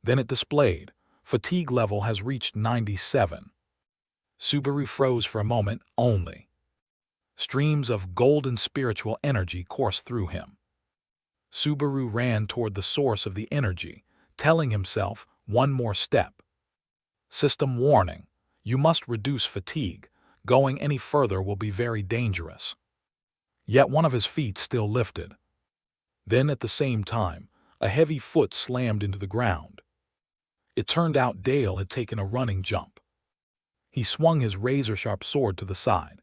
S1: Then it displayed, "Fatigue level has reached 97. Subaru froze for a moment only. Streams of golden spiritual energy coursed through him. Subaru ran toward the source of the energy, telling himself, "One more step." System warning, "You must reduce fatigue. Going any further will be very dangerous." Yet one of his feet still lifted. Then at the same time, a heavy foot slammed into the ground. It turned out Dale had taken a running jump. He swung his razor-sharp sword to the side.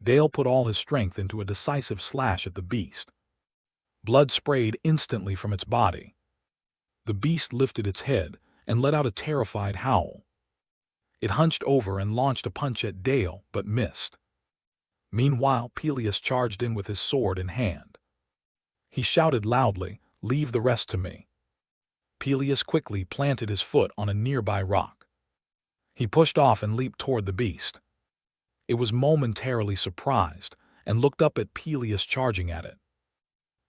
S1: Dale put all his strength into a decisive slash at the beast. Blood sprayed instantly from its body. The beast lifted its head and let out a terrified howl. It hunched over and launched a punch at Dale, but missed. Meanwhile, Pelias charged in with his sword in hand. He shouted loudly, "Leave the rest to me." Pelias quickly planted his foot on a nearby rock. He pushed off and leaped toward the beast. It was momentarily surprised and looked up at Pelias charging at it.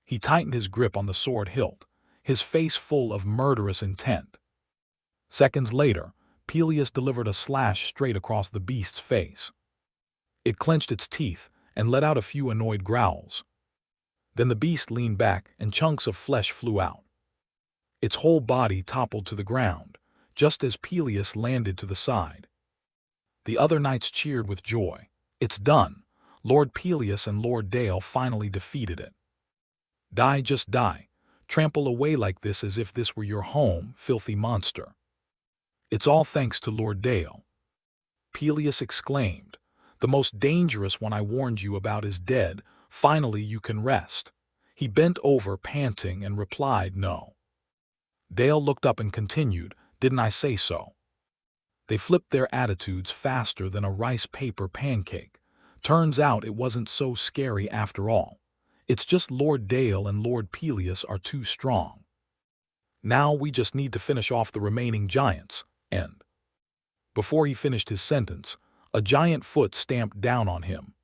S1: He tightened his grip on the sword hilt, his face full of murderous intent. Seconds later, Pelias delivered a slash straight across the beast's face. It clenched its teeth and let out a few annoyed growls. Then the beast leaned back and chunks of flesh flew out. Its whole body toppled to the ground, just as Pelias landed to the side. The other knights cheered with joy. "It's done. Lord Pelias and Lord Dale finally defeated it." "Die, just die. Trample away like this as if this were your home, filthy monster." "It's all thanks to Lord Dale." Peleus exclaimed. The most dangerous one I warned you about is dead. Finally you can rest. He bent over, panting, and replied, no. Dale looked up and continued, didn't I say so? They flipped their attitudes faster than a rice paper pancake. Turns out it wasn't so scary after all. It's just Lord Dale and Lord Peleus are too strong. Now we just need to finish off the remaining giants, and before he finished his sentence, a giant foot stamped down on him.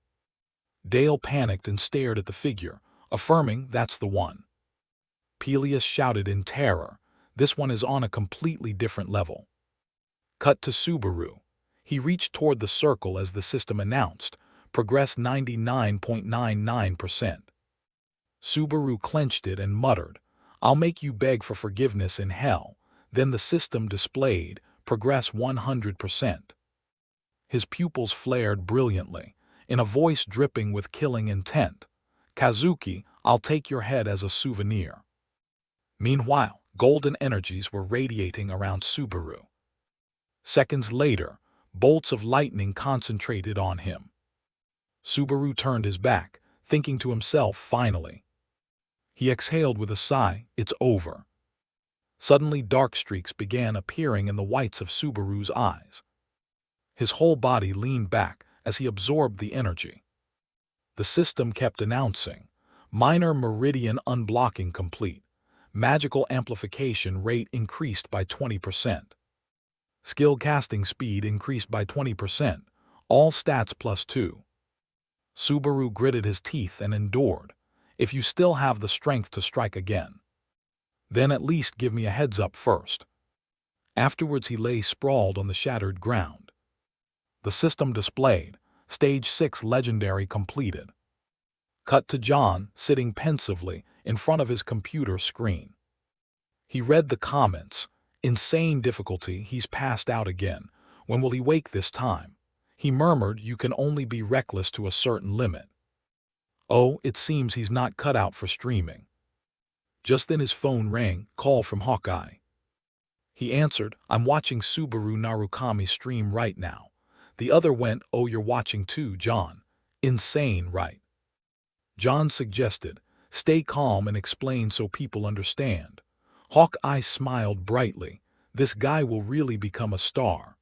S1: Dale panicked and stared at the figure, affirming that's the one. Peleus shouted in terror, this one is on a completely different level. Cut to Subaru. He reached toward the circle as the system announced, progress 99.99%. Subaru clenched it and muttered, I'll make you beg for forgiveness in hell. Then the system displayed, progress 100%. His pupils flared brilliantly, in a voice dripping with killing intent. Kazuki, I'll take your head as a souvenir. Meanwhile, golden energies were radiating around Subaru. Seconds later, bolts of lightning concentrated on him. Subaru turned his back, thinking to himself, finally. He exhaled with a sigh, it's over. Suddenly dark streaks began appearing in the whites of Subaru's eyes. His whole body leaned back as he absorbed the energy. The system kept announcing, minor meridian unblocking complete. Magical amplification rate increased by 20%. Skill casting speed increased by 20%, all stats +2. Subaru gritted his teeth and endured. If you still have the strength to strike again, then at least give me a heads up first. Afterwards he lay sprawled on the shattered ground. The system displayed, Stage 6 Legendary completed. Cut to John, sitting pensively in front of his computer screen. He read the comments. Insane difficulty, he's passed out again. When will he wake this time? He murmured, you can only be reckless to a certain limit. Oh, it seems he's not cut out for streaming. Just then his phone rang, call from Hawkeye. He answered, I'm watching Subaru Narukami stream right now. The other went, oh, you're watching too, John. Insane, right? John suggested, stay calm and explain so people understand. Hawkeye smiled brightly. This guy will really become a star.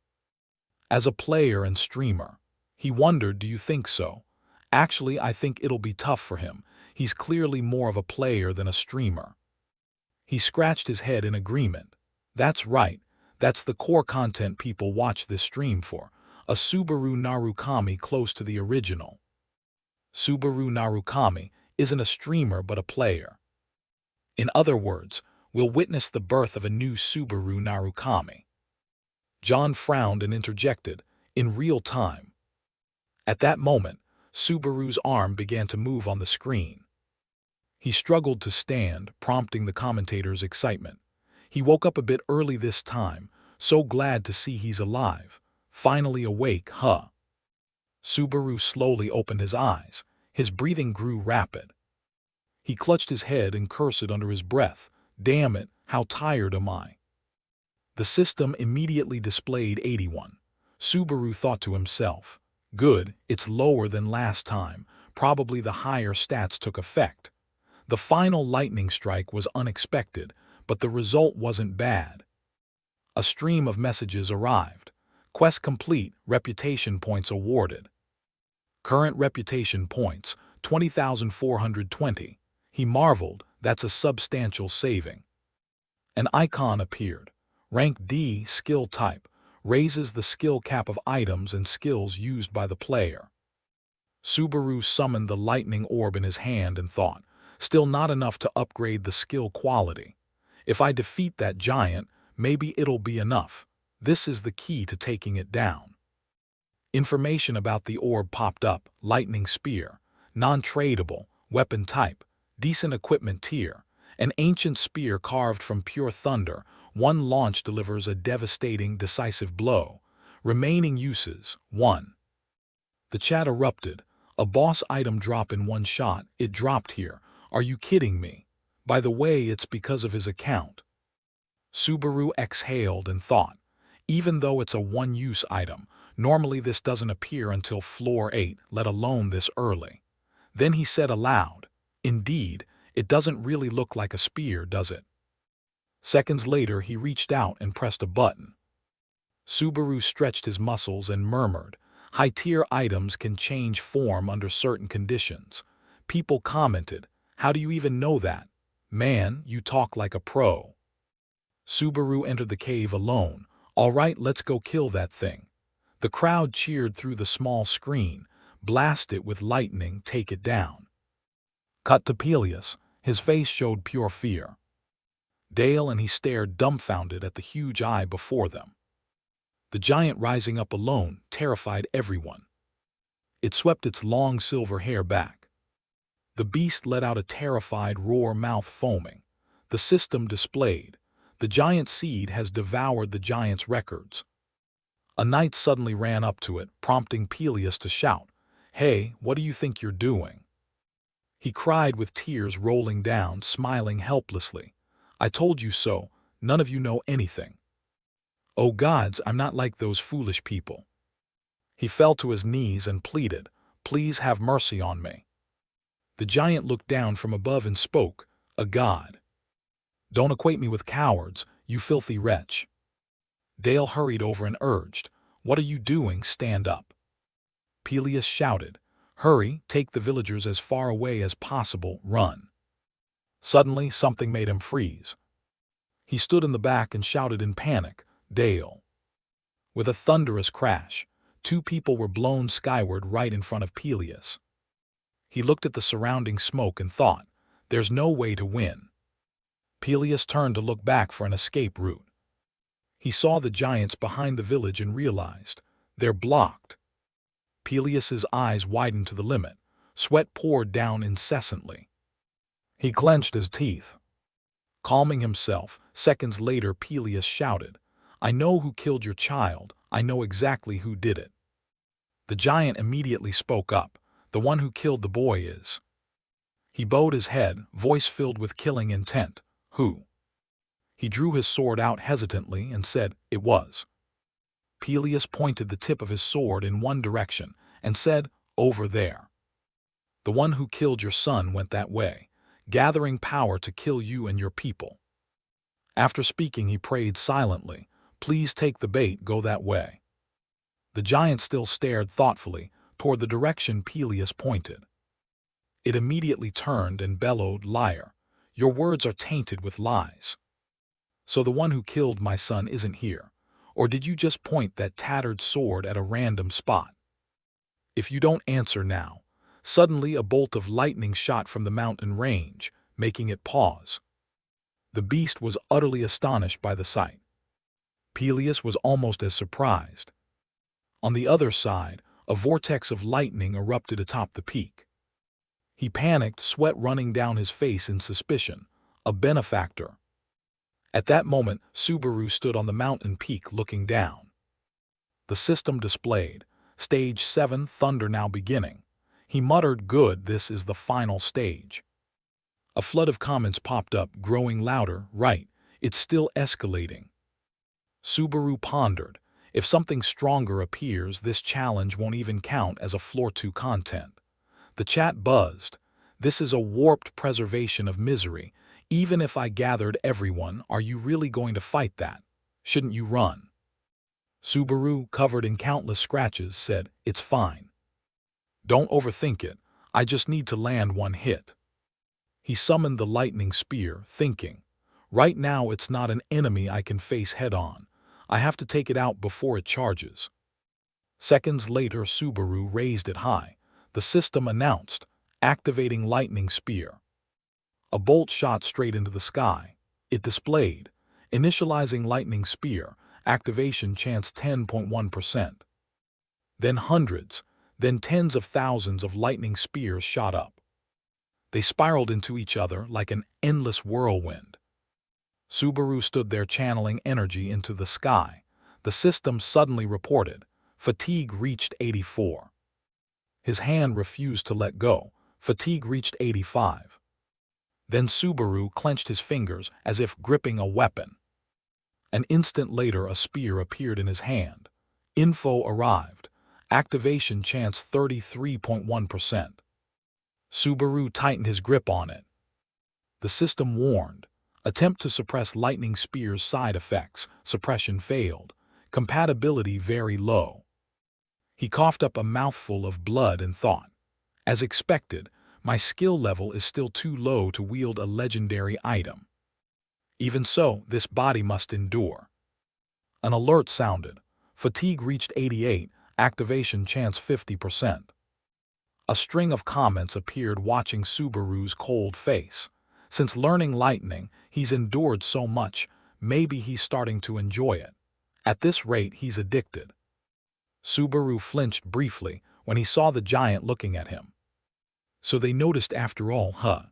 S1: As a player and streamer. He wondered, do you think so? Actually, I think it'll be tough for him. He's clearly more of a player than a streamer. He scratched his head in agreement. That's right. That's the core content people watch this stream for. A Subaru Narukami close to the original. Subaru Narukami isn't a streamer but a player. In other words, we'll witness the birth of a new Subaru Narukami. John frowned and interjected, in real time. At that moment, Subaru's arm began to move on the screen. He struggled to stand, prompting the commentator's excitement. He woke up a bit early this time, so glad to see he's alive. Finally awake, huh? Subaru slowly opened his eyes. His breathing grew rapid. He clutched his head and cursed under his breath. Damn it, how tired am I? The system immediately displayed 81. Subaru thought to himself, good, it's lower than last time. Probably the higher stats took effect. The final lightning strike was unexpected, but the result wasn't bad. A stream of messages arrived. Quest complete, reputation points awarded. Current reputation points, 20,420. He marveled, that's a substantial saving. An icon appeared. Rank D, skill type, raises the skill cap of items and skills used by the player. Subaru summoned the lightning orb in his hand and thought, still not enough to upgrade the skill quality. If I defeat that giant, maybe it'll be enough. This is the key to taking it down. Information about the orb popped up, lightning spear, non-tradable, weapon type, decent equipment tier, an ancient spear carved from pure thunder, one launch delivers a devastating, decisive blow. Remaining uses, 1. The chat erupted. A boss item drop in one shot, it dropped here. Are you kidding me? By the way, it's because of his account. Subaru exhaled and thought, even though it's a one-use item, Normally this doesn't appear until floor 8, let alone this early. Then he said aloud, "Indeed, it doesn't really look like a spear, does it?" Seconds later he reached out and pressed a button. Subaru stretched his muscles and murmured, "High-tier items can change form under certain conditions." People commented, "How do you even know that? Man, you talk like a pro." Subaru entered the cave alone. "All right, let's go kill that thing." The crowd cheered through the small screen. "Blast it with lightning, take it down." Cut to Peleus. His face showed pure fear. Dale and he stared dumbfounded at the huge eye before them. The giant rising up alone terrified everyone. It swept its long silver hair back. The beast let out a terrified roar, mouth foaming. The system displayed, "The giant seed has devoured the giant's records." A knight suddenly ran up to it, prompting Peleus to shout, "Hey, what do you think you're doing?" He cried with tears rolling down, smiling helplessly, "I told you so, none of you know anything." "Oh gods, I'm not like those foolish people." He fell to his knees and pleaded, "Please have mercy on me." The giant looked down from above and spoke, "A god. Don't equate me with cowards, you filthy wretch." Dale hurried over and urged, "What are you doing? Stand up." Peleus shouted, "Hurry, take the villagers as far away as possible, run." Suddenly, something made him freeze. He stood in the back and shouted in panic, "Dale." With a thunderous crash, two people were blown skyward right in front of Peleus. He looked at the surrounding smoke and thought, "There's no way to win." Peleus turned to look back for an escape route. He saw the giants behind the village and realized, they're blocked. Peleus's eyes widened to the limit. Sweat poured down incessantly. He clenched his teeth. Calming himself, seconds later Peleus shouted, "I know who killed your child, I know exactly who did it." The giant immediately spoke up, "The one who killed the boy is." He bowed his head, voice filled with killing intent, "Who?" He drew his sword out hesitantly and said, "It was." Peleus pointed the tip of his sword in one direction and said, "Over there. The one who killed your son went that way, gathering power to kill you and your people." After speaking he prayed silently, "Please take the bait, go that way." The giant still stared thoughtfully toward the direction Peleus pointed. It immediately turned and bellowed, "Liar! Your words are tainted with lies. So the one who killed my son isn't here, or did you just point that tattered sword at a random spot? If you don't answer now." Suddenly a bolt of lightning shot from the mountain range, making it pause. The beast was utterly astonished by the sight. Peleus was almost as surprised. On the other side, a vortex of lightning erupted atop the peak. He panicked, sweat running down his face in suspicion. A benefactor. At that moment, Subaru stood on the mountain peak looking down. The system displayed, Stage 7, thunder now beginning. He muttered, "Good, this is the final stage." A flood of comments popped up, growing louder, "Right, it's still escalating." Subaru pondered, "If something stronger appears, this challenge won't even count as a floor 2 content." The chat buzzed, "This is a warped preservation of misery. Even if I gathered everyone, are you really going to fight that? Shouldn't you run?" Subaru, covered in countless scratches, said, "It's fine. Don't overthink it, I just need to land one hit." He summoned the lightning spear, thinking, "Right now it's not an enemy I can face head-on. I have to take it out before it charges." Seconds later Subaru raised it high. The system announced, "Activating lightning spear." A bolt shot straight into the sky. It displayed, "Initializing lightning spear, activation chance 10.1%. Then hundreds, then tens of thousands of lightning spears shot up. They spiraled into each other like an endless whirlwind. Subaru stood there channeling energy into the sky. The system suddenly reported, "Fatigue reached 84." His hand refused to let go. Fatigue reached 85. Then Subaru clenched his fingers as if gripping a weapon. An instant later a spear appeared in his hand. Info arrived. Activation chance 33.1%. Subaru tightened his grip on it. The system warned. Attempt to suppress lightning spear's side effects. Suppression failed. Compatibility very low. He coughed up a mouthful of blood and thought, as expected, my skill level is still too low to wield a legendary item. Even so, this body must endure. An alert sounded. Fatigue reached 88, activation chance 50%. A string of comments appeared watching Subaru's cold face. Since learning lightning, he's endured so much, maybe he's starting to enjoy it. At this rate, he's addicted. Subaru flinched briefly when he saw the giant looking at him. So they noticed after all, huh?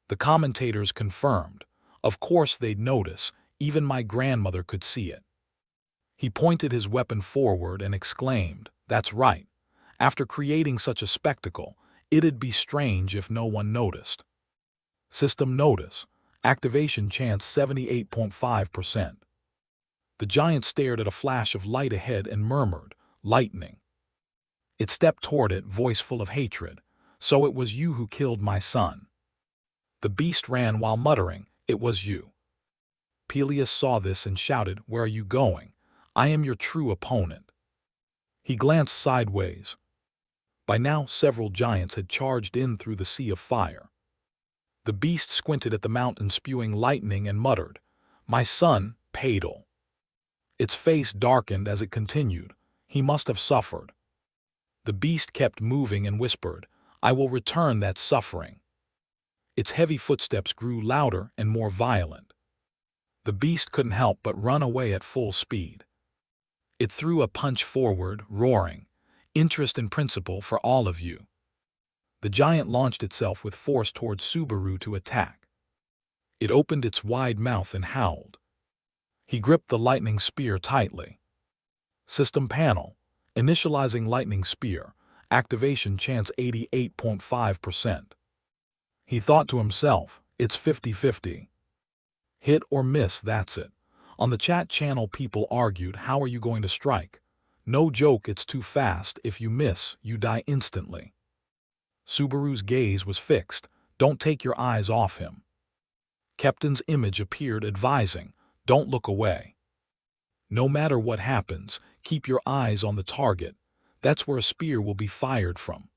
S1: The commentators confirmed. Of course they'd notice, even my grandmother could see it. He pointed his weapon forward and exclaimed, that's right. After creating such a spectacle, it'd be strange if no one noticed. System notice. Activation chance 78.5%. The giant stared at a flash of light ahead and murmured, lightning. It stepped toward it, voice full of hatred. So it was you who killed my son. The beast ran while muttering, it was you. Peleus saw this and shouted, where are you going? I am your true opponent. He glanced sideways. By now, several giants had charged in through the sea of fire. The beast squinted at the mountain spewing lightning and muttered, my son, Padel. Its face darkened as it continued. He must have suffered. The beast kept moving and whispered, I will return that suffering. Its heavy footsteps grew louder and more violent. The beast couldn't help but run away at full speed. It threw a punch forward, roaring, interest and principle for all of you. The giant launched itself with force towards Subaru to attack. It opened its wide mouth and howled. He gripped the lightning spear tightly. System panel. Initializing lightning spear. Activation chance 88.5%. He thought to himself, it's 50-50. Hit or miss, that's it. On the chat channel people argued, how are you going to strike? No joke, it's too fast. If you miss, you die instantly. Subaru's gaze was fixed. Don't take your eyes off him. Captain's image appeared advising, don't look away. No matter what happens, keep your eyes on the target. That's where a spear will be fired from.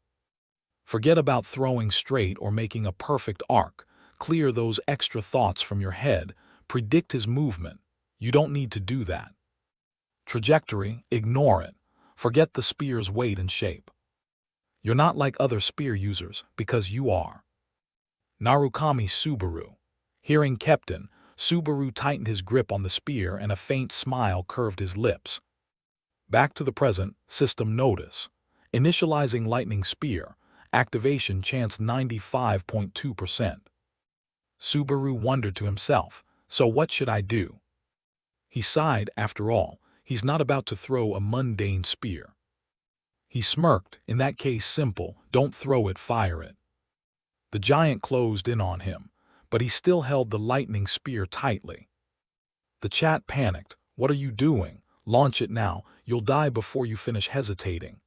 S1: Forget about throwing straight or making a perfect arc. Clear those extra thoughts from your head. Predict his movement. You don't need to do that. Trajectory, ignore it. Forget the spear's weight and shape. You're not like other spear users because you are. Narukami Subaru. Hearing Captain, Subaru tightened his grip on the spear and a faint smile curved his lips. Back to the present, system notice. Initializing lightning spear. Activation chance 95.2%. Subaru wondered to himself, so what should I do? He sighed, after all, he's not about to throw a mundane spear. He smirked, in that case simple, don't throw it, fire it. The giant closed in on him, but he still held the lightning spear tightly. The chat panicked, what are you doing? Launch it now, you'll die before you finish hesitating.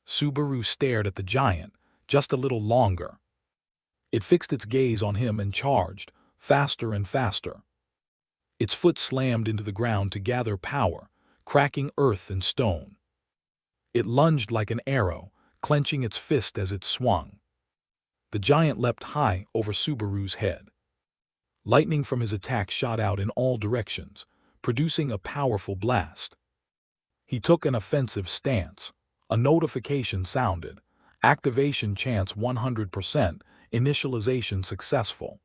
S1: Subaru stared at the giant, just a little longer. It fixed its gaze on him and charged, faster and faster. Its foot slammed into the ground to gather power, cracking earth and stone. It lunged like an arrow, clenching its fist as it swung. The giant leapt high over Subaru's head. Lightning from his attack shot out in all directions, producing a powerful blast. He took an offensive stance. A notification sounded. Activation chance 100%, initialization successful.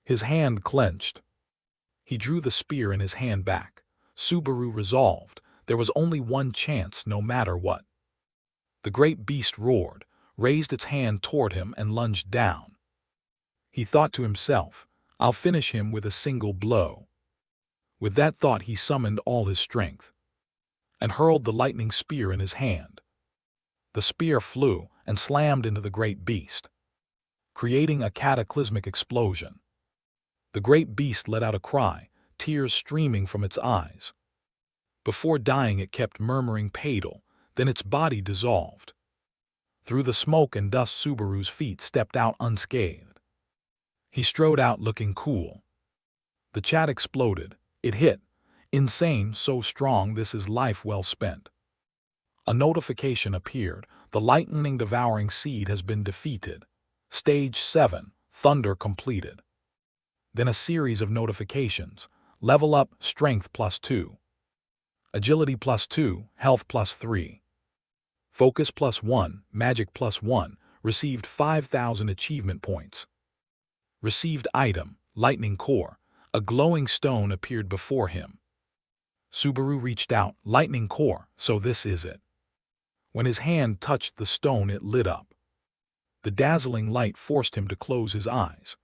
S1: His hand clenched. He drew the spear in his hand back. Subaru resolved. There was only one chance no matter what. The great beast roared, raised its hand toward him and lunged down. He thought to himself, I'll finish him with a single blow. With that thought he summoned all his strength and hurled the lightning spear in his hand. The spear flew and slammed into the great beast, creating a cataclysmic explosion. The great beast let out a cry, tears streaming from its eyes. Before dying it kept murmuring "Padal," then its body dissolved. Through the smoke and dust Subaru's feet stepped out unscathed. He strode out looking cool. The chat exploded. It hit. Insane, so strong this is life well spent. A notification appeared. The lightning devouring seed has been defeated. Stage 7, Thunder completed. Then a series of notifications. Level up, Strength +2. Agility +2, Health +3. Focus +1, Magic +1, received 5,000 achievement points. Received item, Lightning Core. A glowing stone appeared before him. Subaru reached out, Lightning Core, so this is it. When his hand touched the stone it lit up. The dazzling light forced him to close his eyes.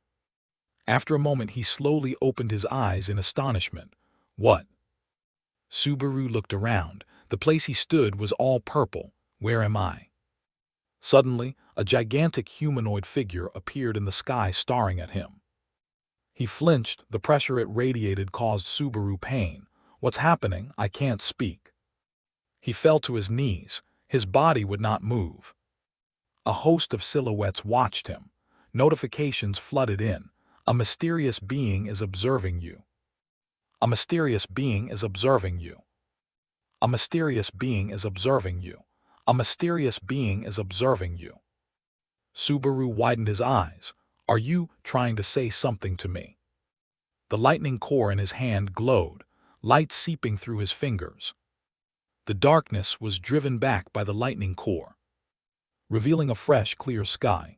S1: After a moment he slowly opened his eyes in astonishment. What? Subaru looked around. The place he stood was all purple. Where am I? Suddenly, a gigantic humanoid figure appeared in the sky staring at him. He flinched. The pressure it radiated caused Subaru pain. What's happening? I can't speak. He fell to his knees. His body would not move. A host of silhouettes watched him. Notifications flooded in. A mysterious being is observing you. A mysterious being is observing you. A mysterious being is observing you. A mysterious being is observing you. Subaru widened his eyes. Are you trying to say something to me? The lightning core in his hand glowed, light seeping through his fingers. The darkness was driven back by the lightning core, revealing a fresh, clear sky.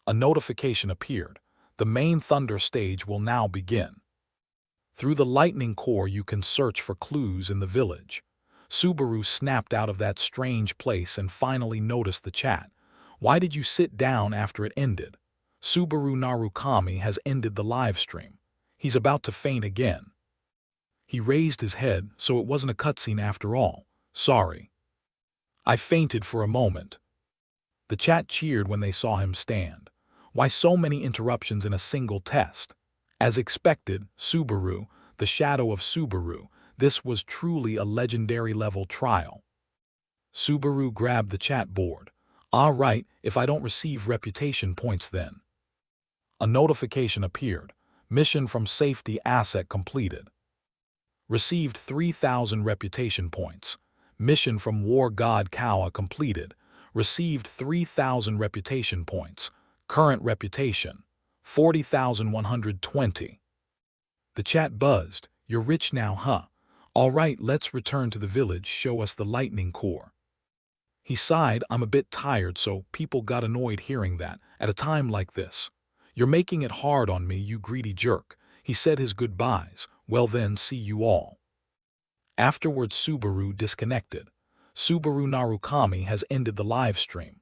S1: A notification appeared. The main thunder stage will now begin. Through the lightning core you can search for clues in the village. Subaru snapped out of that strange place and finally noticed the chat. Why did you sit down after it ended? Subaru Narukami has ended the live stream. He's about to faint again. He raised his head, so it wasn't a cutscene after all. Sorry. I fainted for a moment. The chat cheered when they saw him stand. Why so many interruptions in a single test? As expected, Subaru, the shadow of Subaru, this was truly a legendary level trial. Subaru grabbed the chat board. All right, if I don't receive reputation points then. A notification appeared. Mission from Safety Asset completed. Received 3,000 reputation points. Mission from War God Kawa completed. Received 3,000 reputation points. Current reputation, 40,120. The chat buzzed. You're rich now, huh? All right, let's return to the village. Show us the lightning core. He sighed. I'm a bit tired, so people got annoyed hearing that at a time like this. You're making it hard on me, you greedy jerk. He said his goodbyes. Well then, see you all. Afterwards Subaru disconnected. Subaru Narukami has ended the live stream.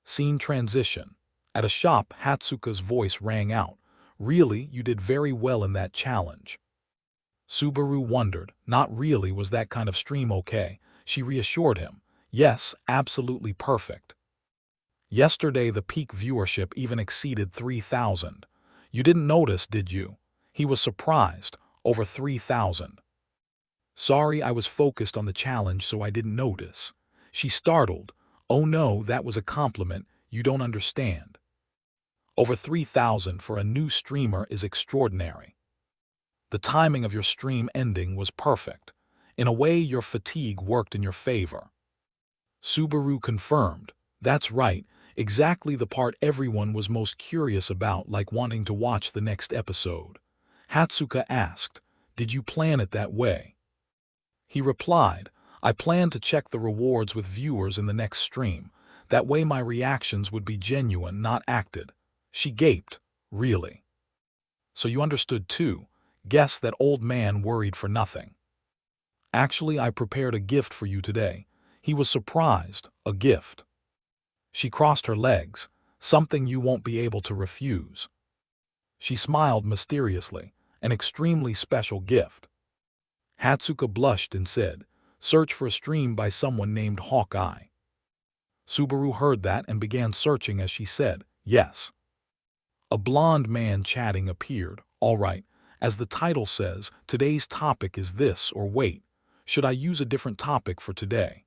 S1: Scene transition. At a shop, Hatsuka's voice rang out. Really, you did very well in that challenge. Subaru wondered. Not really, was that kind of stream okay? She reassured him. Yes, absolutely perfect. Yesterday the peak viewership even exceeded 3,000. You didn't notice, did you? He was surprised. Over 3,000. Sorry, I was focused on the challenge so I didn't notice. She startled. Oh no, that was a compliment. You don't understand. Over 3,000 for a new streamer is extraordinary. The timing of your stream ending was perfect. In a way, your fatigue worked in your favor. Subaru confirmed. That's right, exactly the part everyone was most curious about, like wanting to watch the next episode. Hatsuka asked, did you plan it that way? He replied, I plan to check the rewards with viewers in the next stream. That way my reactions would be genuine, not acted. She gaped. Really? So you understood too? Guess that old man worried for nothing. Actually, I prepared a gift for you today. He was surprised. A gift. She crossed her legs. Something you won't be able to refuse. She smiled mysteriously. An extremely special gift. Hatsuka blushed and said, search for a stream by someone named Hawkeye. Subaru heard that and began searching as she said, yes. A blonde man chatting appeared. All right, as the title says, today's topic is this, or wait. Should I use a different topic for today?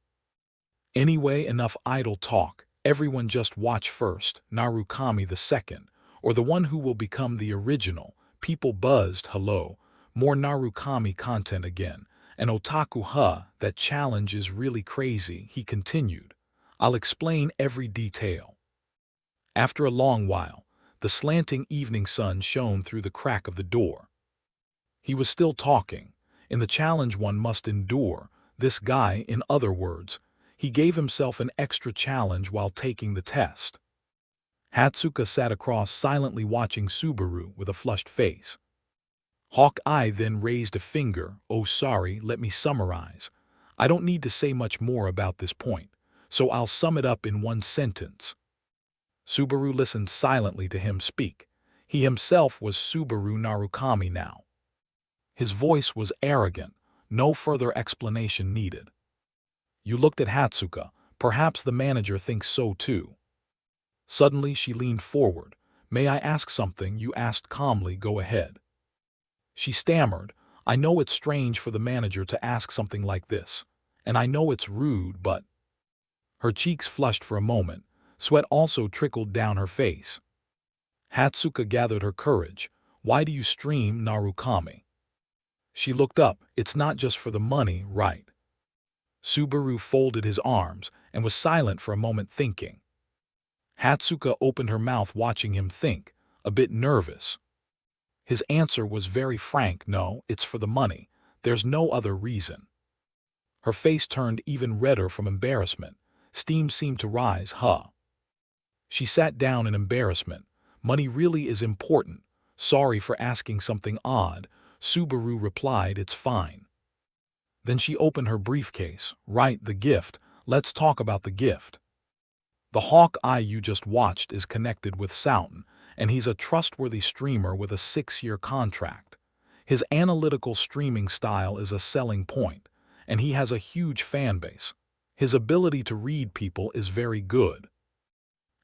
S1: Anyway, enough idle talk. Everyone just watch first, Narukami the second, or the one who will become the original. People buzzed, hello, more Narukami content again. And otaku that challenge is really crazy, he continued. I'll explain every detail. After a long while, the slanting evening sun shone through the crack of the door. He was still talking. In the challenge one must endure. This guy, in other words, he gave himself an extra challenge while taking the test. Hatsuka sat across silently watching Subaru with a flushed face. Hawkeye then raised a finger. Oh, sorry, let me summarize. I don't need to say much more about this point, so I'll sum it up in one sentence. Subaru listened silently to him speak. He himself was Subaru Narukami now. His voice was arrogant, no further explanation needed. You looked at Hatsuka, perhaps the manager thinks so too. Suddenly she leaned forward. May I ask something? You asked calmly, go ahead. She stammered, I know it's strange for the manager to ask something like this, and I know it's rude, but... Her cheeks flushed for a moment, sweat also trickled down her face. Hatsuka gathered her courage. Why do you stream, Narukami? She looked up. It's not just for the money, right? Subaru folded his arms and was silent for a moment thinking. Hatsuka opened her mouth watching him think, a bit nervous. His answer was very frank, no, it's for the money. There's no other reason. Her face turned even redder from embarrassment. Steam seemed to rise, She sat down in embarrassment. Money really is important. Sorry for asking something odd. Subaru replied, it's fine. Then she opened her briefcase. Right, the gift. Let's talk about the gift. The Hawkeye you just watched is connected with Souten, and he's a trustworthy streamer with a 6-year contract. His analytical streaming style is a selling point, and he has a huge fan base. His ability to read people is very good.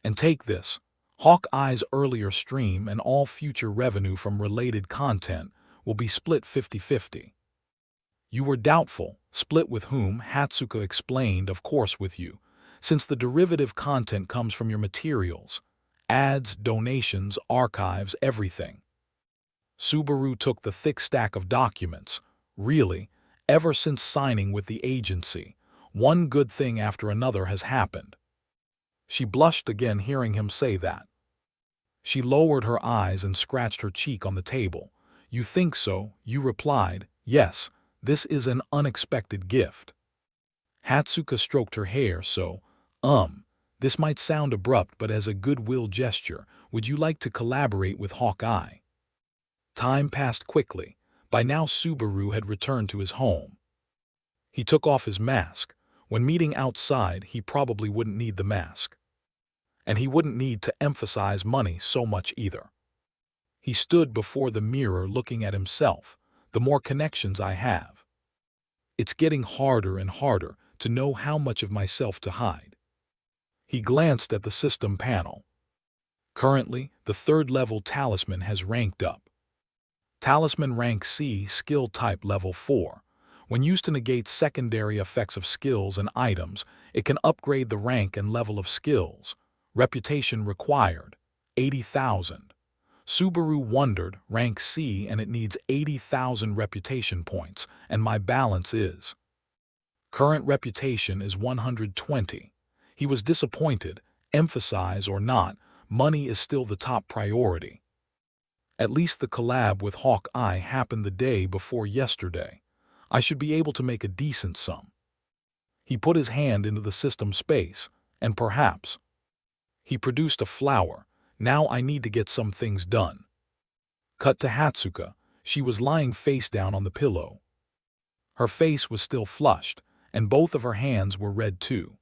S1: And take this, Hawkeye's earlier stream and all future revenue from related content will be split 50-50. You were doubtful, split with whom? Hatsuka explained, of course with you, since the derivative content comes from your materials, ads, donations, archives, everything. Subaru took the thick stack of documents. Really, ever since signing with the agency, one good thing after another has happened. She blushed again hearing him say that. She lowered her eyes and scratched her cheek on the table. You think so? You replied, yes, this is an unexpected gift. Hatsuka stroked her hair so, this might sound abrupt, but as a goodwill gesture, would you like to collaborate with Hawkeye? Time passed quickly. By now Subaru had returned to his home. He took off his mask. When meeting outside, he probably wouldn't need the mask. And he wouldn't need to emphasize money so much either. He stood before the mirror looking at himself. The more connections I have, it's getting harder and harder to know how much of myself to hide. He glanced at the system panel. Currently, the third-level talisman has ranked up. Talisman rank C, skill type level 4. When used to negate secondary effects of skills and items, it can upgrade the rank and level of skills. Reputation required, 80,000. Subaru wondered, rank C and it needs 80,000 reputation points, and my balance is. Current reputation is 120. He was disappointed, emphasize or not, money is still the top priority. At least the collab with Hawkeye happened the day before yesterday. I should be able to make a decent sum. He put his hand into the system space, and perhaps. He produced a flower. Now I need to get some things done. Cut to Hatsuka. She was lying face down on the pillow. Her face was still flushed, and both of her hands were red too.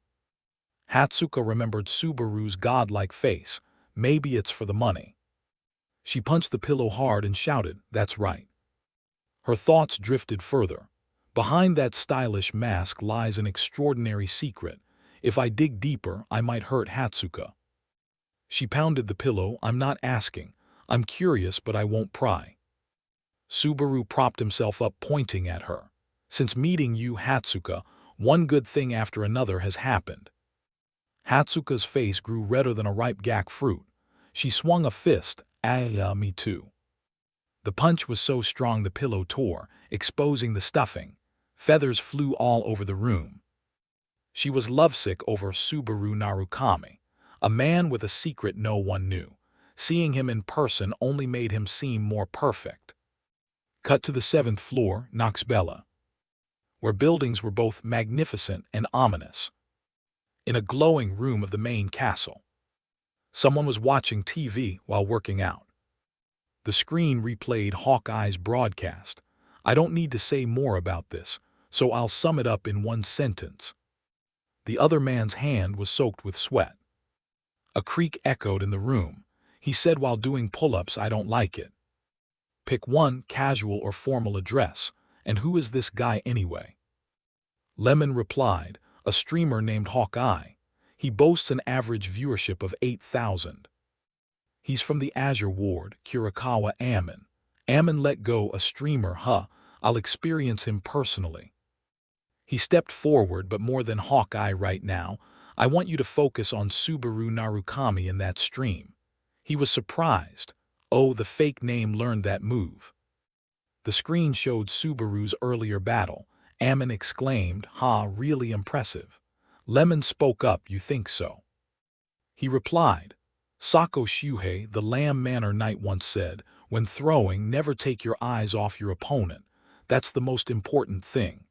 S1: Hatsuka remembered Subaru's godlike face. Maybe it's for the money. She punched the pillow hard and shouted, that's right. Her thoughts drifted further. Behind that stylish mask lies an extraordinary secret. If I dig deeper, I might hurt Hatsuka. She pounded the pillow. I'm not asking. I'm curious, but I won't pry. Subaru propped himself up, pointing at her. Since meeting you, Hatsuka, one good thing after another has happened. Hatsuka's face grew redder than a ripe gak fruit. She swung a fist. Me too. The punch was so strong the pillow tore, exposing the stuffing. Feathers flew all over the room. She was lovesick over Subaru Narukami, a man with a secret no one knew. Seeing him in person only made him seem more perfect. Cut to the 7th floor, Noxbella, where buildings were both magnificent and ominous. In a glowing room of the main castle, someone was watching TV while working out. The screen replayed Hawkeye's broadcast. I don't need to say more about this, so I'll sum it up in one sentence. The other man's hand was soaked with sweat. A creak echoed in the room. He said while doing pull-ups, I don't like it. Pick one, casual or formal address. And who is this guy anyway? Lemon replied, a streamer named Hawkeye. He boasts an average viewership of 8,000. He's from the Azure Ward, Kurikawa Ammon. Ammon let go a streamer, I'll experience him personally. He stepped forward, but more than Hawkeye right now, I want you to focus on Subaru Narukami in that stream. He was surprised. Oh, the fake name learned that move. The screen showed Subaru's earlier battle. Ammon exclaimed, really impressive. Lemon spoke up, you think so? He replied, Sako Shuhei, the Lamb Manor Knight once said, when throwing, never take your eyes off your opponent. That's the most important thing.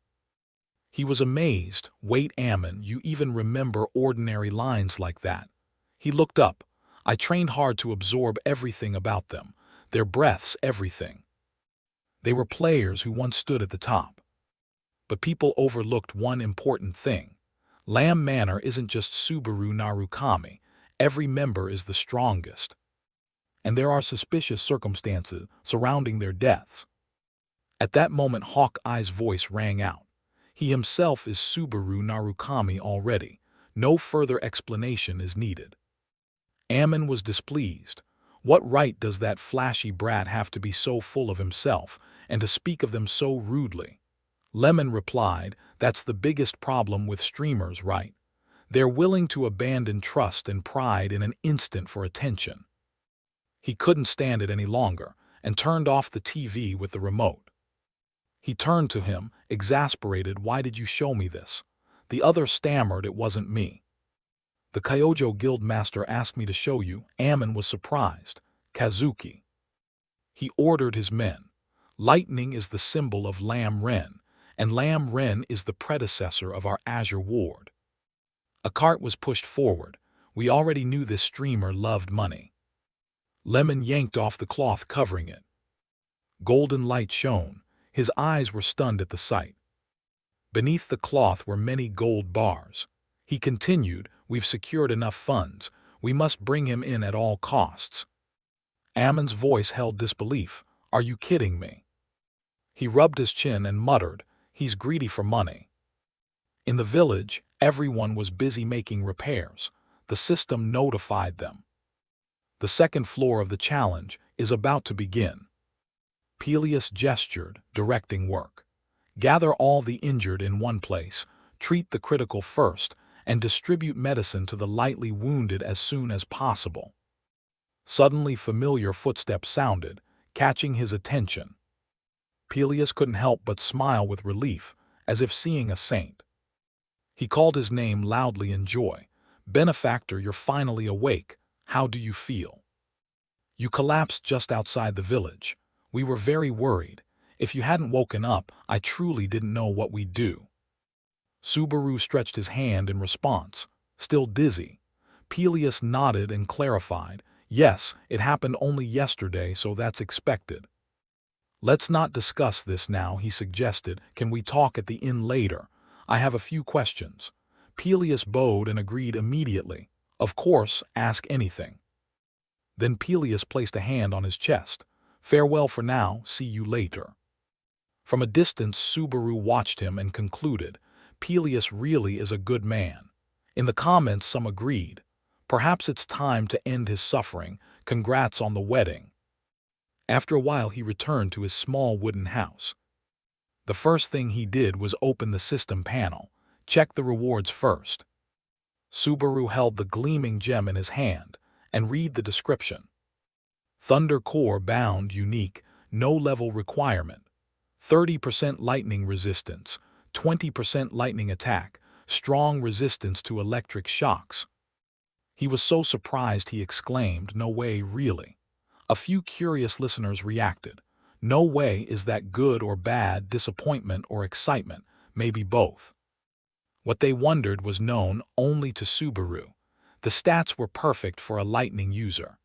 S1: He was amazed. Wait, Ammon, you even remember ordinary lines like that? He looked up. I trained hard to absorb everything about them, their breaths, everything. They were players who once stood at the top. But people overlooked one important thing. Lamb Manor isn't just Subaru Narukami. Every member is the strongest. And there are suspicious circumstances surrounding their deaths. At that moment, Hawkeye's voice rang out. He himself is Subaru Narukami already. No further explanation is needed. Ammon was displeased. What right does that flashy brat have to be so full of himself and to speak of them so rudely? Lemon replied, that's the biggest problem with streamers, right? They're willing to abandon trust and pride in an instant for attention. He couldn't stand it any longer and turned off the TV with the remote. He turned to him, exasperated, why did you show me this? The other stammered, it wasn't me. The Kyojo Guildmaster asked me to show you. Ammon was surprised. Kazuki. He ordered his men. Lightning is the symbol of Lam Ren, and Lam Ren is the predecessor of our Azure Ward. A cart was pushed forward. We already knew this streamer loved money. Lemon yanked off the cloth covering it. Golden light shone. His eyes were stunned at the sight. Beneath the cloth were many gold bars. He continued, we've secured enough funds. We must bring him in at all costs. Ammon's voice held disbelief. Are you kidding me? He rubbed his chin and muttered, he's greedy for money. In the village, everyone was busy making repairs. The system notified them. The 2nd floor of the challenge is about to begin. Peleus gestured, directing work. Gather all the injured in one place, treat the critical first, and distribute medicine to the lightly wounded as soon as possible. Suddenly familiar footsteps sounded, catching his attention. Peleus couldn't help but smile with relief, as if seeing a saint. He called his name loudly in joy. Benefactor, you're finally awake. How do you feel? You collapsed just outside the village. We were very worried. If you hadn't woken up, I truly didn't know what we'd do. Subaru stretched his hand in response, still dizzy. Peleus nodded and clarified, yes, it happened only yesterday, so that's expected. Let's not discuss this now, he suggested. Can we talk at the inn later? I have a few questions. Peleus bowed and agreed immediately. Of course, ask anything. Then Peleus placed a hand on his chest. Farewell for now, see you later. From a distance, Subaru watched him and concluded, Peleus really is a good man. In the comments, some agreed. Perhaps it's time to end his suffering. Congrats on the wedding. After a while, he returned to his small wooden house. The first thing he did was open the system panel. Check the rewards first. Subaru held the gleaming gem in his hand, and read the description. Thunder Core bound, unique, no level requirement. 30% lightning resistance, 20% lightning attack, strong resistance to electric shocks. He was so surprised he exclaimed, "No way, really?" A few curious listeners reacted. No way, is that good or bad, disappointment or excitement, maybe both? What they wondered was known only to Subaru. The stats were perfect for a lightning user.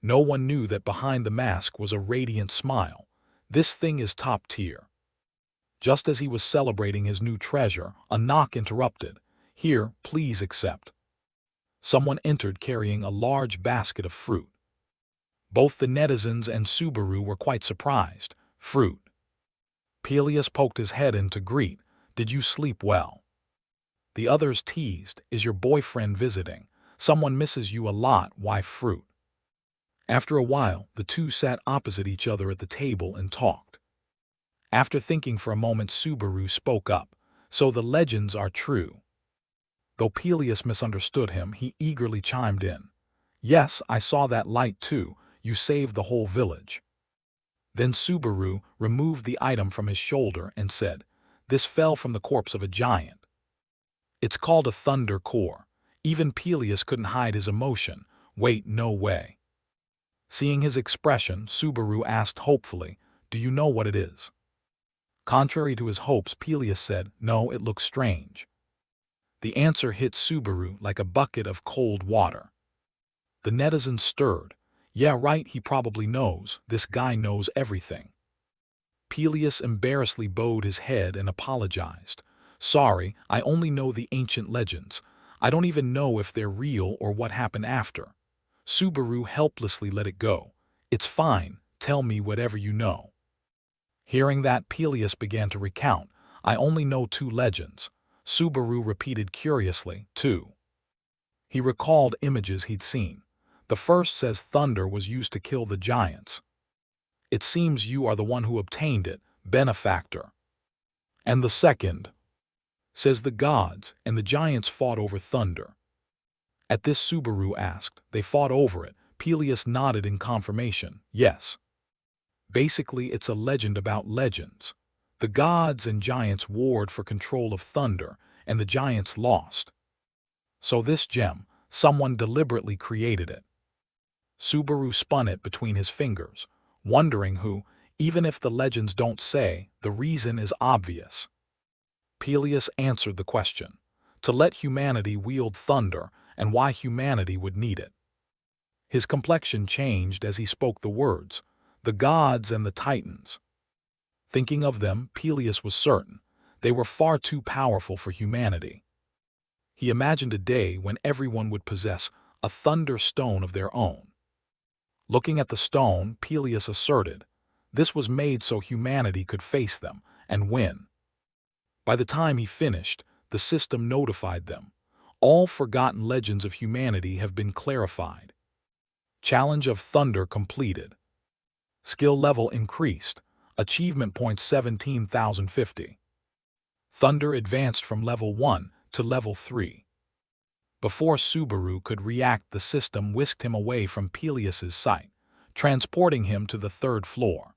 S1: No one knew that behind the mask was a radiant smile. This thing is top tier. Just as he was celebrating his new treasure, a knock interrupted. "Here, please accept." Someone entered carrying a large basket of fruit. Both the netizens and Subaru were quite surprised. Fruit. Peleus poked his head in to greet. "Did you sleep well?" The others teased. "Is your boyfriend visiting? Someone misses you a lot, why fruit?" After a while, the two sat opposite each other at the table and talked. After thinking for a moment, Subaru spoke up. "So the legends are true." Though Peleus misunderstood him, he eagerly chimed in. "Yes, I saw that light too. You saved the whole village." Then Subaru removed the item from his shoulder and said, "This fell from the corpse of a giant. It's called a Thunder Core." Even Peleus couldn't hide his emotion. "Wait, no way." Seeing his expression, Subaru asked hopefully, "Do you know what it is?" Contrary to his hopes, Peleus said, "No, it looks strange." The answer hit Subaru like a bucket of cold water. The netizens stirred. "Yeah, right, he probably knows. This guy knows everything." Peleus embarrassedly bowed his head and apologized. "Sorry, I only know the ancient legends. I don't even know if they're real or what happened after." Subaru helplessly let it go. "It's fine, tell me whatever you know." Hearing that, Peleus began to recount. "I only know two legends." Subaru repeated curiously, "Two." He recalled images he'd seen. The first says thunder was used to kill the giants. It seems you are the one who obtained it, benefactor. And the second says the gods and the giants fought over thunder. At this, Subaru asked, "They fought over it?" Peleus nodded in confirmation, "Yes." Basically, it's a legend about legends. The gods and giants warred for control of thunder, and the giants lost. So this gem, someone deliberately created it. Subaru spun it between his fingers, wondering who. Even if the legends don't say, the reason is obvious. Peleus answered the question: to let humanity wield thunder, and why humanity would need it. His complexion changed as he spoke the words, the gods and the titans. Thinking of them, Peleus was certain they were far too powerful for humanity. He imagined a day when everyone would possess a thunder stone of their own. Looking at the stone, Peleus asserted, this was made so humanity could face them and win. By the time he finished, the system notified them. All forgotten legends of humanity have been clarified. Challenge of Thunder completed. Skill level increased. Achievement points 17,050. Thunder advanced from level 1 to level 3. Before Subaru could react, the system whisked him away from Peleus's sight, transporting him to the 3rd floor.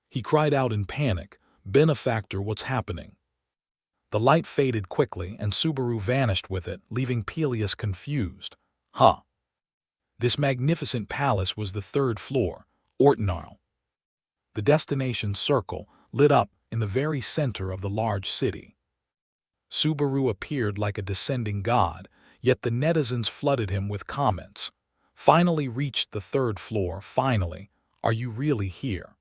S1: He cried out in panic, "Benefactor, what's happening?" The light faded quickly and Subaru vanished with it, leaving Peleus confused. This magnificent palace was the 3rd floor, Ortonarl. The destination circle lit up in the very center of the large city. Subaru appeared like a descending god, yet the netizens flooded him with comments. Finally reached the 3rd floor, finally, are you really here?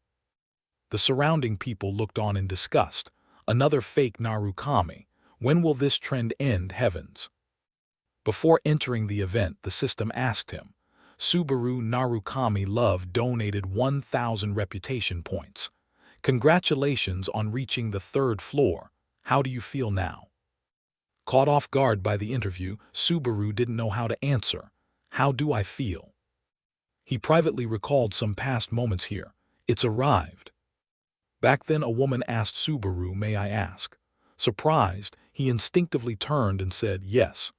S1: The surrounding people looked on in disgust. Another fake Narukami. When will this trend end, heavens? Before entering the event, the system asked him. Subaru Narukami Love donated 1,000 reputation points. Congratulations on reaching the 3rd floor. How do you feel now? Caught off guard by the interview, Subaru didn't know how to answer. How do I feel? He privately recalled some past moments here. It's arrived. Back then a woman asked Subaru, "May I ask?" Surprised, he instinctively turned and said, "Yes."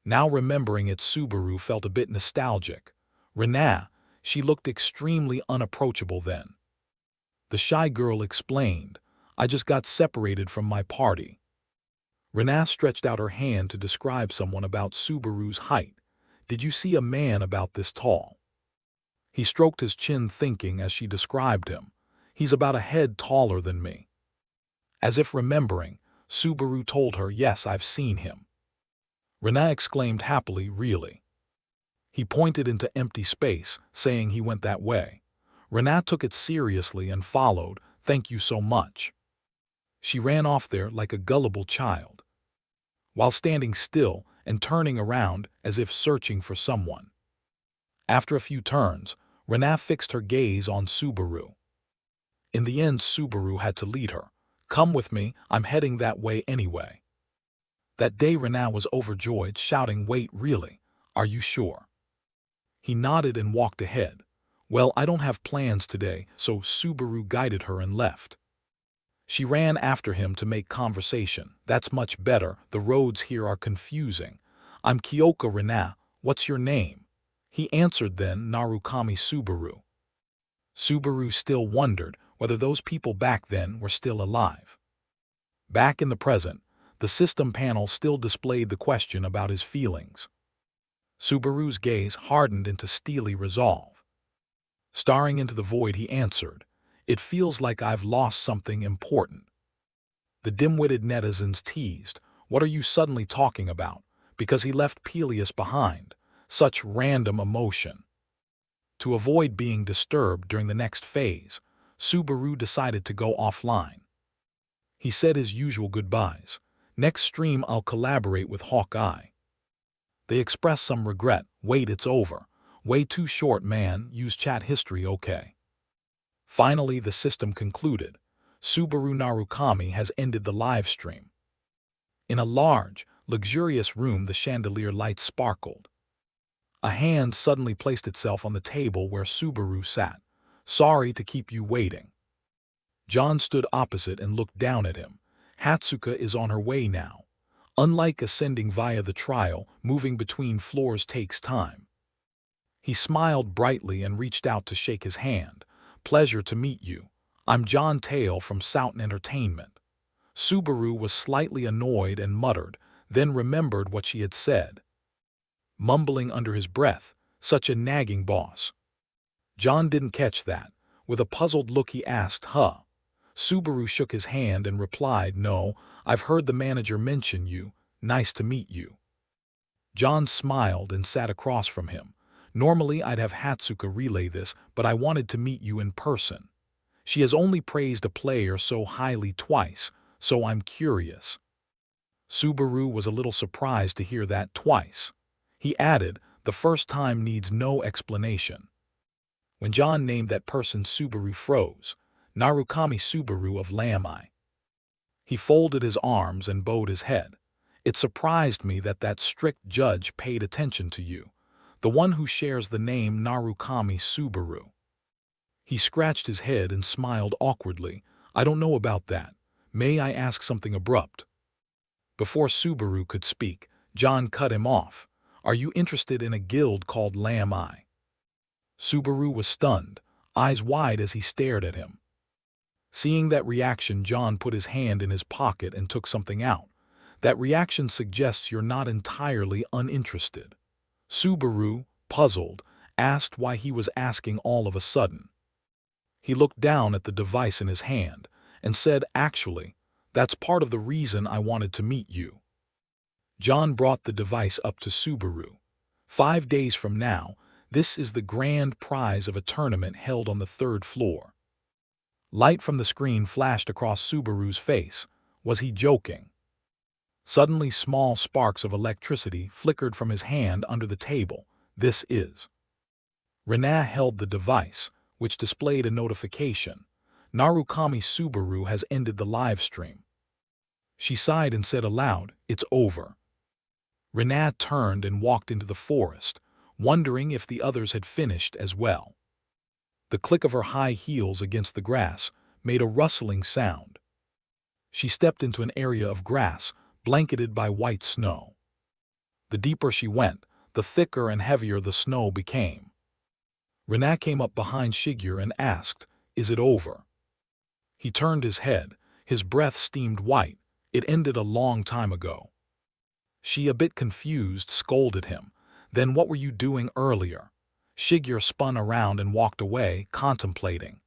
S1: Now remembering it, Subaru felt a bit nostalgic. Rena, she looked extremely unapproachable then. The shy girl explained, "I just got separated from my party." Rena stretched out her hand to describe someone about Subaru's height. "Did you see a man about this tall?" He stroked his chin thinking as she described him. "He's about a head taller than me." As if remembering, Subaru told her, "Yes, I've seen him." Rena exclaimed happily, "Really?" He pointed into empty space, saying he went that way. Rena took it seriously and followed, "Thank you so much." She ran off there like a gullible child, while standing still and turning around as if searching for someone. After a few turns, Rena fixed her gaze on Subaru. In the end, Subaru had to lead her. "Come with me, I'm heading that way anyway." That day Rena was overjoyed, shouting, "Wait, really? Are you sure?" He nodded and walked ahead. "Well, I don't have plans today," so Subaru guided her and left. She ran after him to make conversation. "That's much better, the roads here are confusing. I'm Kyoko Rena, what's your name?" He answered then, "Narukami Subaru." Subaru still wondered whether those people back then were still alive. Back in the present, the system panel still displayed the question about his feelings. Subaru's gaze hardened into steely resolve. Staring into the void, he answered, "It feels like I've lost something important." The dim-witted netizens teased, "What are you suddenly talking about? Because he left Peleus behind. Such random emotion." To avoid being disturbed during the next phase, Subaru decided to go offline. He said his usual goodbyes. "Next stream I'll collaborate with Hawkeye." They expressed some regret. "Wait, it's over. Way too short, man. Use chat history, okay." Finally, the system concluded. Subaru Narukami has ended the live stream. In a large, luxurious room, the chandelier lights sparkled. A hand suddenly placed itself on the table where Subaru sat. "Sorry to keep you waiting." John stood opposite and looked down at him. "Hatsuka is on her way now. Unlike ascending via the trial, moving between floors takes time." He smiled brightly and reached out to shake his hand. "Pleasure to meet you. I'm John Tail from Soughton Entertainment." Subaru was slightly annoyed and muttered, then remembered what she had said. Mumbling under his breath, "Such a nagging boss." John didn't catch that. With a puzzled look he asked, "Huh?" Subaru shook his hand and replied, "No, I've heard the manager mention you. Nice to meet you." John smiled and sat across from him. "Normally I'd have Hatsuka relay this, but I wanted to meet you in person. She has only praised a player so highly twice, so I'm curious." Subaru was a little surprised to hear that twice. He added, "The first time needs no explanation." When John named that person, Subaru froze. "Narukami Subaru of Lamai." He folded his arms and bowed his head. "It surprised me that that strict judge paid attention to you. The one who shares the name Narukami Subaru." He scratched his head and smiled awkwardly. "I don't know about that. May I ask something abrupt?" Before Subaru could speak, John cut him off. "Are you interested in a guild called Lamai?" Subaru was stunned, eyes wide as he stared at him. Seeing that reaction, John put his hand in his pocket and took something out. "That reaction suggests you're not entirely uninterested." Subaru, puzzled, asked why he was asking all of a sudden. He looked down at the device in his hand and said, "Actually, that's part of the reason I wanted to meet you." John brought the device up to Subaru. 5 days from now, this is the grand prize of a tournament held on the 3rd floor." Light from the screen flashed across Subaru's face. Was he joking? Suddenly, small sparks of electricity flickered from his hand under the table. "This is..." Rena held the device, which displayed a notification. "Narukami Subaru has ended the live stream." She sighed and said aloud, "It's over." Rena turned and walked into the forest, wondering if the others had finished as well. The click of her high heels against the grass made a rustling sound. She stepped into an area of grass, blanketed by white snow. The deeper she went, the thicker and heavier the snow became. Rena came up behind Shigyur and asked, "Is it over?" He turned his head, his breath steamed white. "It ended a long time ago." She, a bit confused, scolded him. "Then what were you doing earlier?" Shigyur spun around and walked away, contemplating.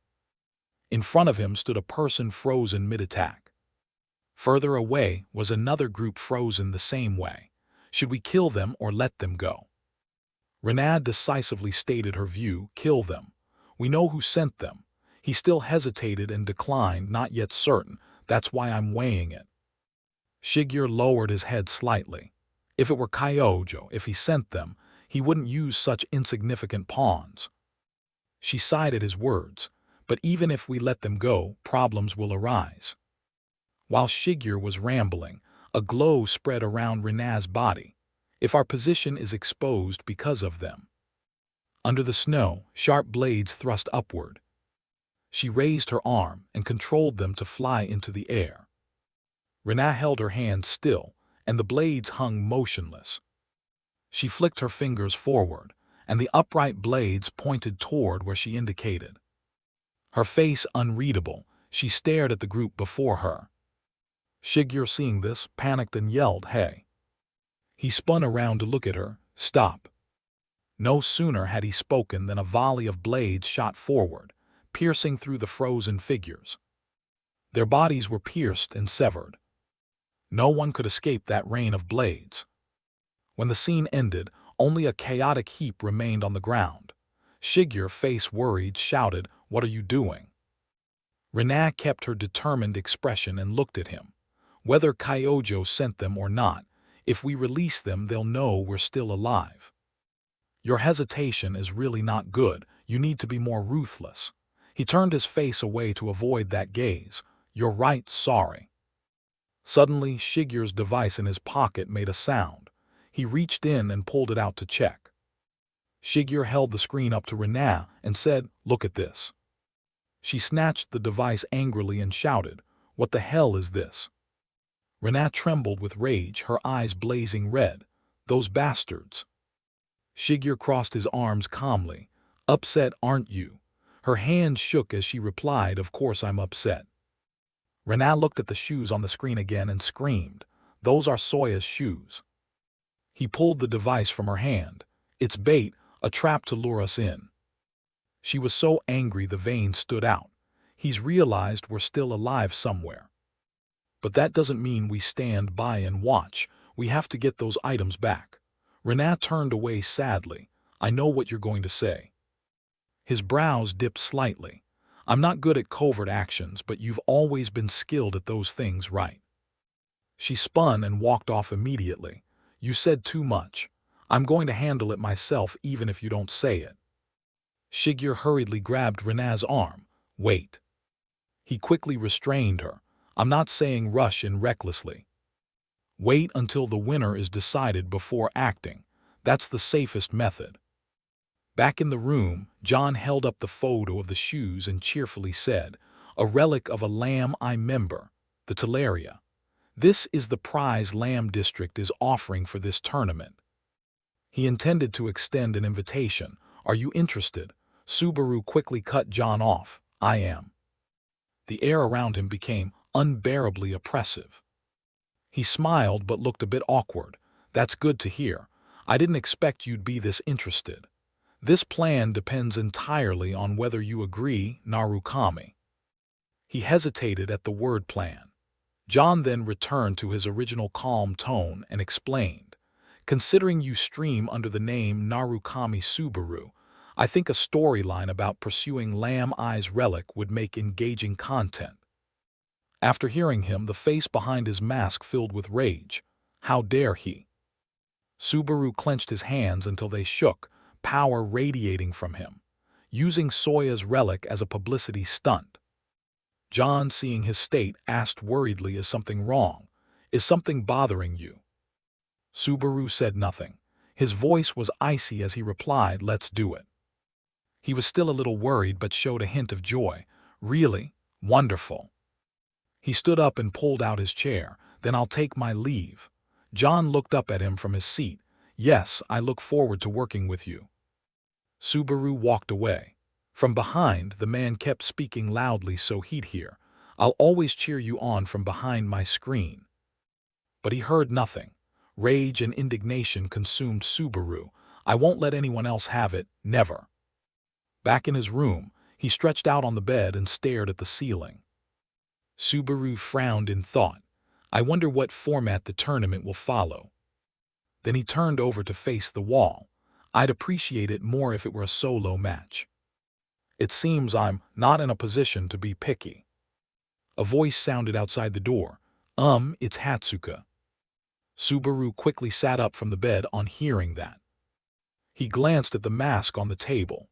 S1: In front of him stood a person frozen mid-attack. Further away was another group frozen the same way. Should we kill them or let them go? Rena decisively stated her view: kill them. We know who sent them. He still hesitated and declined, not yet certain. That's why I'm weighing it. Shigyur lowered his head slightly. If it were Kyojo, if he sent them, he wouldn't use such insignificant pawns. She sighed at his words. But even if we let them go, problems will arise. While Shigyur was rambling, a glow spread around Rena's body. If our position is exposed because of them. Under the snow, sharp blades thrust upward. She raised her arm and controlled them to fly into the air. Rena held her hand still, and the blades hung motionless. She flicked her fingers forward, and the upright blades pointed toward where she indicated. Her face unreadable, she stared at the group before her. Shigyur, seeing this, panicked and yelled, "Hey!" He spun around to look at her. "Stop!" No sooner had he spoken than a volley of blades shot forward, piercing through the frozen figures. Their bodies were pierced and severed. No one could escape that rain of blades. When the scene ended, only a chaotic heap remained on the ground. Shigyur, face worried, shouted, "What are you doing?" Rena kept her determined expression and looked at him. "Whether Kyojo sent them or not, if we release them, they'll know we're still alive. Your hesitation is really not good. You need to be more ruthless." He turned his face away to avoid that gaze. "You're right, sorry." Suddenly, Shigyur's device in his pocket made a sound. He reached in and pulled it out to check. Shigyur held the screen up to Rena and said, "Look at this." She snatched the device angrily and shouted, "What the hell is this?" Rena trembled with rage, her eyes blazing red. "Those bastards." Shigyur crossed his arms calmly. "Upset, aren't you?" Her hand shook as she replied, "Of course I'm upset." Rena looked at the shoes on the screen again and screamed, "Those are Soya's shoes." He pulled the device from her hand. "It's bait, a trap to lure us in." She was so angry the veins stood out. He's realized we're still alive somewhere. But that doesn't mean we stand by and watch. We have to get those items back. Rena turned away sadly. "I know what you're going to say." His brows dipped slightly. "I'm not good at covert actions, but you've always been skilled at those things, right?" She spun and walked off immediately. "You said too much. I'm going to handle it myself even if you don't say it." Shigyur hurriedly grabbed Rena's arm. "Wait." He quickly restrained her. "I'm not saying rush in recklessly. Wait until the winner is decided before acting. That's the safest method." Back in the room, John held up the photo of the shoes and cheerfully said, "A relic of a lamb I member, the Teleria. This is the prize Lamb District is offering for this tournament." He intended to extend an invitation. "Are you interested?" Subaru quickly cut John off. "I am." The air around him became unbearably oppressive. He smiled but looked a bit awkward. "That's good to hear. I didn't expect you'd be this interested. This plan depends entirely on whether you agree, Narukami." He hesitated at the word plan. John then returned to his original calm tone and explained, "Considering you stream under the name Narukami Subaru, I think a storyline about pursuing Lamb Eye's relic would make engaging content." After hearing him, the face behind his mask filled with rage. How dare he? Subaru clenched his hands until they shook, power radiating from him, using Soya's relic as a publicity stunt. John, seeing his state, asked worriedly, "Is something wrong? Is something bothering you?" Subaru said nothing. His voice was icy as he replied, "Let's do it." He was still a little worried but showed a hint of joy. "Really? Wonderful. He stood up and pulled out his chair. Then I'll take my leave. John looked up at him from his seat. Yes, I look forward to working with you. Subaru walked away. From behind, the man kept speaking loudly so he'd hear. I'll always cheer you on from behind my screen. But he heard nothing. Rage and indignation consumed Subaru. I won't let anyone else have it, never. Back in his room, he stretched out on the bed and stared at the ceiling. Subaru frowned in thought. I wonder what format the tournament will follow. Then he turned over to face the wall. I'd appreciate it more if it were a solo match. It seems I'm not in a position to be picky. A voice sounded outside the door. It's Hatsuka. Subaru quickly sat up from the bed on hearing that. He glanced at the mask on the table.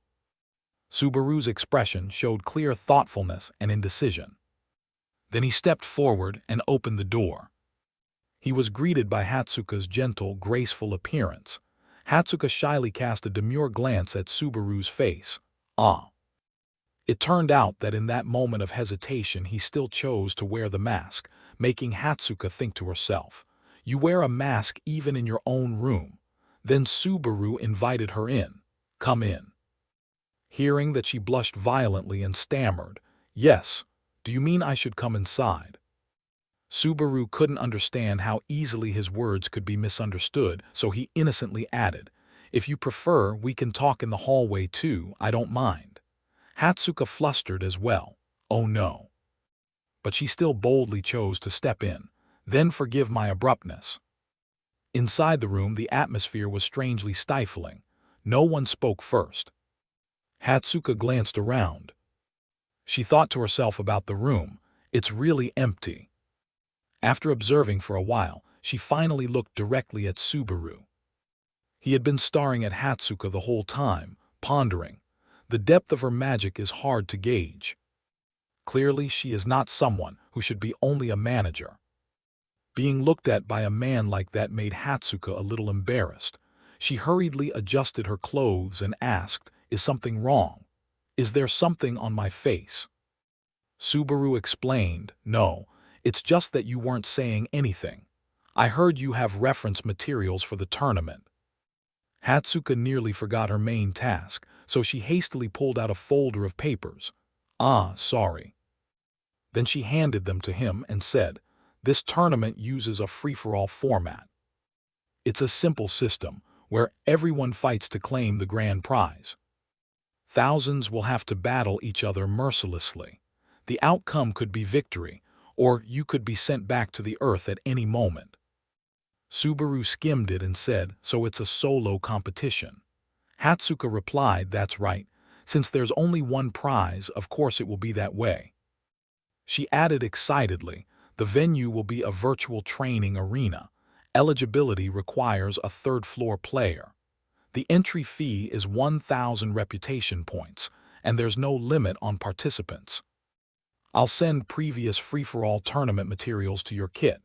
S1: Subaru's expression showed clear thoughtfulness and indecision. Then he stepped forward and opened the door. He was greeted by Hatsuka's gentle, graceful appearance. Hatsuka shyly cast a demure glance at Subaru's face. It turned out that in that moment of hesitation he still chose to wear the mask, making Hatsuka think to herself, you wear a mask even in your own room. Then Subaru invited her in. Come in. Hearing that she blushed violently and stammered, yes, do you mean I should come inside? Subaru couldn't understand how easily his words could be misunderstood, so he innocently added, if you prefer, we can talk in the hallway too, I don't mind. Hatsuka flustered as well. Oh no. But she still boldly chose to step in. Then forgive my abruptness. Inside the room, the atmosphere was strangely stifling. No one spoke first. Hatsuka glanced around. She thought to herself about the room. It's really empty. After observing for a while, she finally looked directly at Subaru. He had been staring at Hatsuka the whole time, pondering. The depth of her magic is hard to gauge. Clearly, she is not someone who should be only a manager. Being looked at by a man like that made Hatsuka a little embarrassed. She hurriedly adjusted her clothes and asked, is something wrong? Is there something on my face? Subaru explained, no, it's just that you weren't saying anything. I heard you have reference materials for the tournament. Hatsuka nearly forgot her main task, so she hastily pulled out a folder of papers. Sorry. Then she handed them to him and said, this tournament uses a free-for-all format. It's a simple system where everyone fights to claim the grand prize. Thousands will have to battle each other mercilessly. The outcome could be victory, or you could be sent back to the earth at any moment. Subaru skimmed it and said, so it's a solo competition. Hatsuka replied, that's right. Since there's only one prize, of course it will be that way. She added excitedly, the venue will be a virtual training arena. Eligibility requires a third-floor player. The entry fee is 1,000 reputation points, and there's no limit on participants. I'll send previous free-for-all tournament materials to your kit.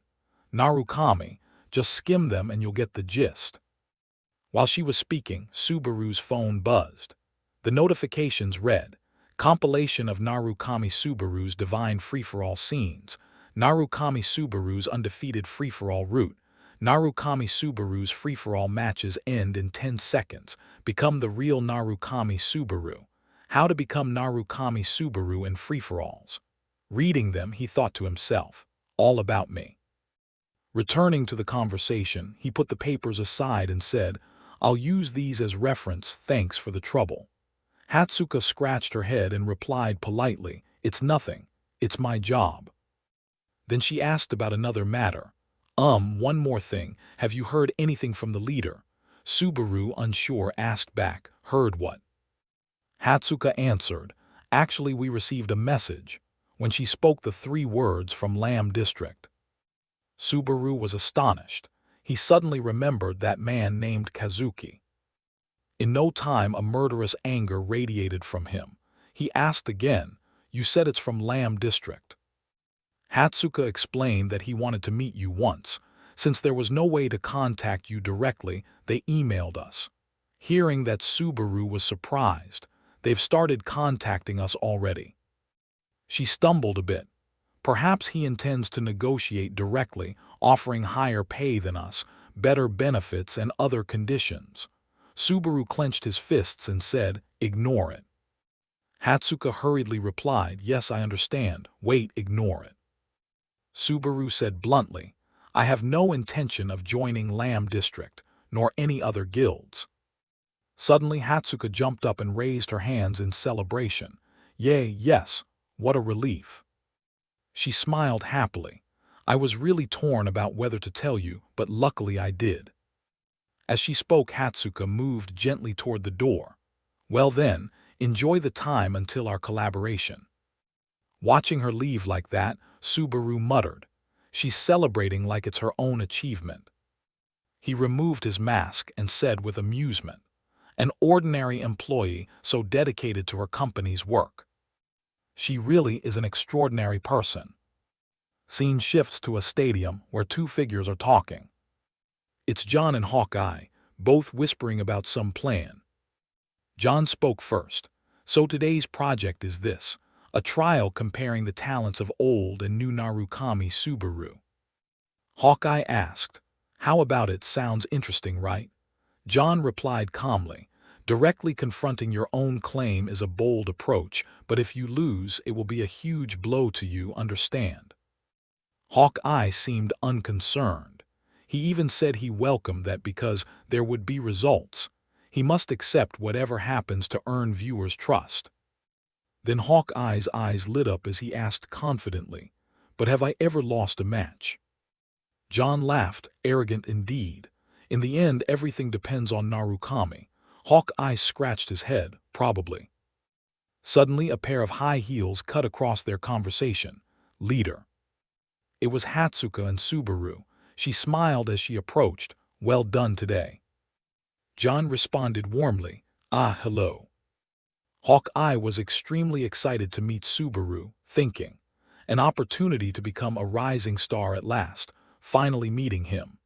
S1: Narukami, just skim them and you'll get the gist. While she was speaking, Subaru's phone buzzed. The notifications read, compilation of Narukami Subaru's divine free-for-all scenes, Narukami Subaru's undefeated free-for-all route, Narukami Subaru's free-for-all matches end in 10 seconds. Become the real Narukami Subaru. How to become Narukami Subaru in free-for-alls. Reading them, he thought to himself, all about me. Returning to the conversation, he put the papers aside and said, I'll use these as reference, thanks for the trouble. Hatsuka scratched her head and replied politely, it's nothing, it's my job. Then she asked about another matter. One more thing, have you heard anything from the leader? Subaru, unsure, asked back, heard what? Hatsuka answered, actually we received a message, when she spoke the 3 words from Lam District. Subaru was astonished. He suddenly remembered that man named Kazuki. In no time a murderous anger radiated from him. He asked again, you said it's from Lam District. Hatsuka explained that he wanted to meet you once. Since there was no way to contact you directly, they emailed us. Hearing that, Subaru was surprised. They've started contacting us already. She stumbled a bit. Perhaps he intends to negotiate directly, offering higher pay than us, better benefits and other conditions. Subaru clenched his fists and said, "Ignore it." Hatsuka hurriedly replied, "Yes, I understand. Wait, ignore it." Subaru said bluntly, "I have no intention of joining Lamb District, nor any other guilds." Suddenly Hatsuka jumped up and raised her hands in celebration. "Yay, yes, what a relief." She smiled happily. "I was really torn about whether to tell you, but luckily I did." As she spoke, Hatsuka moved gently toward the door. "Well then, enjoy the time until our collaboration." Watching her leave like that, Subaru muttered, "She's celebrating like it's her own achievement." He removed his mask and said with amusement, "An ordinary employee so dedicated to her company's work. She really is an extraordinary person." Scene shifts to a stadium where two figures are talking. It's John and Hawkeye, both whispering about some plan. John spoke first. "So today's project is this, a trial comparing the talents of old and new Narukami Subaru." Hawkeye asked, "How about it? Sounds interesting, right?" John replied calmly, "Directly confronting your own claim is a bold approach, but if you lose, it will be a huge blow to you, understand?" Hawkeye seemed unconcerned. He even said he welcomed that because there would be results. He must accept whatever happens to earn viewers' trust. Then Hawkeye's eyes lit up as he asked confidently, "But have I ever lost a match?" John laughed, arrogant indeed. "In the end, everything depends on Narukami." Hawkeye scratched his head, "Probably." Suddenly, a pair of high heels cut across their conversation. "Leader." It was Hatsuka and Subaru. She smiled as she approached. "Well done today." John responded warmly, "Ah, hello." Hawkeye was extremely excited to meet Subaru, thinking, an opportunity to become a rising star at last, finally meeting him.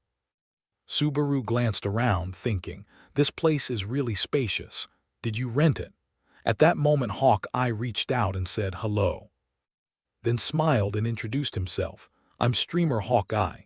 S1: Subaru glanced around, thinking, this place is really spacious. Did you rent it? At that moment Hawkeye reached out and said hello. Then smiled and introduced himself. I'm streamer Hawkeye.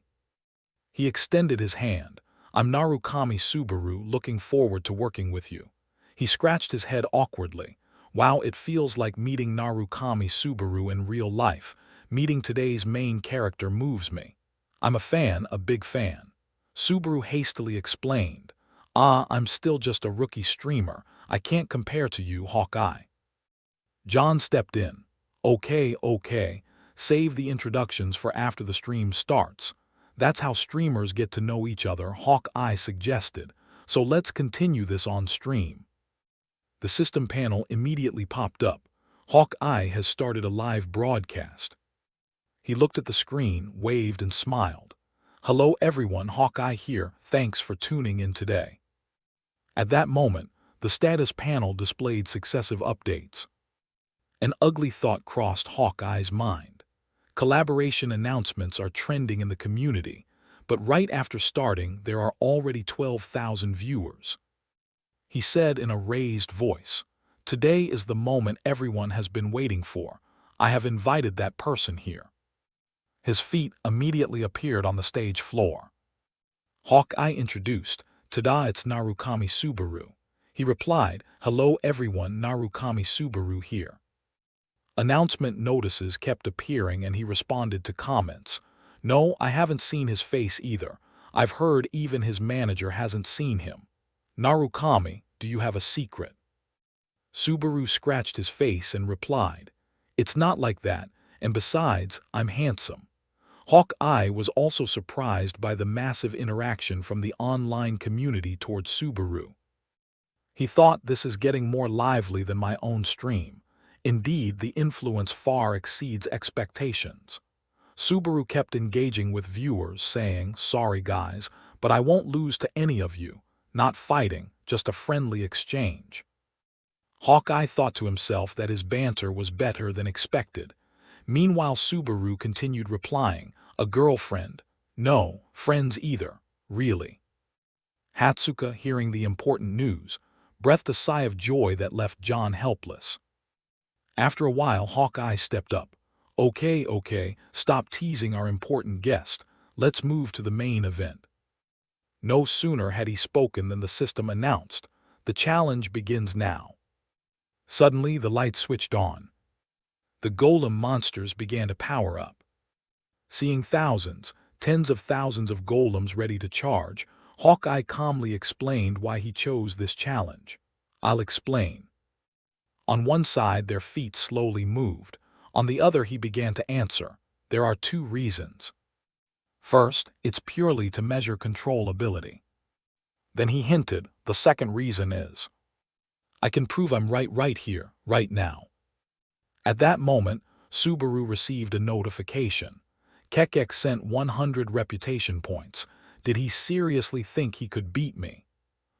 S1: He extended his hand. I'm Narukami Subaru, looking forward to working with you. He scratched his head awkwardly. Wow, it feels like meeting Narukami Subaru in real life. Meeting today's main character moves me. I'm a fan, a big fan. Subaru hastily explained. Ah, I'm still just a rookie streamer. I can't compare to you, Hawkeye. John stepped in. Okay. Save the introductions for after the stream starts. That's how streamers get to know each other, Hawkeye suggested. So let's continue this on stream. The system panel immediately popped up. Hawkeye has started a live broadcast. He looked at the screen, waved and smiled. Hello everyone, Hawkeye here, thanks for tuning in today. At that moment, the status panel displayed successive updates. An ugly thought crossed Hawkeye's mind. Collaboration announcements are trending in the community, but right after starting, there are already 12,000 viewers. He said in a raised voice, Today is the moment everyone has been waiting for. I have invited that person here. His feet immediately appeared on the stage floor. Hawkeye introduced, Tada, it's Narukami Subaru. He replied, Hello everyone, Narukami Subaru here. Announcement notices kept appearing and he responded to comments. No, I haven't seen his face either. I've heard even his manager hasn't seen him. Narukami, do you have a secret? Subaru scratched his face and replied, It's not like that, and besides, I'm handsome. Hawkeye was also surprised by the massive interaction from the online community towards Subaru. He thought, this is getting more lively than my own stream. Indeed, the influence far exceeds expectations. Subaru kept engaging with viewers, saying, Sorry guys, but I won't lose to any of you. Not fighting, just a friendly exchange. Hawkeye thought to himself that his banter was better than expected. Meanwhile, Subaru continued replying, A girlfriend? No, friends either, really. Hatsuka, hearing the important news, breathed a sigh of joy that left John helpless. After a while, Hawkeye stepped up. Okay, stop teasing our important guest. Let's move to the main event. No sooner had he spoken than the system announced, the challenge begins now. Suddenly, the light switched on. The golem monsters began to power up. Seeing thousands, tens of thousands of golems ready to charge, Hawkeye calmly explained why he chose this challenge. I'll explain. On one side, their feet slowly moved. On the other, he began to answer. There are two reasons. First, it's purely to measure control ability. Then he hinted, the second reason is, I can prove I'm right here, right now. At that moment, Subaru received a notification. Kekek sent 100 reputation points. Did he seriously think he could beat me?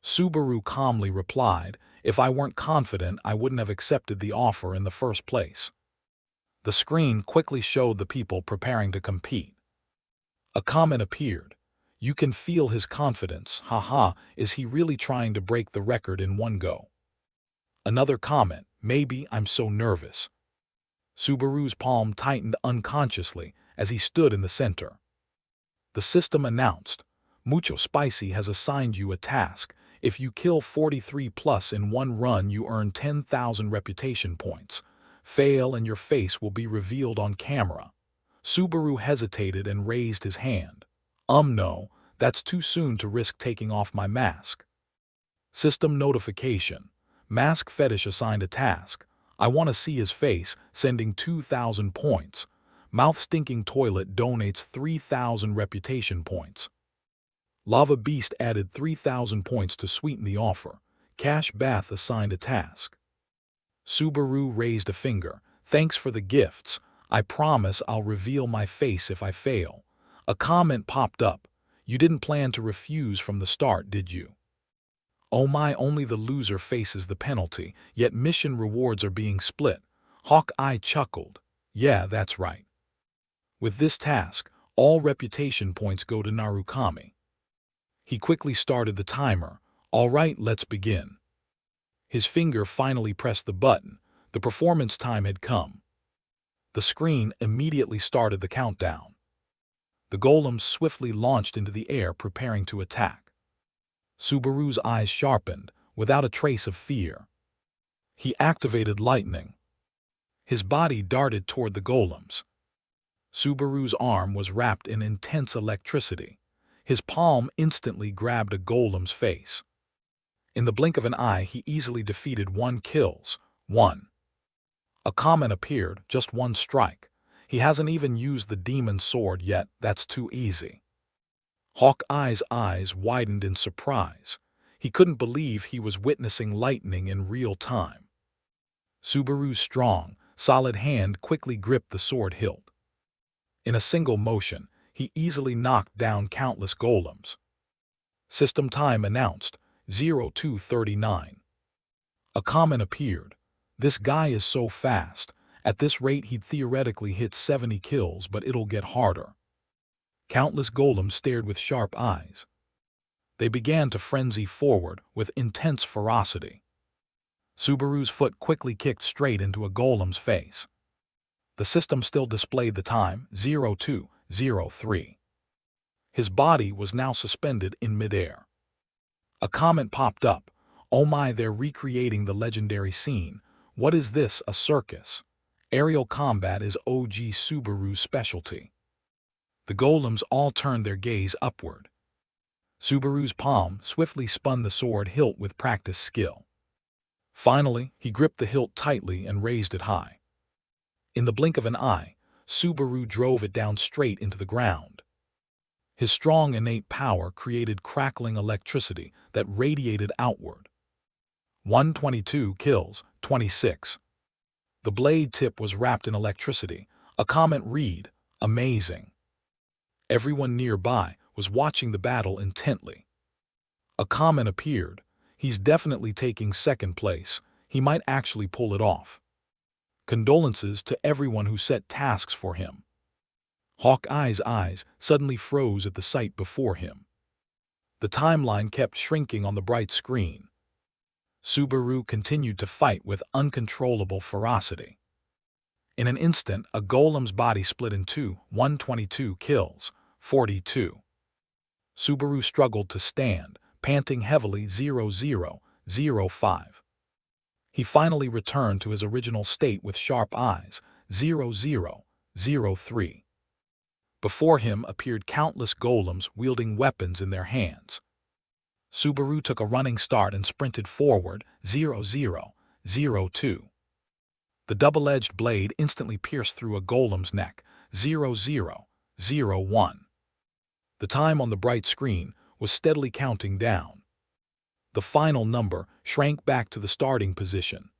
S1: Subaru calmly replied, if I weren't confident, I wouldn't have accepted the offer in the first place. The screen quickly showed the people preparing to compete. A comment appeared. You can feel his confidence, haha, is he really trying to break the record in one go? Another comment, maybe I'm so nervous. Subaru's palm tightened unconsciously as he stood in the center. The system announced, Mucho Spicy has assigned you a task. If you kill 43 plus in one run, you earn 10,000 reputation points. Fail and your face will be revealed on camera. Subaru hesitated and raised his hand. No, that's too soon to risk taking off my mask. System notification. Mask Fetish assigned a task. I want to see his face, sending 2,000 points. Mouth Stinking Toilet donates 3,000 reputation points. Lava Beast added 3,000 points to sweeten the offer. Cash Bath assigned a task. Subaru raised a finger. Thanks for the gifts. I promise I'll reveal my face if I fail. A comment popped up. You didn't plan to refuse from the start, did you? Oh my, only the loser faces the penalty, yet mission rewards are being split. Hawkeye chuckled. Yeah, that's right. With this task, all reputation points go to Narukami. He quickly started the timer. All right, let's begin. His finger finally pressed the button. The performance time had come. The screen immediately started the countdown. The golems swiftly launched into the air, preparing to attack. Subaru's eyes sharpened, without a trace of fear. He activated lightning. His body darted toward the golems. Subaru's arm was wrapped in intense electricity. His palm instantly grabbed a golem's face. In the blink of an eye, he easily defeated 1 kills. 1. A comment appeared, just 1 strike. He hasn't even used the demon sword yet, that's too easy. Hawkeye's eyes widened in surprise. He couldn't believe he was witnessing lightning in real time. Subaru's strong, solid hand quickly gripped the sword hilt. In a single motion, he easily knocked down countless golems. System time announced, 0239. A comment appeared. This guy is so fast. At this rate he'd theoretically hit 70 kills, but it'll get harder. Countless golems stared with sharp eyes. They began to frenzy forward with intense ferocity. Subaru's foot quickly kicked straight into a golem's face. The system still displayed the time, 0203. His body was now suspended in midair. A comment popped up. Oh my, they're recreating the legendary scene. What is this, a circus? Aerial combat is OG Subaru's specialty. The golems all turned their gaze upward. Subaru's palm swiftly spun the sword hilt with practiced skill. Finally, he gripped the hilt tightly and raised it high. In the blink of an eye, Subaru drove it down straight into the ground. His strong innate power created crackling electricity that radiated outward. 122 kills, 26. The blade tip was wrapped in electricity. A comment read, amazing. Everyone nearby was watching the battle intently. A comment appeared. He's definitely taking second place. He might actually pull it off. Condolences to everyone who set tasks for him. Hawkeye's eyes suddenly froze at the sight before him. The timeline kept shrinking on the bright screen. Subaru continued to fight with uncontrollable ferocity. In an instant, a golem's body split in two, 122 kills, 42. Subaru struggled to stand, panting heavily 0005. He finally returned to his original state with sharp eyes 0003. Before him appeared countless golems wielding weapons in their hands. Subaru took a running start and sprinted forward 0002. The double-edged blade instantly pierced through a golem's neck 0001. The time on the bright screen was steadily counting down. The final number shrank back to the starting position.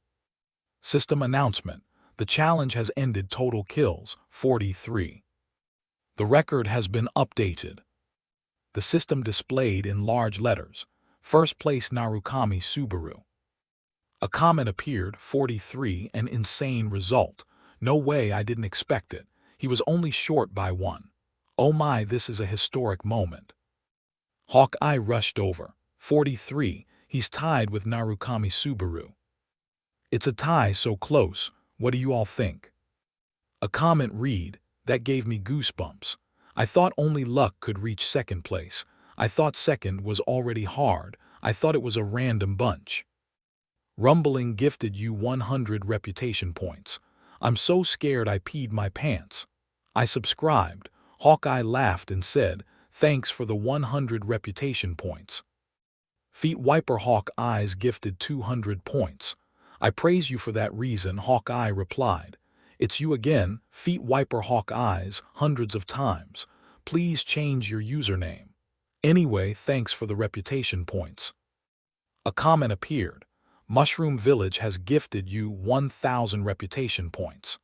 S1: System announcement: the challenge has ended. Total kills 43. The record has been updated. The system displayed in large letters: first place Narukami Subaru. A comment appeared, 43, an insane result. No way, I didn't expect it. He was only short by one. Oh my, this is a historic moment. Hawkeye rushed over. 43, he's tied with Narukami Subaru. It's a tie so close, what do you all think? A comment read, that gave me goosebumps. I thought only luck could reach second place. I thought second was already hard. I thought it was a random bunch. Rumbling gifted you 100 reputation points. I'm so scared I peed my pants. I subscribed. Hawkeye laughed and said, thanks for the 100 reputation points. Feet Wiper Hawkeye's gifted 200 points. I praise you for that reason, Hawkeye replied. It's you again, Feet Wiper Hawkeye's, hundreds of times. Please change your username. Anyway, thanks for the reputation points. A comment appeared. Mushroom Village has gifted you 1,000 reputation points.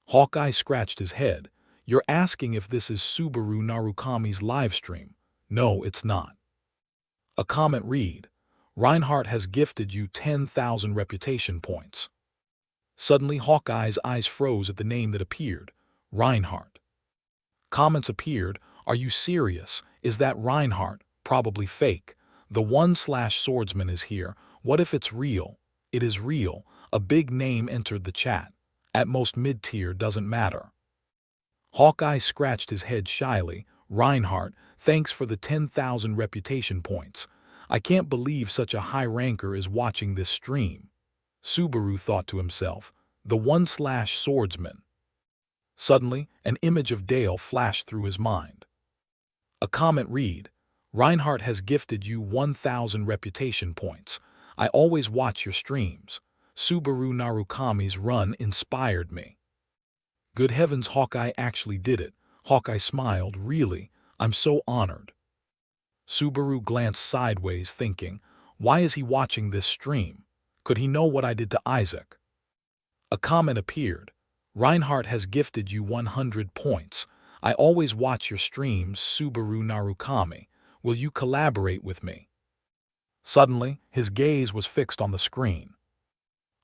S1: Hawkeye scratched his head. You're asking if this is Subaru Narukami's livestream? No, it's not. A comment read, Reinhardt has gifted you 10,000 reputation points. Suddenly Hawkeye's eyes froze at the name that appeared, Reinhardt. Comments appeared, are you serious? Is that Reinhardt? Probably fake. The 1/swordsman is here. What if it's real? It is real. A big name entered the chat. At most mid-tier, doesn't matter. Hawkeye scratched his head shyly. Reinhardt, thanks for the 10,000 reputation points. I can't believe such a high ranker is watching this stream. Subaru thought to himself, the 1/swordsman. Suddenly, an image of Dale flashed through his mind. A comment read, Reinhardt has gifted you 1,000 reputation points. I always watch your streams. Subaru Narukami's run inspired me. Good heavens, Hawkeye actually did it. Hawkeye smiled, really, I'm so honored. Subaru glanced sideways thinking, why is he watching this stream? Could he know what I did to Isaac? A comment appeared. Reinhardt has gifted you 100 points. I always watch your streams, Subaru Narukami. Will you collaborate with me? Suddenly, his gaze was fixed on the screen.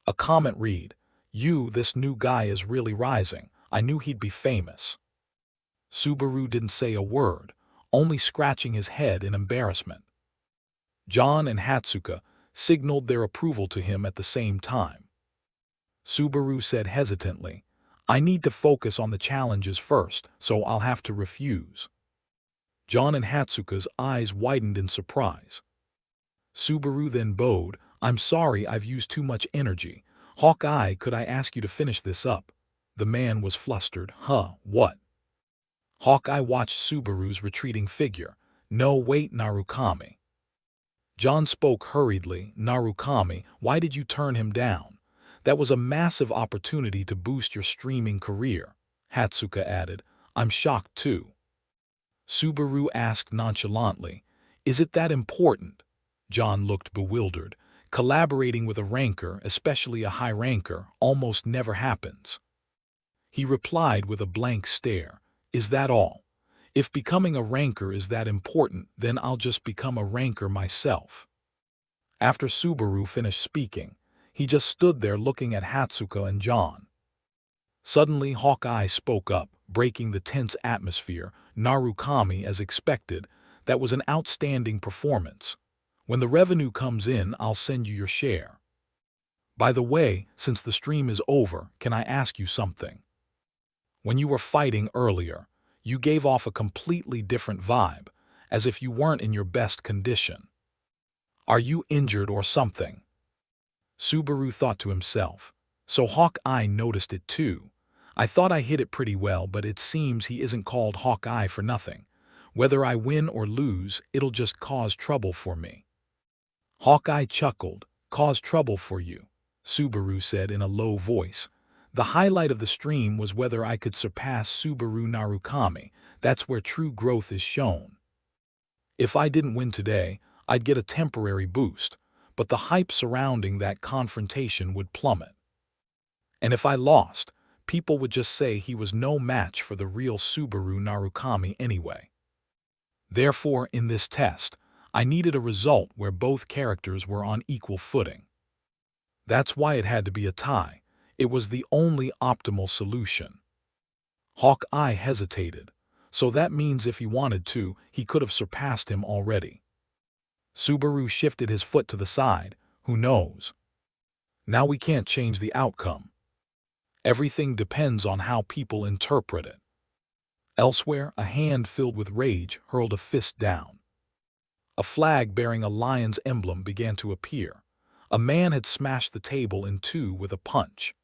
S1: A comment read, this new guy is really rising. I knew he'd be famous. Subaru didn't say a word, only scratching his head in embarrassment. John and Hatsuka signaled their approval to him at the same time. Subaru said hesitantly, I need to focus on the challenges first, so I'll have to refuse. John and Hatsuka's eyes widened in surprise. Subaru then bowed, I'm sorry, I've used too much energy. Hawkeye, could I ask you to finish this up? The man was flustered. What? Hawkeye watched Subaru's retreating figure. No, wait, Narukami. John spoke hurriedly. Narukami, why did you turn him down? That was a massive opportunity to boost your streaming career. Hatsuka added, I'm shocked too. Subaru asked nonchalantly, is it that important? John looked bewildered. Collaborating with a ranker, especially a high ranker, almost never happens. He replied with a blank stare, is that all? If becoming a ranker is that important, then I'll just become a ranker myself. After Subaru finished speaking, he just stood there looking at Hatsuka and John. Suddenly Hawkeye spoke up, breaking the tense atmosphere. Narukami, as expected, that was an outstanding performance. When the revenue comes in, I'll send you your share. By the way, since the stream is over, can I ask you something? When you were fighting earlier, you gave off a completely different vibe, as if you weren't in your best condition. Are you injured or something? Subaru thought to himself. So Hawkeye noticed it too. I thought I hit it pretty well, but it seems he isn't called Hawkeye for nothing. Whether I win or lose, it'll just cause trouble for me. Hawkeye chuckled. Cause trouble for you, Subaru said in a low voice. The highlight of the stream was whether I could surpass Subaru Narukami. That's where true growth is shown. If I didn't win today, I'd get a temporary boost, but the hype surrounding that confrontation would plummet. And if I lost, people would just say he was no match for the real Subaru Narukami anyway. Therefore, in this test, I needed a result where both characters were on equal footing. That's why it had to be a tie. It was the only optimal solution. Hawkeye hesitated, so that means if he wanted to, he could have surpassed him already. Subaru shifted his foot to the side. Who knows? Now we can't change the outcome. Everything depends on how people interpret it. Elsewhere, a hand filled with rage hurled a fist down. A flag bearing a lion's emblem began to appear. A man had smashed the table in two with a punch.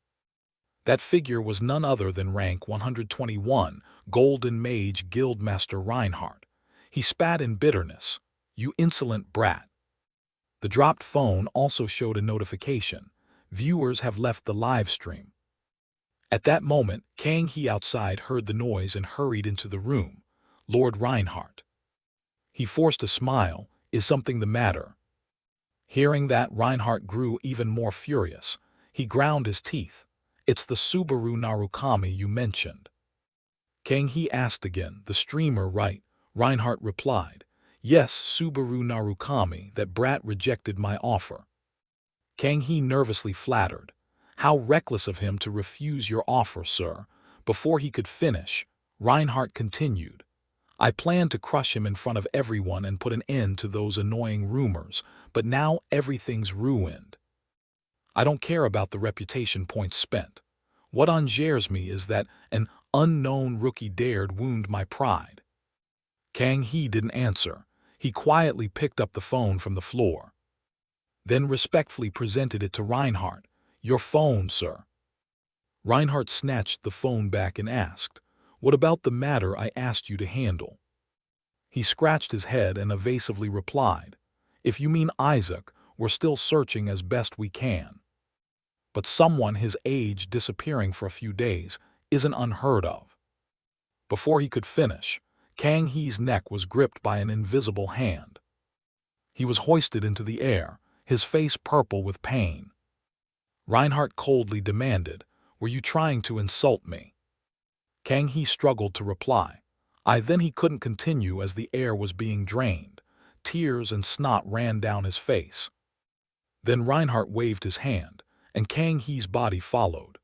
S1: That figure was none other than rank 121, Golden Mage Guildmaster Reinhardt. He spat in bitterness. You insolent brat. The dropped phone also showed a notification. Viewers have left the live stream. At that moment, Kang He outside heard the noise and hurried into the room. Lord Reinhardt. He forced a smile. Is something the matter? Hearing that, Reinhardt grew even more furious. He ground his teeth. It's the Subaru Narukami you mentioned. Kang He asked again. The streamer, right? Reinhardt replied. Yes, Subaru Narukami, that brat rejected my offer. Kang He nervously flattered. How reckless of him to refuse your offer, sir. Before he could finish, Reinhardt continued. I planned to crush him in front of everyone and put an end to those annoying rumors, but now everything's ruined. I don't care about the reputation points spent. What endears me is that an unknown rookie dared wound my pride. Kang He didn't answer. He quietly picked up the phone from the floor. Then respectfully presented it to Reinhardt. Your phone, sir. Reinhardt snatched the phone back and asked, What about the matter I asked you to handle? He scratched his head and evasively replied, If you mean Isaac, we're still searching as best we can. But someone his age disappearing for a few days isn't unheard of. Before he could finish, Kang He's neck was gripped by an invisible hand. He was hoisted into the air, his face purple with pain. Reinhardt coldly demanded, Were you trying to insult me? Kang He struggled to reply. Then he couldn't continue as the air was being drained. Tears and snot ran down his face. Then Reinhardt waved his hand, and Kang He's body followed.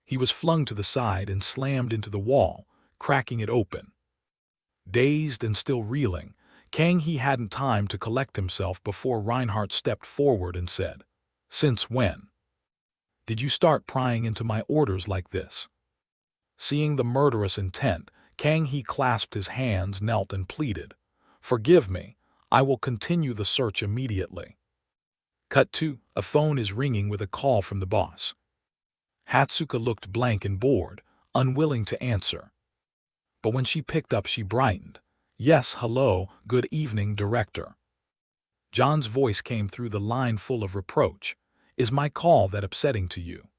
S1: He was flung to the side and slammed into the wall, cracking it open. Dazed and still reeling, Kang He hadn't time to collect himself before Reinhardt stepped forward and said, Since when did you start prying into my orders like this? Seeing the murderous intent, Kang He clasped his hands, knelt and pleaded, Forgive me, I will continue the search immediately. Cut 2, a phone is ringing with a call from the boss. Hatsuka looked blank and bored, unwilling to answer. But when she picked up, she brightened. Yes, hello, good evening, director. John's voice came through the line full of reproach. Is my call that upsetting to you?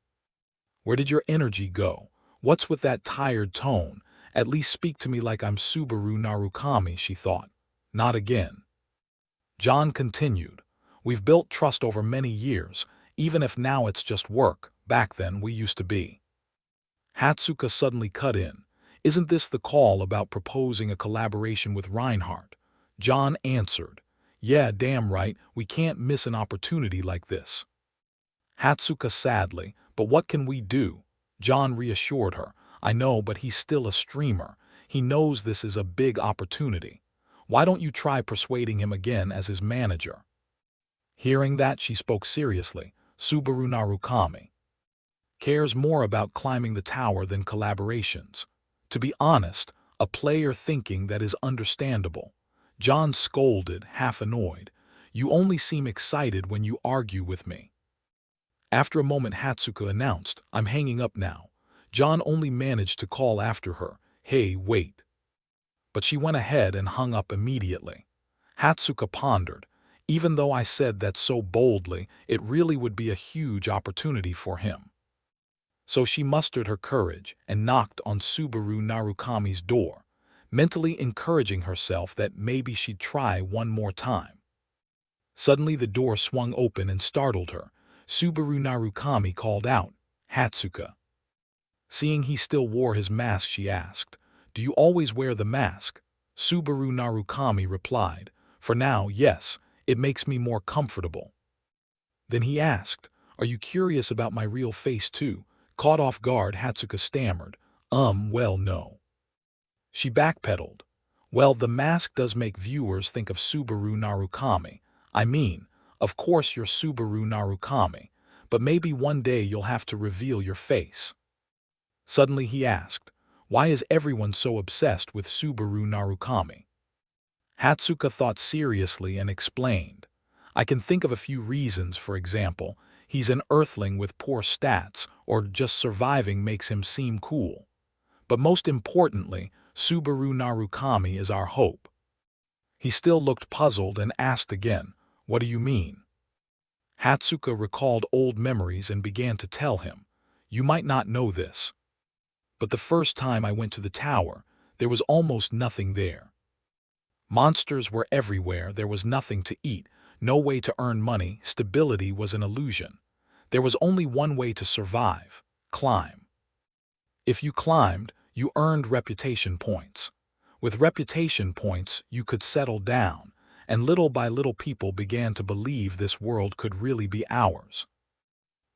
S1: Where did your energy go? What's with that tired tone? At least speak to me like I'm Subaru Narukami, she thought. Not again. John continued. We've built trust over many years, even if now it's just work. Back then we used to be. Hatsuka suddenly cut in. Isn't this the call about proposing a collaboration with Reinhardt? John answered. Yeah, damn right, we can't miss an opportunity like this. Hatsuka sadly, but what can we do? John reassured her. I know, but he's still a streamer. He knows this is a big opportunity. Why don't you try persuading him again as his manager? Hearing that, she spoke seriously. Subaru Narukami, cares more about climbing the tower than collaborations. To be honest, a player thinking that is understandable. John scolded, half annoyed. You only seem excited when you argue with me. After a moment, Hatsuka announced, I'm hanging up now. John only managed to call after her, hey, wait. But she went ahead and hung up immediately. Hatsuka pondered, even though I said that so boldly, it really would be a huge opportunity for him. So she mustered her courage and knocked on Subaru Narukami's door, mentally encouraging herself that maybe she'd try one more time. Suddenly the door swung open and startled her. Subaru Narukami called out, Hatsuka. Seeing he still wore his mask, she asked, Do you always wear the mask? Subaru Narukami replied, For now, yes, it makes me more comfortable. Then he asked, Are you curious about my real face too? Caught off guard, Hatsuka stammered, well, no. She backpedaled. Well, the mask does make viewers think of Subaru Narukami. I mean, of course you're Subaru Narukami, but maybe one day you'll have to reveal your face. Suddenly he asked, Why is everyone so obsessed with Subaru Narukami? Hatsuka thought seriously and explained, I can think of a few reasons. For example, he's an earthling with poor stats, or just surviving makes him seem cool. But most importantly, Subaru Narukami is our hope. He still looked puzzled and asked again, What do you mean? Hatsuka recalled old memories and began to tell him, You might not know this, but the first time I went to the tower, there was almost nothing there. Monsters were everywhere, there was nothing to eat, no way to earn money, stability was an illusion. There was only one way to survive, climb. If you climbed, you earned reputation points. With reputation points, you could settle down, and little by little people began to believe this world could really be ours.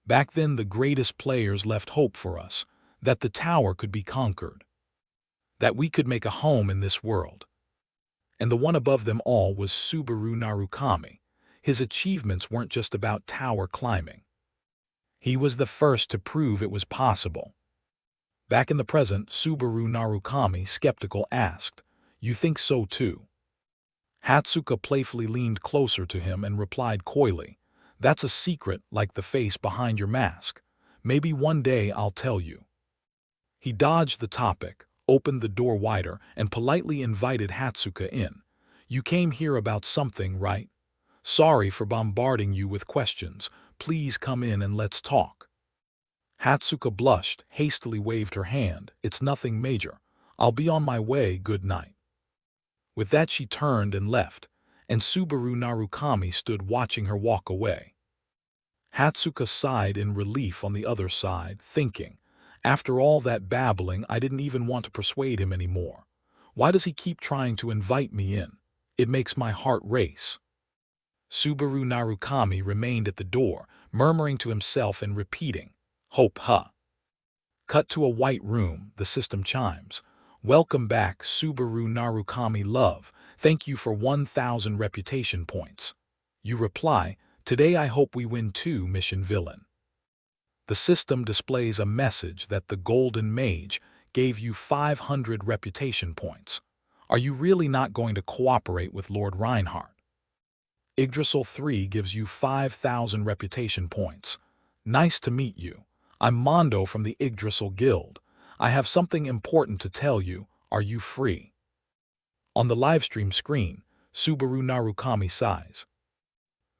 S1: Back then the greatest players left hope for us, that the tower could be conquered, that we could make a home in this world. And the one above them all was Subaru Narukami. His achievements weren't just about tower climbing. He was the first to prove it was possible. Back in the present, Subaru Narukami, skeptical, asked, You think so too? Hatsuka playfully leaned closer to him and replied coyly, That's a secret like the face behind your mask. Maybe one day I'll tell you. He dodged the topic, opened the door wider, and politely invited Hatsuka in. You came here about something, right? Sorry for bombarding you with questions. Please come in and let's talk. Hatsuka blushed, hastily waved her hand. It's nothing major. I'll be on my way, good night. With that she turned and left, and Subaru Narukami stood watching her walk away. Hatsuka sighed in relief on the other side, thinking, After all that babbling, I didn't even want to persuade him anymore. Why does he keep trying to invite me in? It makes my heart race. Subaru Narukami remained at the door, murmuring to himself and repeating, Hope, huh? Cut to a white room, the system chimes. Welcome back, Subaru Narukami love. Thank you for 1,000 reputation points. You reply, Today I hope we win too, mission villain. The system displays a message that the Golden Mage gave you 500 reputation points. Are you really not going to cooperate with Lord Reinhardt? Yggdrasil 3 gives you 5,000 reputation points. Nice to meet you. I'm Mondo from the Yggdrasil Guild. I have something important to tell you. Are you free? On the livestream screen, Subaru Narukami sighs.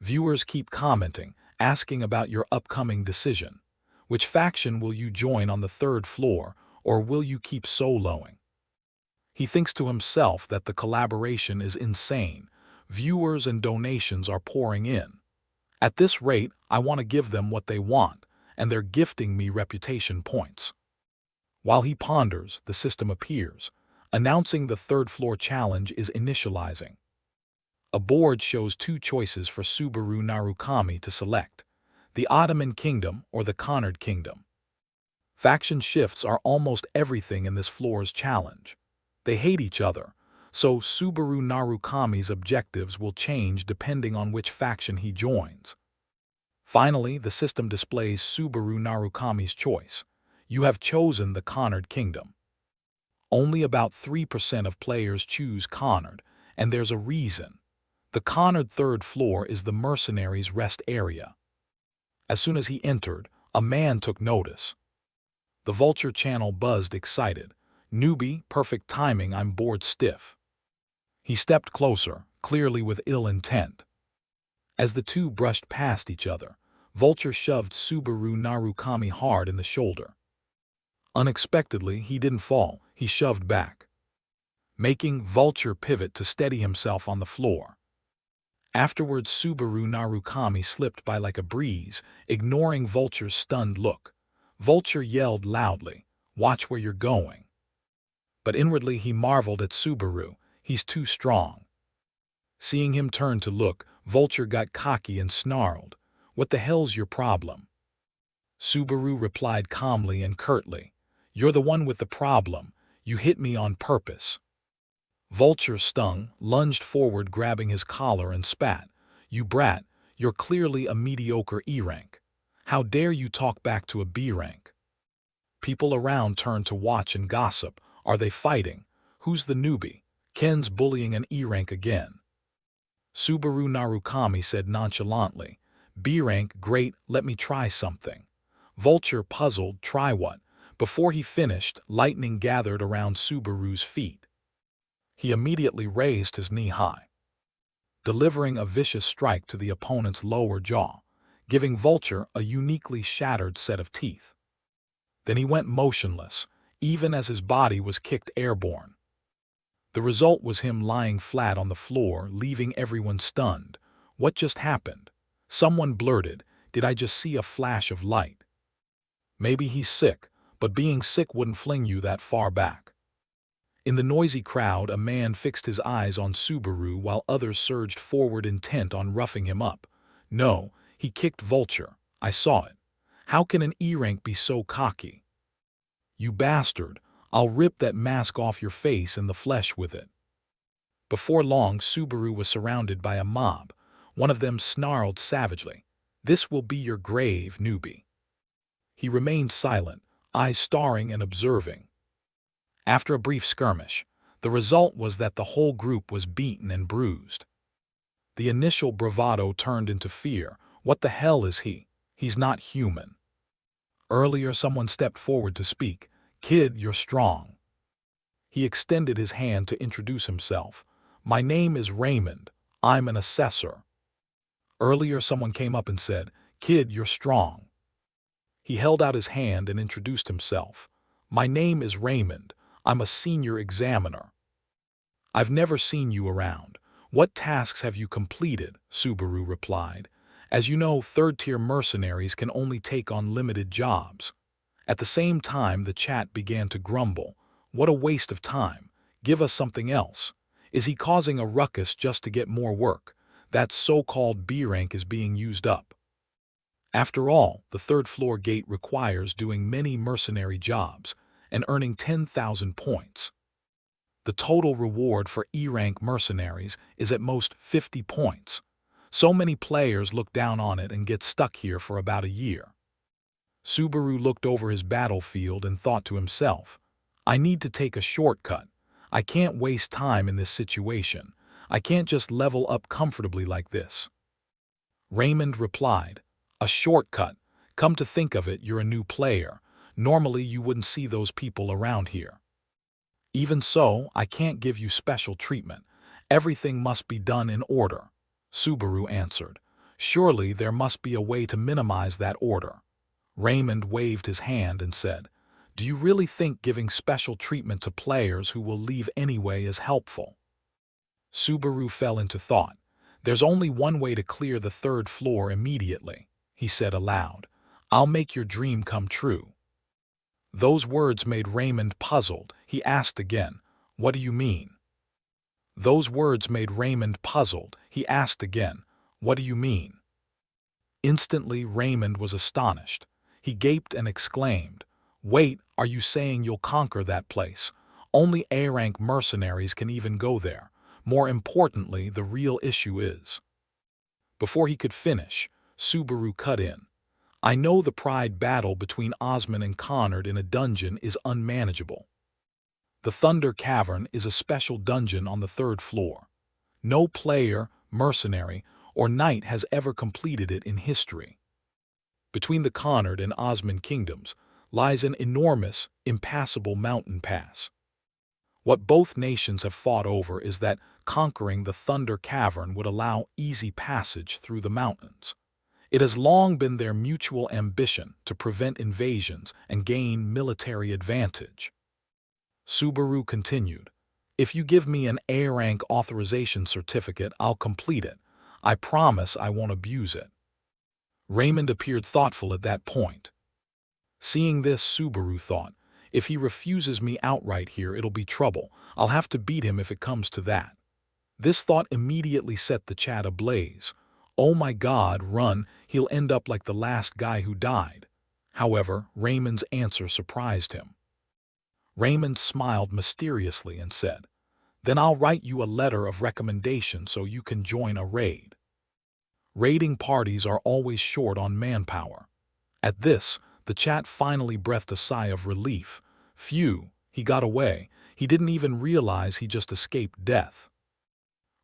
S1: Viewers keep commenting, asking about your upcoming decision. Which faction will you join on the 3rd floor, or will you keep soloing? He thinks to himself that the collaboration is insane. Viewers and donations are pouring in. At this rate, I want to give them what they want, and they're gifting me reputation points. While he ponders, the system appears, announcing the 3rd floor challenge is initializing. A board shows 2 choices for Subaru Narukami to select: the Ottoman Kingdom or the Conard Kingdom. Faction shifts are almost everything in this floor's challenge. They hate each other, so Subaru Narukami's objectives will change depending on which faction he joins. Finally, the system displays Subaru Narukami's choice. You have chosen the Conard Kingdom. Only about 3% of players choose Conard, and there's a reason. The Conard third floor is the mercenaries' rest area. As soon as he entered, a man took notice. The Vulture channel buzzed excited. Newbie, perfect timing, I'm bored stiff. He stepped closer, clearly with ill intent. As the two brushed past each other, Vulture shoved Subaru Narukami hard in the shoulder. Unexpectedly, he didn't fall, he shoved back, making Vulture pivot to steady himself on the floor. Afterwards, Subaru Narukami slipped by like a breeze, ignoring Vulture's stunned look. Vulture yelled loudly, "Watch where you're going." But inwardly he marveled at Subaru, he's too strong. Seeing him turn to look, Vulture got cocky and snarled, "What the hell's your problem?" Subaru replied calmly and curtly, "You're the one with the problem, you hit me on purpose." Vulture, stung, lunged forward, grabbing his collar and spat, "You brat, you're clearly a mediocre E rank. How dare you talk back to a B rank?" People around turned to watch and gossip. Are they fighting? Who's the newbie? Ken's bullying an E rank again. Subaru Narukami said nonchalantly, "B rank, great, let me try something." Vulture, puzzled, "Try what?" Before he finished, lightning gathered around Subaru's feet. He immediately raised his knee high, delivering a vicious strike to the opponent's lower jaw, giving Vulture a uniquely shattered set of teeth. Then he went motionless, even as his body was kicked airborne. The result was him lying flat on the floor, leaving everyone stunned. What just happened? Someone blurted, "Did I just see a flash of light?" Maybe he's sick, but being sick wouldn't fling you that far back. In the noisy crowd, a man fixed his eyes on Subaru while others surged forward intent on roughing him up. "No, he kicked Vulture. I saw it. How can an E rank be so cocky? You bastard, I'll rip that mask off your face and the flesh with it." Before long, Subaru was surrounded by a mob. One of them snarled savagely, "This will be your grave, newbie." He remained silent, eyes staring and observing. After a brief skirmish, the result was that the whole group was beaten and bruised. The initial bravado turned into fear. What the hell is he? He's not human. Earlier, someone stepped forward to speak. "Kid, you're strong." He extended his hand to introduce himself. "My name is Raymond. I'm an assessor." Earlier, someone came up and said, "Kid, you're strong." He held out his hand and introduced himself. "My name is Raymond. I'm a senior examiner." "I've never seen you around. What tasks have you completed?" Subaru replied. "As you know, third-tier mercenaries can only take on limited jobs." At the same time, the chat began to grumble. "What a waste of time. Give us something else. Is he causing a ruckus just to get more work? That so-called B rank is being used up." After all, the third-floor gate requires doing many mercenary jobs and earning 10,000 points. The total reward for E-rank mercenaries is at most 50 points. So many players look down on it and get stuck here for about a year. Subaru looked over his battlefield and thought to himself, "I need to take a shortcut. I can't waste time in this situation. I can't just level up comfortably like this." Raymond replied, "A shortcut? Come to think of it, you're a new player. Normally you wouldn't see those people around here." "Even so, I can't give you special treatment. Everything must be done in order," Subaru answered. "Surely there must be a way to minimize that order." Raymond waved his hand and said, "Do you really think giving special treatment to players who will leave anyway is helpful?" Subaru fell into thought. "There's only one way to clear the third floor immediately," he said aloud. "I'll make your dream come true." Those words made Raymond puzzled. He asked again, "What do you mean?" Those words made Raymond puzzled. He asked again, "What do you mean?" Instantly, Raymond was astonished. He gaped and exclaimed, "Wait, are you saying you'll conquer that place? Only A-rank mercenaries can even go there. More importantly, the real issue is—" Before he could finish, Subaru cut in. I know the pride battle between Osmond and Connard in a dungeon is unmanageable. The Thunder Cavern is a special dungeon on the 3rd floor. No player, mercenary, or knight has ever completed it in history. Between the Connard and Osmond kingdoms lies an enormous, impassable mountain pass. What both nations have fought over is that conquering the Thunder Cavern would allow easy passage through the mountains. It has long been their mutual ambition to prevent invasions and gain military advantage. Subaru continued, if you give me an A-rank authorization certificate, I'll complete it. I promise I won't abuse it. Raymond appeared thoughtful at that point. Seeing this, Subaru thought, if he refuses me outright here, it'll be trouble. I'll have to beat him if it comes to that. This thought immediately set the chat ablaze. Oh my God, run, he'll end up like the last guy who died. However, Raymond's answer surprised him. Raymond smiled mysteriously and said, then I'll write you a letter of recommendation so you can join a raid. Raiding parties are always short on manpower. At this, the chat finally breathed a sigh of relief. Phew, he got away. He didn't even realize he just escaped death.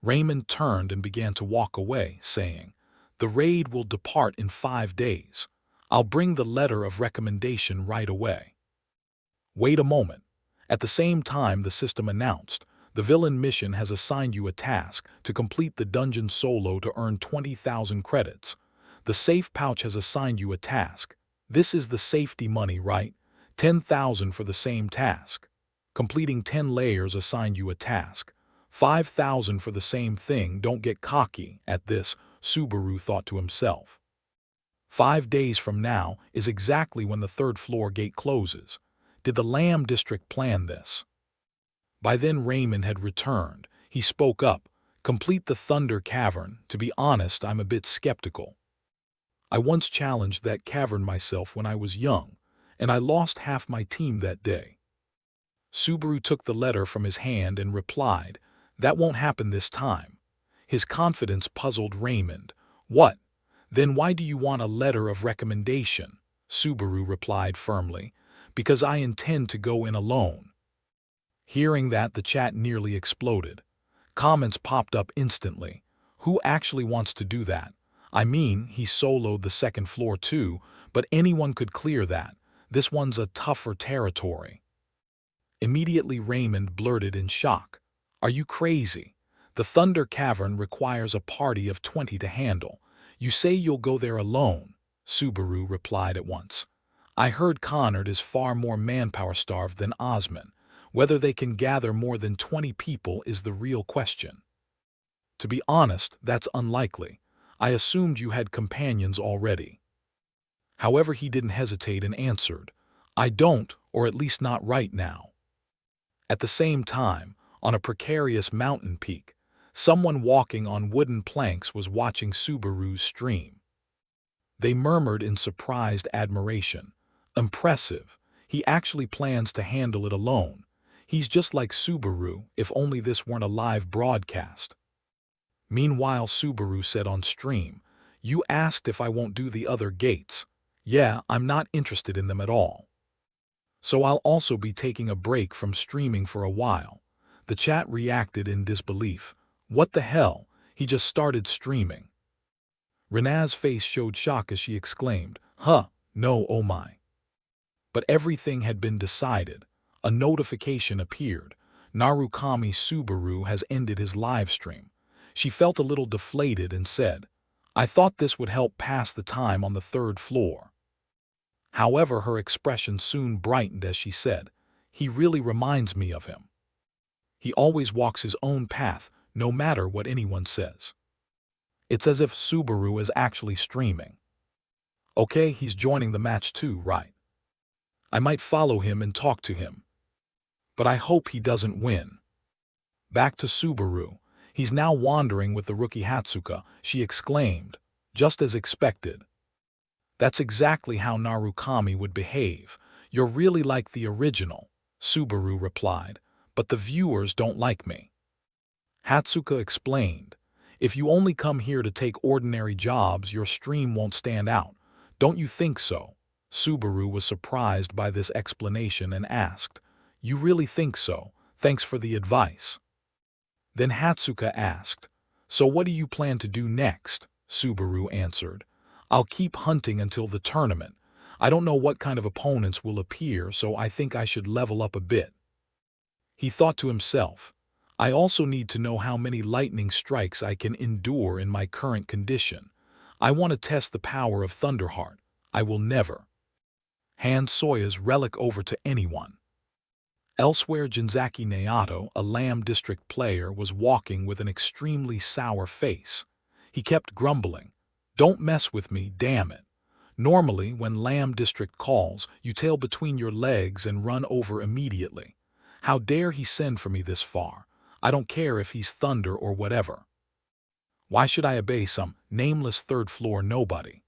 S1: Raymond turned and began to walk away, saying, the raid will depart in 5 days. I'll bring the letter of recommendation right away. Wait a moment. At the same time, the system announced, the villain mission has assigned you a task to complete the dungeon solo to earn 20,000 credits. The safe pouch has assigned you a task. This is the safety money, right? 10,000 for the same task. Completing 10 layers assigned you a task. 5,000 for the same thing. Don't get cocky. At this, Subaru thought to himself. 5 days from now is exactly when the 3rd floor gate closes. Did the Lamb District plan this? By then Raymond had returned. He spoke up. Complete the Thunder Cavern. To be honest, I'm a bit skeptical. I once challenged that cavern myself when I was young, and I lost half my team that day. Subaru took the letter from his hand and replied, that won't happen this time. His confidence puzzled Raymond. What? Then why do you want a letter of recommendation? Subaru replied firmly, because I intend to go in alone. Hearing that, the chat nearly exploded. Comments popped up instantly. Who actually wants to do that? I mean, he soloed the 2nd floor too, but anyone could clear that. This one's a tougher territory. Immediately Raymond blurted in shock. Are you crazy? The Thunder Cavern requires a party of 20 to handle. You say you'll go there alone? Subaru replied at once. I heard Connard is far more manpower-starved than Osmond. Whether they can gather more than 20 people is the real question. To be honest, that's unlikely. I assumed you had companions already. However, he didn't hesitate and answered, I don't, or at least not right now. At the same time, on a precarious mountain peak, someone walking on wooden planks was watching Subaru's stream. They murmured in surprised admiration. Impressive. He actually plans to handle it alone. He's just like Subaru, if only this weren't a live broadcast. Meanwhile, Subaru said on stream, you asked if I won't do the other gates. Yeah, I'm not interested in them at all. So I'll also be taking a break from streaming for a while. The chat reacted in disbelief. What the hell? He just started streaming. Rena's face showed shock as she exclaimed, huh, no, oh my. But everything had been decided. A notification appeared. Narukami Subaru has ended his live stream. She felt a little deflated and said, I thought this would help pass the time on the 3rd floor. However, her expression soon brightened as she said, he really reminds me of him. He always walks his own path, no matter what anyone says. It's as if Subaru is actually streaming. Okay, he's joining the match too, right? I might follow him and talk to him. But I hope he doesn't win. Back to Subaru. He's now wandering with the rookie Hatsuka, she exclaimed, just as expected. That's exactly how Narukami would behave. You're really like the original, Subaru replied, but the viewers don't like me. Hatsuka explained, If you only come here to take ordinary jobs, your stream won't stand out. Don't you think so? Subaru was surprised by this explanation and asked, You really think so? Thanks for the advice. Then Hatsuka asked, So what do you plan to do next? Subaru answered, I'll keep hunting until the tournament. I don't know what kind of opponents will appear, so I think I should level up a bit. He thought to himself, I also need to know how many lightning strikes I can endure in my current condition. I want to test the power of Thunderheart. I will never hand Soya's relic over to anyone. Elsewhere, Jinzaki Naoto, a Lamb District player, was walking with an extremely sour face. He kept grumbling, Don't mess with me, damn it. Normally, when Lamb District calls, you tail between your legs and run over immediately. How dare he send for me this far? I don't care if he's Thunder or whatever. Why should I obey some nameless third-floor nobody?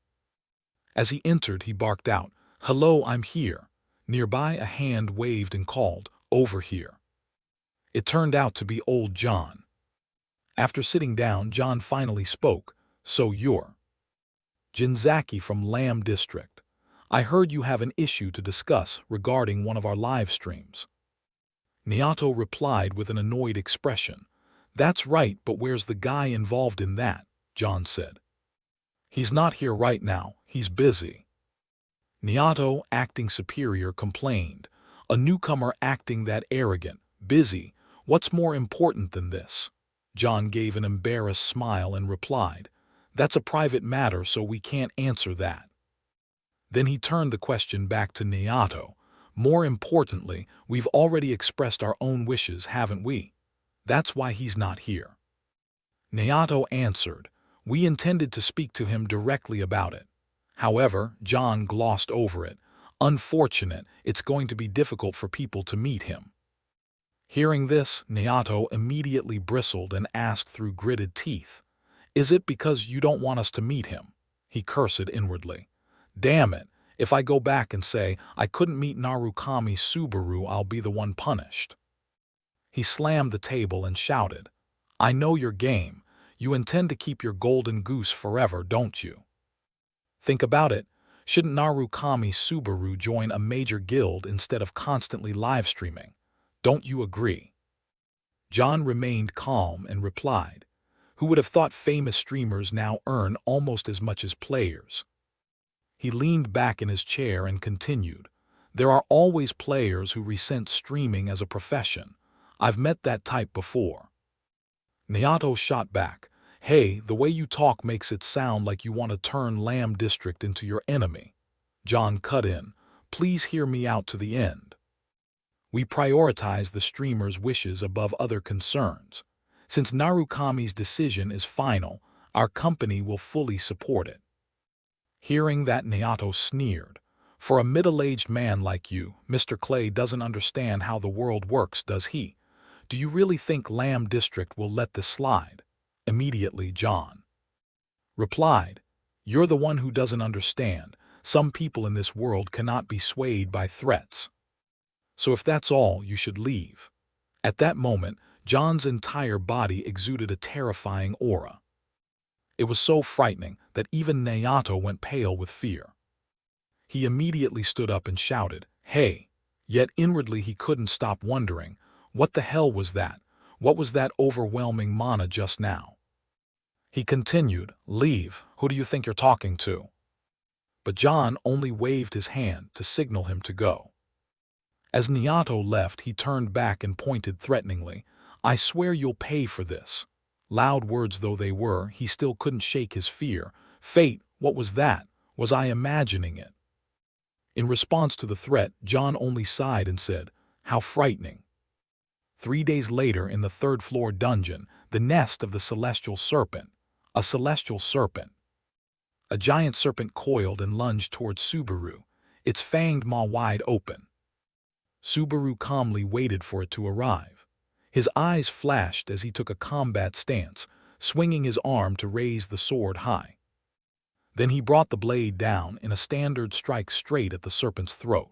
S1: As he entered, he barked out, Hello, I'm here. Nearby, a hand waved and called, Over here. It turned out to be old John. After sitting down, John finally spoke, So you're Jinzaki from Lamb District. I heard you have an issue to discuss regarding one of our live streams. Naoto replied with an annoyed expression. That's right, but where's the guy involved in that? John said. He's not here right now, he's busy. Naoto, acting superior, complained. A newcomer acting that arrogant, busy, what's more important than this? John gave an embarrassed smile and replied, That's a private matter, so we can't answer that. Then he turned the question back to Naoto. More importantly, we've already expressed our own wishes, haven't we? That's why he's not here. Naoto answered, We intended to speak to him directly about it. However, John glossed over it. Unfortunate, it's going to be difficult for people to meet him. Hearing this, Naoto immediately bristled and asked through gritted teeth, Is it because you don't want us to meet him? He cursed inwardly. Damn it, if I go back and say I couldn't meet Narukami Subaru, I'll be the one punished. He slammed the table and shouted, I know your game. You intend to keep your golden goose forever, don't you? Think about it. Shouldn't Narukami Subaru join a major guild instead of constantly live streaming? Don't you agree? John remained calm and replied, Who would have thought famous streamers now earn almost as much as players? He leaned back in his chair and continued, There are always players who resent streaming as a profession. I've met that type before. Naoto shot back, Hey, the way you talk makes it sound like you want to turn Lamb District into your enemy. John cut in, Please hear me out to the end. We prioritize the streamer's wishes above other concerns. Since Narukami's decision is final, our company will fully support it. Hearing that, Naoto sneered. For a middle-aged man like you, Mr. Clay doesn't understand how the world works, does he? Do you really think Lamb District will let this slide? Immediately, John replied, You're the one who doesn't understand. Some people in this world cannot be swayed by threats. So if that's all, you should leave. At that moment, John's entire body exuded a terrifying aura. It was so frightening that even Naoto went pale with fear. He immediately stood up and shouted, Hey! Yet inwardly he couldn't stop wondering, what the hell was that? What was that overwhelming mana just now? He continued, Leave, who do you think you're talking to? But John only waved his hand to signal him to go. As Naoto left, he turned back and pointed threateningly, I swear you'll pay for this. Loud words though they were, he still couldn't shake his fear. Fate, what was that? Was I imagining it? In response to the threat, John only sighed and said, How frightening. 3 days later, in the third-floor dungeon, the nest of the Celestial Serpent. A celestial serpent. A giant serpent coiled and lunged towards Subaru, its fanged maw wide open. Subaru calmly waited for it to arrive. His eyes flashed as he took a combat stance, swinging his arm to raise the sword high. Then he brought the blade down in a standard strike straight at the serpent's throat.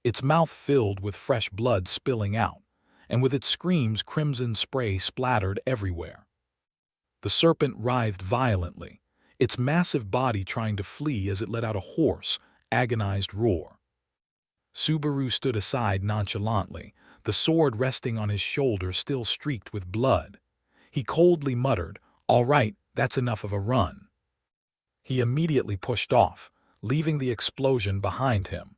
S1: Its mouth filled with fresh blood spilling out, and with its screams crimson spray splattered everywhere. The serpent writhed violently, its massive body trying to flee as it let out a hoarse, agonized roar. Subaru stood aside nonchalantly, the sword resting on his shoulder still streaked with blood. He coldly muttered, "All right, that's enough of a run." He immediately pushed off, leaving the explosion behind him.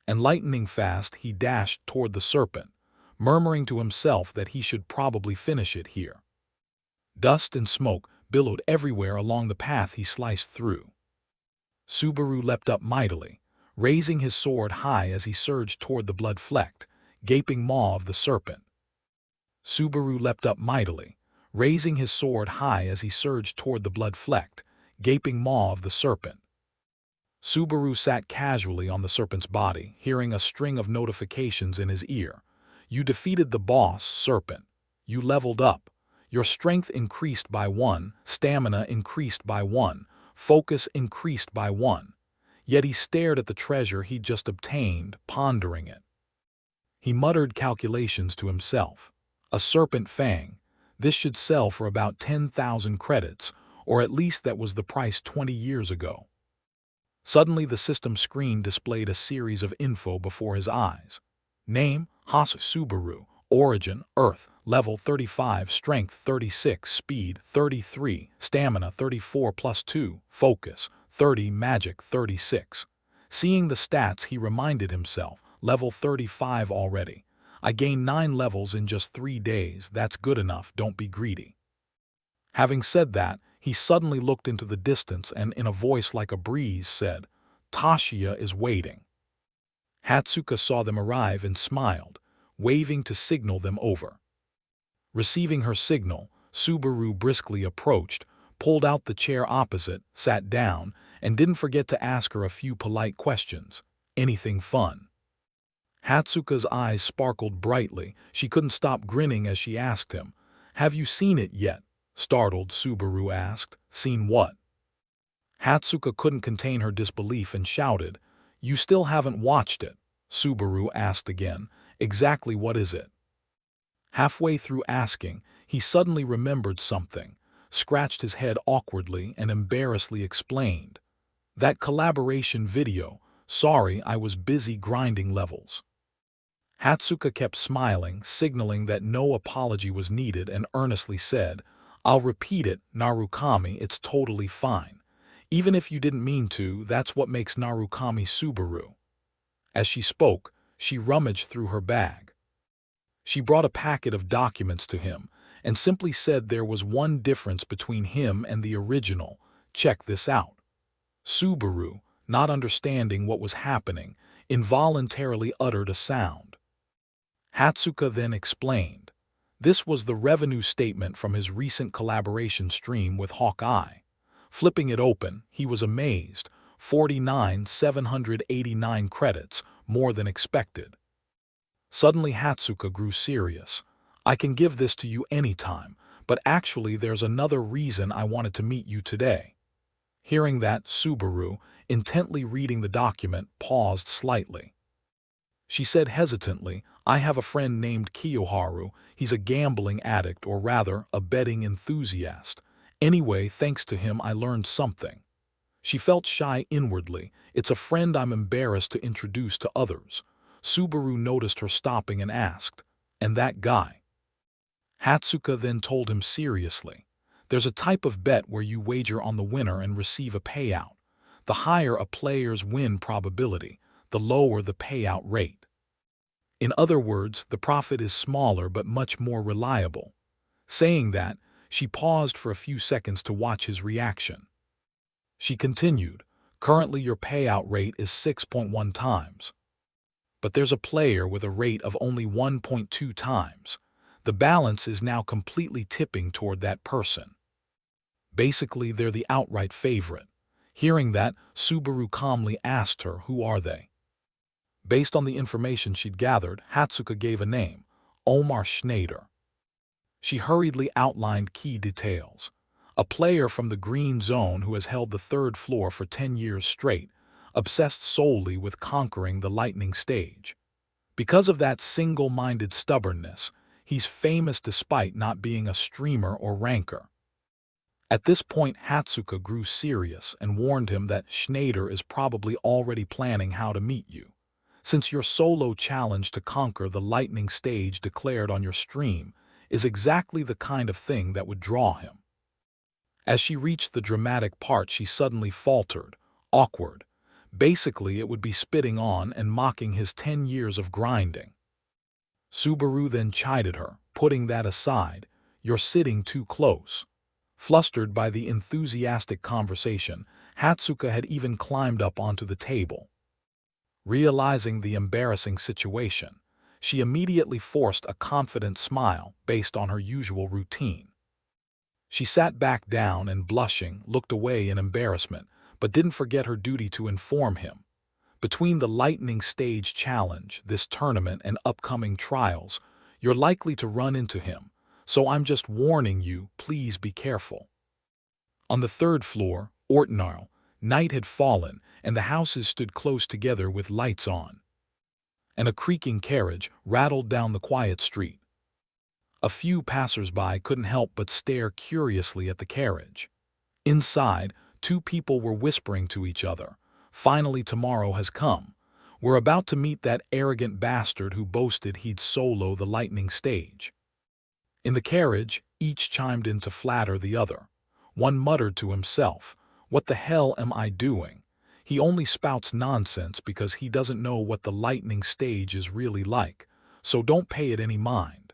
S1: And lightning fast, he dashed toward the serpent, murmuring to himself that he should probably finish it here. Dust and smoke billowed everywhere along the path he sliced through. Subaru leapt up mightily, raising his sword high as he surged toward the blood-flecked, gaping maw of the serpent. Subaru leapt up mightily, raising his sword high as he surged toward the blood-flecked, gaping maw of the serpent. Subaru sat casually on the serpent's body, hearing a string of notifications in his ear. You defeated the boss, serpent. You leveled up. Your strength increased by 1, stamina increased by 1, focus increased by 1. Yet he stared at the treasure he'd just obtained, pondering it. He muttered calculations to himself. A serpent fang. This should sell for about 10,000 credits, or at least that was the price 20 years ago. Suddenly the system screen displayed a series of info before his eyes. Name, Hasu Subaru. Origin, Earth. Level 35, Strength 36, Speed 33, Stamina 34 plus 2, Focus 30, Magic 36. Seeing the stats, he reminded himself, level 35 already. I gained 9 levels in just 3 days, that's good enough, don't be greedy. Having said that, he suddenly looked into the distance and in a voice like a breeze said, Tashiya is waiting. Hatsuka saw them arrive and smiled, waving to signal them over. Receiving her signal, Subaru briskly approached, pulled out the chair opposite, sat down, and didn't forget to ask her a few polite questions. Anything fun? Hatsuka's eyes sparkled brightly. She couldn't stop grinning as she asked him, Have you seen it yet? Startled, Subaru asked. Seen what? Hatsuka couldn't contain her disbelief and shouted, You still haven't watched it? Subaru asked again, Exactly what is it? Halfway through asking, he suddenly remembered something, scratched his head awkwardly and embarrassedly explained. That collaboration video, sorry, I was busy grinding levels. Hatsuka kept smiling, signaling that no apology was needed, and earnestly said, I'll repeat it, Narukami, it's totally fine. Even if you didn't mean to, that's what makes Narukami Subaru. As she spoke, she rummaged through her bag. She brought a packet of documents to him and simply said there was one difference between him and the original. Check this out. Subaru, not understanding what was happening, involuntarily uttered a sound. Hatsuka then explained. This was the revenue statement from his recent collaboration stream with Hawkeye. Flipping it open, he was amazed. 49,789 credits, more than expected. Suddenly Hatsuka grew serious. I can give this to you anytime, but actually there's another reason I wanted to meet you today. Hearing that, Subaru, intently reading the document, paused slightly. She said hesitantly, I have a friend named Kiyoharu. He's a gambling addict, or rather, a betting enthusiast. Anyway, thanks to him I learned something. She felt shy inwardly. It's a friend I'm embarrassed to introduce to others. Subaru noticed her stopping and asked, And that guy? Hatsuka then told him seriously. There's a type of bet where you wager on the winner and receive a payout. The higher a player's win probability, the lower the payout rate. In other words, the profit is smaller but much more reliable. Saying that, she paused for a few seconds to watch his reaction. She continued, Currently your payout rate is 6.1 times. But there's a player with a rate of only 1.2 times. The balance is now completely tipping toward that person. Basically, they're the outright favorite. Hearing that, Subaru calmly asked her, Who are they? Based on the information she'd gathered, Hatsuka gave a name, Omar Schneider. She hurriedly outlined key details. A player from the green zone who has held the 3rd floor for 10 years straight, obsessed solely with conquering the lightning stage. Because of that single-minded stubbornness, he's famous despite not being a streamer or ranker. At this point, Hatsuka grew serious and warned him that Schneider is probably already planning how to meet you, since your solo challenge to conquer the lightning stage declared on your stream is exactly the kind of thing that would draw him. As she reached the dramatic part, she suddenly faltered, awkward. Basically, it would be spitting on and mocking his 10 years of grinding. Subaru then chided her, putting that aside, "You're sitting too close." Flustered by the enthusiastic conversation, Hatsuka had even climbed up onto the table. Realizing the embarrassing situation, she immediately forced a confident smile based on her usual routine. She sat back down and, blushing, looked away in embarrassment, but didn't forget her duty to inform him. Between the lightning stage challenge, this tournament, and upcoming trials, you're likely to run into him, so I'm just warning you, please be careful. On the third floor, Ortnarl, night had fallen, and the houses stood close together with lights on. And a creaking carriage rattled down the quiet street. A few passers-by couldn't help but stare curiously at the carriage. Inside, two people were whispering to each other. "Finally, tomorrow has come. We're about to meet that arrogant bastard who boasted he'd solo the lightning stage." In the carriage, each chimed in to flatter the other. One muttered to himself, "What the hell am I doing? He only spouts nonsense because he doesn't know what the lightning stage is really like, so don't pay it any mind."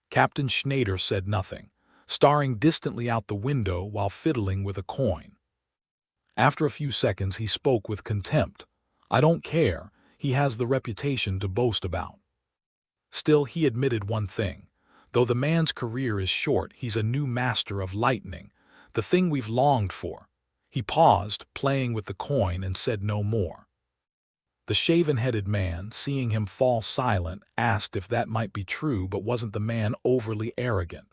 S1: Captain Schneider said nothing, staring distantly out the window while fiddling with a coin. After a few seconds, he spoke with contempt. "I don't care, he has the reputation to boast about." Still, he admitted one thing. Though the man's career is short, he's a new master of lightning, the thing we've longed for. He paused, playing with the coin, and said no more. The shaven-headed man, seeing him fall silent, asked if that might be true, but wasn't the man overly arrogant?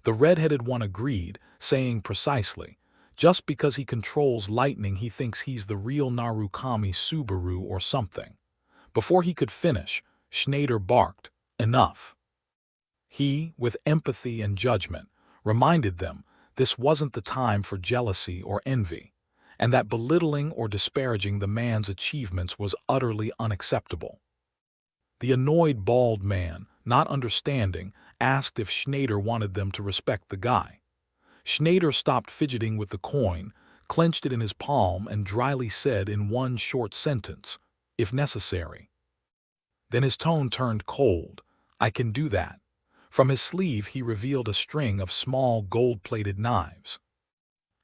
S1: The red-headed one agreed, saying precisely, "Just because he controls lightning, he thinks he's the real Narukami Subaru or something." Before he could finish, Schneider barked, "Enough." He, with empathy and judgment, reminded them this wasn't the time for jealousy or envy, and that belittling or disparaging the man's achievements was utterly unacceptable. The annoyed bald man, not understanding, asked if Schneider wanted them to respect the guy. Schneider stopped fidgeting with the coin, clenched it in his palm, and dryly said in one short sentence, "If necessary." Then his tone turned cold. "I can do that." From his sleeve he revealed a string of small gold-plated knives.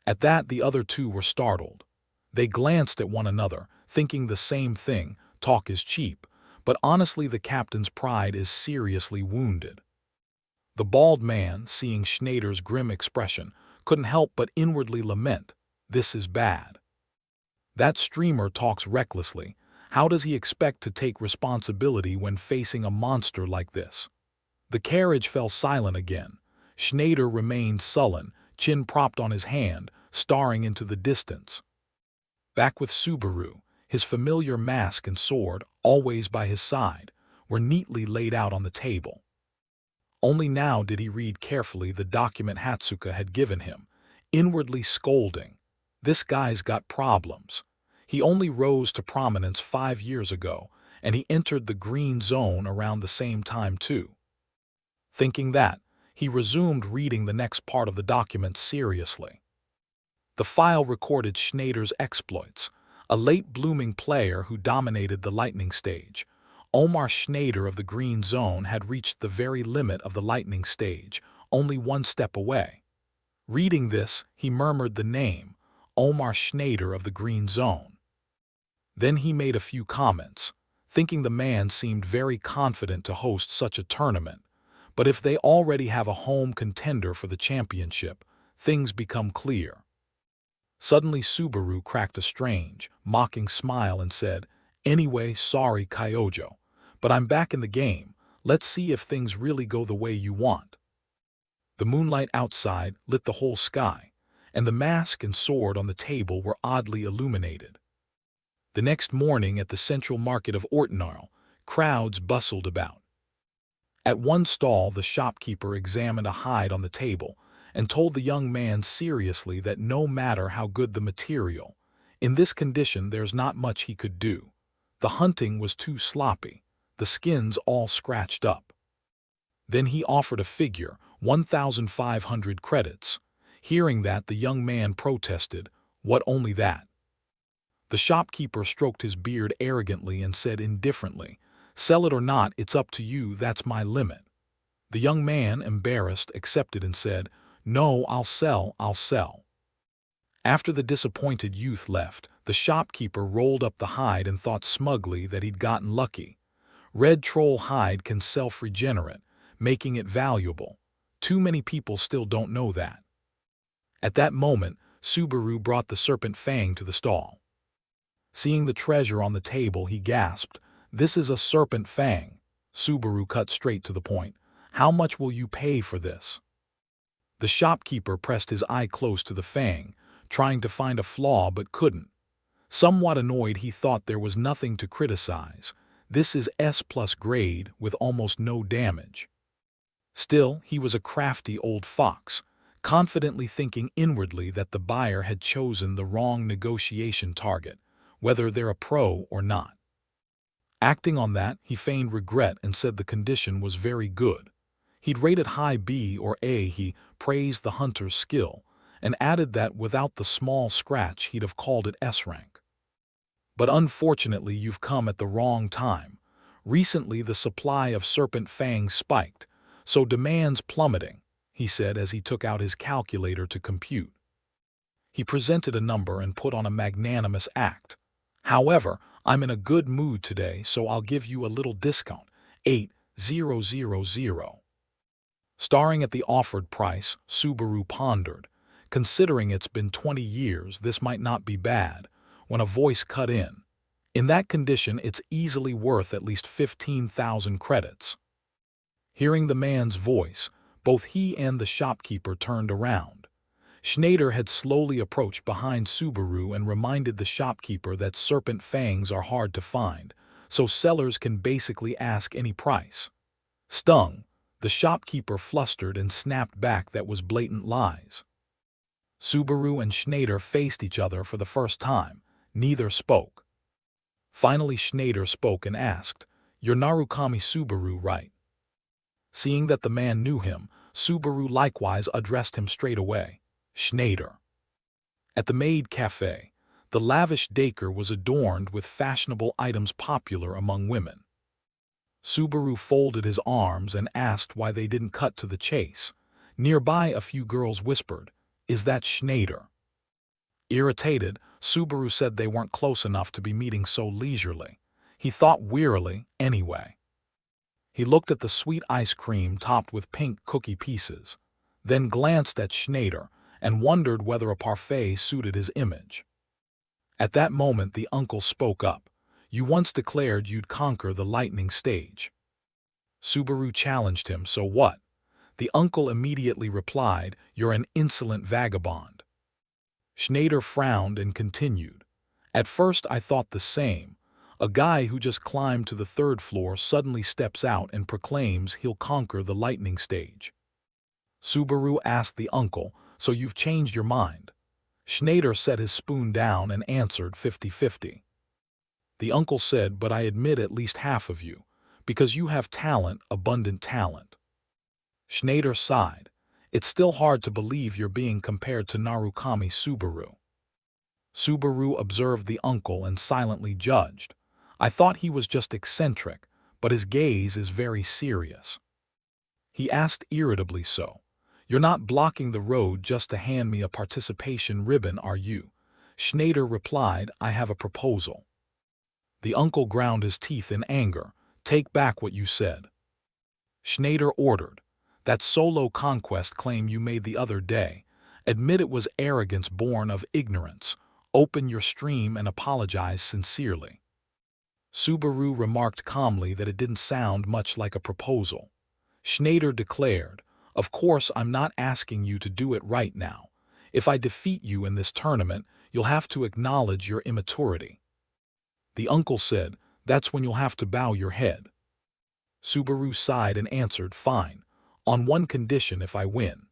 S1: At that, the other two were startled. They glanced at one another, thinking the same thing, talk is cheap, but honestly the captain's pride is seriously wounded. The bald man, seeing Schneider's grim expression, couldn't help but inwardly lament, "This is bad. That streamer talks recklessly. How does he expect to take responsibility when facing a monster like this?" The carriage fell silent again. Schneider remained sullen, chin propped on his hand, staring into the distance. Back with Subaru, his familiar mask and sword, always by his side, were neatly laid out on the table. Only now did he read carefully the document Hatsuka had given him, inwardly scolding. This guy's got problems. He only rose to prominence 5 years ago, and he entered the green zone around the same time too. Thinking that, he resumed reading the next part of the document seriously. The file recorded Schneider's exploits, a late-blooming player who dominated the lightning stage. Omar Schneider of the Green Zone had reached the very limit of the lightning stage, only one step away. Reading this, he murmured the name, Omar Schneider of the Green Zone. Then he made a few comments, thinking the man seemed very confident to host such a tournament. But if they already have a home contender for the championship, things become clear. Suddenly Subaru cracked a strange, mocking smile and said, "Anyway, sorry Kyojo, but I'm back in the game. Let's see if things really go the way you want." The moonlight outside lit the whole sky, and the mask and sword on the table were oddly illuminated. The next morning at the central market of Ortnarl, crowds bustled about. At one stall, the shopkeeper examined a hide on the table, and told the young man seriously that no matter how good the material, in this condition there's not much he could do. The hunting was too sloppy, the skins all scratched up. Then he offered a figure, 1,500 credits. Hearing that, the young man protested, "What, only that?" The shopkeeper stroked his beard arrogantly and said indifferently, "Sell it or not, it's up to you, that's my limit." The young man, embarrassed, accepted and said, "No, I'll sell, I'll sell." After the disappointed youth left, the shopkeeper rolled up the hide and thought smugly that he'd gotten lucky. Red troll hide can self-regenerate, making it valuable. Too many people still don't know that. At that moment, Subaru brought the serpent fang to the stall. Seeing the treasure on the table, he gasped, "This is a serpent fang." Subaru cut straight to the point. "How much will you pay for this?" The shopkeeper pressed his eye close to the fang, trying to find a flaw but couldn't. Somewhat annoyed, he thought there was nothing to criticize. This is S+ grade with almost no damage. Still, he was a crafty old fox, confidently thinking inwardly that the buyer had chosen the wrong negotiation target, whether they're a pro or not. Acting on that, he feigned regret and said the condition was very good. He'd rate it high B or A. He praised the hunter's skill and added that without the small scratch he'd have called it S rank. "But unfortunately you've come at the wrong time. Recently the supply of serpent fangs spiked, so demand's plummeting," he said as he took out his calculator to compute. He presented a number and put on a magnanimous act. "However, I'm in a good mood today, so I'll give you a little discount, 8,000. Staring at the offered price, Subaru pondered. Considering it's been 20 years, this might not be bad, when a voice cut in. "In that condition, it's easily worth at least 15,000 credits. Hearing the man's voice, both he and the shopkeeper turned around. Schneider had slowly approached behind Subaru and reminded the shopkeeper that serpent fangs are hard to find, so sellers can basically ask any price. Stung, the shopkeeper flustered and snapped back that was blatant lies. Subaru and Schneider faced each other for the first time. Neither spoke. Finally Schneider spoke and asked, "You're Narukami Subaru, right?" Seeing that the man knew him, Subaru likewise addressed him straight away. "Schneider." At the Maid Cafe, the lavish dacre was adorned with fashionable items popular among women. Subaru folded his arms and asked why they didn't cut to the chase. Nearby a few girls whispered, "Is that Schneider?" Irritated, Subaru said they weren't close enough to be meeting so leisurely. He thought wearily, anyway. He looked at the sweet ice cream topped with pink cookie pieces, then glanced at Schneider and wondered whether a parfait suited his image. At that moment the uncle spoke up. "You once declared you'd conquer the lightning stage." Subaru challenged him, "So what?" The uncle immediately replied, "You're an insolent vagabond." Schneider frowned and continued, "At first I thought the same. A guy who just climbed to the 3rd floor suddenly steps out and proclaims he'll conquer the lightning stage." Subaru asked the uncle, "So you've changed your mind?" Schneider set his spoon down and answered 50-50. The uncle said, "But I admit at least half of you, because you have talent, abundant talent." Schneider sighed. "It's still hard to believe you're being compared to Narukami Subaru." Subaru observed the uncle and silently judged. "I thought he was just eccentric, but his gaze is very serious." He asked irritably, "So, you're not blocking the road just to hand me a participation ribbon, are you?" Schneider replied, "I have a proposal." The uncle ground his teeth in anger. "Take back what you said." Schneider ordered, "That solo conquest claim you made the other day, admit it was arrogance born of ignorance. Open your stream and apologize sincerely." Subaru remarked calmly that it didn't sound much like a proposal. Schneider declared, "Of course I'm not asking you to do it right now. If I defeat you in this tournament, you'll have to acknowledge your immaturity." The uncle said, "That's when you'll have to bow your head." Subaru sighed and answered, "Fine, on one condition: if I win."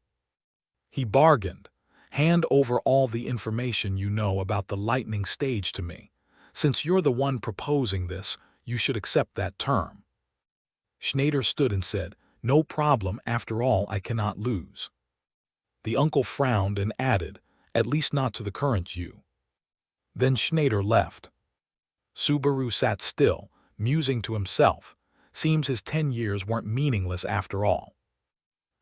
S1: He bargained. Hand over all the information you know about the lightning stage to me. Since you're the one proposing this, you should accept that term. Schneider stood and said, no problem, after all I cannot lose. The uncle frowned and added, at least not to the current you. Then Schneider left. Subaru sat still, musing to himself. Seems his 10 years weren't meaningless after all.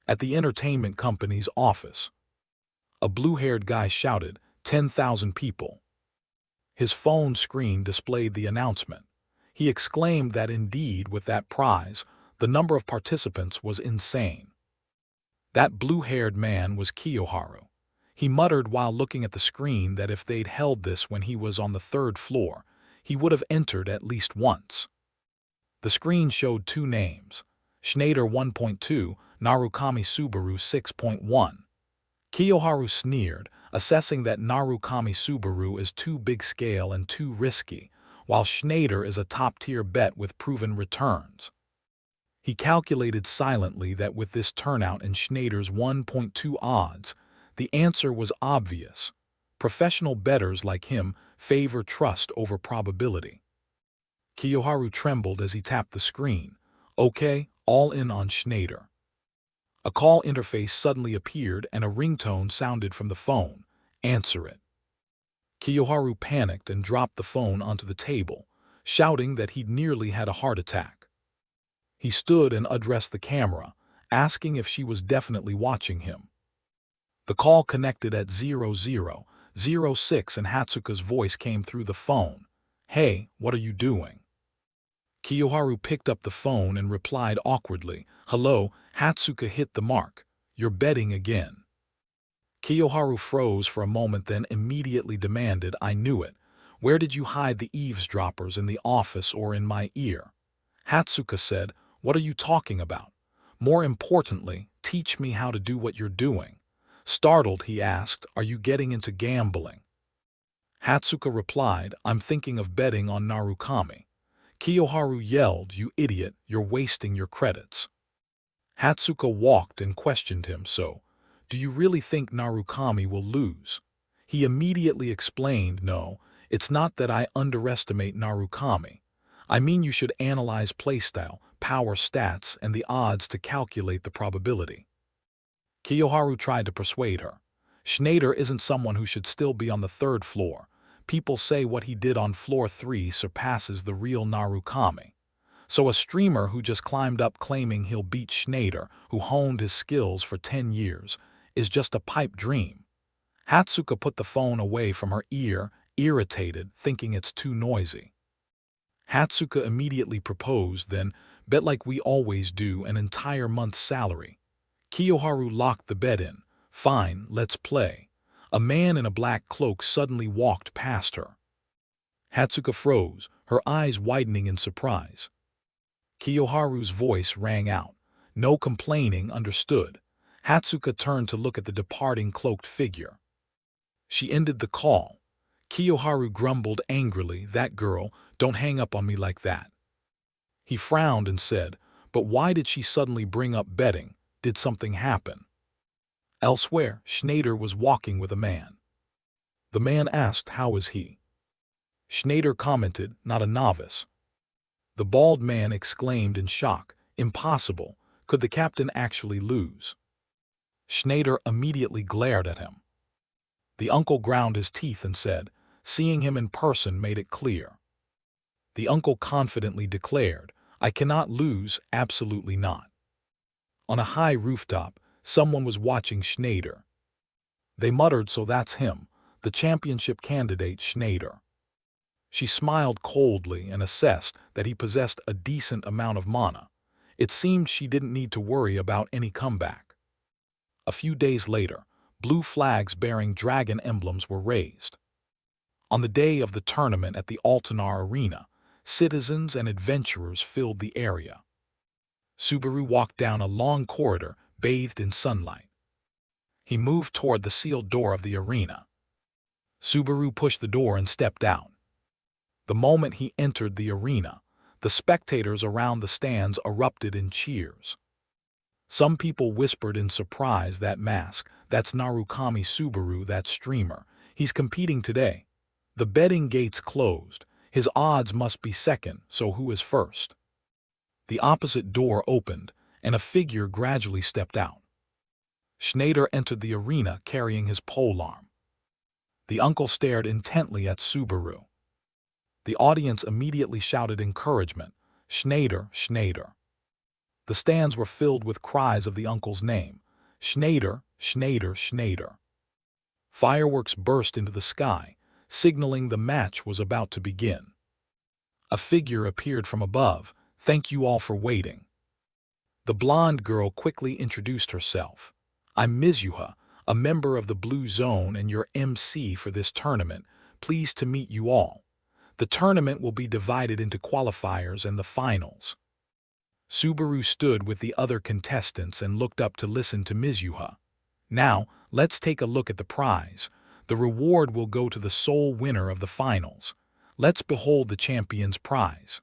S1: At the entertainment company's office, a blue-haired guy shouted, 10,000 people. His phone screen displayed the announcement. He exclaimed that indeed, with that prize, the number of participants was insane. That blue-haired man was Kiyoharu. He muttered while looking at the screen that if they'd held this when he was on the 3rd floor, he would have entered at least once. The screen showed 2 names, Schneider 1.2, Narukami Subaru 6.1. Kiyoharu sneered, assessing that Narukami Subaru is too big scale and too risky, while Schneider is a top-tier bet with proven returns. He calculated silently that with this turnout and Schneider's 1.2 odds, the answer was obvious. Professional bettors like him favor trust over probability. Kiyoharu trembled as he tapped the screen. Okay, all in on Schneider. A call interface suddenly appeared and a ringtone sounded from the phone. Answer it. Kiyoharu panicked and dropped the phone onto the table, shouting that he'd nearly had a heart attack. He stood and addressed the camera, asking if she was definitely watching him. The call connected at 0006 and Hatsuka's voice came through the phone. Hey, what are you doing? Kiyoharu picked up the phone and replied awkwardly, hello, Hatsuka hit the mark. You're betting again. Kiyoharu froze for a moment, then immediately demanded, I knew it. Where did you hide the eavesdroppers, in the office or in my ear? Hatsuka said, what are you talking about? More importantly, teach me how to do what you're doing. Startled, he asked, are you getting into gambling? Hatsuka replied, I'm thinking of betting on Narukami. Kiyoharu yelled, you idiot, you're wasting your credits. Hatsuka walked and questioned him, so, do you really think Narukami will lose? He immediately explained, no, it's not that I underestimate Narukami. I mean you should analyze playstyle, power stats, and the odds to calculate the probability. Kiyoharu tried to persuade her. Schneider isn't someone who should still be on the 3rd floor. People say what he did on floor 3 surpasses the real Narukami. So a streamer who just climbed up claiming he'll beat Schneider, who honed his skills for 10 years, is just a pipe dream. Hatsuka put the phone away from her ear, irritated, thinking it's too noisy. Hatsuka immediately proposed, then, bet like we always do, an entire month's salary. Kiyoharu locked the bet in. Fine, let's play. A man in a black cloak suddenly walked past her. Hatsuka froze, her eyes widening in surprise. Kiyoharu's voice rang out. No complaining, understood. Hatsuka turned to look at the departing cloaked figure. She ended the call. Kiyoharu grumbled angrily, that girl, don't hang up on me like that. He frowned and said, but why did she suddenly bring up betting? Did something happen? Elsewhere, Schneider was walking with a man. The man asked, how is he? Schneider commented, not a novice. The bald man exclaimed in shock, impossible, could the captain actually lose? Schneider immediately glared at him. The uncle ground his teeth and said, seeing him in person made it clear. The uncle confidently declared, I cannot lose, absolutely not. On a high rooftop, someone was watching Schneider. They muttered, so that's him, the championship candidate Schneider. She smiled coldly and assessed that he possessed a decent amount of mana. It seemed she didn't need to worry about any comeback. A few days later, blue flags bearing dragon emblems were raised. On the day of the tournament at the Altanar Arena, citizens and adventurers filled the area. Subaru walked down a long corridor bathed in sunlight. He moved toward the sealed door of the arena. Subaru pushed the door and stepped out. The moment he entered the arena, the spectators around the stands erupted in cheers. Some people whispered in surprise, that mask, that's Narukami Subaru, that streamer. He's competing today. The betting gates closed. His odds must be second, so who is first? The opposite door opened, and a figure gradually stepped out. Schneider entered the arena carrying his polearm. The uncle stared intently at Subaru. The audience immediately shouted encouragement, "Schneider, Schneider." The stands were filled with cries of the uncle's name, "Schneider, Schneider, Schneider." Fireworks burst into the sky, signaling the match was about to begin. A figure appeared from above. "Thank you all for waiting." The blonde girl quickly introduced herself. "I'm Mizuha, a member of the Blue Zone and your MC for this tournament. Pleased to meet you all. The tournament will be divided into qualifiers and the finals." Subaru stood with the other contestants and looked up to listen to Mizuha. "Now, let's take a look at the prize. The reward will go to the sole winner of the finals. Let's behold the champion's prize."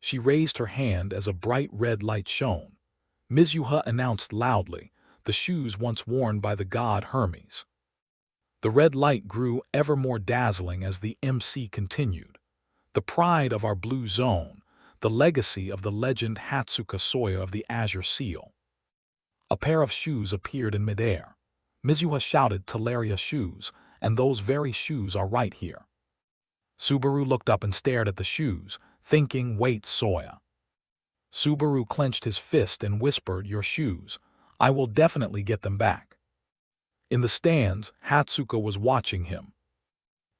S1: She raised her hand as a bright red light shone. Mizuha announced loudly, "The shoes once worn by the god Hermes." The red light grew ever more dazzling as the MC continued. "The pride of our Blue Zone, the legacy of the legend Hatsuka Soya of the Azure Seal." A pair of shoes appeared in midair. Mizuha shouted, "Talaria shoes, and those very shoes are right here." Subaru looked up and stared at the shoes, thinking, "Wait, Soya." Subaru clenched his fist and whispered, "Your shoes. I will definitely get them back." In the stands, Hatsuka was watching him.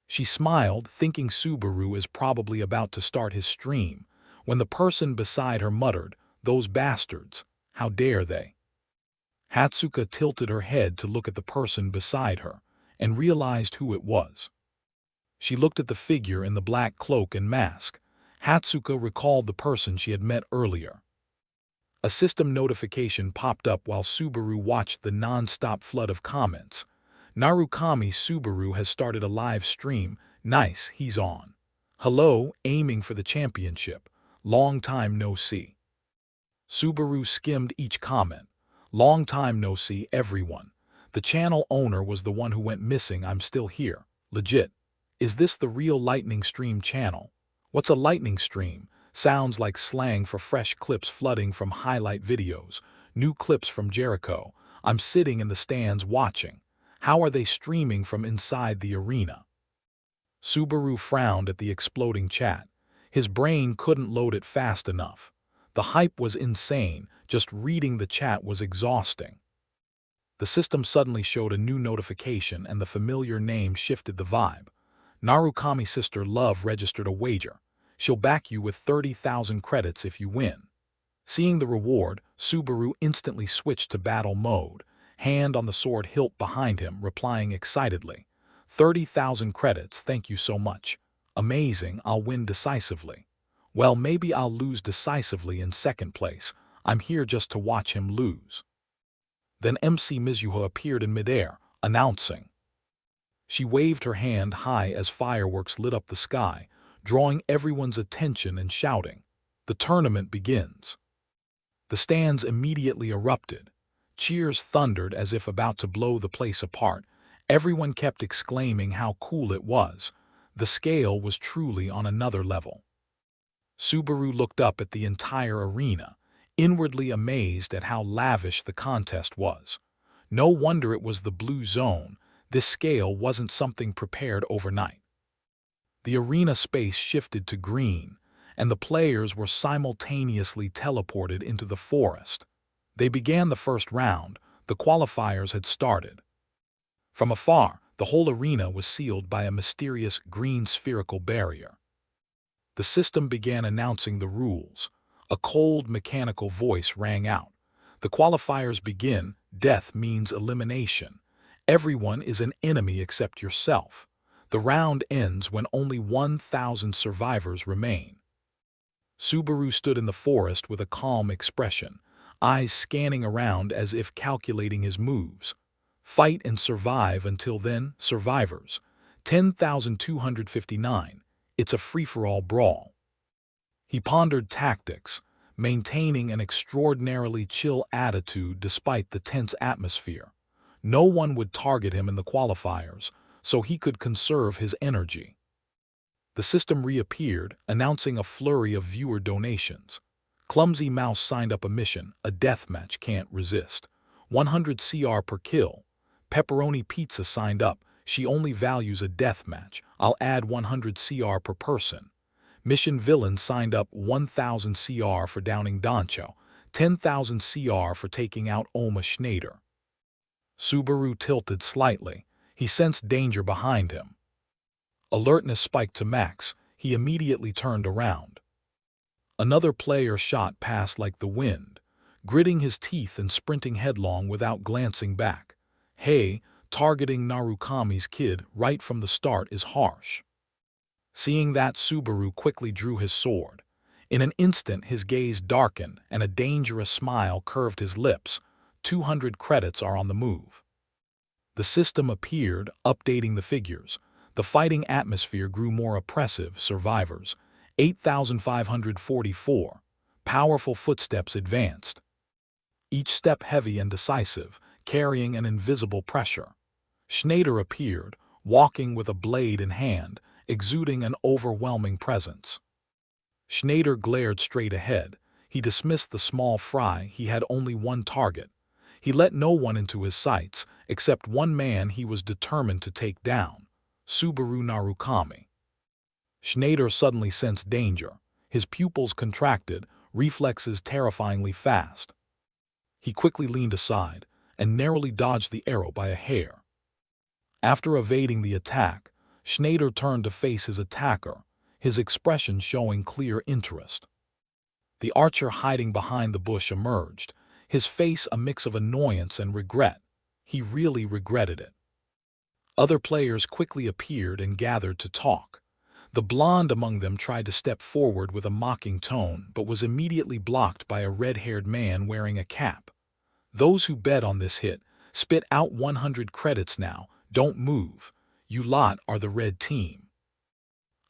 S1: She smiled, thinking Subaru is probably about to start his stream, when the person beside her muttered, "Those bastards, how dare they?" Hatsuka tilted her head to look at the person beside her, and realized who it was. She looked at the figure in the black cloak and mask. Hatsuka recalled the person she had met earlier. A system notification popped up while Subaru watched the non-stop flood of comments. "Narukami Subaru has started a live stream. Nice, he's on. Hello, aiming for the championship. Long time no see." Subaru skimmed each comment. "Long time no see, everyone. The channel owner was the one who went missing. I'm still here. Legit. Is this the real lightning stream channel? What's a lightning stream? Sounds like slang for fresh clips flooding from highlight videos. New clips from Jericho. I'm sitting in the stands watching. How are they streaming from inside the arena?" Subaru frowned at the exploding chat. His brain couldn't load it fast enough. The hype was insane, just reading the chat was exhausting. The system suddenly showed a new notification and the familiar name shifted the vibe. "Narukami Sister Love registered a wager. She'll back you with 30,000 credits if you win." Seeing the reward, Subaru instantly switched to battle mode, hand on the sword hilt behind him, replying excitedly, 30,000 credits, thank you so much. Amazing, I'll win decisively. Well, maybe I'll lose decisively in second place. I'm here just to watch him lose." Then MC Mizuha appeared in midair, announcing. She waved her hand high as fireworks lit up the sky, drawing everyone's attention and shouting, "The tournament begins." The stands immediately erupted. Cheers thundered as if about to blow the place apart. Everyone kept exclaiming how cool it was. The scale was truly on another level. Subaru looked up at the entire arena, inwardly amazed at how lavish the contest was. No wonder it was the Blue Zone. This scale wasn't something prepared overnight. The arena space shifted to green, and the players were simultaneously teleported into the forest. They began the first round. The qualifiers had started. From afar, the whole arena was sealed by a mysterious green spherical barrier. The system began announcing the rules. A cold, mechanical voice rang out. "The qualifiers begin. Death means elimination. Everyone is an enemy except yourself. The round ends when only 1,000 survivors remain." Subaru stood in the forest with a calm expression, eyes scanning around as if calculating his moves. Fight and survive until then, survivors. 10,259. It's a free-for-all brawl. He pondered tactics. maintaining an extraordinarily chill attitude despite the tense atmosphere. No one would target him in the qualifiers, so he could conserve his energy. The system reappeared, announcing a flurry of viewer donations. Clumsy Mouse signed up a mission, a deathmatch can't resist. 100 CR per kill. Pepperoni Pizza signed up, she only values a deathmatch, I'll add 100 CR per person. Mission Villain signed up 1,000 CR for downing Doncho, 10,000 CR for taking out Oma Schneider. Subaru tilted slightly. He sensed danger behind him. Alertness spiked to max. He immediately turned around. Another player shot past like the wind, gritting his teeth and sprinting headlong without glancing back. Hey, targeting Narukami's kid right from the start is harsh. Seeing that, Subaru quickly drew his sword. In an instant, his gaze darkened and a dangerous smile curved his lips. 200 credits are on the move. The system appeared, updating the figures. The fighting atmosphere grew more oppressive. Survivors, 8,544. Powerful footsteps advanced. Each step heavy and decisive, carrying an invisible pressure. Schneider appeared, walking with a blade in hand, exuding an overwhelming presence. Schneider glared straight ahead. He dismissed the small fry. He had only one target. He let no one into his sights, except one man he was determined to take down, Subaru Narukami. Schneider suddenly sensed danger. His pupils contracted, reflexes terrifyingly fast. He quickly leaned aside and narrowly dodged the arrow by a hair. After evading the attack, Schneider turned to face his attacker, his expression showing clear interest. The archer hiding behind the bush emerged, his face a mix of annoyance and regret. He really regretted it. Other players quickly appeared and gathered to talk. The blonde among them tried to step forward with a mocking tone, but was immediately blocked by a red-haired man wearing a cap. Those who bet on this hit, spit out 100 credits now, don't move. You lot are the red team.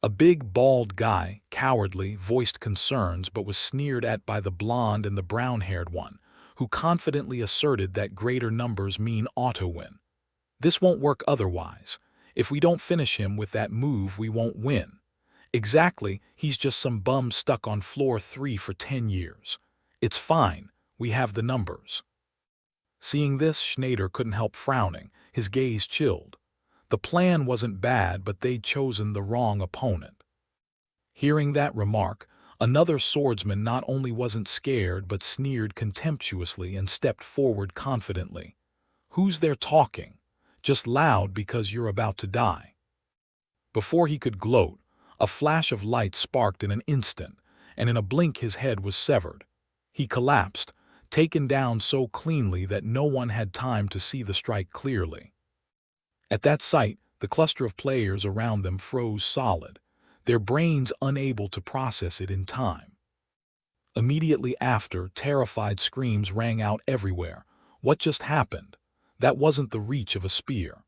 S1: A big, bald guy, cowardly, voiced concerns but was sneered at by the blonde and the brown-haired one, who confidently asserted that greater numbers mean auto-win. This won't work otherwise. If we don't finish him with that move, we won't win. Exactly, he's just some bum stuck on floor 3 for 10 years. It's fine, we have the numbers. Seeing this, Schneider couldn't help frowning, his gaze chilled. The plan wasn't bad, but they'd chosen the wrong opponent. Hearing that remark, another swordsman not only wasn't scared but sneered contemptuously and stepped forward confidently. Who's there talking? Just loud because you're about to die. Before he could gloat, a flash of light sparked in an instant, and in a blink his head was severed. He collapsed, taken down so cleanly that no one had time to see the strike clearly. At that sight, the cluster of players around them froze solid, their brains unable to process it in time. Immediately after, terrified screams rang out everywhere. What just happened? That wasn't the reach of a spear.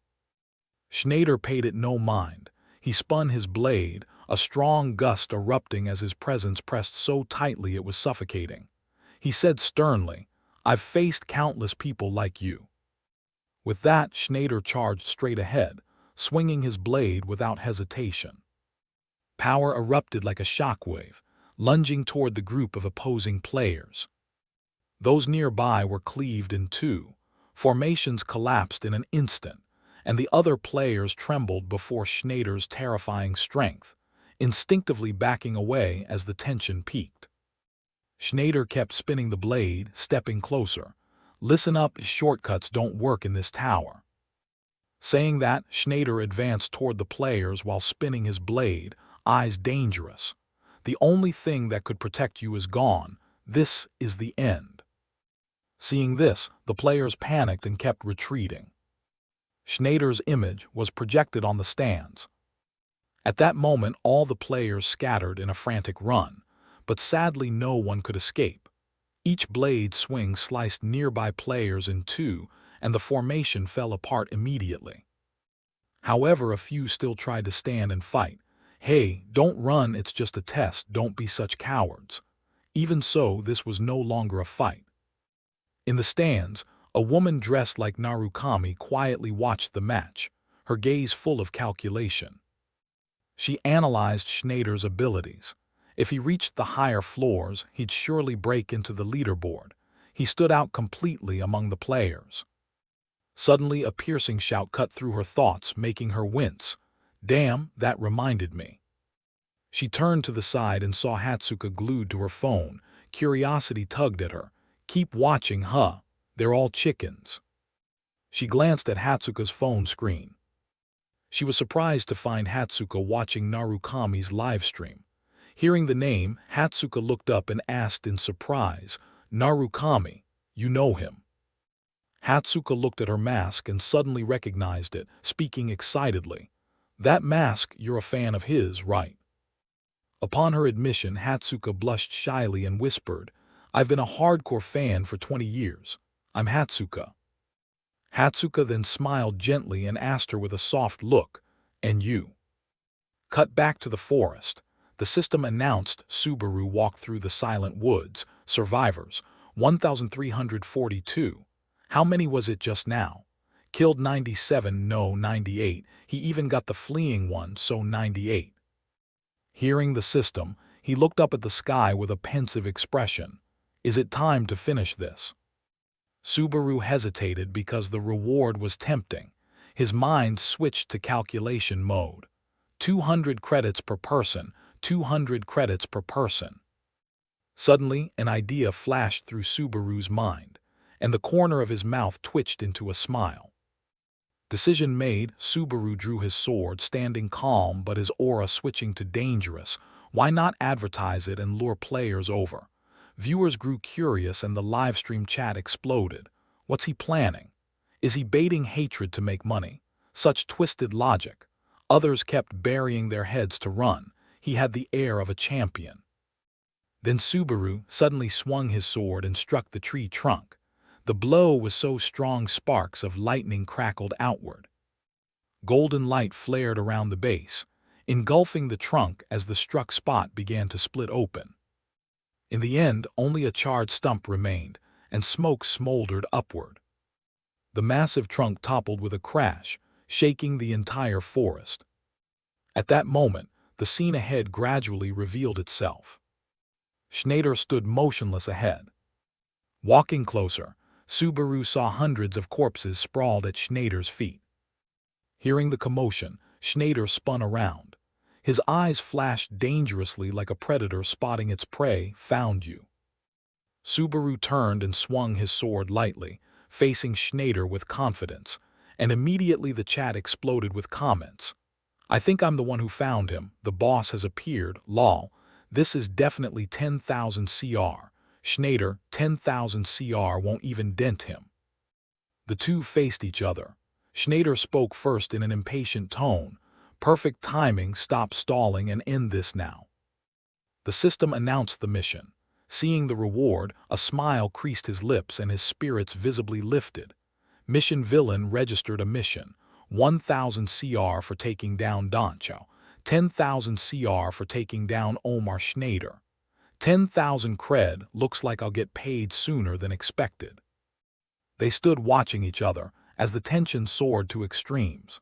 S1: Schneider paid it no mind. He spun his blade, a strong gust erupting as his presence pressed so tightly it was suffocating. He said sternly, "I've faced countless people like you." With that, Schneider charged straight ahead, swinging his blade without hesitation. Power erupted like a shockwave, lunging toward the group of opposing players. Those nearby were cleaved in two. Formations collapsed in an instant, and the other players trembled before Schneider's terrifying strength, instinctively backing away as the tension peaked. Schneider kept spinning the blade, stepping closer. "Listen up, shortcuts don't work in this tower." Saying that, Schneider advanced toward the players while spinning his blade, eyes dangerous. "The only thing that could protect you is gone. This is the end." Seeing this, the players panicked and kept retreating. Schneider's image was projected on the stands. At that moment, all the players scattered in a frantic run, but sadly no one could escape. Each blade swing sliced nearby players in two, and the formation fell apart immediately. However, a few still tried to stand and fight. "Hey, don't run, it's just a test, don't be such cowards." Even so, this was no longer a fight. In the stands, a woman dressed like Narukami quietly watched the match, her gaze full of calculation. She analyzed Schneider's abilities. If he reached the higher floors, he'd surely break into the leaderboard. He stood out completely among the players. Suddenly, a piercing shout cut through her thoughts, making her wince. Damn, that reminded me. She turned to the side and saw Hatsuka glued to her phone. Curiosity tugged at her. Keep watching, huh? They're all chickens. She glanced at Hatsuka's phone screen. She was surprised to find Hatsuka watching Narukami's livestream. Hearing the name, Hatsuka looked up and asked in surprise, Narukami, you know him? Hatsuka looked at her mask and suddenly recognized it, speaking excitedly. That mask, you're a fan of his, right? Upon her admission, Hatsuka blushed shyly and whispered, I've been a hardcore fan for 20 years. I'm Hatsuka. Hatsuka then smiled gently and asked her with a soft look, and you? Cut back to the forest. The system announced Subaru walked through the silent woods. Survivors, 1,342. How many was it just now? Killed 97, no 98. He even got the fleeing one, so 98. Hearing the system, he looked up at the sky with a pensive expression. Is it time to finish this? Subaru hesitated because the reward was tempting. His mind switched to calculation mode. 200 credits per person, 200 credits per person. Suddenly, an idea flashed through Subaru's mind, and the corner of his mouth twitched into a smile. Decision made, Subaru drew his sword, standing calm but his aura switching to dangerous. Why not advertise it and lure players over? Viewers grew curious and the livestream chat exploded. What's he planning? Is he baiting hatred to make money? Such twisted logic. Others kept burying their heads to run. He had the air of a champion. Then Subaru suddenly swung his sword and struck the tree trunk. The blow was so strong sparks of lightning crackled outward. Golden light flared around the base, engulfing the trunk as the struck spot began to split open. In the end, only a charred stump remained, and smoke smoldered upward. The massive trunk toppled with a crash, shaking the entire forest. At that moment, the scene ahead gradually revealed itself. Schneider stood motionless ahead. Walking closer, Subaru saw hundreds of corpses sprawled at Schneider's feet. Hearing the commotion, Schneider spun around. His eyes flashed dangerously like a predator spotting its prey. Found you. Subaru turned and swung his sword lightly, facing Schneider with confidence, and immediately the chat exploded with comments. I think I'm the one who found him. The boss has appeared. Lol. This is definitely 10,000 CR. Schneider, 10,000 CR won't even dent him. The two faced each other. Schneider spoke first in an impatient tone. Perfect timing, stop stalling and end this now. The system announced the mission. Seeing the reward, a smile creased his lips and his spirits visibly lifted. Mission villain registered a mission. 1,000 CR for taking down Doncho. 10,000 CR for taking down Omar Schneider. 10,000 cred, looks like I'll get paid sooner than expected. They stood watching each other as the tension soared to extremes.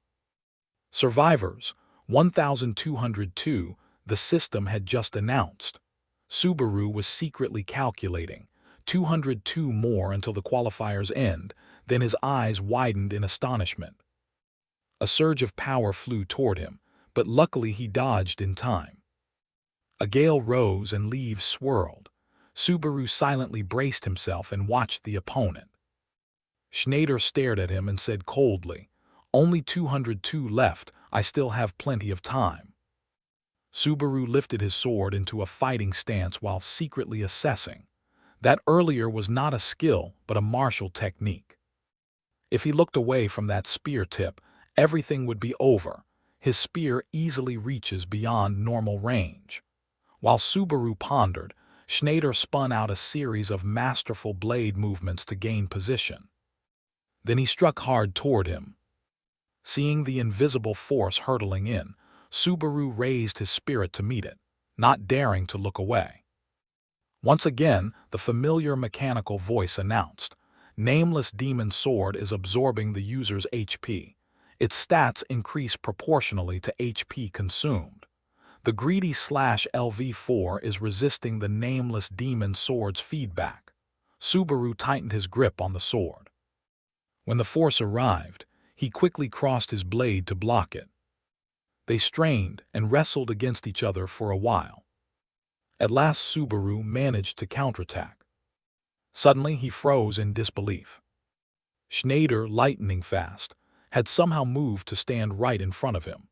S1: Survivors, 1,202, the system had just announced. Subaru was secretly calculating, 202 more until the qualifiers end, then his eyes widened in astonishment. A surge of power flew toward him, but luckily he dodged in time. A gale rose and leaves swirled. Subaru silently braced himself and watched the opponent. Schneider stared at him and said coldly, only 202 left, I still have plenty of time. Subaru lifted his sword into a fighting stance while secretly assessing. That earlier was not a skill, but a martial technique. If he looked away from that spear tip, everything would be over. His spear easily reaches beyond normal range. While Subaru pondered, Schneider spun out a series of masterful blade movements to gain position. Then he struck hard toward him. Seeing the invisible force hurtling in, Subaru raised his spirit to meet it, not daring to look away. Once again, the familiar mechanical voice announced, "Nameless Demon Sword is absorbing the user's HP. Its stats increase proportionally to HP consumed. The greedy /LV4 is resisting the Nameless Demon Sword's feedback." Subaru tightened his grip on the sword. When the force arrived, he quickly crossed his blade to block it. They strained and wrestled against each other for a while. At last Subaru managed to counterattack. Suddenly he froze in disbelief. Schneider, lightning fast, had somehow moved to stand right in front of him.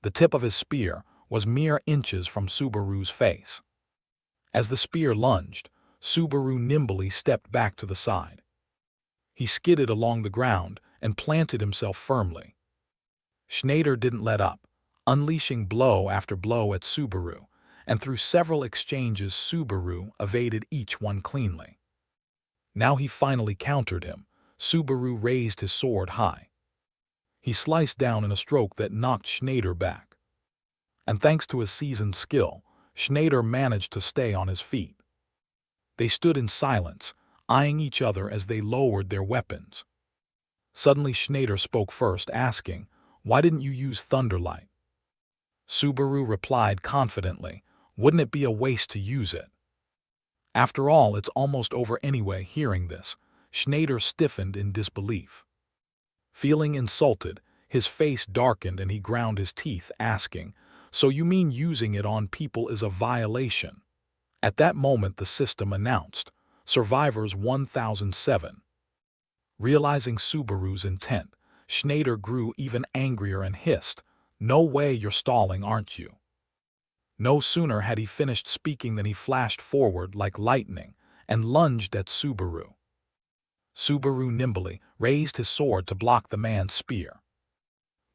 S1: The tip of his spear was mere inches from Subaru's face. As the spear lunged, Subaru nimbly stepped back to the side. He skidded along the ground and planted himself firmly. Schneider didn't let up, unleashing blow after blow at Subaru, and through several exchanges Subaru evaded each one cleanly. Now he finally countered him. Subaru raised his sword high. He sliced down in a stroke that knocked Schneider back. And thanks to his seasoned skill, Schneider managed to stay on his feet. They stood in silence, eyeing each other as they lowered their weapons. Suddenly Schneider spoke first, asking, "Why didn't you use Thunderlight?" Subaru replied confidently, "Wouldn't it be a waste to use it? After all, it's almost over anyway." Hearing this, Schneider stiffened in disbelief. Feeling insulted, his face darkened and he ground his teeth, asking, "So you mean using it on people is a violation?" At that moment the system announced, "Survivors 1007. Realizing Subaru's intent, Schneider grew even angrier and hissed, "No way, you're stalling, aren't you?" No sooner had he finished speaking than he flashed forward like lightning and lunged at Subaru. Subaru nimbly raised his sword to block the man's spear.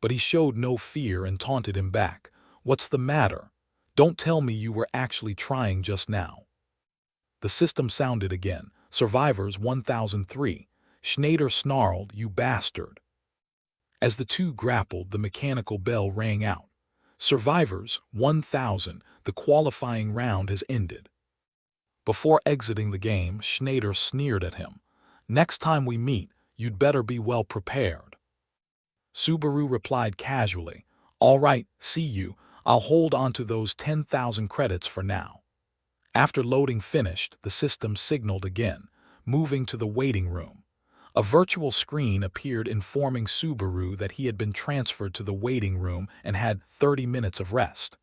S1: But he showed no fear and taunted him back, "What's the matter? Don't tell me you were actually trying just now." The system sounded again, "Survivors 1003. Schneider snarled, "You bastard." As the two grappled, the mechanical bell rang out. "Survivors 1000, the qualifying round has ended." Before exiting the game, Schneider sneered at him, "Next time we meet, you'd better be well prepared." Subaru replied casually, "All right, see you. I'll hold on to those 10,000 credits for now." After loading finished, the system signaled again, moving to the waiting room. A virtual screen appeared informing Subaru that he had been transferred to the waiting room and had 30 minutes of rest.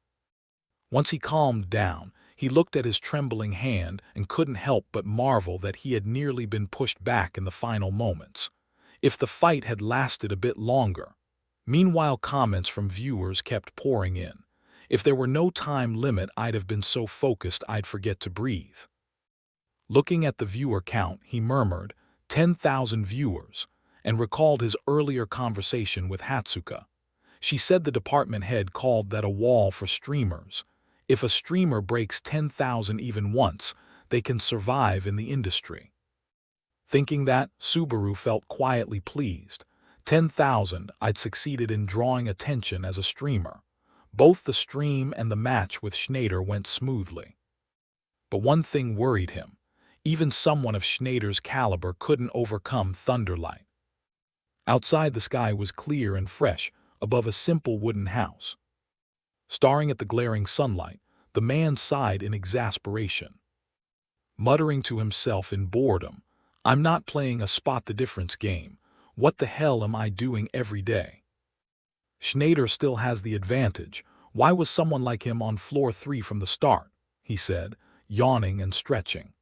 S1: Once he calmed down, he looked at his trembling hand and couldn't help but marvel that he had nearly been pushed back in the final moments. If the fight had lasted a bit longer. Meanwhile, comments from viewers kept pouring in. "If there were no time limit, I'd have been so focused I'd forget to breathe." Looking at the viewer count, he murmured, 10,000 viewers, and recalled his earlier conversation with Hatsuka. She said the department head called that a wall for streamers. If a streamer breaks 10,000 even once, they can survive in the industry. Thinking that, Subaru felt quietly pleased. 10,000, I'd succeeded in drawing attention as a streamer. Both the stream and the match with Schneider went smoothly. But one thing worried him. Even someone of Schneider's caliber couldn't overcome Thunderlight. Outside, the sky was clear and fresh, above a simple wooden house. Staring at the glaring sunlight, the man sighed in exasperation. Muttering to himself in boredom, "I'm not playing a spot-the-difference game. What the hell am I doing every day? Schneider still has the advantage. Why was someone like him on floor 3 from the start?" he said, yawning and stretching.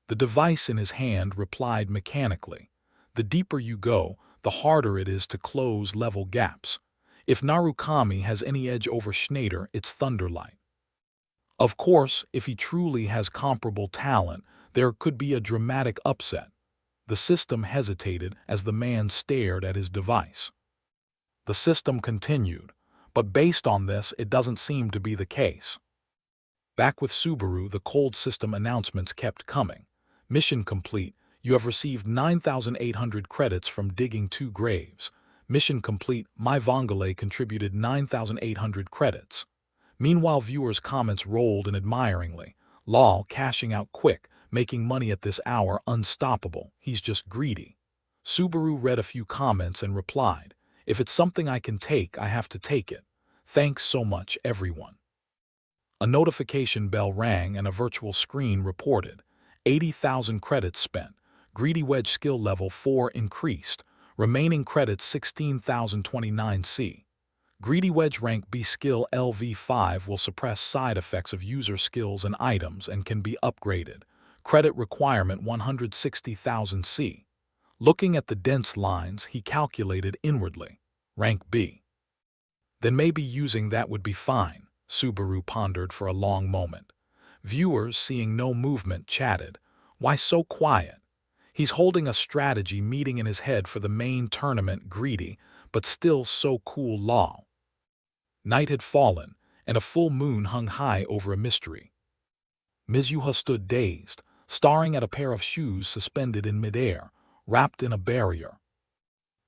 S1: The device in his hand replied mechanically, "The deeper you go, the harder it is to close level gaps. If Narukami has any edge over Schneider, it's Thunderlight. Of course, if he truly has comparable talent, there could be a dramatic upset." The system hesitated as the man stared at his device. The system continued, "But based on this, it doesn't seem to be the case." Back with Subaru, the cold system announcements kept coming. "Mission complete. You have received 9,800 credits from digging 2 graves. Mission complete. My Vongole contributed 9,800 credits." Meanwhile, viewers' comments rolled in admiringly. Lol, cashing out quick, making money at this hour unstoppable. He's just greedy. Subaru read a few comments and replied, if it's something I can take, I have to take it. Thanks so much, everyone. A notification bell rang and a virtual screen reported. 80,000 credits spent. Greedy Wedge skill level 4 increased. Remaining credits 16,029C. Greedy Wedge rank B skill LV5 will suppress side effects of user skills and items and can be upgraded. Credit requirement 160,000C. Looking at the dense lines, he calculated inwardly. Rank B. Then maybe using that would be fine, Subaru pondered for a long moment. Viewers, seeing no movement, chatted. Why so quiet? He's holding a strategy meeting in his head for the main tournament, greedy, but still so cool lol. Night had fallen, and a full moon hung high over a mystery. Ms. Yuha stood dazed, staring at a pair of shoes suspended in midair, wrapped in a barrier.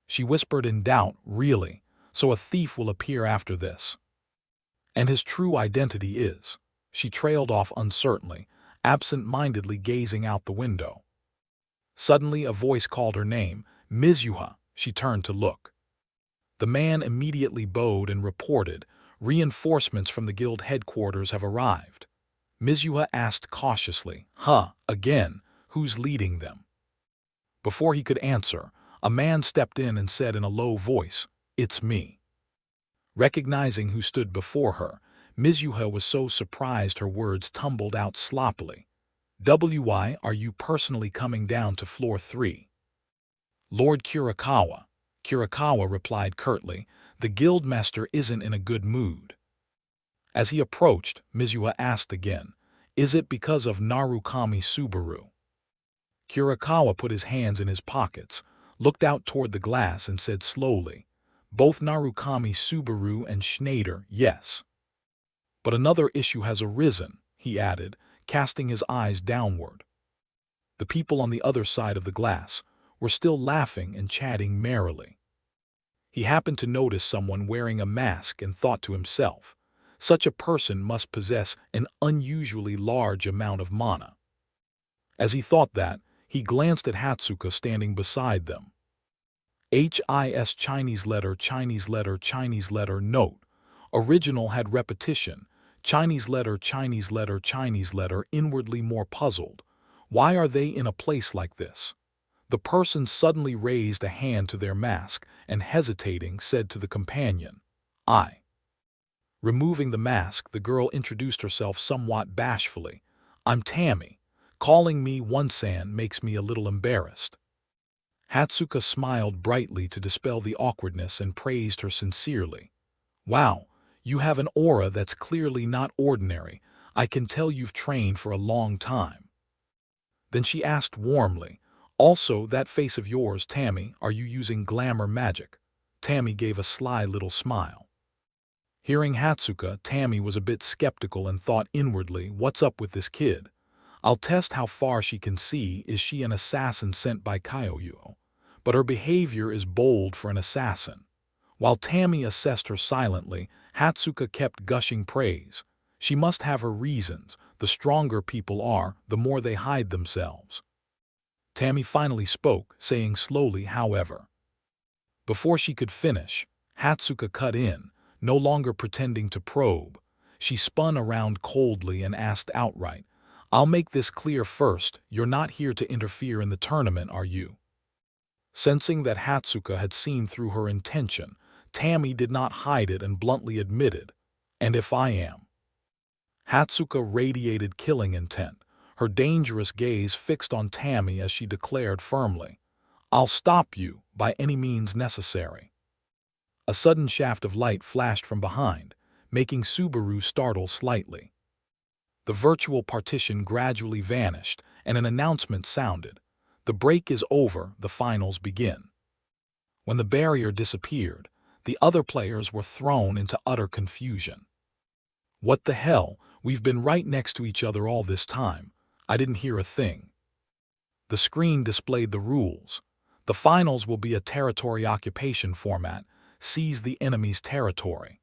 S1: She whispered in doubt, really, so a thief will appear after this. And his true identity is. She trailed off uncertainly, absent-mindedly gazing out the window. Suddenly a voice called her name, Ms. Yuha. She turned to look. The man immediately bowed and reported, reinforcements from the guild headquarters have arrived. Ms. Yuha asked cautiously, again, who's leading them? Before he could answer, a man stepped in and said in a low voice, it's me. Recognizing who stood before her, Ms. Yuha was so surprised her words tumbled out sloppily. Why are you personally coming down to floor 3? Lord Kurakawa. Kurakawa replied curtly, the guildmaster isn't in a good mood. As he approached, Ms. Yuha asked again, is it because of Narukami Subaru? Kurakawa put his hands in his pockets, looked out toward the glass and said slowly, both Narukami Subaru and Schneider, yes. But another issue has arisen, he added, casting his eyes downward. The people on the other side of the glass were still laughing and chatting merrily. He happened to notice someone wearing a mask and thought to himself, such a person must possess an unusually large amount of mana. As he thought that, he glanced at Hatsuka standing beside them. HIS Chinese letter Chinese letter Chinese letter note. Original had repetition. Chinese letter Chinese letter Chinese letter inwardly more puzzled. Why are they in a place like this? The person suddenly raised a hand to their mask and hesitating said to the companion, I. Removing the mask, the girl introduced herself somewhat bashfully. I'm Tammy. Calling me One-san makes me a little embarrassed. Hatsuka smiled brightly to dispel the awkwardness and praised her sincerely. Wow, you have an aura that's clearly not ordinary. I can tell you've trained for a long time. Then she asked warmly, also, that face of yours, Tammy, are you using glamour magic? Tammy gave a sly little smile. Hearing Hatsuka, Tammy was a bit skeptical and thought inwardly, what's up with this kid? I'll test how far she can see. Is she an assassin sent by Kyoyu? But her behavior is bold for an assassin. While Tammy assessed her silently, Hatsuka kept gushing praise. She must have her reasons. The stronger people are, the more they hide themselves. Tammy finally spoke, saying slowly, however. Before she could finish, Hatsuka cut in, no longer pretending to probe. She spun around coldly and asked outright, I'll make this clear first, you're not here to interfere in the tournament, are you? Sensing that Hatsuka had seen through her intention, Tammy did not hide it and bluntly admitted, and if I am? Hatsuka radiated killing intent, her dangerous gaze fixed on Tammy as she declared firmly, I'll stop you by any means necessary. A sudden shaft of light flashed from behind, making Subaru startle slightly. The virtual partition gradually vanished and an announcement sounded. The break is over, the finals begin. When the barrier disappeared, the other players were thrown into utter confusion. What the hell, we've been right next to each other all this time. I didn't hear a thing. The screen displayed the rules. The finals will be a territory occupation format, seize the enemy's territory.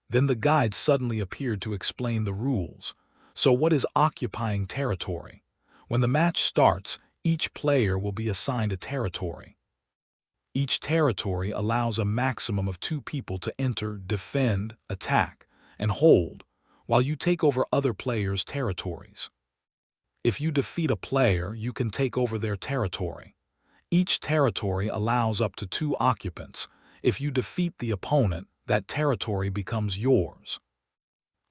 S1: Then the guide suddenly appeared to explain the rules. So what is occupying territory? When the match starts, each player will be assigned a territory. Each territory allows a maximum of 2 people to enter, defend, attack, and hold, while you take over other players' territories. If you defeat a player, you can take over their territory. Each territory allows up to 2 occupants. If you defeat the opponent, that territory becomes yours.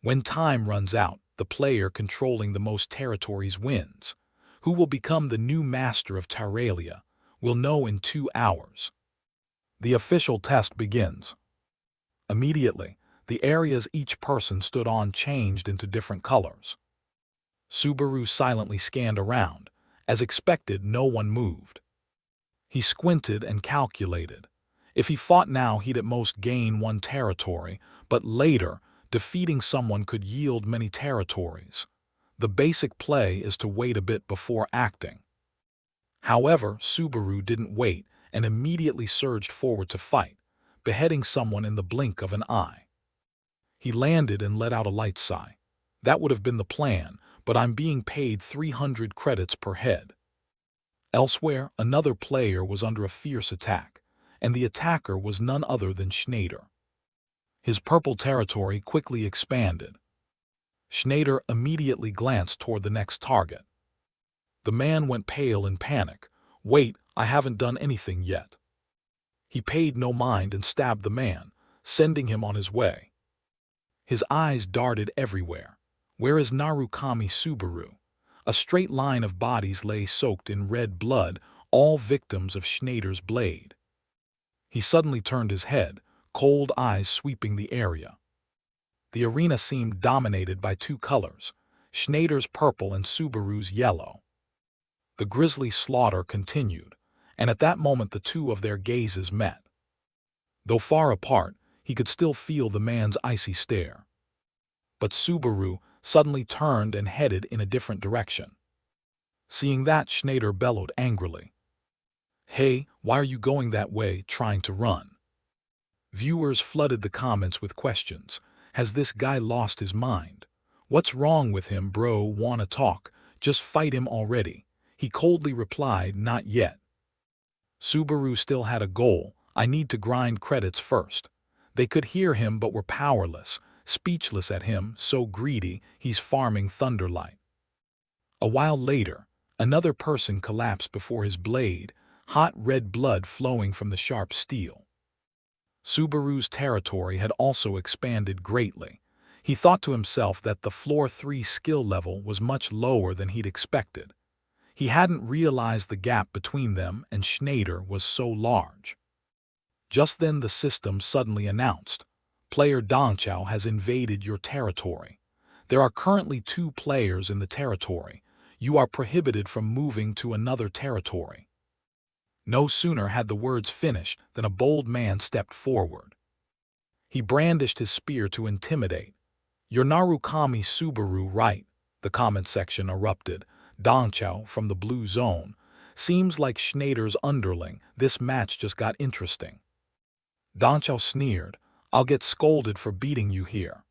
S1: When time runs out, the player controlling the most territories wins. Who will become the new master of Tyralia? We'll know in 2 hours. The official test begins. Immediately, the areas each person stood on changed into different colors. Subaru silently scanned around. As expected, no one moved. He squinted and calculated. If he fought now, he'd at most gain 1 territory, but later, defeating someone could yield many territories. The basic play is to wait a bit before acting. However, Subaru didn't wait and immediately surged forward to fight, beheading someone in the blink of an eye. He landed and let out a light sigh. That would have been the plan, but I'm being paid 300 credits per head. Elsewhere, another player was under a fierce attack, and the attacker was none other than Schneider. His purple territory quickly expanded. Schneider immediately glanced toward the next target. The man went pale in panic. Wait, I haven't done anything yet. He paid no mind and stabbed the man, sending him on his way. His eyes darted everywhere. Where is Narukami Subaru? A straight line of bodies lay soaked in red blood, all victims of Schneider's blade. He suddenly turned his head, cold eyes sweeping the area. The arena seemed dominated by 2 colors, Schneider's purple and Subaru's yellow. The grisly slaughter continued, and at that moment the 2 of their gazes met. Though far apart, he could still feel the man's icy stare. But Subaru suddenly turned and headed in a different direction. Seeing that, Schneider bellowed angrily. Hey, why are you going that way, trying to run? Viewers flooded the comments with questions. Has this guy lost his mind? What's wrong with him, bro? Wanna talk? Just fight him already. He coldly replied, not yet. Subaru still had a goal. I need to grind credits first. They could hear him but were powerless, speechless at him, so greedy he's farming Thunderlight. A while later, another person collapsed before his blade, hot red blood flowing from the sharp steel. Subaru's territory had also expanded greatly. He thought to himself that the floor 3 skill level was much lower than he'd expected. He hadn't realized the gap between them and Schneider was so large. Just then the system suddenly announced, Player Dongchao has invaded your territory. There are currently 2 players in the territory. You are prohibited from moving to another territory. No sooner had the words finished than a bold man stepped forward. He brandished his spear to intimidate. You're Narukami Subaru, right? The comment section erupted. Dongchao from the blue zone. Seems like Schneider's underling. This match just got interesting. Dongchao sneered. I'll get scolded for beating you here.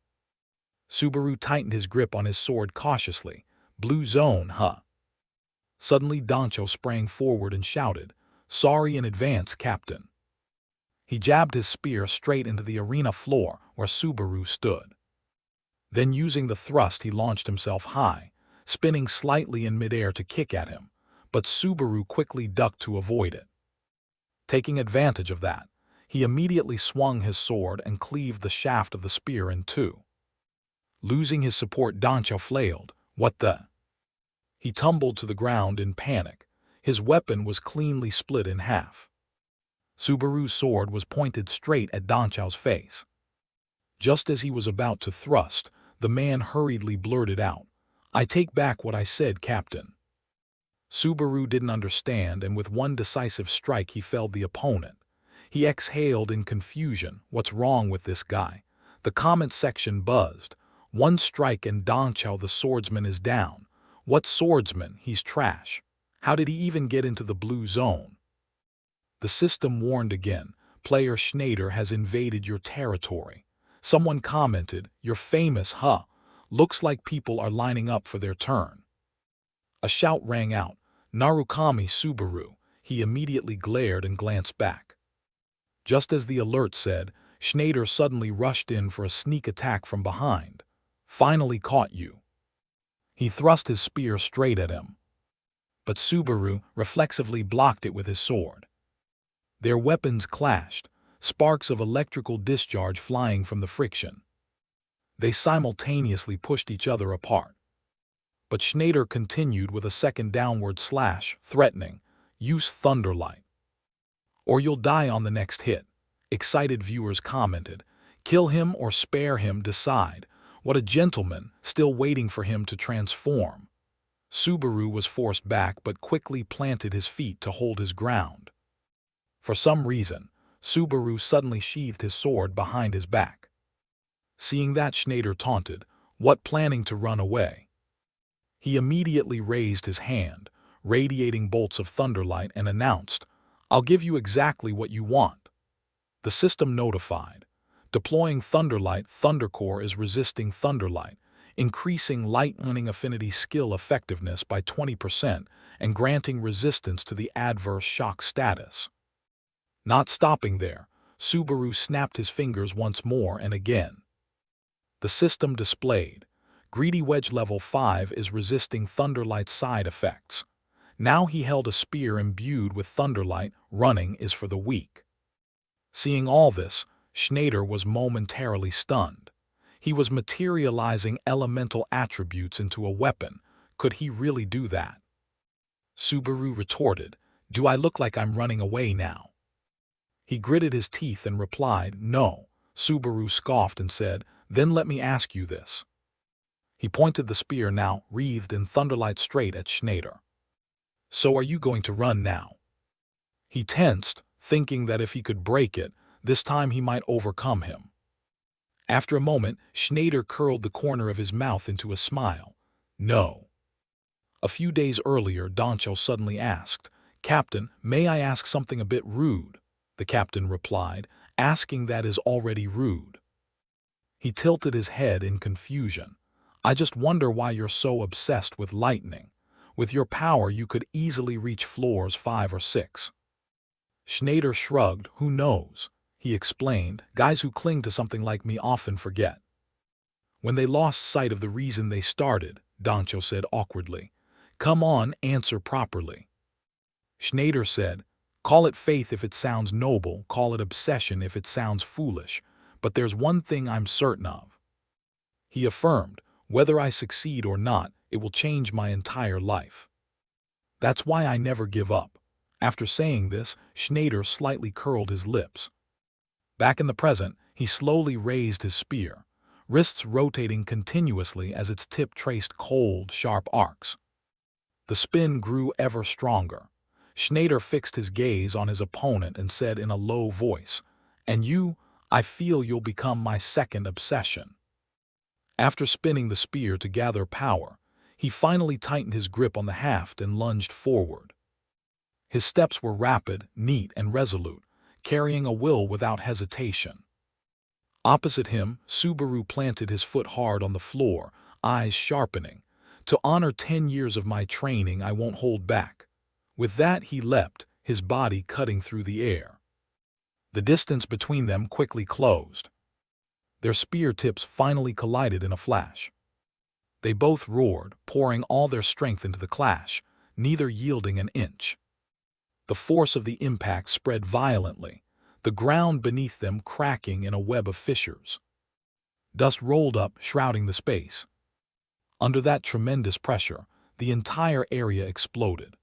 S1: Subaru tightened his grip on his sword cautiously. Blue zone, huh? Suddenly Dongchao sprang forward and shouted, Sorry in advance, Captain. He jabbed his spear straight into the arena floor where Subaru stood. Then using the thrust he launched himself high, spinning slightly in midair to kick at him, but Subaru quickly ducked to avoid it. Taking advantage of that, he immediately swung his sword and cleaved the shaft of the spear in 2. Losing his support, Dongchao flailed. What the? He tumbled to the ground in panic. His weapon was cleanly split in half. Subaru's sword was pointed straight at Dongchao's face. Just as he was about to thrust, the man hurriedly blurted out, I take back what I said, Captain. Subaru didn't understand, and with one decisive strike he felled the opponent. He exhaled in confusion. What's wrong with this guy? The comment section buzzed. 1 strike and Dongchao the swordsman is down. What swordsman? He's trash. How did he even get into the blue zone? The system warned again. Player Schneider has invaded your territory. Someone commented, You're famous, huh? Looks like people are lining up for their turn. A shout rang out, "Narukami Subaru." He immediately glared and glanced back. Just as the alert said, Schneider suddenly rushed in for a sneak attack from behind. "Finally caught you." He thrust his spear straight at him, but Subaru reflexively blocked it with his sword. Their weapons clashed, sparks of electrical discharge flying from the friction. They simultaneously pushed each other apart. But Schneider continued with a second downward slash, threatening, "Use Thunderlight, or you'll die on the next hit." Excited viewers commented, "Kill him or spare him, decide. What a gentleman, still waiting for him to transform." Subaru was forced back but quickly planted his feet to hold his ground. For some reason, Subaru suddenly sheathed his sword behind his back. Seeing that, Schneider taunted, "What, planning to run away?" He immediately raised his hand, radiating bolts of thunderlight, and announced, "I'll give you exactly what you want." The system notified, "Deploying Thunderlight. Thundercore is resisting Thunderlight, increasing lightning affinity skill effectiveness by 20% and granting resistance to the adverse shock status." Not stopping there, Subaru snapped his fingers once more and again. The system displayed, "Greedy Wedge level 5 is resisting Thunderlight side effects." Now he held a spear imbued with Thunderlight. Running is for the weak. Seeing all this, Schneider was momentarily stunned. He was materializing elemental attributes into a weapon. Could he really do that? Subaru retorted, "Do I look like I'm running away now?" He gritted his teeth and replied, "No." Subaru scoffed and said, "Then let me ask you this." He pointed the spear, now wreathed in thunderlight, straight at Schneider. "So are you going to run now?" He tensed, thinking that if he could break it, this time he might overcome him. After a moment, Schneider curled the corner of his mouth into a smile. "No." A few days earlier, Doncho suddenly asked, "Captain, may I ask something a bit rude?" The captain replied, "Asking that is already rude." He tilted his head in confusion. "I just wonder why you're so obsessed with lightning. With your power you could easily reach floors 5 or 6. Schneider shrugged. "Who knows?" He explained, "Guys who cling to something like me often forget when they lost sight of the reason they started." Doncho said awkwardly, "Come on, answer properly." Schneider said, "Call it faith if it sounds noble, call it obsession if it sounds foolish, but there's one thing I'm certain of." He affirmed, "Whether I succeed or not, it will change my entire life. That's why I never give up." After saying this, Schneider slightly curled his lips. Back in the present, he slowly raised his spear, wrists rotating continuously as its tip traced cold, sharp arcs. The spin grew ever stronger. Schneider fixed his gaze on his opponent and said in a low voice, "And you, I feel you'll become my second obsession." After spinning the spear to gather power, he finally tightened his grip on the haft and lunged forward. His steps were rapid, neat, and resolute, carrying a will without hesitation. Opposite him, Subaru planted his foot hard on the floor, eyes sharpening. "To honor 10 years of my training, I won't hold back." With that, he leapt, his body cutting through the air. The distance between them quickly closed. Their spear tips finally collided in a flash. They both roared, pouring all their strength into the clash, neither yielding an inch. The force of the impact spread violently, the ground beneath them cracking in a web of fissures. Dust rolled up, shrouding the space. Under that tremendous pressure, the entire area exploded.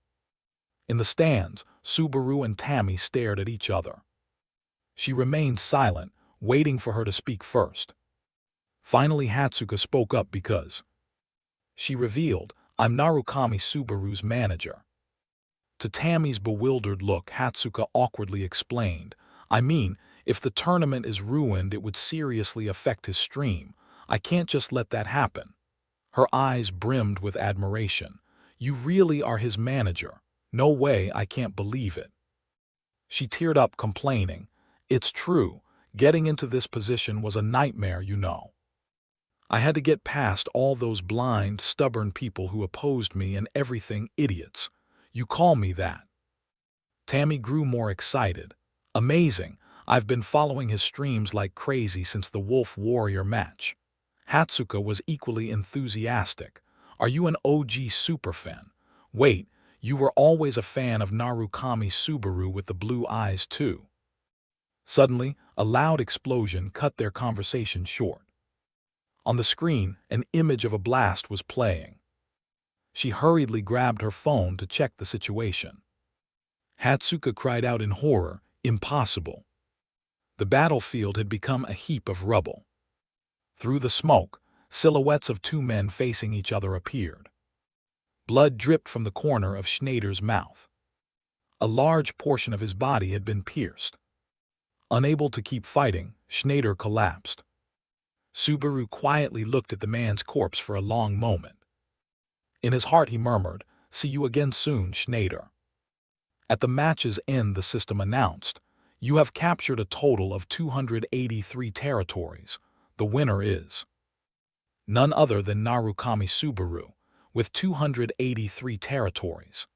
S1: In the stands, Subaru and Tammy stared at each other. She remained silent, waiting for her to speak first. Finally, Hatsuka spoke up because she revealed, "I'm Narukami Subaru's manager." To Tammy's bewildered look, Hatsuka awkwardly explained, "I mean, if the tournament is ruined, it would seriously affect his stream. I can't just let that happen." Her eyes brimmed with admiration. "You really are his manager? No way, I can't believe it." She teared up, complaining, "It's true, getting into this position was a nightmare, you know. I had to get past all those blind, stubborn people who opposed me and everything idiots. You call me that. Tammy grew more excited. Amazing. I've been following his streams like crazy since the Wolf Warrior match. Hatsuka was equally enthusiastic. Are you an OG superfan? Wait, you were always a fan of Narukami Subaru with the blue eyes too. Suddenly, a loud explosion cut their conversation short. On the screen, an image of a blast was playing. She hurriedly grabbed her phone to check the situation. Hatsuka cried out in horror, "Impossible!" The battlefield had become a heap of rubble. Through the smoke, silhouettes of two men facing each other appeared. Blood dripped from the corner of Schneider's mouth. A large portion of his body had been pierced. Unable to keep fighting, Schneider collapsed. Subaru quietly looked at the man's corpse for a long moment. In his heart he murmured, "See you again soon, Schneider." At the match's end the system announced, "You have captured a total of 283 territories. The winner is none other than Narukami Subaru, with 283 territories."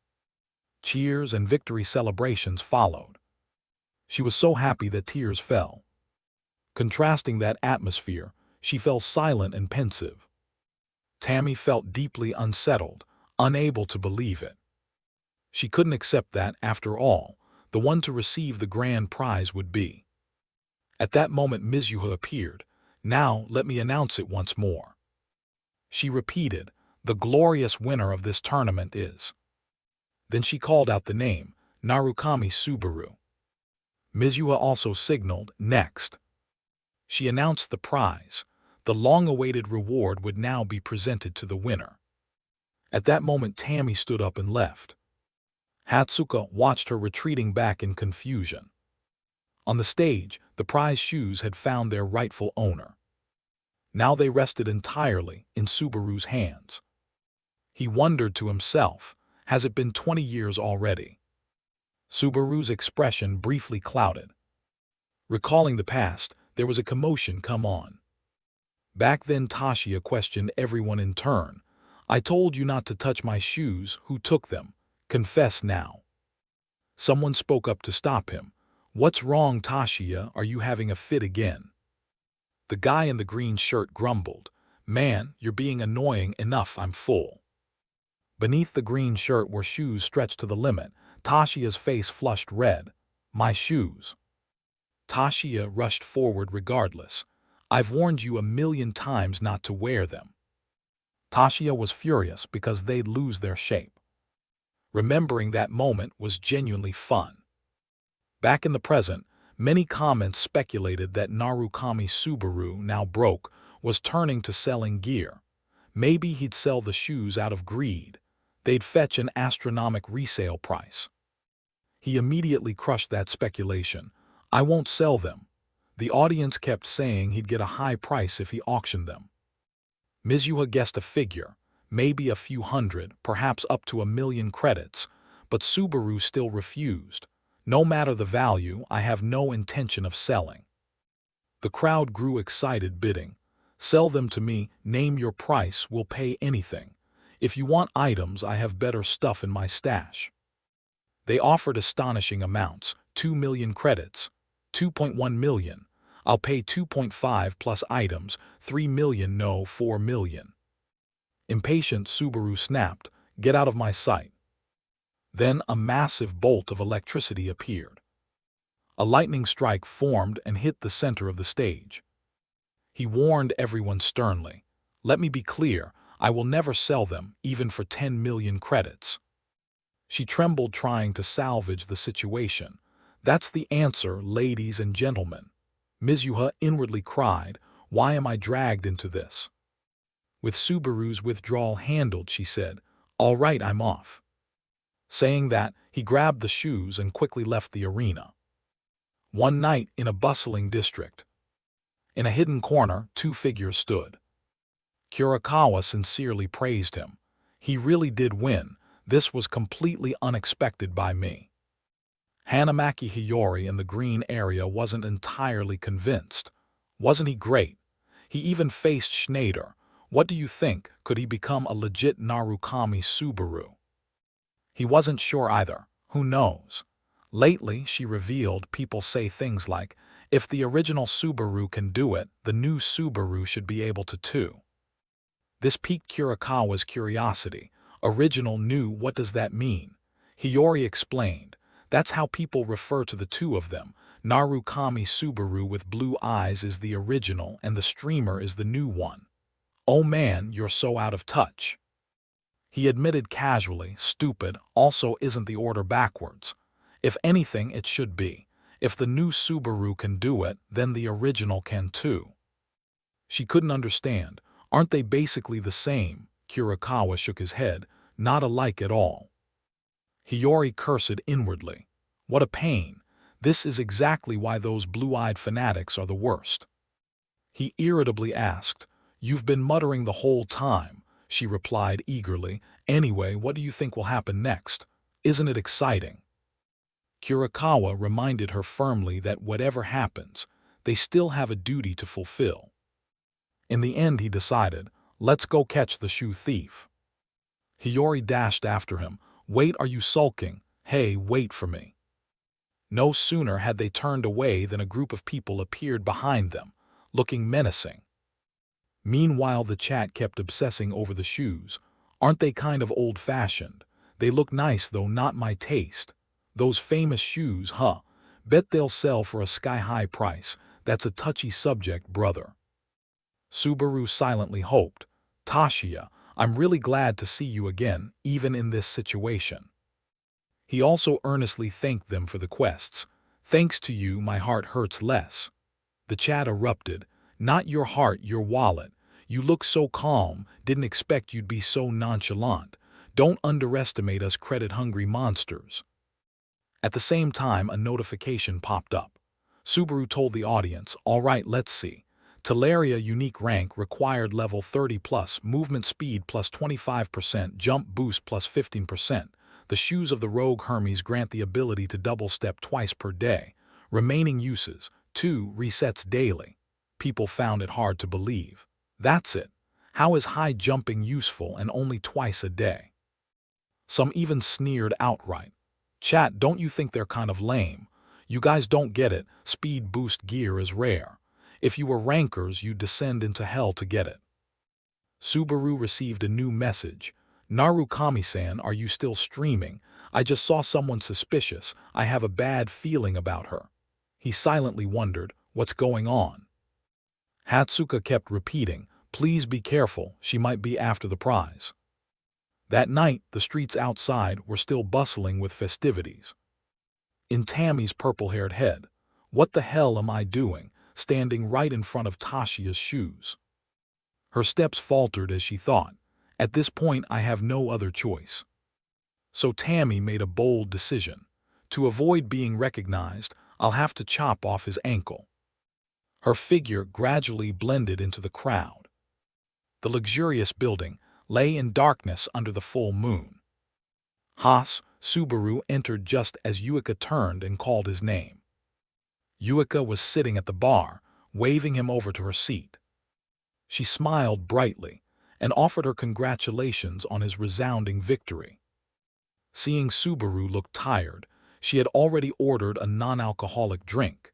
S1: Cheers and victory celebrations followed. She was so happy that tears fell. Contrasting that atmosphere, she fell silent and pensive. Tammy felt deeply unsettled, unable to believe it. She couldn't accept that, after all, the one to receive the grand prize would be. At that moment Mizuha appeared. "Now let me announce it once more." She repeated, "The glorious winner of this tournament is." Then she called out the name, Narukami Subaru. Mizuha also signaled, "Next." She announced the prize. The long-awaited reward would now be presented to the winner. At that moment Tammy stood up and left. Hatsuka watched her retreating back in confusion. On the stage, the prize shoes had found their rightful owner. Now they rested entirely in Subaru's hands. He wondered to himself, has it been 20 years already? Subaru's expression briefly clouded. Recalling the past, there was a commotion come on. Back then Tashiya questioned everyone in turn. "I told you not to touch my shoes, who took them? Confess now." Someone spoke up to stop him. "What's wrong, Tashiya? Are you having a fit again?" The guy in the green shirt grumbled, "Man, you're being annoying enough, I'm full." Beneath the green shirt were shoes stretched to the limit. Tashiya's face flushed red. "My shoes." Tashiya rushed forward regardless. "I've warned you 1,000,000 times not to wear them." Tashiya was furious because they'd lose their shape. Remembering that moment was genuinely fun. Back in the present, many comments speculated that Narukami Subaru, now broke, was turning to selling gear. Maybe he'd sell the shoes out of greed. They'd fetch an astronomical resale price. He immediately crushed that speculation. "I won't sell them." The audience kept saying he'd get a high price if he auctioned them. Mizuha guessed a figure, maybe a few hundred, perhaps up to 1,000,000 credits, but Subaru still refused. "No matter the value, I have no intention of selling." The crowd grew excited, bidding, "Sell them to me, name your price, we'll pay anything. If you want items, I have better stuff in my stash." They offered astonishing amounts, 2,000,000 credits, 2.1 million. "I'll pay 2.5 plus items, 3 million, no, 4 million. Impatient, Subaru snapped, "Get out of my sight." Then a massive bolt of electricity appeared. A lightning strike formed and hit the center of the stage. He warned everyone sternly, "Let me be clear, I will never sell them, even for 10 million credits." She trembled, trying to salvage the situation. "That's the answer, ladies and gentlemen." Mizuha inwardly cried, "Why am I dragged into this?" With Subaru's withdrawal handled, she said, "All right, I'm off." Saying that, he grabbed the shoes and quickly left the arena. One night in a bustling district. In a hidden corner, two figures stood. Kurikawa sincerely praised him. "He really did win. This was completely unexpected by me." Hanamaki Hiyori in the green area wasn't entirely convinced. "Wasn't he great? He even faced Schneider. What do you think? Could he become a legit Narukami Subaru? He wasn't sure either. Who knows? Lately, she revealed, people say things like, if the original Subaru can do it, the new Subaru should be able to too. This piqued Kurikawa's curiosity. Original new, what does that mean? Hiyori explained. That's how people refer to the two of them. Narukami Subaru with blue eyes is the original and the streamer is the new one. Oh man, you're so out of touch. He admitted casually, stupid, also isn't the order backwards. If anything, it should be. If the new Subaru can do it, then the original can too. She couldn't understand. Aren't they basically the same? Kurikawa shook his head. Not alike at all. Hiyori cursed inwardly. What a pain. This is exactly why those blue-eyed fanatics are the worst. He irritably asked, You've been muttering the whole time. She replied eagerly. Anyway, what do you think will happen next? Isn't it exciting? Kurikawa reminded her firmly that whatever happens, they still have a duty to fulfill. In the end, he decided, let's go catch the shoe thief. Hiyori dashed after him. Wait, are you sulking? Hey, wait for me. No sooner had they turned away than a group of people appeared behind them, looking menacing. Meanwhile, the chat kept obsessing over the shoes. Aren't they kind of old-fashioned? They look nice, though not my taste. Those famous shoes, huh? Bet they'll sell for a sky-high price. That's a touchy subject, brother. Subaru silently hoped. Tashiya, I'm really glad to see you again, even in this situation. He also earnestly thanked them for the quests. Thanks to you, my heart hurts less. The chat erupted. Not your heart, your wallet. You look so calm, didn't expect you'd be so nonchalant. Don't underestimate us credit-hungry monsters. At the same time, a notification popped up. Subaru told the audience, all right, let's see. Teleria unique rank required level 30 plus, movement speed plus 25%, jump boost plus 15%. The shoes of the Rogue Hermes grant the ability to double step twice per day. Remaining uses, 2 resets daily. People found it hard to believe. That's it. How is high jumping useful and only twice a day? Some even sneered outright. Chat, don't you think they're kind of lame? You guys don't get it. Speed boost gear is rare. If you were rankers, you'd descend into hell to get it. Subaru received a new message. Narukami-san, are you still streaming? I just saw someone suspicious. I have a bad feeling about her. He silently wondered, what's going on? Hatsuka kept repeating, please be careful, she might be after the prize. That night, the streets outside were still bustling with festivities. In Tammy's purple-haired head, what the hell am I doing, standing right in front of Tashia's shoes? Her steps faltered as she thought, at this point I have no other choice. So Tammy made a bold decision. To avoid being recognized, I'll have to chop off his ankle. Her figure gradually blended into the crowd. The luxurious building lay in darkness under the full moon. Subaru entered just as Yuika turned and called his name. Yuika was sitting at the bar, waving him over to her seat. She smiled brightly and offered her congratulations on his resounding victory. Seeing Subaru look tired, she had already ordered a non-alcoholic drink.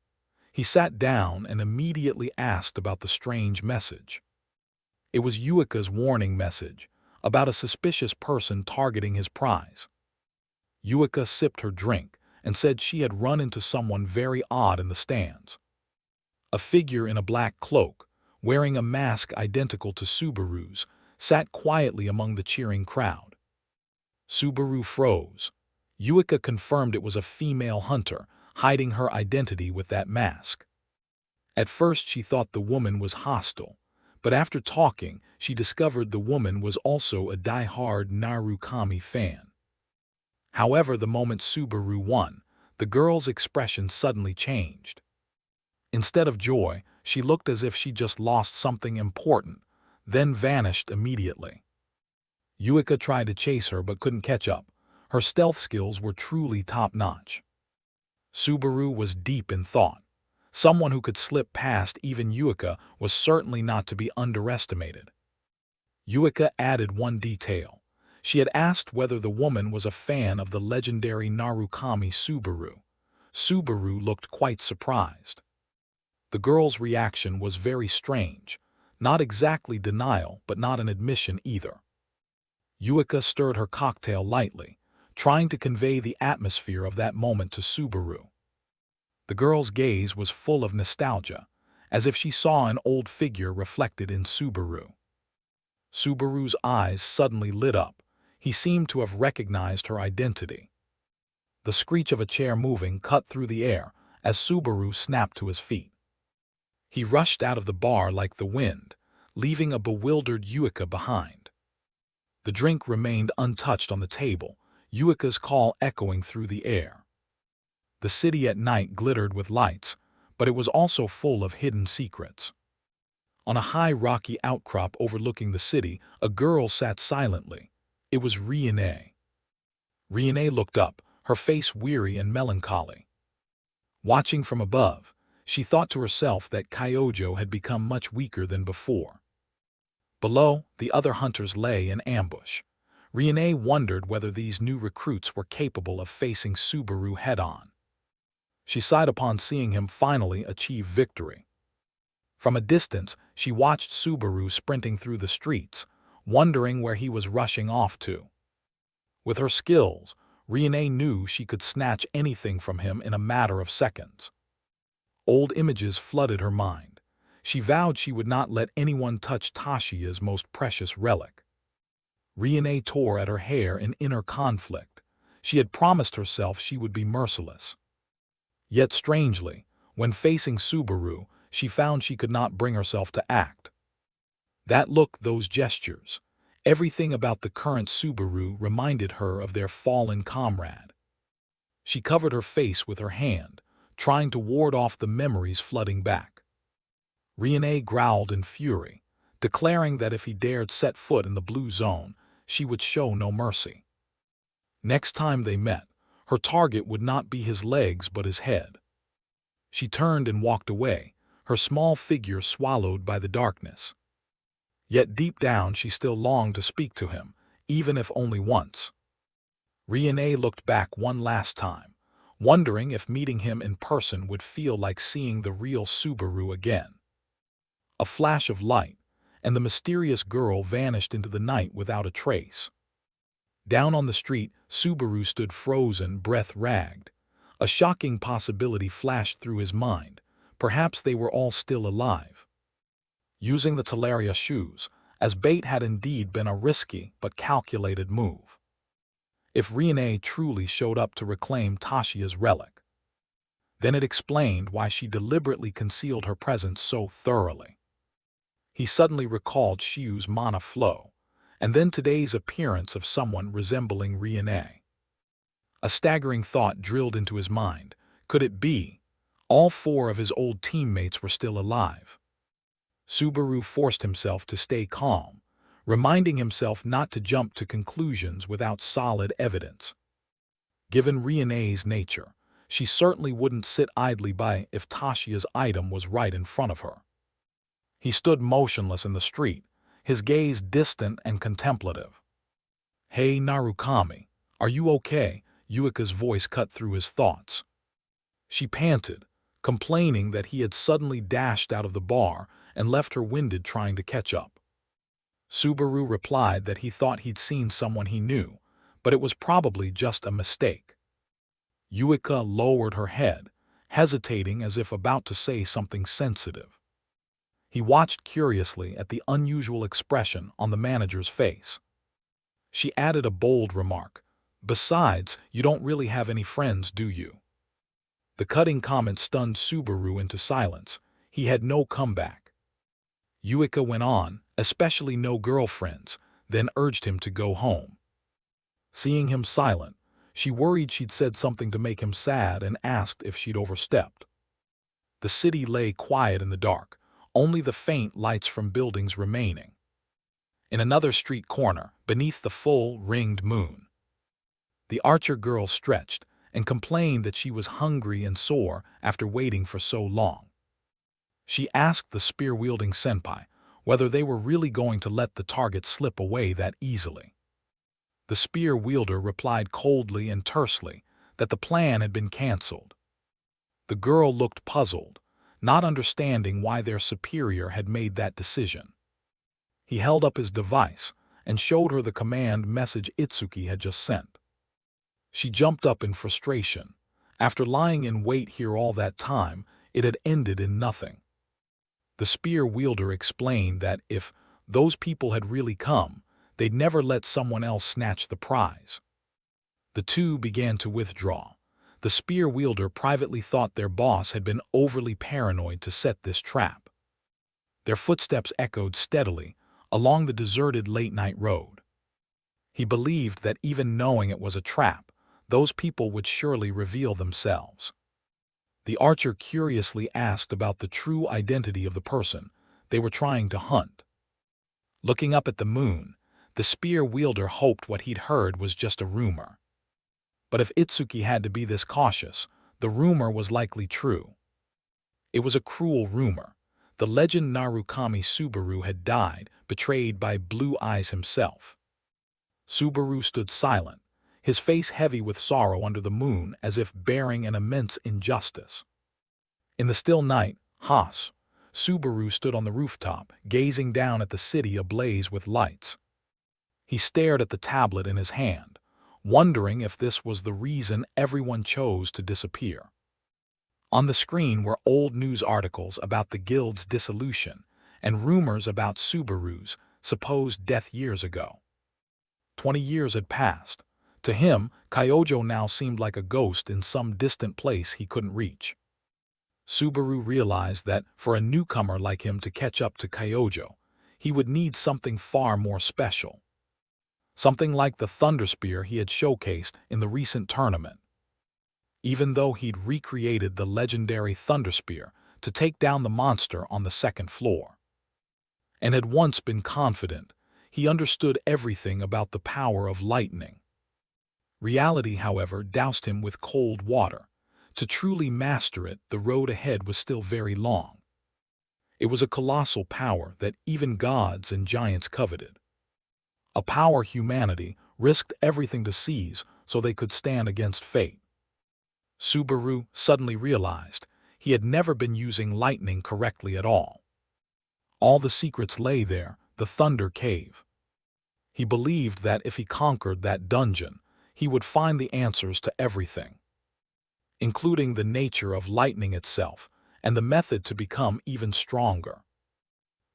S1: He sat down and immediately asked about the strange message. It was Yuika's warning message about a suspicious person targeting his prize. Yuika sipped her drink and said she had run into someone very odd in the stands. A figure in a black cloak, wearing a mask identical to Subaru's, sat quietly among the cheering crowd. Subaru froze. Yuika confirmed it was a female hunter, hiding her identity with that mask. At first she thought the woman was hostile, but after talking, she discovered the woman was also a die-hard Narukami fan. However, the moment Subaru won, the girl's expression suddenly changed. Instead of joy, she looked as if she just lost something important, then vanished immediately. Yuika tried to chase her but couldn't catch up. Her stealth skills were truly top-notch. Subaru was deep in thought. Someone who could slip past even Yuika was certainly not to be underestimated. Yuika added one detail. She had asked whether the woman was a fan of the legendary Narukami Subaru. Subaru looked quite surprised. The girl's reaction was very strange. Not exactly denial, but not an admission either. Yuika stirred her cocktail lightly, trying to convey the atmosphere of that moment to Subaru. The girl's gaze was full of nostalgia, as if she saw an old figure reflected in Subaru. Subaru's eyes suddenly lit up. He seemed to have recognized her identity. The screech of a chair moving cut through the air as Subaru snapped to his feet. He rushed out of the bar like the wind, leaving a bewildered Yuika behind. The drink remained untouched on the table, Yuika's call echoing through the air. The city at night glittered with lights, but it was also full of hidden secrets. On a high rocky outcrop overlooking the city, a girl sat silently. It was Riene. Riene looked up, her face weary and melancholy. Watching from above, she thought to herself that Kyojo had become much weaker than before. Below, the other hunters lay in ambush. Riene wondered whether these new recruits were capable of facing Subaru head-on. She sighed upon seeing him finally achieve victory. From a distance, she watched Subaru sprinting through the streets, wondering where he was rushing off to. With her skills, Riene knew she could snatch anything from him in a matter of seconds. Old images flooded her mind. She vowed she would not let anyone touch Tashia's most precious relic. Riene tore at her hair in inner conflict. She had promised herself she would be merciless. Yet strangely, when facing Subaru, she found she could not bring herself to act. That look, those gestures, everything about the current Subaru reminded her of their fallen comrade. She covered her face with her hand, trying to ward off the memories flooding back. Riene growled in fury, declaring that if he dared set foot in the blue zone, she would show no mercy. Next time they met, her target would not be his legs but his head. She turned and walked away, her small figure swallowed by the darkness. Yet deep down she still longed to speak to him, even if only once. Riene looked back one last time, wondering if meeting him in person would feel like seeing the real Subaru again. A flash of light, and the mysterious girl vanished into the night without a trace. Down on the street, Subaru stood frozen, breath ragged. A shocking possibility flashed through his mind. Perhaps they were all still alive. Using the Talaria shoes as bait had indeed been a risky but calculated move. If Riene truly showed up to reclaim Tashia's relic, then it explained why she deliberately concealed her presence so thoroughly. He suddenly recalled Shiu's mana flow, and then today's appearance of someone resembling Riene. A staggering thought drilled into his mind. Could it be? All four of his old teammates were still alive. Subaru forced himself to stay calm, reminding himself not to jump to conclusions without solid evidence. Given Riene's nature, she certainly wouldn't sit idly by if Tashia's item was right in front of her. He stood motionless in the street, his gaze distant and contemplative. "Hey Narukami, are you okay?" Yuika's voice cut through his thoughts. She panted, complaining that he had suddenly dashed out of the bar and left her winded trying to catch up. Subaru replied that he thought he'd seen someone he knew, but it was probably just a mistake. Yuika lowered her head, hesitating as if about to say something sensitive. He watched curiously at the unusual expression on the manager's face. She added a bold remark. "Besides, you don't really have any friends, do you?" The cutting comment stunned Subaru into silence. He had no comeback. Yuika went on, "Especially no girlfriends," then urged him to go home. Seeing him silent, she worried she'd said something to make him sad and asked if she'd overstepped. The city lay quiet in the dark, only the faint lights from buildings remaining. In another street corner, beneath the full, ringed moon, the Archer girl stretched, and complained that she was hungry and sore after waiting for so long. She asked the spear-wielding senpai whether they were really going to let the target slip away that easily. The spear wielder replied coldly and tersely that the plan had been cancelled. The girl looked puzzled, not understanding why their superior had made that decision. He held up his device and showed her the command message Itsuki had just sent. She jumped up in frustration. After lying in wait here all that time, it had ended in nothing. The spear wielder explained that if those people had really come, they'd never let someone else snatch the prize. The two began to withdraw. The spear wielder privately thought their boss had been overly paranoid to set this trap. Their footsteps echoed steadily along the deserted late-night road. He believed that even knowing it was a trap, those people would surely reveal themselves. The archer curiously asked about the true identity of the person they were trying to hunt. Looking up at the moon, the spear wielder hoped what he'd heard was just a rumor. But if Itsuki had to be this cautious, the rumor was likely true. It was a cruel rumor. The legend Narukami Subaru had died, betrayed by Blue Eyes himself. Subaru stood silent, his face heavy with sorrow under the moon as if bearing an immense injustice. In the still night, Subaru stood on the rooftop, gazing down at the city ablaze with lights. He stared at the tablet in his hand, wondering if this was the reason everyone chose to disappear. On the screen were old news articles about the guild's dissolution and rumors about Subaru's supposed death years ago. 20 years had passed. To him, Kyojo now seemed like a ghost in some distant place he couldn't reach. Subaru realized that for a newcomer like him to catch up to Kyojo, he would need something far more special. Something like the Thunder Spear he had showcased in the recent tournament. Even though he'd recreated the legendary Thunder Spear to take down the monster on the second floor, and had once been confident, he understood everything about the power of lightning. Reality, however, doused him with cold water. To truly master it, the road ahead was still very long. It was a colossal power that even gods and giants coveted. A power humanity risked everything to seize so they could stand against fate. Subaru suddenly realized he had never been using lightning correctly at all. All the secrets lay there, the Thunder Cave. He believed that if he conquered that dungeon, he would find the answers to everything, including the nature of lightning itself and the method to become even stronger.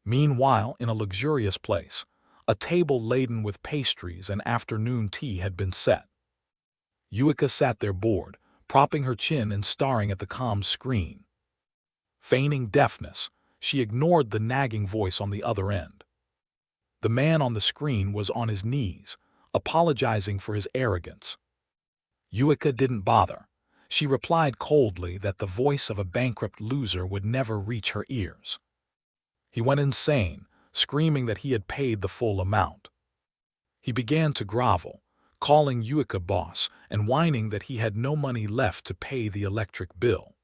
S1: Meanwhile, in a luxurious place, a table laden with pastries and afternoon tea had been set. Yuika sat there bored, propping her chin and staring at the comms screen. Feigning deafness, she ignored the nagging voice on the other end. The man on the screen was on his knees, apologizing for his arrogance. Yuika didn't bother. She replied coldly that the voice of a bankrupt loser would never reach her ears. He went insane, screaming that he had paid the full amount. He began to grovel, calling Yuika boss and whining that he had no money left to pay the electric bill.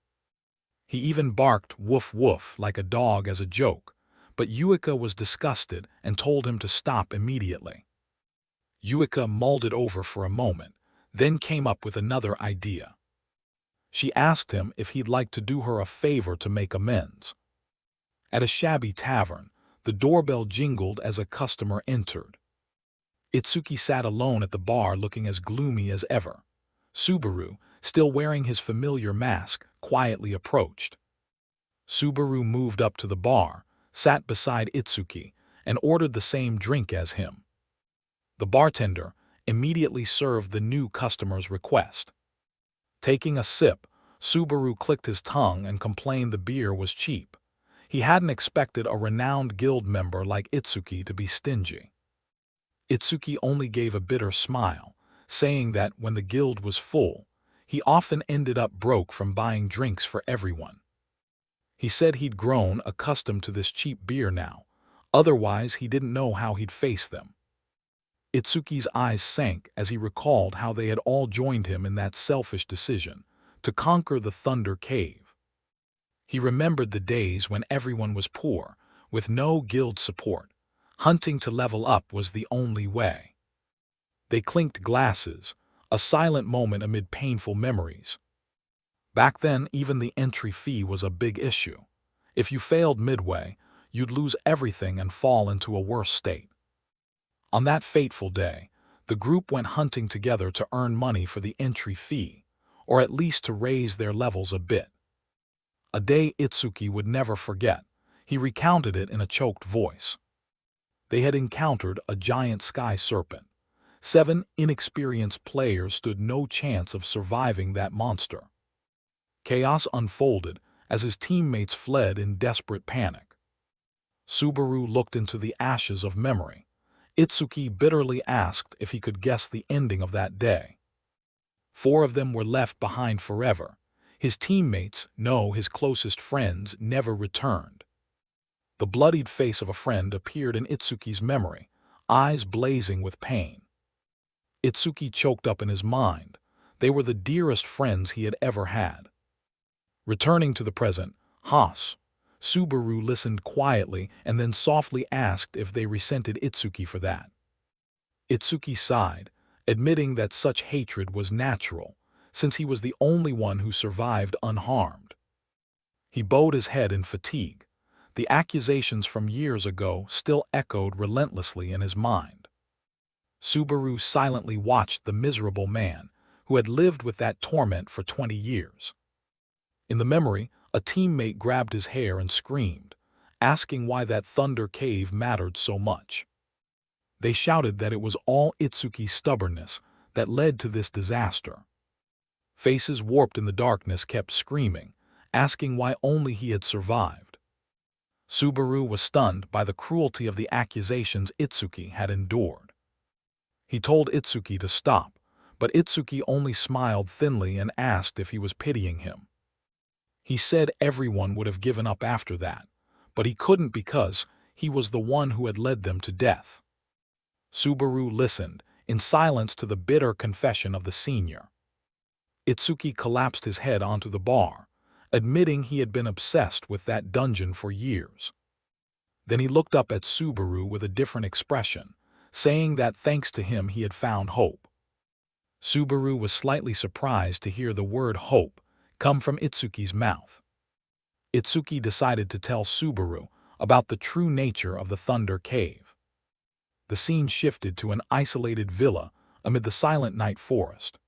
S1: He even barked woof woof like a dog as a joke, but Yuika was disgusted and told him to stop immediately. Yuika mulled it over for a moment, then came up with another idea. She asked him if he'd like to do her a favor to make amends. At a shabby tavern, the doorbell jingled as a customer entered. Itsuki sat alone at the bar looking as gloomy as ever. Subaru, still wearing his familiar mask, quietly approached. Subaru moved up to the bar, sat beside Itsuki, and ordered the same drink as him. The bartender immediately served the new customer's request. Taking a sip, Subaru clicked his tongue and complained the beer was cheap. He hadn't expected a renowned guild member like Itsuki to be stingy. Itsuki only gave a bitter smile, saying that when the guild was full, he often ended up broke from buying drinks for everyone. He said he'd grown accustomed to this cheap beer now, otherwise he didn't know how he'd face them. Itsuki's eyes sank as he recalled how they had all joined him in that selfish decision to conquer the Thunder Cave. He remembered the days when everyone was poor, with no guild support. Hunting to level up was the only way. They clinked glasses, a silent moment amid painful memories. Back then, even the entry fee was a big issue. If you failed midway, you'd lose everything and fall into a worse state. On that fateful day, the group went hunting together to earn money for the entry fee, or at least to raise their levels a bit. A day Itsuki would never forget. He recounted it in a choked voice. They had encountered a giant sky serpent. 7 inexperienced players stood no chance of surviving that monster. Chaos unfolded as his teammates fled in desperate panic. Subaru looked into the ashes of memory. Itsuki bitterly asked if he could guess the ending of that day. 4 of them were left behind forever. His teammates, no, his closest friends, never returned. The bloodied face of a friend appeared in Itsuki's memory, eyes blazing with pain. Itsuki choked up in his mind. They were the dearest friends he had ever had. Returning to the present, Subaru listened quietly and then softly asked if they resented Itsuki for that. Itsuki sighed, admitting that such hatred was natural, since he was the only one who survived unharmed. He bowed his head in fatigue. The accusations from years ago still echoed relentlessly in his mind. Subaru silently watched the miserable man who had lived with that torment for 20 years. In the memory, a teammate grabbed his hair and screamed, asking why that Thunder Cave mattered so much. They shouted that it was all Itsuki's stubbornness that led to this disaster. Faces warped in the darkness kept screaming, asking why only he had survived. Subaru was stunned by the cruelty of the accusations Itsuki had endured. He told Itsuki to stop, but Itsuki only smiled thinly and asked if he was pitying him. He said everyone would have given up after that, but he couldn't because he was the one who had led them to death. Subaru listened, in silence, to the bitter confession of the senior. Itsuki collapsed his head onto the bar, admitting he had been obsessed with that dungeon for years. Then he looked up at Subaru with a different expression, saying that thanks to him he had found hope. Subaru was slightly surprised to hear the word hope come from Itsuki's mouth. Itsuki decided to tell Subaru about the true nature of the Thunder Cave. The scene shifted to an isolated villa amid the silent night forest.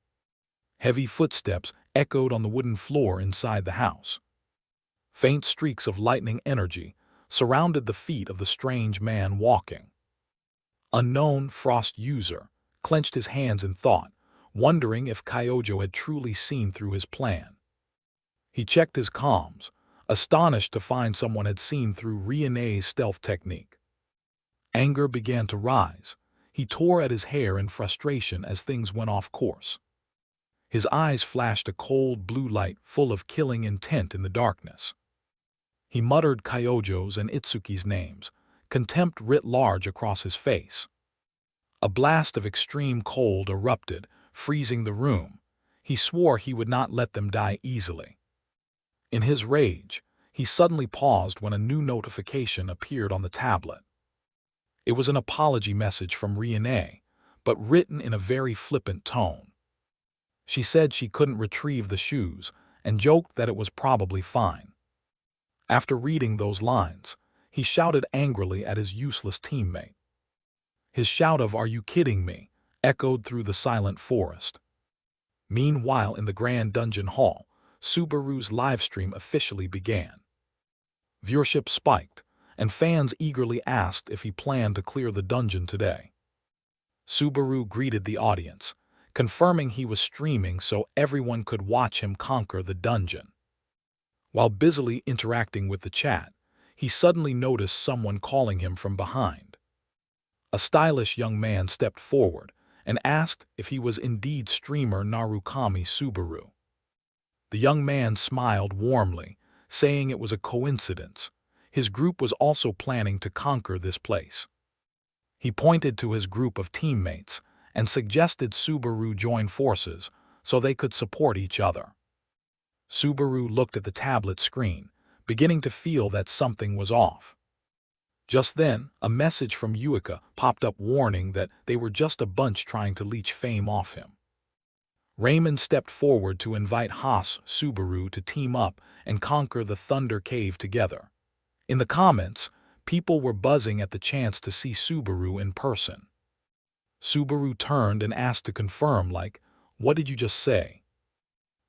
S1: Heavy footsteps echoed on the wooden floor inside the house. Faint streaks of lightning energy surrounded the feet of the strange man walking. Unknown Frost user clenched his hands in thought, wondering if Kyojo had truly seen through his plan. He checked his comms, astonished to find someone had seen through Riene's stealth technique. Anger began to rise. He tore at his hair in frustration as things went off course. His eyes flashed a cold blue light full of killing intent in the darkness. He muttered Kyojo's and Itsuki's names, contempt writ large across his face. A blast of extreme cold erupted, freezing the room. He swore he would not let them die easily. In his rage, he suddenly paused when a new notification appeared on the tablet. It was an apology message from Riene, but written in a very flippant tone. She said she couldn't retrieve the shoes and joked that it was probably fine. After reading those lines, he shouted angrily at his useless teammate. His shout of "Are you kidding me?" echoed through the silent forest. Meanwhile, in the Grand Dungeon Hall, Subaru's livestream officially began. Viewership spiked, and fans eagerly asked if he planned to clear the dungeon today. Subaru greeted the audience, confirming he was streaming so everyone could watch him conquer the dungeon. While busily interacting with the chat, he suddenly noticed someone calling him from behind. A stylish young man stepped forward and asked if he was indeed streamer Narukami Subaru. The young man smiled warmly, saying it was a coincidence. His group was also planning to conquer this place. He pointed to his group of teammates and suggested Subaru join forces so they could support each other. Subaru looked at the tablet screen, beginning to feel that something was off. Just then, a message from Yuika popped up warning that they were just a bunch trying to leech fame off him. Raymond stepped forward to invite Haas Subaru to team up and conquer the Thunder Cave together. In the comments, people were buzzing at the chance to see Subaru in person. Subaru turned and asked to confirm, like, "What did you just say?"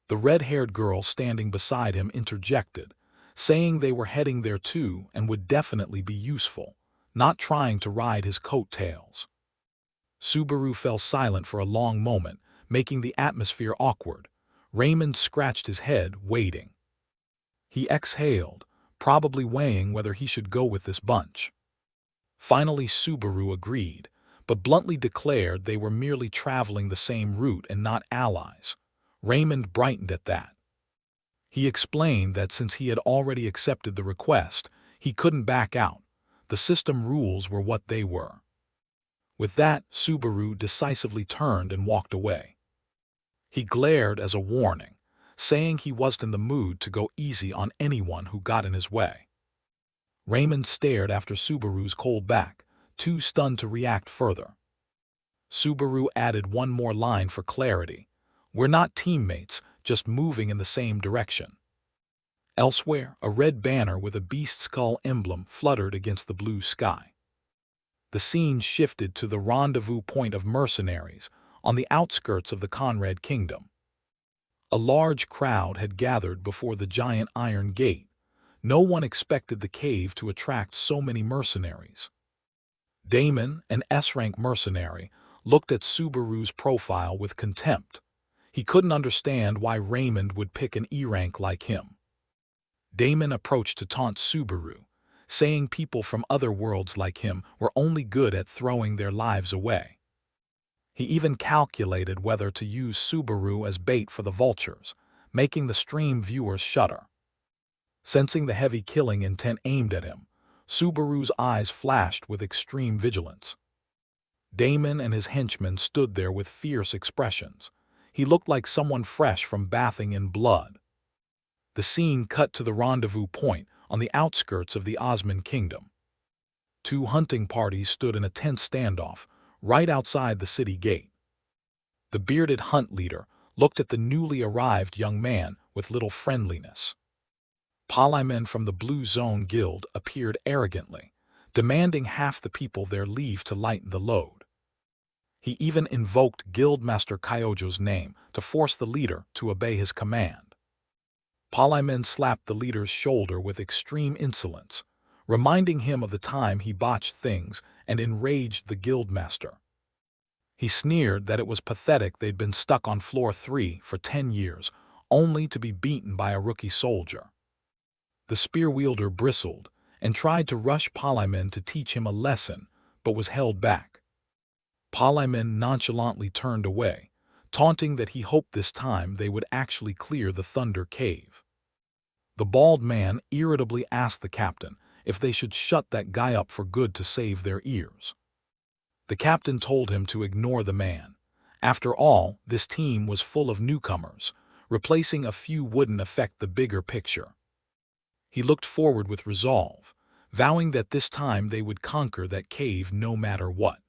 S1: The red-haired girl standing beside him interjected, saying they were heading there too and would definitely be useful, not trying to ride his coattails. Subaru fell silent for a long moment, making the atmosphere awkward. Raymond scratched his head, waiting. He exhaled, probably weighing whether he should go with this bunch. Finally, Subaru agreed, but bluntly declared they were merely traveling the same route and not allies. Raymond brightened at that. He explained that since he had already accepted the request, he couldn't back out. The system rules were what they were. With that, Subaru decisively turned and walked away. He glared as a warning, saying he wasn't in the mood to go easy on anyone who got in his way. Raymond stared after Subaru's cold back, too stunned to react further. Subaru added one more line for clarity. "We're not teammates, just moving in the same direction." Elsewhere, a red banner with a beast skull emblem fluttered against the blue sky. The scene shifted to the rendezvous point of mercenaries on the outskirts of the Conrad Kingdom. A large crowd had gathered before the giant iron gate. No one expected the cave to attract so many mercenaries. Damon, an S-rank mercenary, looked at Subaru's profile with contempt. He couldn't understand why Raymond would pick an E-rank like him. Damon approached to taunt Subaru, saying people from other worlds like him were only good at throwing their lives away. He even calculated whether to use Subaru as bait for the vultures, making the stream viewers shudder. Sensing the heavy killing intent aimed at him, Subaru's eyes flashed with extreme vigilance. Damon and his henchmen stood there with fierce expressions. He looked like someone fresh from bathing in blood. The scene cut to the rendezvous point on the outskirts of the Osman Kingdom. Two hunting parties stood in a tense standoff right outside the city gate. The bearded hunt leader looked at the newly arrived young man with little friendliness. Polymen from the Blue Zone Guild appeared arrogantly, demanding half the people their leave to lighten the load. He even invoked Guildmaster Kyojo's name to force the leader to obey his command. Polymen slapped the leader's shoulder with extreme insolence, reminding him of the time he botched things and enraged the Guildmaster. He sneered that it was pathetic they'd been stuck on floor 3 for 10 years, only to be beaten by a rookie soldier. The spear wielder bristled and tried to rush Polymen to teach him a lesson, but was held back. Polymen nonchalantly turned away, taunting that he hoped this time they would actually clear the Thunder Cave. The bald man irritably asked the captain if they should shut that guy up for good to save their ears. The captain told him to ignore the man. After all, this team was full of newcomers. Replacing a few wouldn't affect the bigger picture. He looked forward with resolve, vowing that this time they would conquer that cave no matter what.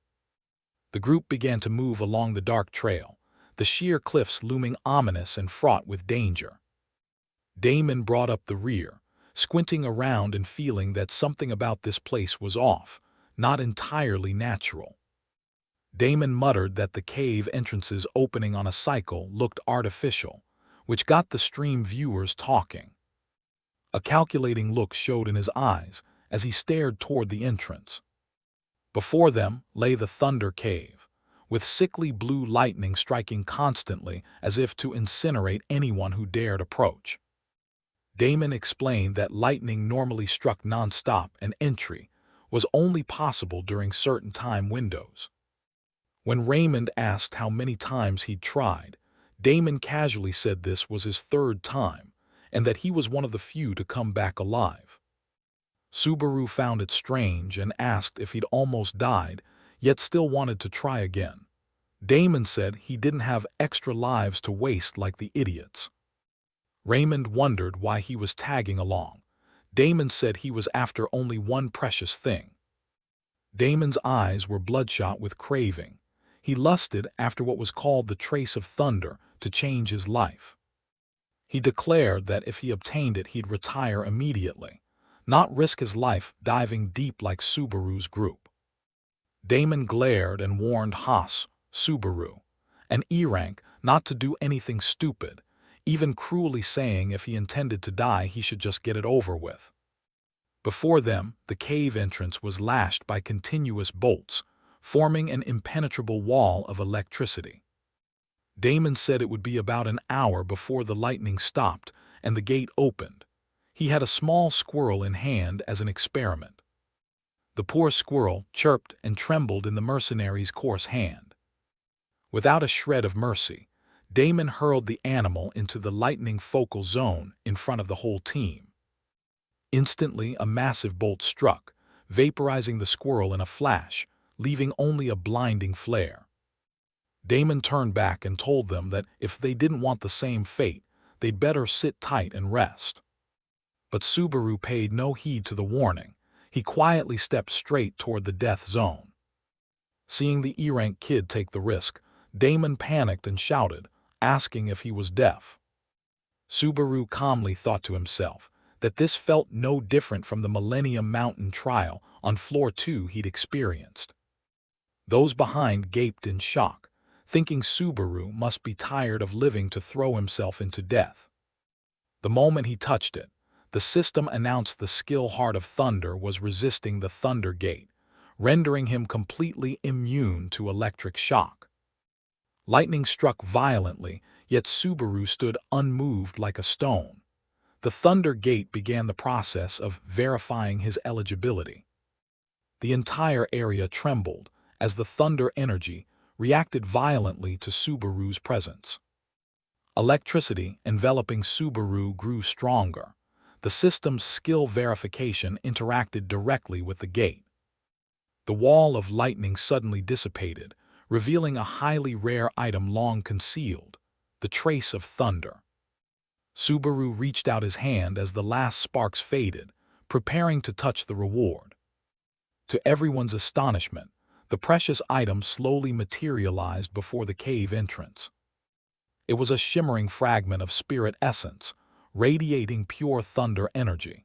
S1: The group began to move along the dark trail, the sheer cliffs looming ominous and fraught with danger. Damon brought up the rear, squinting around and feeling that something about this place was off, not entirely natural. Damon muttered that the cave entrances opening on a cycle looked artificial, which got the stream viewers talking. A calculating look showed in his eyes as he stared toward the entrance. Before them lay the Thunder Cave, with sickly blue lightning striking constantly as if to incinerate anyone who dared approach. Damon explained that lightning normally struck nonstop and entry was only possible during certain time windows. When Raymond asked how many times he'd tried, Damon casually said this was his 3rd time, and that he was one of the few to come back alive. Subaru found it strange and asked if he'd almost died, yet still wanted to try again. Damon said he didn't have extra lives to waste like the idiots. Raymond wondered why he was tagging along. Damon said he was after only one precious thing. Damon's eyes were bloodshot with craving. He lusted after what was called the trace of thunder to change his life. He declared that if he obtained it, he'd retire immediately, not risk his life diving deep like Subaru's group. Damon glared and warned Haas, Subaru, and E-Rank not to do anything stupid, even cruelly saying if he intended to die he should just get it over with. Before them, the cave entrance was lashed by continuous bolts, forming an impenetrable wall of electricity. Damon said it would be about an hour before the lightning stopped and the gate opened. He had a small squirrel in hand as an experiment. The poor squirrel chirped and trembled in the mercenary's coarse hand. Without a shred of mercy, Damon hurled the animal into the lightning focal zone in front of the whole team. Instantly, a massive bolt struck, vaporizing the squirrel in a flash, leaving only a blinding flare. Damon turned back and told them that if they didn't want the same fate, they'd better sit tight and rest. But Subaru paid no heed to the warning. He quietly stepped straight toward the death zone. Seeing the E-Rank kid take the risk, Damon panicked and shouted, asking if he was deaf. Subaru calmly thought to himself that this felt no different from the Millennium Mountain trial on Floor 2 he'd experienced. Those behind gaped in shock, thinking Subaru must be tired of living to throw himself into death. The moment he touched it, the system announced the skill heart of thunder was resisting the thunder gate, rendering him completely immune to electric shock. Lightning struck violently, yet Subaru stood unmoved like a stone. The thunder gate began the process of verifying his eligibility. The entire area trembled as the thunder energy reacted violently to Subaru's presence. Electricity enveloping Subaru grew stronger. The system's skill verification interacted directly with the gate. The wall of lightning suddenly dissipated, revealing a highly rare item long concealed, the trace of thunder. Subaru reached out his hand as the last sparks faded, preparing to touch the reward. To everyone's astonishment, the precious item slowly materialized before the cave entrance. It was a shimmering fragment of spirit essence, radiating pure thunder energy.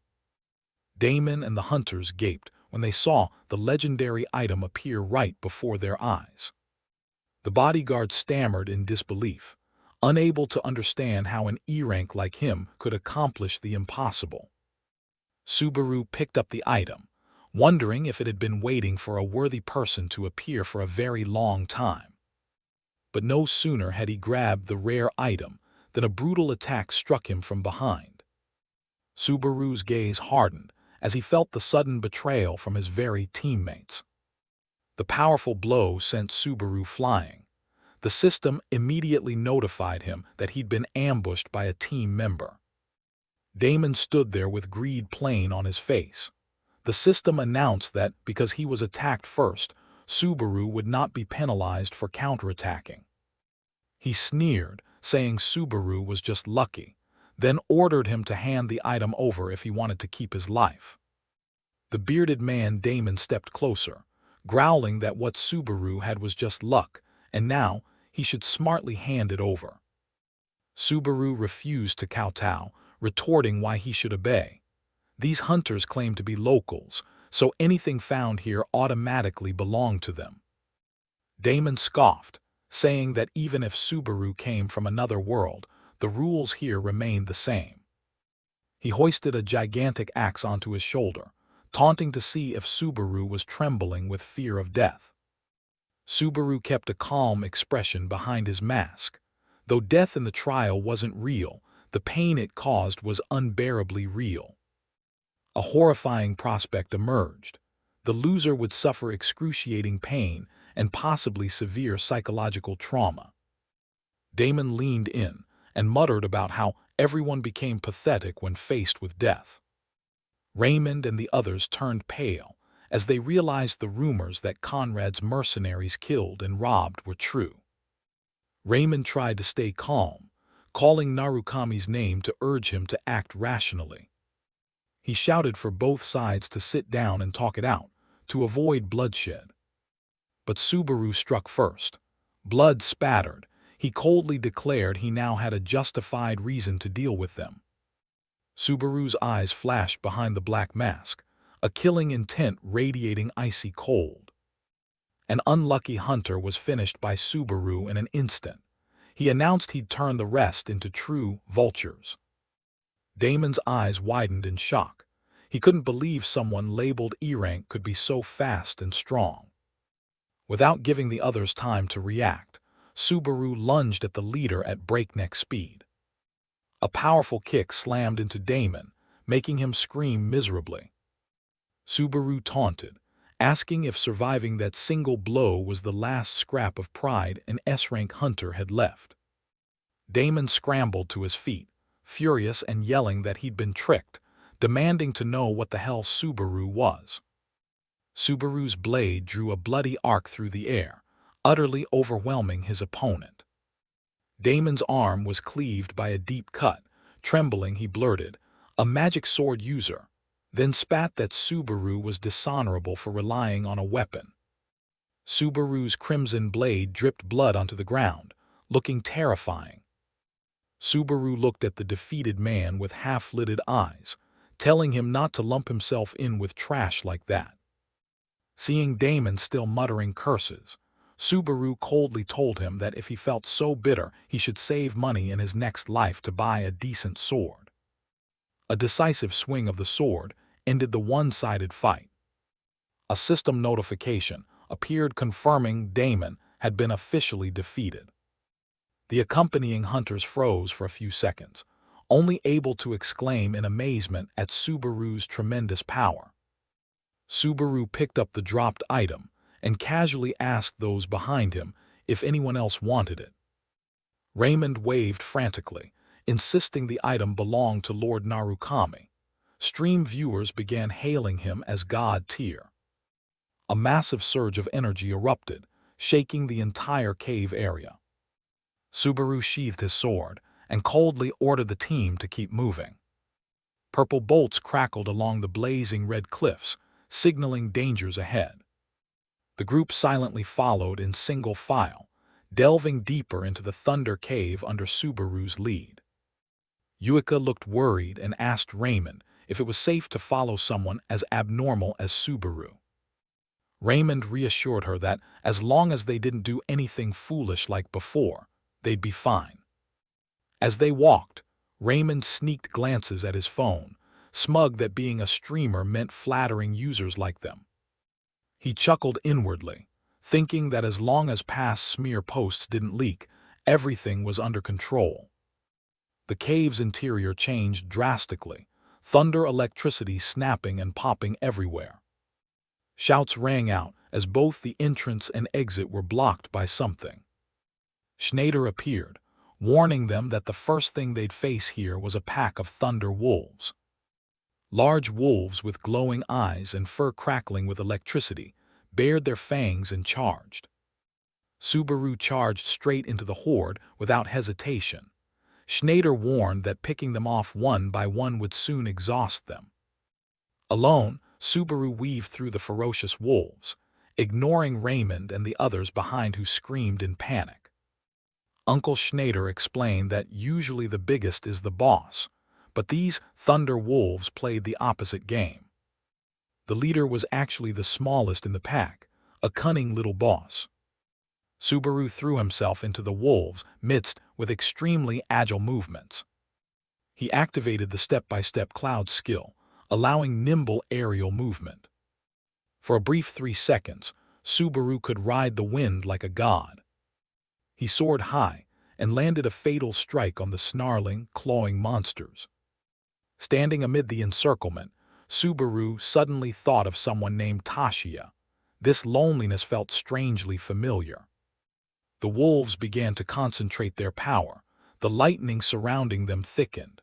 S1: Damon and the hunters gaped when they saw the legendary item appear right before their eyes. The bodyguard stammered in disbelief, unable to understand how an E-Rank like him could accomplish the impossible. Subaru picked up the item, wondering if it had been waiting for a worthy person to appear for a very long time. But no sooner had he grabbed the rare item than a brutal attack struck him from behind. Subaru's gaze hardened as he felt the sudden betrayal from his very teammates. The powerful blow sent Subaru flying. The system immediately notified him that he'd been ambushed by a team member. Damon stood there with greed plain on his face. The system announced that because he was attacked first, Subaru would not be penalized for counterattacking. He sneered, saying Subaru was just lucky, then ordered him to hand the item over if he wanted to keep his life. The bearded man Damon stepped closer, growling that what Subaru had was just luck, and now he should smartly hand it over. Subaru refused to kowtow, retorting why he should obey. These hunters claimed to be locals, so anything found here automatically belonged to them. Damon scoffed, saying that even if Subaru came from another world, the rules here remained the same. He hoisted a gigantic axe onto his shoulder, taunting to see if Subaru was trembling with fear of death. Subaru kept a calm expression behind his mask. Though death in the trial wasn't real, the pain it caused was unbearably real. A horrifying prospect emerged. The loser would suffer excruciating pain and possibly severe psychological trauma. Damon leaned in and muttered about how everyone became pathetic when faced with death. Raymond and the others turned pale as they realized the rumors that Conrad's mercenaries killed and robbed were true. Raymond tried to stay calm, calling Narukami's name to urge him to act rationally. He shouted for both sides to sit down and talk it out, to avoid bloodshed. But Subaru struck first. Blood spattered. He coldly declared he now had a justified reason to deal with them. Subaru's eyes flashed behind the black mask, a killing intent radiating icy cold. An unlucky hunter was finished by Subaru in an instant. He announced he'd turn the rest into true vultures. Damon's eyes widened in shock. He couldn't believe someone labeled E-rank could be so fast and strong. Without giving the others time to react, Subaru lunged at the leader at breakneck speed. A powerful kick slammed into Damon, making him scream miserably. Subaru taunted, asking if surviving that single blow was the last scrap of pride an S-rank hunter had left. Damon scrambled to his feet, furious and yelling that he'd been tricked, demanding to know what the hell Subaru was. Subaru's blade drew a bloody arc through the air, utterly overwhelming his opponent. Damon's arm was cleaved by a deep cut. Trembling, he blurted, "A magic sword user," then spat that Subaru was dishonorable for relying on a weapon. Subaru's crimson blade dripped blood onto the ground, looking terrifying. Subaru looked at the defeated man with half-lidded eyes, telling him not to lump himself in with trash like that. Seeing Damon still muttering curses, Subaru coldly told him that if he felt so bitter, he should save money in his next life to buy a decent sword. A decisive swing of the sword ended the one-sided fight. A system notification appeared confirming Damon had been officially defeated. The accompanying hunters froze for a few seconds, only able to exclaim in amazement at Subaru's tremendous power. Subaru picked up the dropped item and casually asked those behind him if anyone else wanted it. Raymond waved frantically, insisting the item belonged to Lord Narukami. Stream viewers began hailing him as God tier. A massive surge of energy erupted, shaking the entire cave area. Subaru sheathed his sword and coldly ordered the team to keep moving. Purple bolts crackled along the blazing red cliffs, signaling dangers ahead. The group silently followed in single file, delving deeper into the Thunder Cave under Subaru's lead. Yuika looked worried and asked Raymond if it was safe to follow someone as abnormal as Subaru. Raymond reassured her that as long as they didn't do anything foolish like before, they'd be fine. As they walked, Raymond sneaked glances at his phone, smug that being a streamer meant flattering users like them. He chuckled inwardly, thinking that as long as past smear posts didn't leak, everything was under control. The cave's interior changed drastically, thunder electricity snapping and popping everywhere. Shouts rang out as both the entrance and exit were blocked by something. Schneider appeared, warning them that the first thing they'd face here was a pack of thunder wolves. Large wolves with glowing eyes and fur crackling with electricity bared their fangs and charged. Subaru charged straight into the horde without hesitation. Schneider warned that picking them off one by one would soon exhaust them. Alone, Subaru weaved through the ferocious wolves, ignoring Raymond and the others behind who screamed in panic. Uncle Schneider explained that usually the biggest is the boss, but these thunder wolves played the opposite game. The leader was actually the smallest in the pack, a cunning little boss. Subaru threw himself into the wolves' midst with extremely agile movements. He activated the step-by-step cloud skill, allowing nimble aerial movement. For a brief 3 seconds, Subaru could ride the wind like a god. He soared high and landed a fatal strike on the snarling, clawing monsters. Standing amid the encirclement, Subaru suddenly thought of someone named Tashiya. This loneliness felt strangely familiar. The wolves began to concentrate their power. The lightning surrounding them thickened.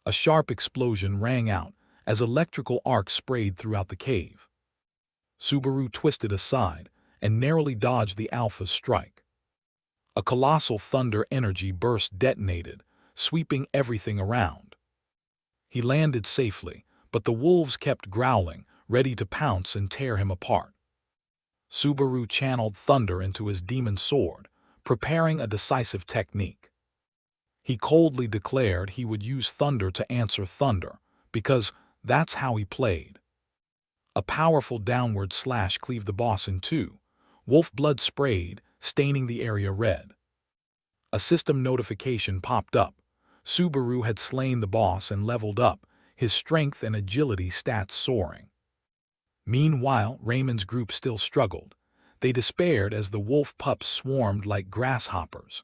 S1: A sharp explosion rang out as electrical arcs sprayed throughout the cave. Subaru twisted aside and narrowly dodged the Alpha's strike. A colossal thunder energy burst detonated, sweeping everything around. He landed safely, but the wolves kept growling, ready to pounce and tear him apart. Subaru channeled thunder into his demon sword, preparing a decisive technique. He coldly declared he would use thunder to answer thunder, because that's how he played. A powerful downward slash cleaved the boss in two. Wolf blood sprayed, staining the area red. A system notification popped up. Subaru had slain the boss and leveled up, his strength and agility stats soaring. Meanwhile, Raymond's group still struggled. They despaired as the wolf pups swarmed like grasshoppers.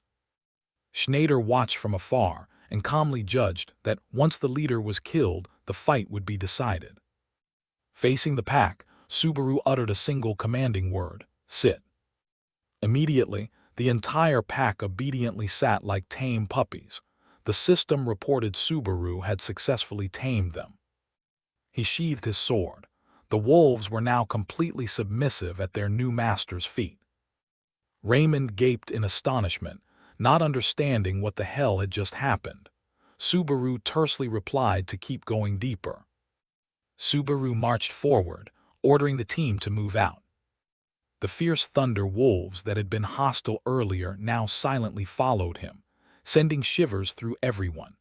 S1: Schneider watched from afar and calmly judged that once the leader was killed, the fight would be decided. Facing the pack, Subaru uttered a single commanding word, "Sit." Immediately, the entire pack obediently sat like tame puppies. The system reported Subaru had successfully tamed them. He sheathed his sword. The wolves were now completely submissive at their new master's feet. Raymond gaped in astonishment, not understanding what the hell had just happened. Subaru tersely replied to keep going deeper. Subaru marched forward, ordering the team to move out. The fierce thunder wolves that had been hostile earlier now silently followed him, sending shivers through everyone.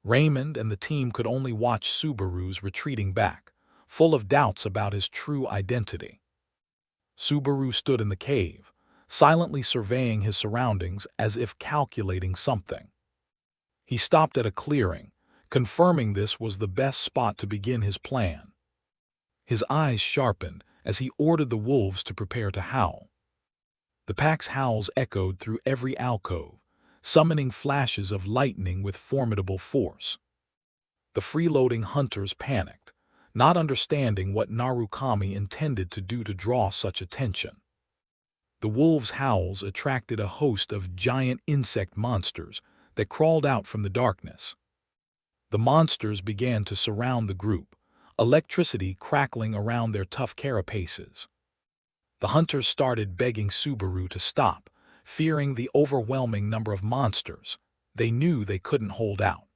S1: Raymond and the team could only watch Subaru's retreating back, full of doubts about his true identity. Subaru stood in the cave, silently surveying his surroundings as if calculating something. He stopped at a clearing, confirming this was the best spot to begin his plan. His eyes sharpened as he ordered the wolves to prepare to howl. The pack's howls echoed through every alcove, summoning flashes of lightning with formidable force. The freeloading hunters panicked, not understanding what Narukami intended to do to draw such attention. The wolves' howls attracted a host of giant insect monsters that crawled out from the darkness. The monsters began to surround the group, electricity crackling around their tough carapaces. The hunters started begging Subaru to stop, fearing the overwhelming number of monsters. They knew they couldn't hold out.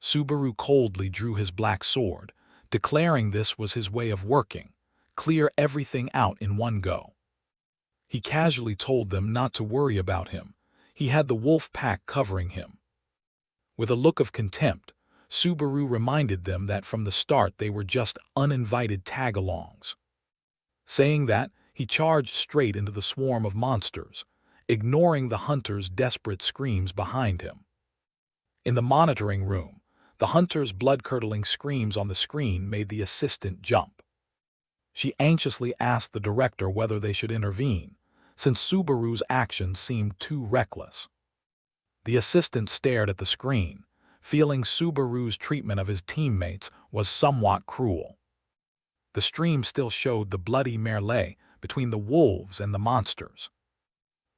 S1: Subaru coldly drew his black sword, declaring this was his way of working, clear everything out in one go. He casually told them not to worry about him. He had the wolf pack covering him. With a look of contempt, Subaru reminded them that from the start they were just uninvited tag-alongs. Saying that, he charged straight into the swarm of monsters, ignoring the hunters' desperate screams behind him. In the monitoring room, the hunter's blood-curdling screams on the screen made the assistant jump. She anxiously asked the director whether they should intervene, since Subaru's actions seemed too reckless. The assistant stared at the screen, feeling Subaru's treatment of his teammates was somewhat cruel. The stream still showed the bloody melee between the wolves and the monsters.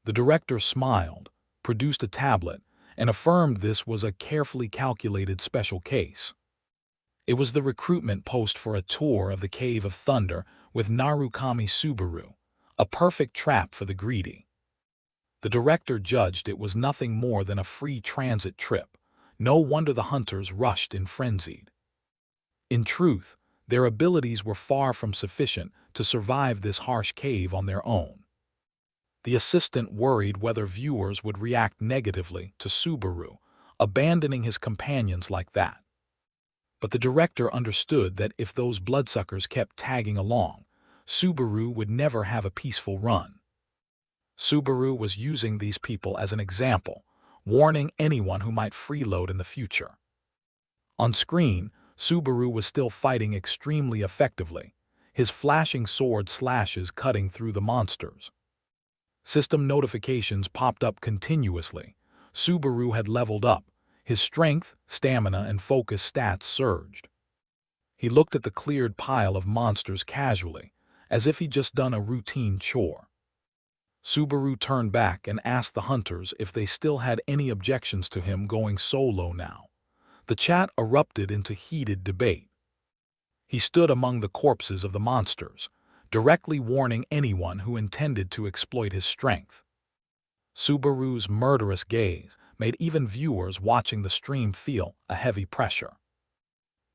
S1: The director smiled, produced a tablet, and affirmed this was a carefully calculated special case. It was the recruitment post for a tour of the Cave of Thunder with Narukami Subaru, a perfect trap for the greedy. The director judged it was nothing more than a free transit trip. No wonder the hunters rushed in frenzied. In truth, their abilities were far from sufficient to survive this harsh cave on their own. The assistant worried whether viewers would react negatively to Subaru, abandoning his companions like that. But the director understood that if those bloodsuckers kept tagging along, Subaru would never have a peaceful run. Subaru was using these people as an example, warning anyone who might freeload in the future. On screen, Subaru was still fighting extremely effectively, his flashing sword slashes cutting through the monsters. System notifications popped up continuously. Subaru had leveled up. His strength, stamina, and focus stats surged. He looked at the cleared pile of monsters casually, as if he'd just done a routine chore. Subaru turned back and asked the hunters if they still had any objections to him going solo now. The chat erupted into heated debate. He stood among the corpses of the monsters, directly warning anyone who intended to exploit his strength. Subaru's murderous gaze made even viewers watching the stream feel a heavy pressure.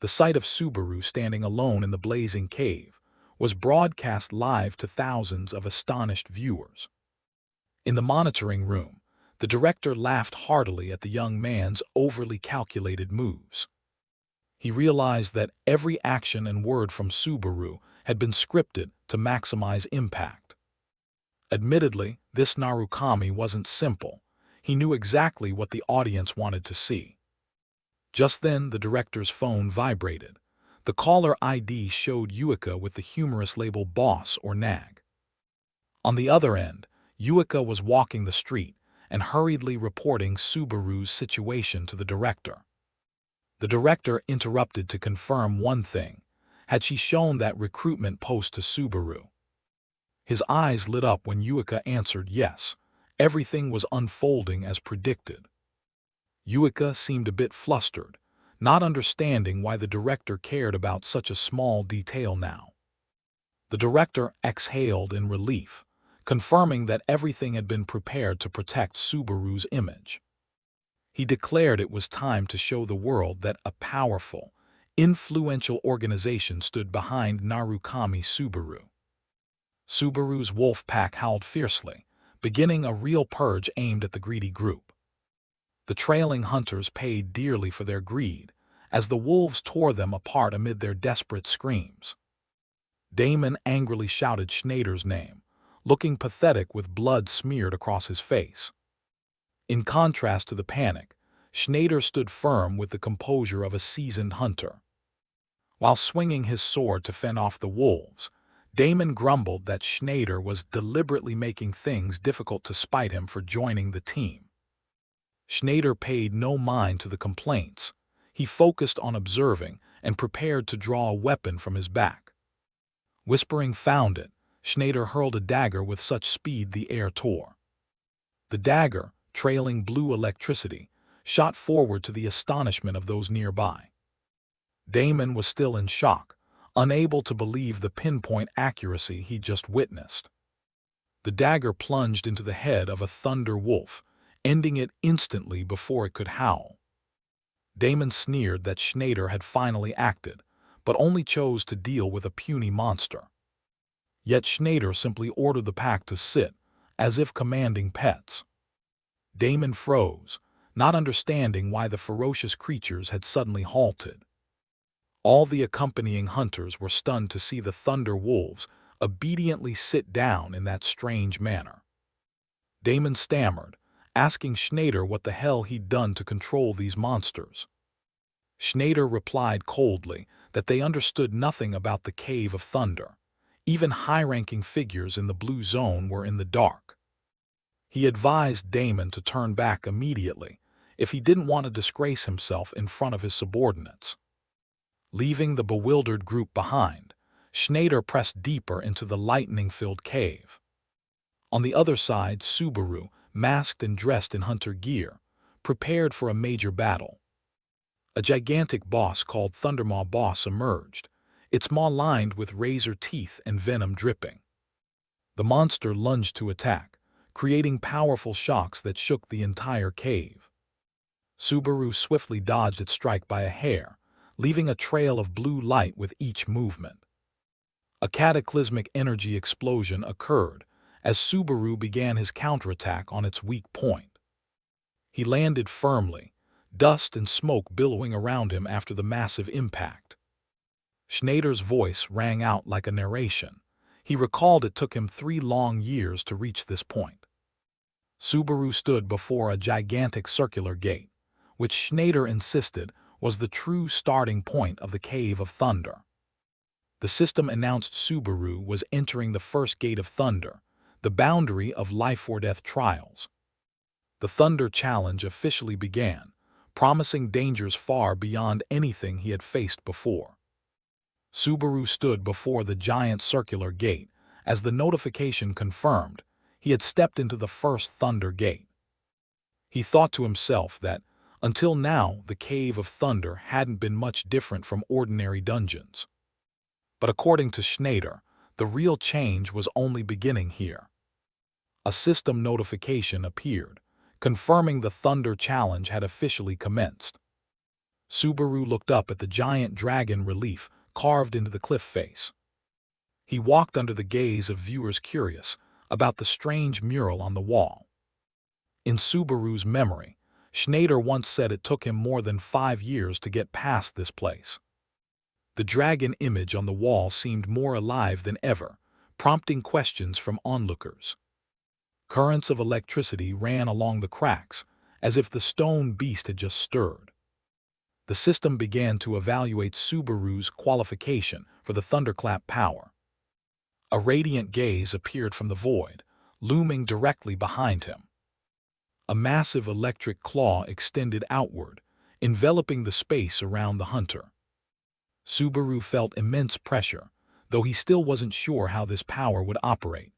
S1: The sight of Subaru standing alone in the blazing cave was broadcast live to thousands of astonished viewers. In the monitoring room, the director laughed heartily at the young man's overly calculated moves. He realized that every action and word from Subaru had been scripted to maximize impact. Admittedly, this Narukami wasn't simple. He knew exactly what the audience wanted to see. Just then, the director's phone vibrated. The caller ID showed Yuika with the humorous label Boss or Nag. On the other end, Yuika was walking the street and hurriedly reporting Subaru's situation to the director. The director interrupted to confirm one thing. Had she shown that recruitment post to Subaru? His eyes lit up when Yuika answered yes. Everything was unfolding as predicted. Yuika seemed a bit flustered, not understanding why the director cared about such a small detail now. The director exhaled in relief, confirming that everything had been prepared to protect Subaru's image. He declared it was time to show the world that a powerful, influential organization stood behind Narukami Subaru. Subaru's wolf pack howled fiercely, beginning a real purge aimed at the greedy group. The trailing hunters paid dearly for their greed, as the wolves tore them apart amid their desperate screams. Damon angrily shouted Schneider's name, looking pathetic with blood smeared across his face. In contrast to the panic, Schneider stood firm with the composure of a seasoned hunter. While swinging his sword to fend off the wolves, Damon grumbled that Schneider was deliberately making things difficult to spite him for joining the team. Schneider paid no mind to the complaints. He focused on observing and prepared to draw a weapon from his back. Whispering "Found it," Schneider hurled a dagger with such speed the air tore. The dagger, trailing blue electricity, shot forward to the astonishment of those nearby. Damon was still in shock, unable to believe the pinpoint accuracy he'd just witnessed. The dagger plunged into the head of a thunder wolf, ending it instantly before it could howl. Damon sneered that Schneider had finally acted, but only chose to deal with a puny monster. Yet Schneider simply ordered the pack to sit, as if commanding pets. Damon froze, not understanding why the ferocious creatures had suddenly halted. All the accompanying hunters were stunned to see the thunder wolves obediently sit down in that strange manner. Damon stammered, asking Schneider what the hell he'd done to control these monsters. Schneider replied coldly that they understood nothing about the Cave of Thunder. Even high-ranking figures in the blue zone were in the dark. He advised Damon to turn back immediately if he didn't want to disgrace himself in front of his subordinates. Leaving the bewildered group behind, Schneider pressed deeper into the lightning-filled cave. On the other side, Subaru, masked and dressed in hunter gear, prepared for a major battle. A gigantic boss called Thundermaw Boss emerged, its maw lined with razor teeth and venom dripping. The monster lunged to attack, creating powerful shocks that shook the entire cave. Subaru swiftly dodged its strike by a hair, leaving a trail of blue light with each movement. A cataclysmic energy explosion occurred as Subaru began his counterattack on its weak point. He landed firmly, dust and smoke billowing around him after the massive impact. Schneider's voice rang out like a narration. He recalled it took him 3 long years to reach this point. Subaru stood before a gigantic circular gate, which Schneider insisted was the true starting point of the Cave of Thunder. The system announced Subaru was entering the first gate of Thunder, the boundary of life-or-death trials. The Thunder Challenge officially began, promising dangers far beyond anything he had faced before. Subaru stood before the giant circular gate as the notification confirmed he had stepped into the first Thunder Gate. He thought to himself that, until now, the Cave of Thunder hadn't been much different from ordinary dungeons. But according to Schneider, the real change was only beginning here. A system notification appeared, confirming the Thunder Challenge had officially commenced. Subaru looked up at the giant dragon relief carved into the cliff face. He walked under the gaze of viewers curious about the strange mural on the wall. In Subaru's memory, Schneider once said it took him more than 5 years to get past this place. The dragon image on the wall seemed more alive than ever, prompting questions from onlookers. Currents of electricity ran along the cracks, as if the stone beast had just stirred. The system began to evaluate Subaru's qualification for the thunderclap power. A radiant gaze appeared from the void, looming directly behind him. A massive electric claw extended outward, enveloping the space around the hunter. Subaru felt immense pressure, though he still wasn't sure how this power would operate.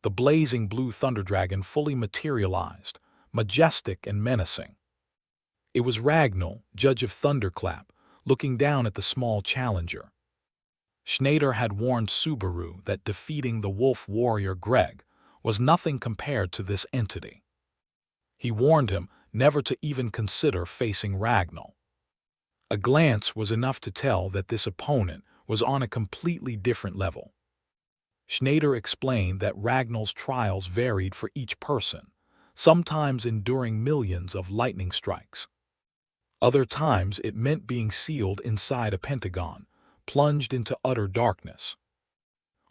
S1: The blazing blue thunder dragon fully materialized, majestic and menacing. It was Ragnall, judge of Thunderclap, looking down at the small challenger. Schneider had warned Subaru that defeating the wolf warrior Greg was nothing compared to this entity. He warned him never to even consider facing Ragnall. A glance was enough to tell that this opponent was on a completely different level. Schneider explained that Ragnall's trials varied for each person, sometimes enduring millions of lightning strikes. Other times it meant being sealed inside a pentagon, plunged into utter darkness,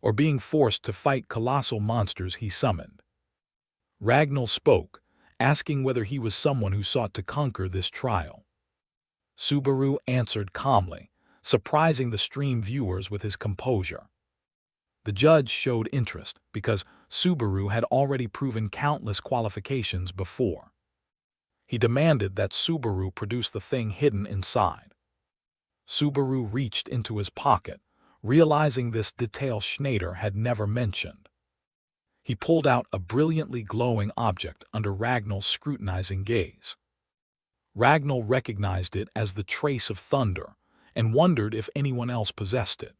S1: or being forced to fight colossal monsters he summoned. Ragnall spoke, asking whether he was someone who sought to conquer this trial. Subaru answered calmly, surprising the stream viewers with his composure. The judge showed interest because Subaru had already proven countless qualifications before. He demanded that Subaru produce the thing hidden inside. Subaru reached into his pocket, realizing this detail Schneider had never mentioned. He pulled out a brilliantly glowing object under Ragnall's scrutinizing gaze. Ragnall recognized it as the trace of thunder and wondered if anyone else possessed it.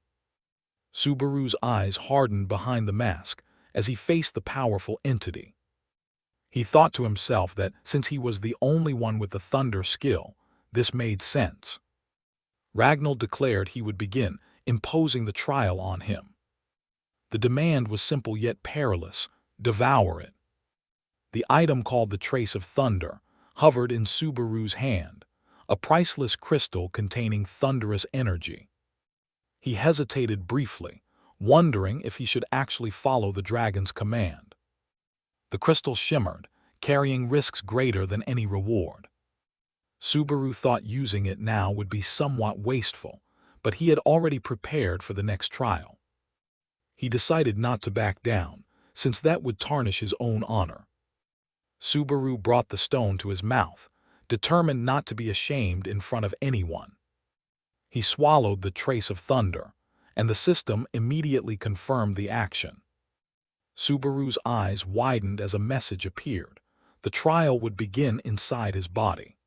S1: Subaru's eyes hardened behind the mask as he faced the powerful entity. He thought to himself that since he was the only one with the thunder skill, this made sense. Ragnall declared he would begin imposing the trial on him. The demand was simple yet perilous: devour it. The item, called the Trace of Thunder, hovered in Subaru's hand, a priceless crystal containing thunderous energy. He hesitated briefly, wondering if he should actually follow the dragon's command. The crystal shimmered, carrying risks greater than any reward. Subaru thought using it now would be somewhat wasteful, but he had already prepared for the next trial. He decided not to back down, since that would tarnish his own honor. Subaru brought the stone to his mouth, determined not to be ashamed in front of anyone. He swallowed the Trace of Thunder, and the system immediately confirmed the action. Subaru's eyes widened as a message appeared. The trial would begin inside his body.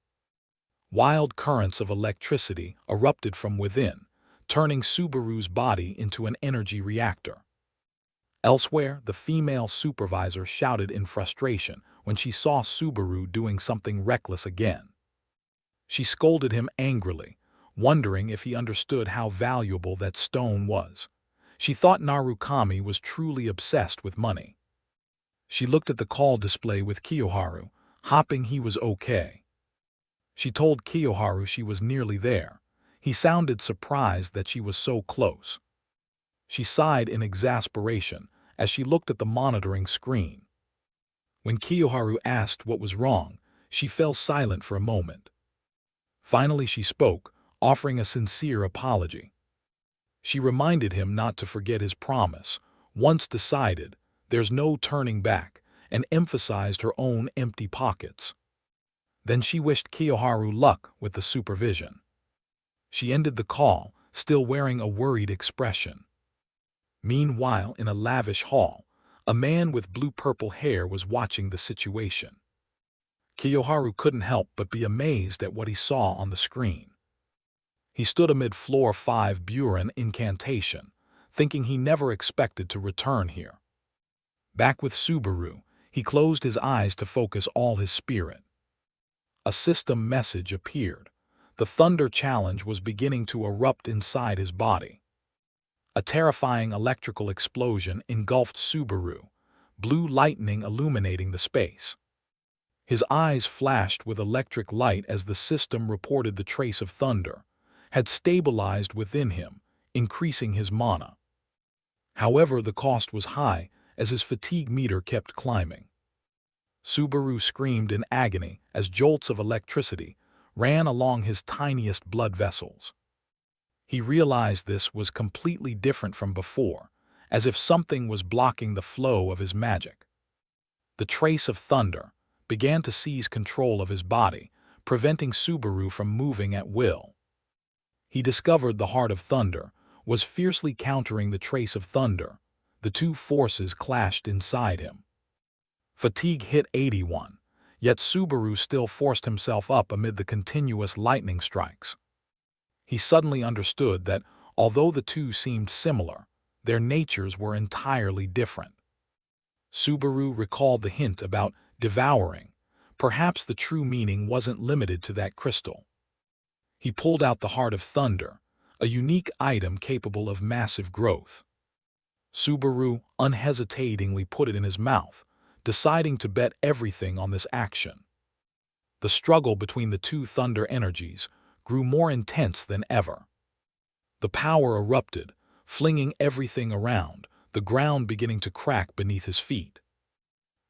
S1: Wild currents of electricity erupted from within, turning Subaru's body into an energy reactor. Elsewhere, the female supervisor shouted in frustration when she saw Subaru doing something reckless again. She scolded him angrily, wondering if he understood how valuable that stone was. She thought Narukami was truly obsessed with money. She looked at the call display with Kiyoharu, hoping he was okay. She told Kiyoharu she was nearly there. He sounded surprised that she was so close. She sighed in exasperation as she looked at the monitoring screen. When Kiyoharu asked what was wrong, she fell silent for a moment. Finally she spoke, offering a sincere apology. She reminded him not to forget his promise. Once decided, there's no turning back, and emphasized her own empty pockets. Then she wished Kiyoharu luck with the supervision. She ended the call, still wearing a worried expression. Meanwhile, in a lavish hall, a man with blue-purple hair was watching the situation. Kiyoharu couldn't help but be amazed at what he saw on the screen. He stood amid Floor 5 Buren incantation, thinking he never expected to return here. Back with Subaru, he closed his eyes to focus all his spirit. A system message appeared. The Thunder Challenge was beginning to erupt inside his body. A terrifying electrical explosion engulfed Subaru, blue lightning illuminating the space. His eyes flashed with electric light as the system reported the trace of thunder had stabilized within him, increasing his mana. However, the cost was high as his fatigue meter kept climbing. Subaru screamed in agony as jolts of electricity ran along his tiniest blood vessels. He realized this was completely different from before, as if something was blocking the flow of his magic. The trace of thunder began to seize control of his body, preventing Subaru from moving at will. He discovered the Heart of Thunder was fiercely countering the trace of thunder. The two forces clashed inside him. Fatigue hit 81, yet Subaru still forced himself up amid the continuous lightning strikes. He suddenly understood that, although the two seemed similar, their natures were entirely different. Subaru recalled the hint about devouring. Perhaps the true meaning wasn't limited to that crystal. He pulled out the Heart of Thunder, a unique item capable of massive growth. Subaru unhesitatingly put it in his mouth, deciding to bet everything on this action. The struggle between the two thunder energies grew more intense than ever. The power erupted, flinging everything around, the ground beginning to crack beneath his feet.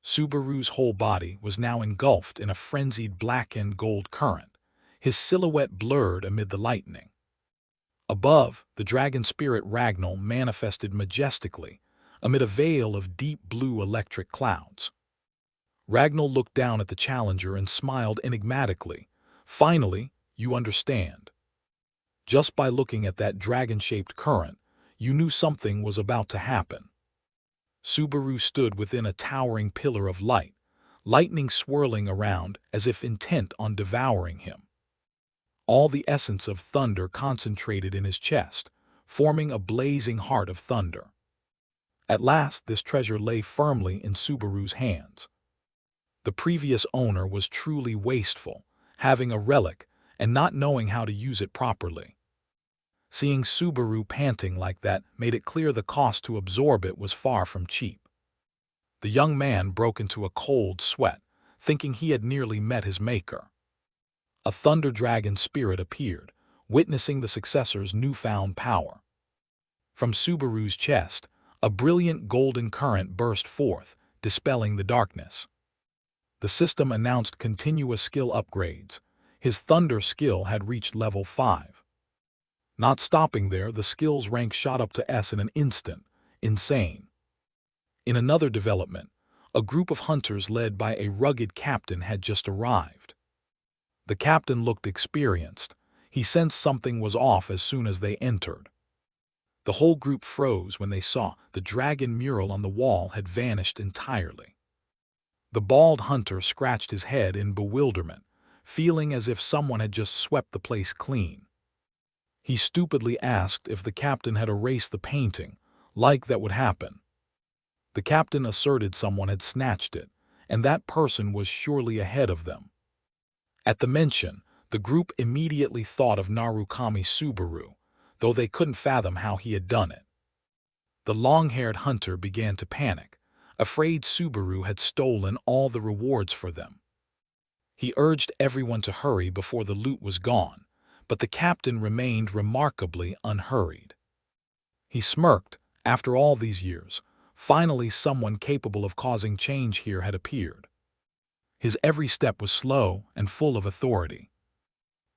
S1: Subaru's whole body was now engulfed in a frenzied black and gold current, his silhouette blurred amid the lightning. Above, the dragon spirit Ragnall manifested majestically amid a veil of deep blue electric clouds. Ragnall looked down at the challenger and smiled enigmatically. "Finally, you understand." Just by looking at that dragon-shaped current, you knew something was about to happen. Subaru stood within a towering pillar of light, lightning swirling around as if intent on devouring him. All the essence of thunder concentrated in his chest, forming a blazing heart of thunder. At last, this treasure lay firmly in Subaru's hands. The previous owner was truly wasteful, having a relic and not knowing how to use it properly. Seeing Subaru panting like that made it clear the cost to absorb it was far from cheap. The young man broke into a cold sweat, thinking he had nearly met his maker. A thunder dragon spirit appeared, witnessing the successor's newfound power. From Subaru's chest, a brilliant golden current burst forth, dispelling the darkness. The system announced continuous skill upgrades. His thunder skill had reached level 5. Not stopping there, the skills rank shot up to S in an instant. Insane. In another development, a group of hunters led by a rugged captain had just arrived. The captain looked experienced. He sensed something was off as soon as they entered. The whole group froze when they saw the dragon mural on the wall had vanished entirely. The bald hunter scratched his head in bewilderment, feeling as if someone had just swept the place clean. He stupidly asked if the captain had erased the painting, like that would happen. The captain asserted someone had snatched it, and that person was surely ahead of them. At the mention, the group immediately thought of Narukami Subaru, though they couldn't fathom how he had done it. The long-haired hunter began to panic, afraid Subaru had stolen all the rewards for them. He urged everyone to hurry before the loot was gone, but the captain remained remarkably unhurried. He smirked. After all these years, finally someone capable of causing change here had appeared. His every step was slow and full of authority.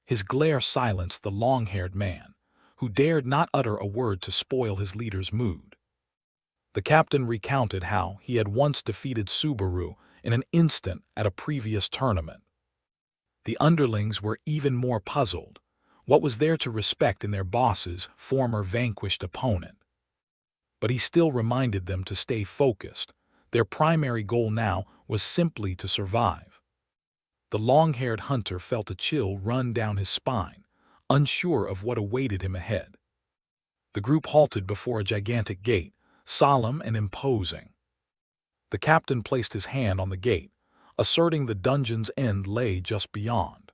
S1: His glare silenced the long-haired man, who dared not utter a word to spoil his leader's mood. The captain recounted how he had once defeated Subaru in an instant at a previous tournament. The underlings were even more puzzled. What was there to respect in their boss's former vanquished opponent? But he still reminded them to stay focused. Their primary goal now was simply to survive. The long-haired hunter felt a chill run down his spine, unsure of what awaited him ahead. The group halted before a gigantic gate, solemn and imposing. The captain placed his hand on the gate, asserting the dungeon's end lay just beyond.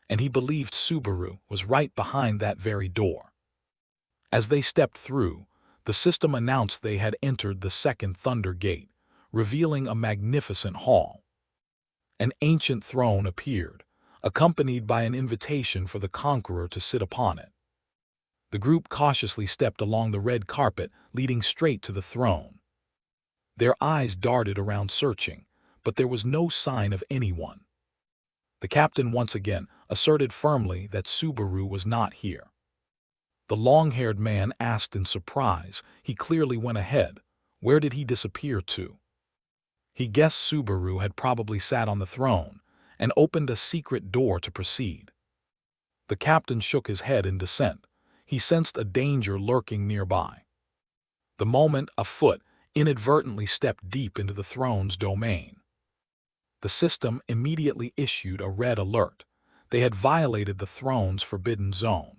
S1: And he believed Subaru was right behind that very door. As they stepped through, the system announced they had entered the second Thunder Gate, revealing a magnificent hall. An ancient throne appeared, accompanied by an invitation for the conqueror to sit upon it. The group cautiously stepped along the red carpet leading straight to the throne. Their eyes darted around searching, but there was no sign of anyone. The captain once again asserted firmly that Subaru was not here. The long-haired man asked in surprise. He clearly went ahead. Where did he disappear to? He guessed Subaru had probably sat on the throne and opened a secret door to proceed. The captain shook his head in dissent. He sensed a danger lurking nearby. The moment a foot inadvertently stepped deep into the throne's domain. The system immediately issued a red alert. They had violated the throne's forbidden zone.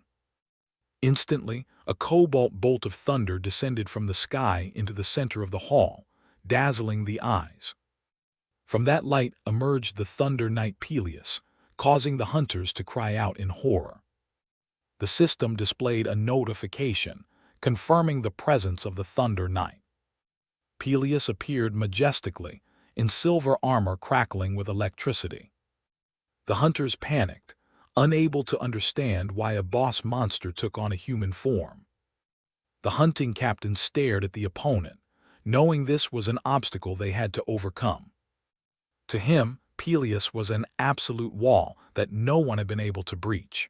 S1: Instantly, a cobalt bolt of thunder descended from the sky into the center of the hall, dazzling the eyes. From that light emerged the Thunder Knight Peleus, causing the hunters to cry out in horror. The system displayed a notification, confirming the presence of the Thunder Knight. Peleus appeared majestically, in silver armor crackling with electricity. The hunters panicked, unable to understand why a boss monster took on a human form. The hunting captain stared at the opponent, knowing this was an obstacle they had to overcome. To him, Peleus was an absolute wall that no one had been able to breach.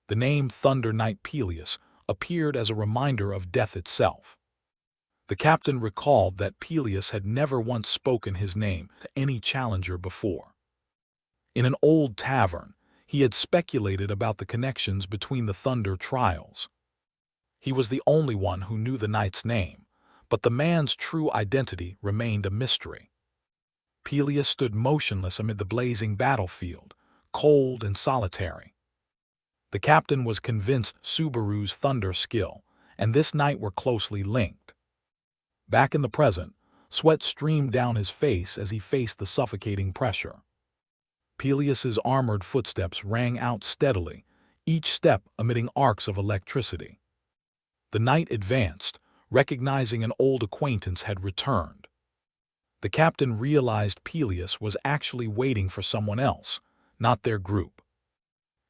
S1: The name Thunder Knight Peleus appeared as a reminder of death itself. The captain recalled that Peleus had never once spoken his name to any challenger before. In an old tavern, he had speculated about the connections between the Thunder trials. He was the only one who knew the knight's name, but the man's true identity remained a mystery. Peleus stood motionless amid the blazing battlefield, cold and solitary. The captain was convinced Subaru's thunder skill and this knight were closely linked. Back in the present, sweat streamed down his face as he faced the suffocating pressure. Peleus's armored footsteps rang out steadily, each step emitting arcs of electricity. The knight advanced, recognizing an old acquaintance had returned. The captain realized Peleus was actually waiting for someone else, not their group.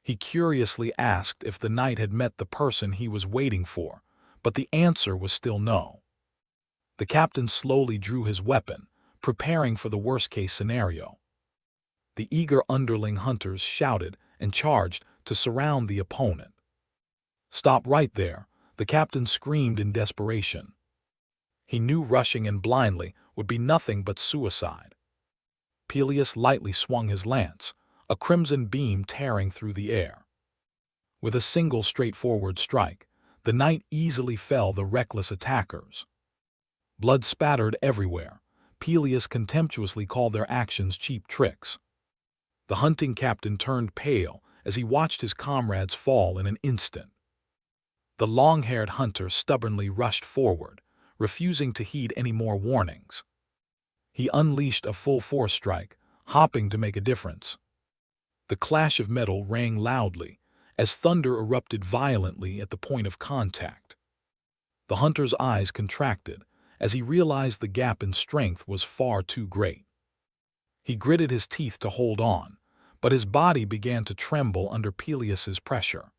S1: He curiously asked if the knight had met the person he was waiting for, but the answer was still no. The captain slowly drew his weapon, preparing for the worst-case scenario. The eager underling hunters shouted and charged to surround the opponent. "Stop right there," the captain screamed in desperation. He knew rushing in blindly would be nothing but suicide. Peleus lightly swung his lance, a crimson beam tearing through the air. With a single straightforward strike, the knight easily fell the reckless attackers. Blood spattered everywhere. Peleus contemptuously called their actions cheap tricks. The hunting captain turned pale as he watched his comrades fall in an instant. The long-haired hunter stubbornly rushed forward, refusing to heed any more warnings. He unleashed a full-force strike, hopping to make a difference. The clash of metal rang loudly as thunder erupted violently at the point of contact. The hunter's eyes contracted as he realized the gap in strength was far too great. He gritted his teeth to hold on, but his body began to tremble under Peleus's pressure.